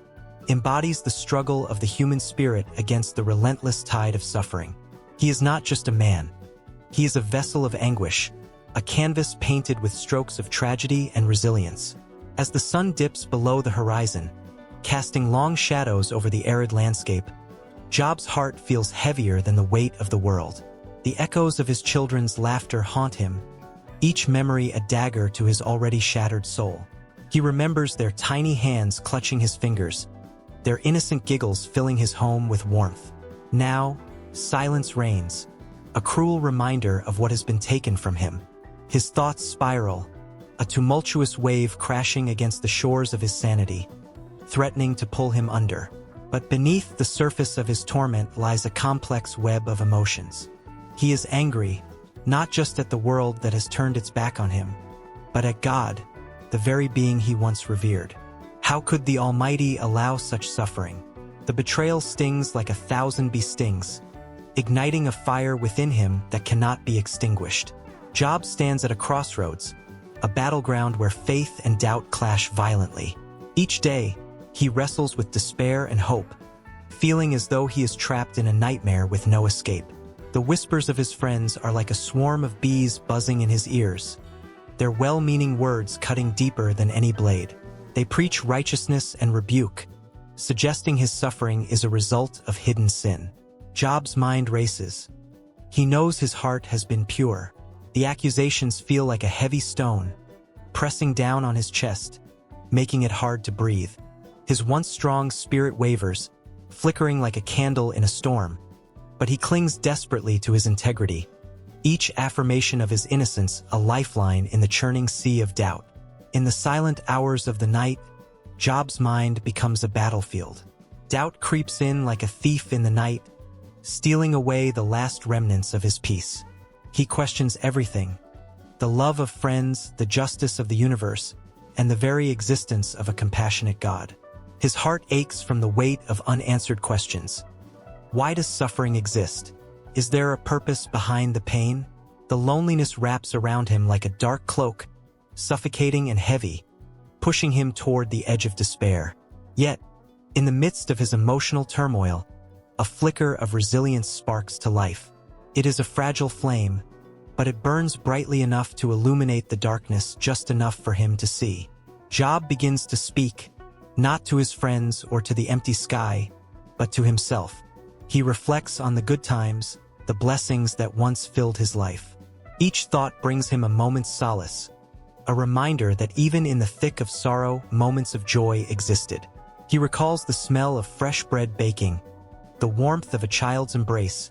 embodies the struggle of the human spirit against the relentless tide of suffering. He is not just a man. He is a vessel of anguish, a canvas painted with strokes of tragedy and resilience. As the sun dips below the horizon, casting long shadows over the arid landscape, Job's heart feels heavier than the weight of the world. The echoes of his children's laughter haunt him, each memory a dagger to his already shattered soul. He remembers their tiny hands clutching his fingers, their innocent giggles filling his home with warmth. Now, silence reigns, a cruel reminder of what has been taken from him. His thoughts spiral, a tumultuous wave crashing against the shores of his sanity, threatening to pull him under. But beneath the surface of his torment lies a complex web of emotions. He is angry, not just at the world that has turned its back on him, but at God, the very being he once revered. How could the Almighty allow such suffering? The betrayal stings like 1,000 bee stings, igniting a fire within him that cannot be extinguished. Job stands at a crossroads, a battleground where faith and doubt clash violently. Each day, he wrestles with despair and hope, feeling as though he is trapped in a nightmare with no escape. The whispers of his friends are like a swarm of bees buzzing in his ears, their well-meaning words cutting deeper than any blade. They preach righteousness and rebuke, suggesting his suffering is a result of hidden sin. Job's mind races. He knows his heart has been pure. The accusations feel like a heavy stone, pressing down on his chest, making it hard to breathe. His once strong spirit wavers, flickering like a candle in a storm, but he clings desperately to his integrity, each affirmation of his innocence a lifeline in the churning sea of doubt. In the silent hours of the night, Job's mind becomes a battlefield. Doubt creeps in like a thief in the night, stealing away the last remnants of his peace. He questions everything: the love of friends, the justice of the universe, and the very existence of a compassionate God. His heart aches from the weight of unanswered questions. Why does suffering exist? Is there a purpose behind the pain? The loneliness wraps around him like a dark cloak, suffocating and heavy, pushing him toward the edge of despair. Yet, in the midst of his emotional turmoil, a flicker of resilience sparks to life. It is a fragile flame, but it burns brightly enough to illuminate the darkness just enough for him to see. Job begins to speak, not to his friends or to the empty sky, but to himself. He reflects on the good times, the blessings that once filled his life. Each thought brings him a moment's solace, a reminder that even in the thick of sorrow, moments of joy existed. He recalls the smell of fresh bread baking, the warmth of a child's embrace,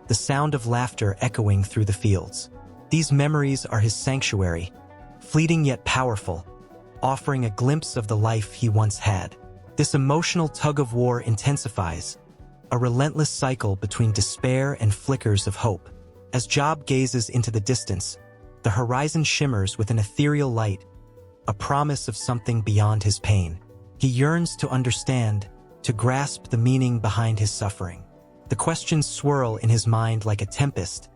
the sound of laughter echoing through the fields. These memories are his sanctuary, fleeting yet powerful, offering a glimpse of the life he once had. This emotional tug-of-war intensifies, a relentless cycle between despair and flickers of hope. As Job gazes into the distance, the horizon shimmers with an ethereal light, a promise of something beyond his pain. He yearns to understand, to grasp the meaning behind his suffering. The questions swirl in his mind like a tempest,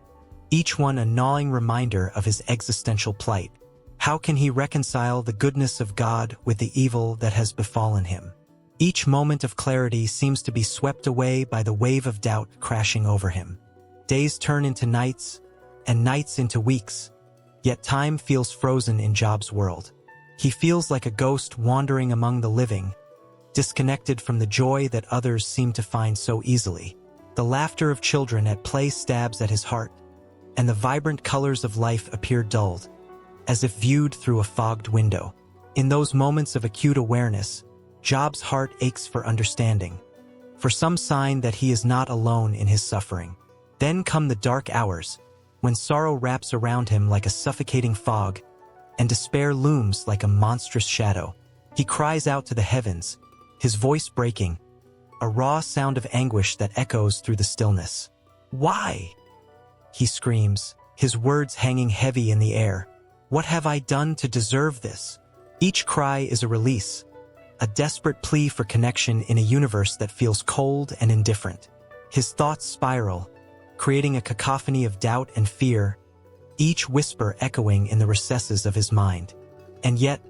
each one a gnawing reminder of his existential plight. How can he reconcile the goodness of God with the evil that has befallen him? Each moment of clarity seems to be swept away by the wave of doubt crashing over him. Days turn into nights, and nights into weeks, yet time feels frozen in Job's world. He feels like a ghost wandering among the living, disconnected from the joy that others seem to find so easily. The laughter of children at play stabs at his heart, and the vibrant colors of life appear dulled, as if viewed through a fogged window. In those moments of acute awareness, Job's heart aches for understanding, for some sign that he is not alone in his suffering. Then come the dark hours, when sorrow wraps around him like a suffocating fog, and despair looms like a monstrous shadow. He cries out to the heavens, his voice breaking, a raw sound of anguish that echoes through the stillness. "Why?" he screams, his words hanging heavy in the air. "What have I done to deserve this?" Each cry is a release, a desperate plea for connection in a universe that feels cold and indifferent. His thoughts spiral, creating a cacophony of doubt and fear, each whisper echoing in the recesses of his mind. And yet,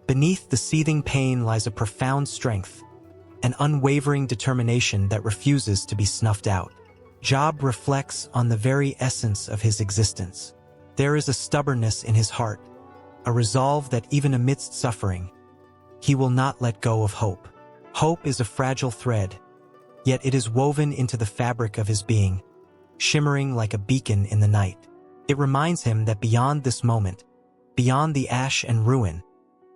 beneath the seething pain lies a profound strength, an unwavering determination that refuses to be snuffed out. Job reflects on the very essence of his existence. There is a stubbornness in his heart, a resolve that even amidst suffering, he will not let go of hope. Hope is a fragile thread, yet it is woven into the fabric of his being, shimmering like a beacon in the night. It reminds him that beyond this moment, beyond the ash and ruin,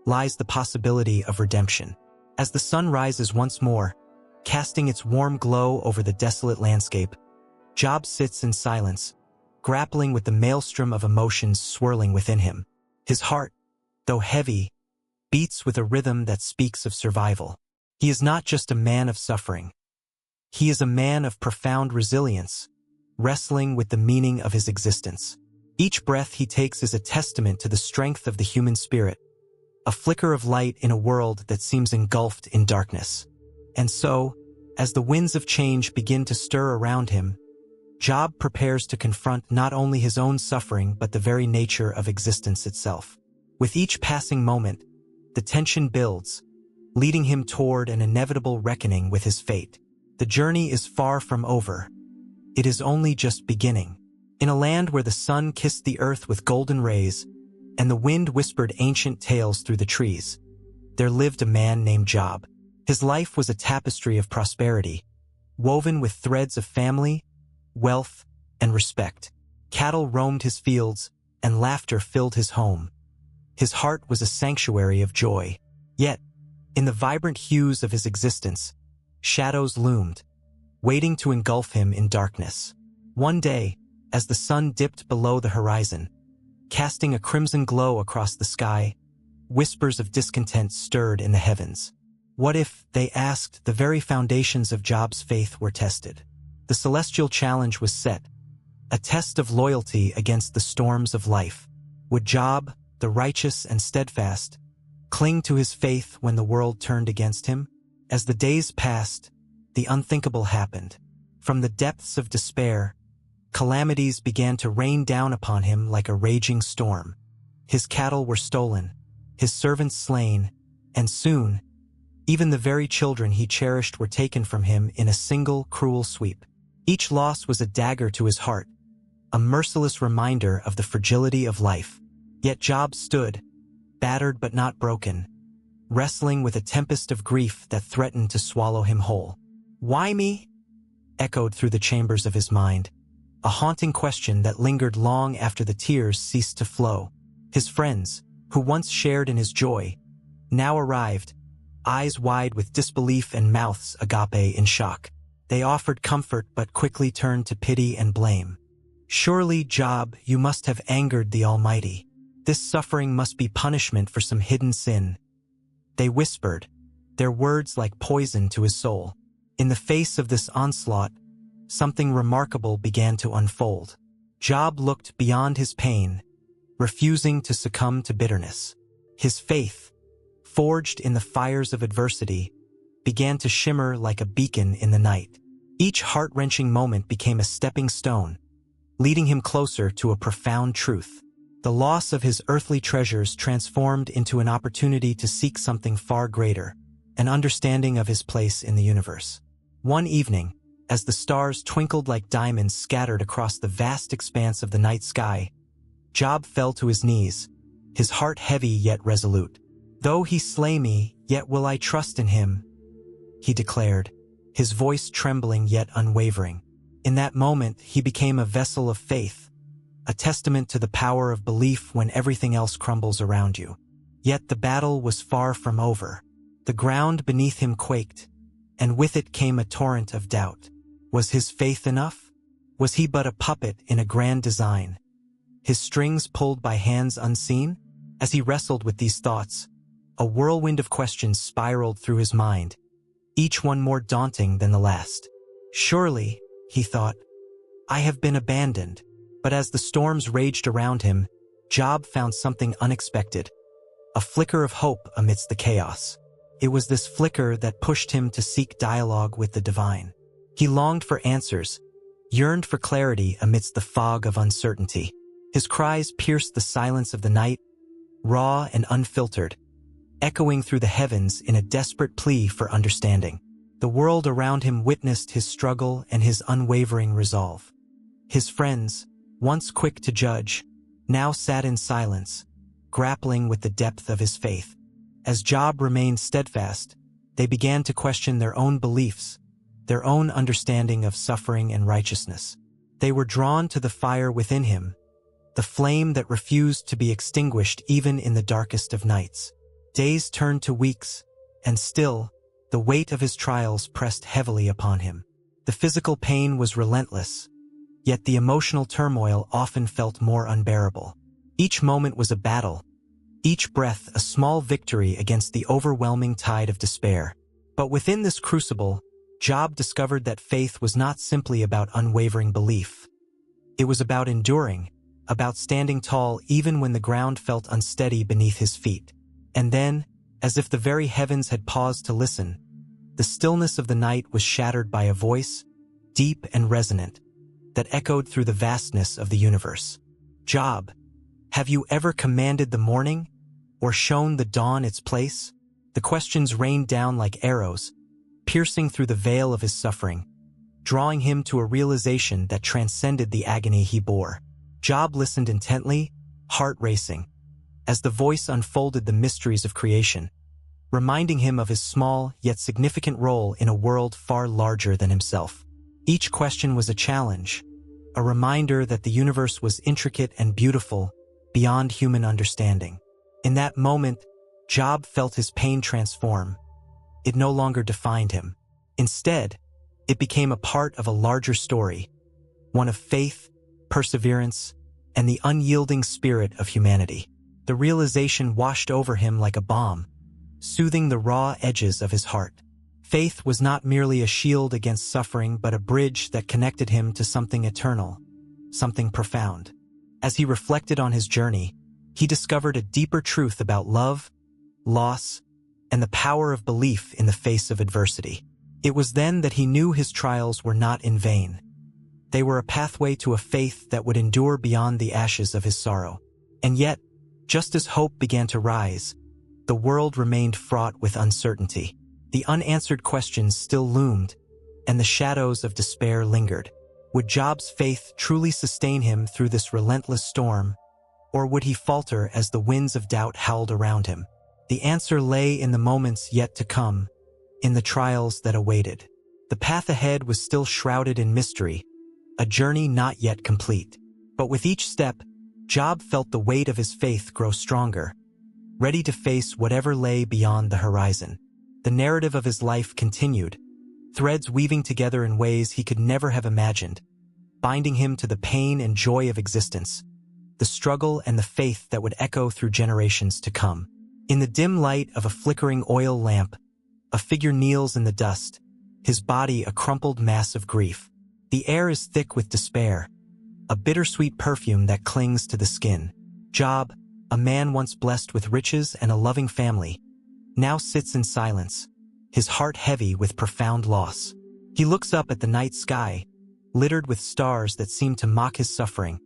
lies the possibility of redemption. As the sun rises once more, casting its warm glow over the desolate landscape, Job sits in silence, grappling with the maelstrom of emotions swirling within him. His heart, though heavy, beats with a rhythm that speaks of survival. He is not just a man of suffering. He is a man of profound resilience, wrestling with the meaning of his existence. Each breath he takes is a testament to the strength of the human spirit, a flicker of light in a world that seems engulfed in darkness. And so, as the winds of change begin to stir around him, Job prepares to confront not only his own suffering but the very nature of existence itself. With each passing moment, the tension builds, leading him toward an inevitable reckoning with his fate. The journey is far from over. It is only just beginning. In a land where the sun kissed the earth with golden rays, and the wind whispered ancient tales through the trees, there lived a man named Job. His life was a tapestry of prosperity, woven with threads of family, wealth, and respect. Cattle roamed his fields, and laughter filled his home. His heart was a sanctuary of joy. Yet, in the vibrant hues of his existence, shadows loomed, waiting to engulf him in darkness. One day, as the sun dipped below the horizon, casting a crimson glow across the sky, whispers of discontent stirred in the heavens. What if, they asked, the very foundations of Job's faith were tested? The celestial challenge was set, a test of loyalty against the storms of life. Would Job, the righteous and steadfast, cling to his faith when the world turned against him? As the days passed, the unthinkable happened. From the depths of despair, calamities began to rain down upon him like a raging storm. His cattle were stolen, his servants slain, and soon, even the very children he cherished were taken from him in a single cruel sweep. Each loss was a dagger to his heart, a merciless reminder of the fragility of life. Yet Job stood, battered but not broken, wrestling with a tempest of grief that threatened to swallow him whole. "Why me?" echoed through the chambers of his mind, a haunting question that lingered long after the tears ceased to flow. His friends, who once shared in his joy, now arrived, eyes wide with disbelief and mouths agape in shock. They offered comfort but quickly turned to pity and blame. "Surely, Job, you must have angered the Almighty. This suffering must be punishment for some hidden sin," they whispered, their words like poison to his soul. In the face of this onslaught, something remarkable began to unfold. Job looked beyond his pain, refusing to succumb to bitterness. His faith, forged in the fires of adversity, began to shimmer like a beacon in the night. Each heart-wrenching moment became a stepping stone, leading him closer to a profound truth. The loss of his earthly treasures transformed into an opportunity to seek something far greater, an understanding of his place in the universe. One evening, as the stars twinkled like diamonds scattered across the vast expanse of the night sky, Job fell to his knees, his heart heavy yet resolute. "Though he slay me, yet will I trust in him," he declared, his voice trembling yet unwavering. In that moment, he became a vessel of faith, a testament to the power of belief when everything else crumbles around you. Yet the battle was far from over. The ground beneath him quaked, and with it came a torrent of doubt. Was his faith enough? Was he but a puppet in a grand design, his strings pulled by hands unseen? As he wrestled with these thoughts, a whirlwind of questions spiraled through his mind, each one more daunting than the last. "Surely," he thought, "I have been abandoned." But as the storms raged around him, Job found something unexpected, a flicker of hope amidst the chaos. It was this flicker that pushed him to seek dialogue with the divine. He longed for answers, yearned for clarity amidst the fog of uncertainty. His cries pierced the silence of the night, raw and unfiltered, echoing through the heavens in a desperate plea for understanding. The world around him witnessed his struggle and his unwavering resolve. His friends, once quick to judge, now sat in silence, grappling with the depth of his faith. As Job remained steadfast, they began to question their own beliefs, their own understanding of suffering and righteousness. They were drawn to the fire within him, the flame that refused to be extinguished even in the darkest of nights. Days turned to weeks, and still, the weight of his trials pressed heavily upon him. The physical pain was relentless, yet the emotional turmoil often felt more unbearable. Each moment was a battle, each breath a small victory against the overwhelming tide of despair. But within this crucible, Job discovered that faith was not simply about unwavering belief. It was about enduring, about standing tall even when the ground felt unsteady beneath his feet. And then, as if the very heavens had paused to listen, the stillness of the night was shattered by a voice, deep and resonant, that echoed through the vastness of the universe. Job, have you ever commanded the morning, or shown the dawn its place? The questions rained down like arrows, piercing through the veil of his suffering, drawing him to a realization that transcended the agony he bore. Job listened intently, heart racing, as the voice unfolded the mysteries of creation, reminding him of his small yet significant role in a world far larger than himself. Each question was a challenge, a reminder that the universe was intricate and beautiful, beyond human understanding. In that moment, Job felt his pain transform. It no longer defined him. Instead, it became a part of a larger story, one of faith, perseverance, and the unyielding spirit of humanity. The realization washed over him like a balm, soothing the raw edges of his heart. Faith was not merely a shield against suffering, but a bridge that connected him to something eternal, something profound. As he reflected on his journey, he discovered a deeper truth about love, loss, and the power of belief in the face of adversity. It was then that he knew his trials were not in vain. They were a pathway to a faith that would endure beyond the ashes of his sorrow. And yet, just as hope began to rise, the world remained fraught with uncertainty. The unanswered questions still loomed, and the shadows of despair lingered. Would Job's faith truly sustain him through this relentless storm, or would he falter as the winds of doubt howled around him? The answer lay in the moments yet to come, in the trials that awaited. The path ahead was still shrouded in mystery, a journey not yet complete. But with each step, Job felt the weight of his faith grow stronger, ready to face whatever lay beyond the horizon. The narrative of his life continued, threads weaving together in ways he could never have imagined, binding him to the pain and joy of existence, the struggle and the faith that would echo through generations to come. In the dim light of a flickering oil lamp, a figure kneels in the dust, his body a crumpled mass of grief. The air is thick with despair, a bittersweet perfume that clings to the skin. Job, a man once blessed with riches and a loving family, now sits in silence, his heart heavy with profound loss. He looks up at the night sky, littered with stars that seem to mock his suffering,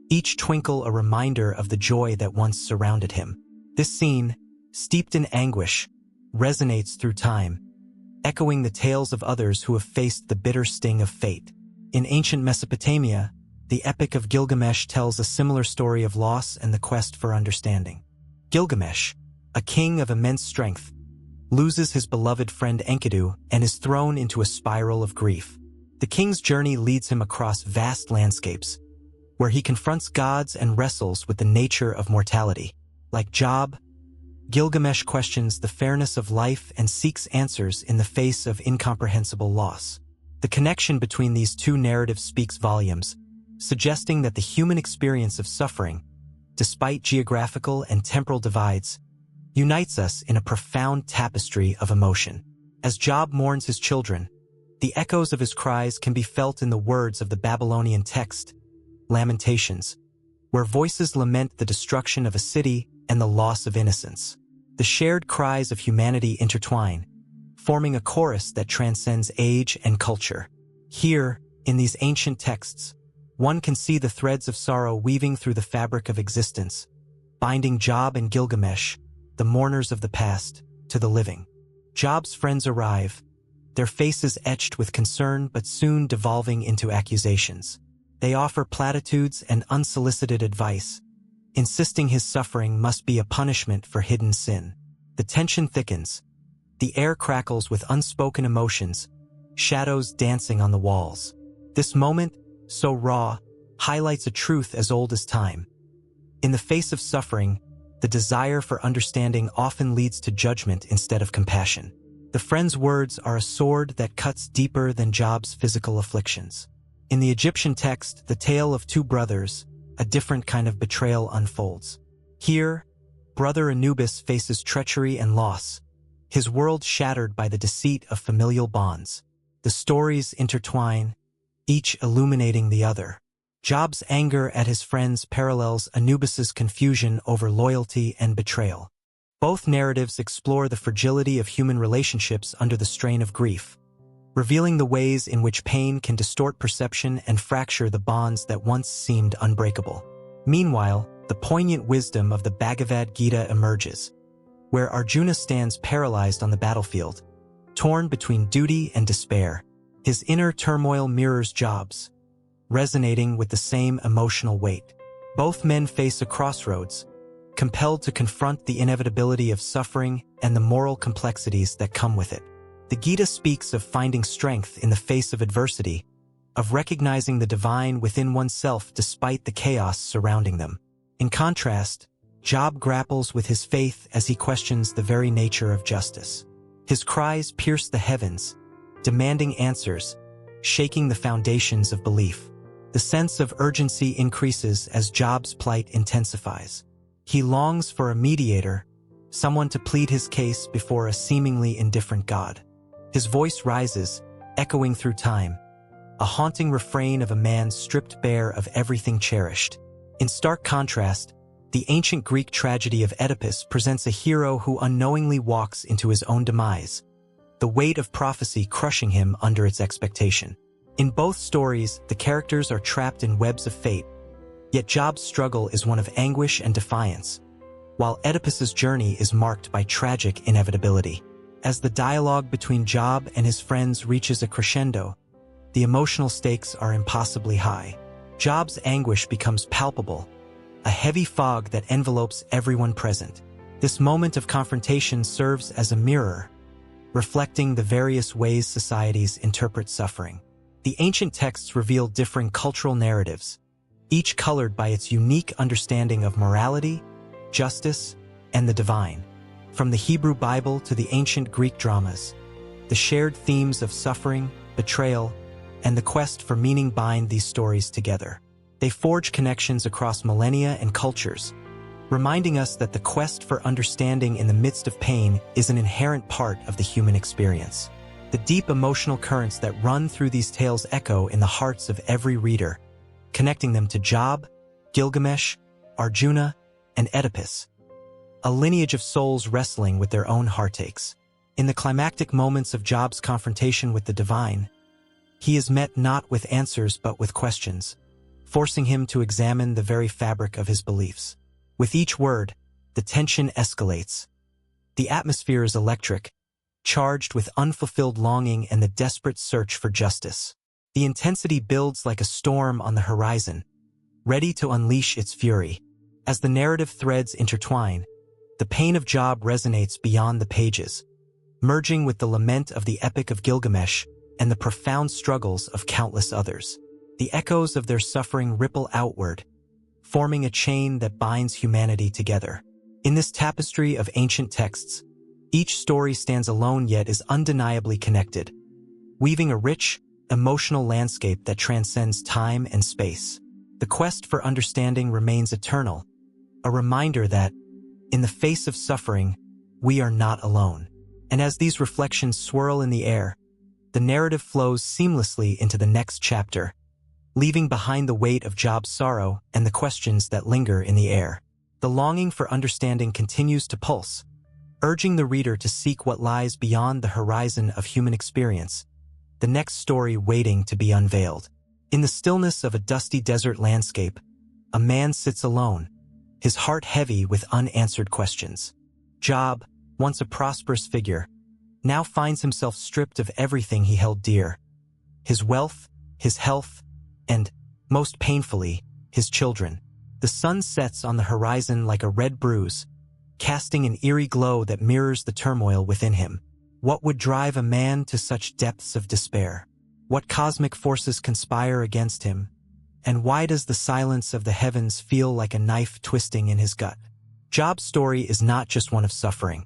each twinkle a reminder of the joy that once surrounded him. This scene, steeped in anguish, resonates through time, echoing the tales of others who have faced the bitter sting of fate. In ancient Mesopotamia, the Epic of Gilgamesh tells a similar story of loss and the quest for understanding. Gilgamesh, a king of immense strength, loses his beloved friend Enkidu and is thrown into a spiral of grief. The king's journey leads him across vast landscapes, where he confronts gods and wrestles with the nature of mortality. Like Job, Gilgamesh questions the fairness of life and seeks answers in the face of incomprehensible loss. The connection between these two narratives speaks volumes, suggesting that the human experience of suffering, despite geographical and temporal divides, unites us in a profound tapestry of emotion. As Job mourns his children, the echoes of his cries can be felt in the words of the Babylonian text, Lamentations, where voices lament the destruction of a city and the loss of innocence. The shared cries of humanity intertwine, forming a chorus that transcends age and culture. Here, in these ancient texts, one can see the threads of sorrow weaving through the fabric of existence, binding Job and Gilgamesh, the mourners of the past, to the living. Job's friends arrive, their faces etched with concern but soon devolving into accusations. They offer platitudes and unsolicited advice, insisting his suffering must be a punishment for hidden sin. The tension thickens, the air crackles with unspoken emotions, shadows dancing on the walls. This moment, so raw, highlights a truth as old as time. In the face of suffering, the desire for understanding often leads to judgment instead of compassion. The friend's words are a sword that cuts deeper than Job's physical afflictions. In the Egyptian text, the tale of two brothers, a different kind of betrayal unfolds. Here, brother Anubis faces treachery and loss, his world shattered by the deceit of familial bonds. The stories intertwine, each illuminating the other. Job's anger at his friends parallels Anubis's confusion over loyalty and betrayal. Both narratives explore the fragility of human relationships under the strain of grief, revealing the ways in which pain can distort perception and fracture the bonds that once seemed unbreakable. Meanwhile, the poignant wisdom of the Bhagavad Gita emerges, where Arjuna stands paralyzed on the battlefield, torn between duty and despair. His inner turmoil mirrors Job's, resonating with the same emotional weight. Both men face a crossroads, compelled to confront the inevitability of suffering and the moral complexities that come with it. The Gita speaks of finding strength in the face of adversity, of recognizing the divine within oneself despite the chaos surrounding them. In contrast, Job grapples with his faith as he questions the very nature of justice. His cries pierce the heavens, demanding answers, shaking the foundations of belief. The sense of urgency increases as Job's plight intensifies. He longs for a mediator, someone to plead his case before a seemingly indifferent God. His voice rises, echoing through time, a haunting refrain of a man stripped bare of everything cherished. In stark contrast, the ancient Greek tragedy of Oedipus presents a hero who unknowingly walks into his own demise, the weight of prophecy crushing him under its expectation. In both stories, the characters are trapped in webs of fate, yet Job's struggle is one of anguish and defiance, while Oedipus's journey is marked by tragic inevitability. As the dialogue between Job and his friends reaches a crescendo, the emotional stakes are impossibly high. Job's anguish becomes palpable, a heavy fog that envelopes everyone present. This moment of confrontation serves as a mirror, reflecting the various ways societies interpret suffering. The ancient texts reveal differing cultural narratives, each colored by its unique understanding of morality, justice, and the divine. From the Hebrew Bible to the ancient Greek dramas, the shared themes of suffering, betrayal, and the quest for meaning bind these stories together. They forge connections across millennia and cultures, reminding us that the quest for understanding in the midst of pain is an inherent part of the human experience. The deep emotional currents that run through these tales echo in the hearts of every reader, connecting them to Job, Gilgamesh, Arjuna, and Oedipus, a lineage of souls wrestling with their own heartaches. In the climactic moments of Job's confrontation with the divine, he is met not with answers but with questions, forcing him to examine the very fabric of his beliefs. With each word, the tension escalates. The atmosphere is electric, charged with unfulfilled longing and the desperate search for justice. The intensity builds like a storm on the horizon, ready to unleash its fury. As the narrative threads intertwine, the pain of Job resonates beyond the pages, merging with the lament of the Epic of Gilgamesh and the profound struggles of countless others. The echoes of their suffering ripple outward, forming a chain that binds humanity together. In this tapestry of ancient texts, each story stands alone yet is undeniably connected, weaving a rich, emotional landscape that transcends time and space. The quest for understanding remains eternal, a reminder that, in the face of suffering, we are not alone. And as these reflections swirl in the air, the narrative flows seamlessly into the next chapter, leaving behind the weight of Job's sorrow and the questions that linger in the air. The longing for understanding continues to pulse, urging the reader to seek what lies beyond the horizon of human experience, the next story waiting to be unveiled. In the stillness of a dusty desert landscape, a man sits alone, his heart heavy with unanswered questions. Job, once a prosperous figure, now finds himself stripped of everything he held dear: his wealth, his health, and, most painfully, his children. The sun sets on the horizon like a red bruise, casting an eerie glow that mirrors the turmoil within him. What would drive a man to such depths of despair? What cosmic forces conspire against him? And why does the silence of the heavens feel like a knife twisting in his gut? Job's story is not just one of suffering.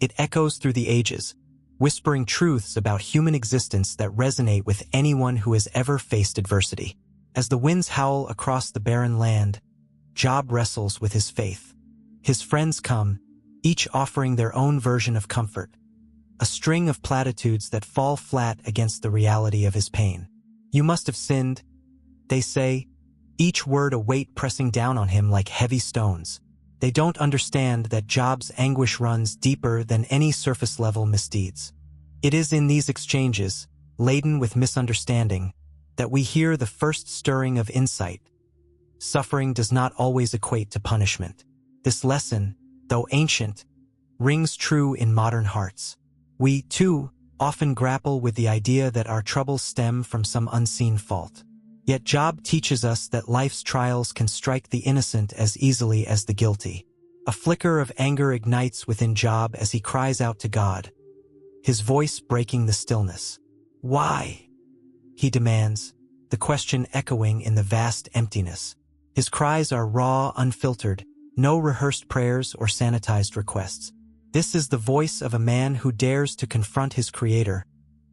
It echoes through the ages, whispering truths about human existence that resonate with anyone who has ever faced adversity. As the winds howl across the barren land, Job wrestles with his faith. His friends come, each offering their own version of comfort, a string of platitudes that fall flat against the reality of his pain. "You must have sinned," they say, each word a weight pressing down on him like heavy stones. They don't understand that Job's anguish runs deeper than any surface-level misdeeds. It is in these exchanges, laden with misunderstanding, that we hear the first stirring of insight. Suffering does not always equate to punishment. This lesson, though ancient, rings true in modern hearts. We, too, often grapple with the idea that our troubles stem from some unseen fault. Yet Job teaches us that life's trials can strike the innocent as easily as the guilty. A flicker of anger ignites within Job as he cries out to God, his voice breaking the stillness. "Why?" he demands, the question echoing in the vast emptiness. His cries are raw, unfiltered, no rehearsed prayers or sanitized requests. This is the voice of a man who dares to confront his Creator,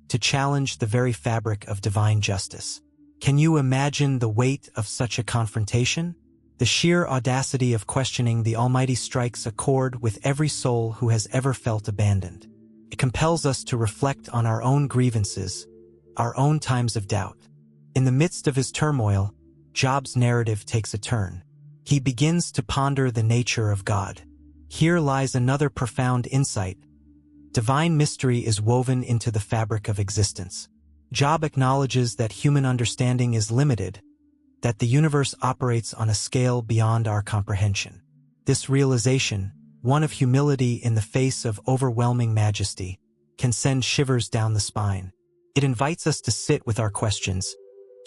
to challenge the very fabric of divine justice. Can you imagine the weight of such a confrontation? The sheer audacity of questioning the Almighty strikes a chord with every soul who has ever felt abandoned. It compels us to reflect on our own grievances, our own times of doubt. In the midst of his turmoil, Job's narrative takes a turn. He begins to ponder the nature of God. Here lies another profound insight. Divine mystery is woven into the fabric of existence. Job acknowledges that human understanding is limited, that the universe operates on a scale beyond our comprehension. This realization, one of humility in the face of overwhelming majesty, can send shivers down the spine. It invites us to sit with our questions,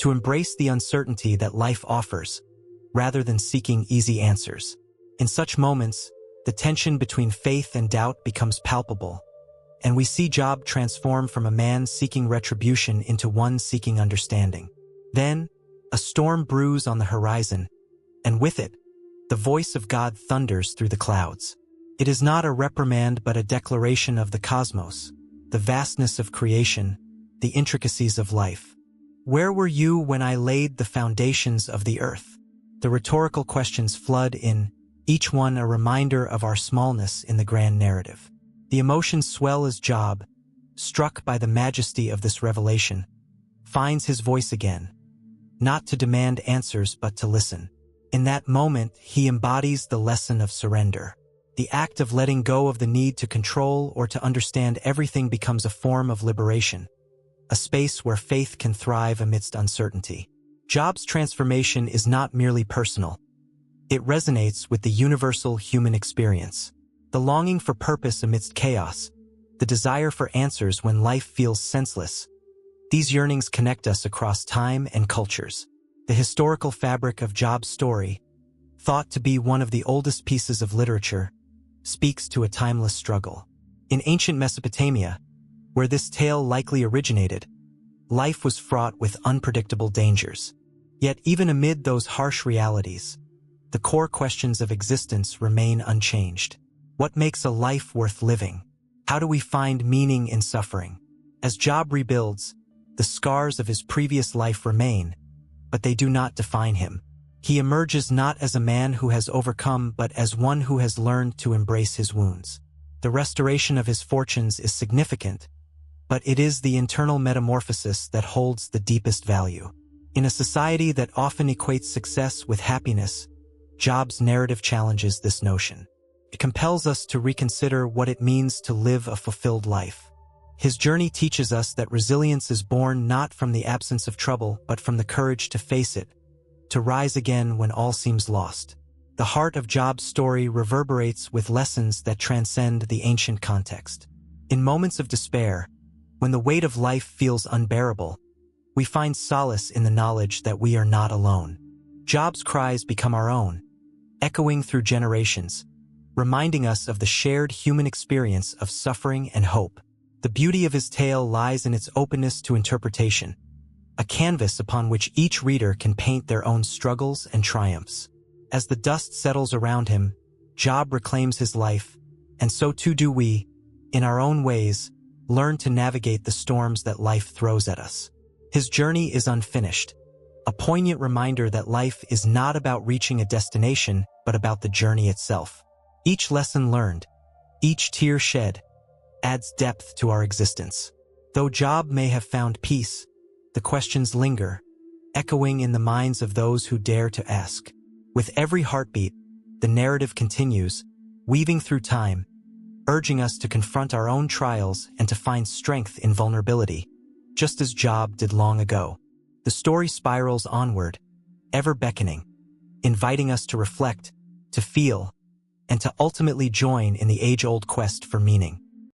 to embrace the uncertainty that life offers, rather than seeking easy answers. In such moments, the tension between faith and doubt becomes palpable, and we see Job transform from a man seeking retribution into one seeking understanding. Then, a storm brews on the horizon, and with it, the voice of God thunders through the clouds. It is not a reprimand but a declaration of the cosmos, the vastness of creation, the intricacies of life. "Where were you when I laid the foundations of the earth?" The rhetorical questions flood in, each one a reminder of our smallness in the grand narrative. The emotions swell as Job, struck by the majesty of this revelation, finds his voice again, not to demand answers but to listen. In that moment, he embodies the lesson of surrender. The act of letting go of the need to control or to understand everything becomes a form of liberation, a space where faith can thrive amidst uncertainty. Job's transformation is not merely personal. It resonates with the universal human experience. The longing for purpose amidst chaos, the desire for answers when life feels senseless. These yearnings connect us across time and cultures. The historical fabric of Job's story, thought to be one of the oldest pieces of literature, speaks to a timeless struggle. In ancient Mesopotamia, where this tale likely originated, life was fraught with unpredictable dangers. Yet even amid those harsh realities, the core questions of existence remain unchanged. What makes a life worth living? How do we find meaning in suffering? As Job rebuilds, the scars of his previous life remain, but they do not define him. He emerges not as a man who has overcome but as one who has learned to embrace his wounds. The restoration of his fortunes is significant, but it is the internal metamorphosis that holds the deepest value. In a society that often equates success with happiness, Job's narrative challenges this notion. It compels us to reconsider what it means to live a fulfilled life. His journey teaches us that resilience is born not from the absence of trouble but from the courage to face it, to rise again when all seems lost. The heart of Job's story reverberates with lessons that transcend the ancient context. In moments of despair, when the weight of life feels unbearable, we find solace in the knowledge that we are not alone. Job's cries become our own, echoing through generations, reminding us of the shared human experience of suffering and hope. The beauty of his tale lies in its openness to interpretation. a canvas upon which each reader can paint their own struggles and triumphs. As the dust settles around him, Job reclaims his life, and so too do we, in our own ways, learn to navigate the storms that life throws at us. His journey is unfinished, a poignant reminder that life is not about reaching a destination, but about the journey itself. Each lesson learned, each tear shed, adds depth to our existence. Though Job may have found peace, the questions linger, echoing in the minds of those who dare to ask. With every heartbeat, the narrative continues, weaving through time, urging us to confront our own trials and to find strength in vulnerability, just as Job did long ago. The story spirals onward, ever beckoning, inviting us to reflect, to feel, and to ultimately join in the age-old quest for meaning.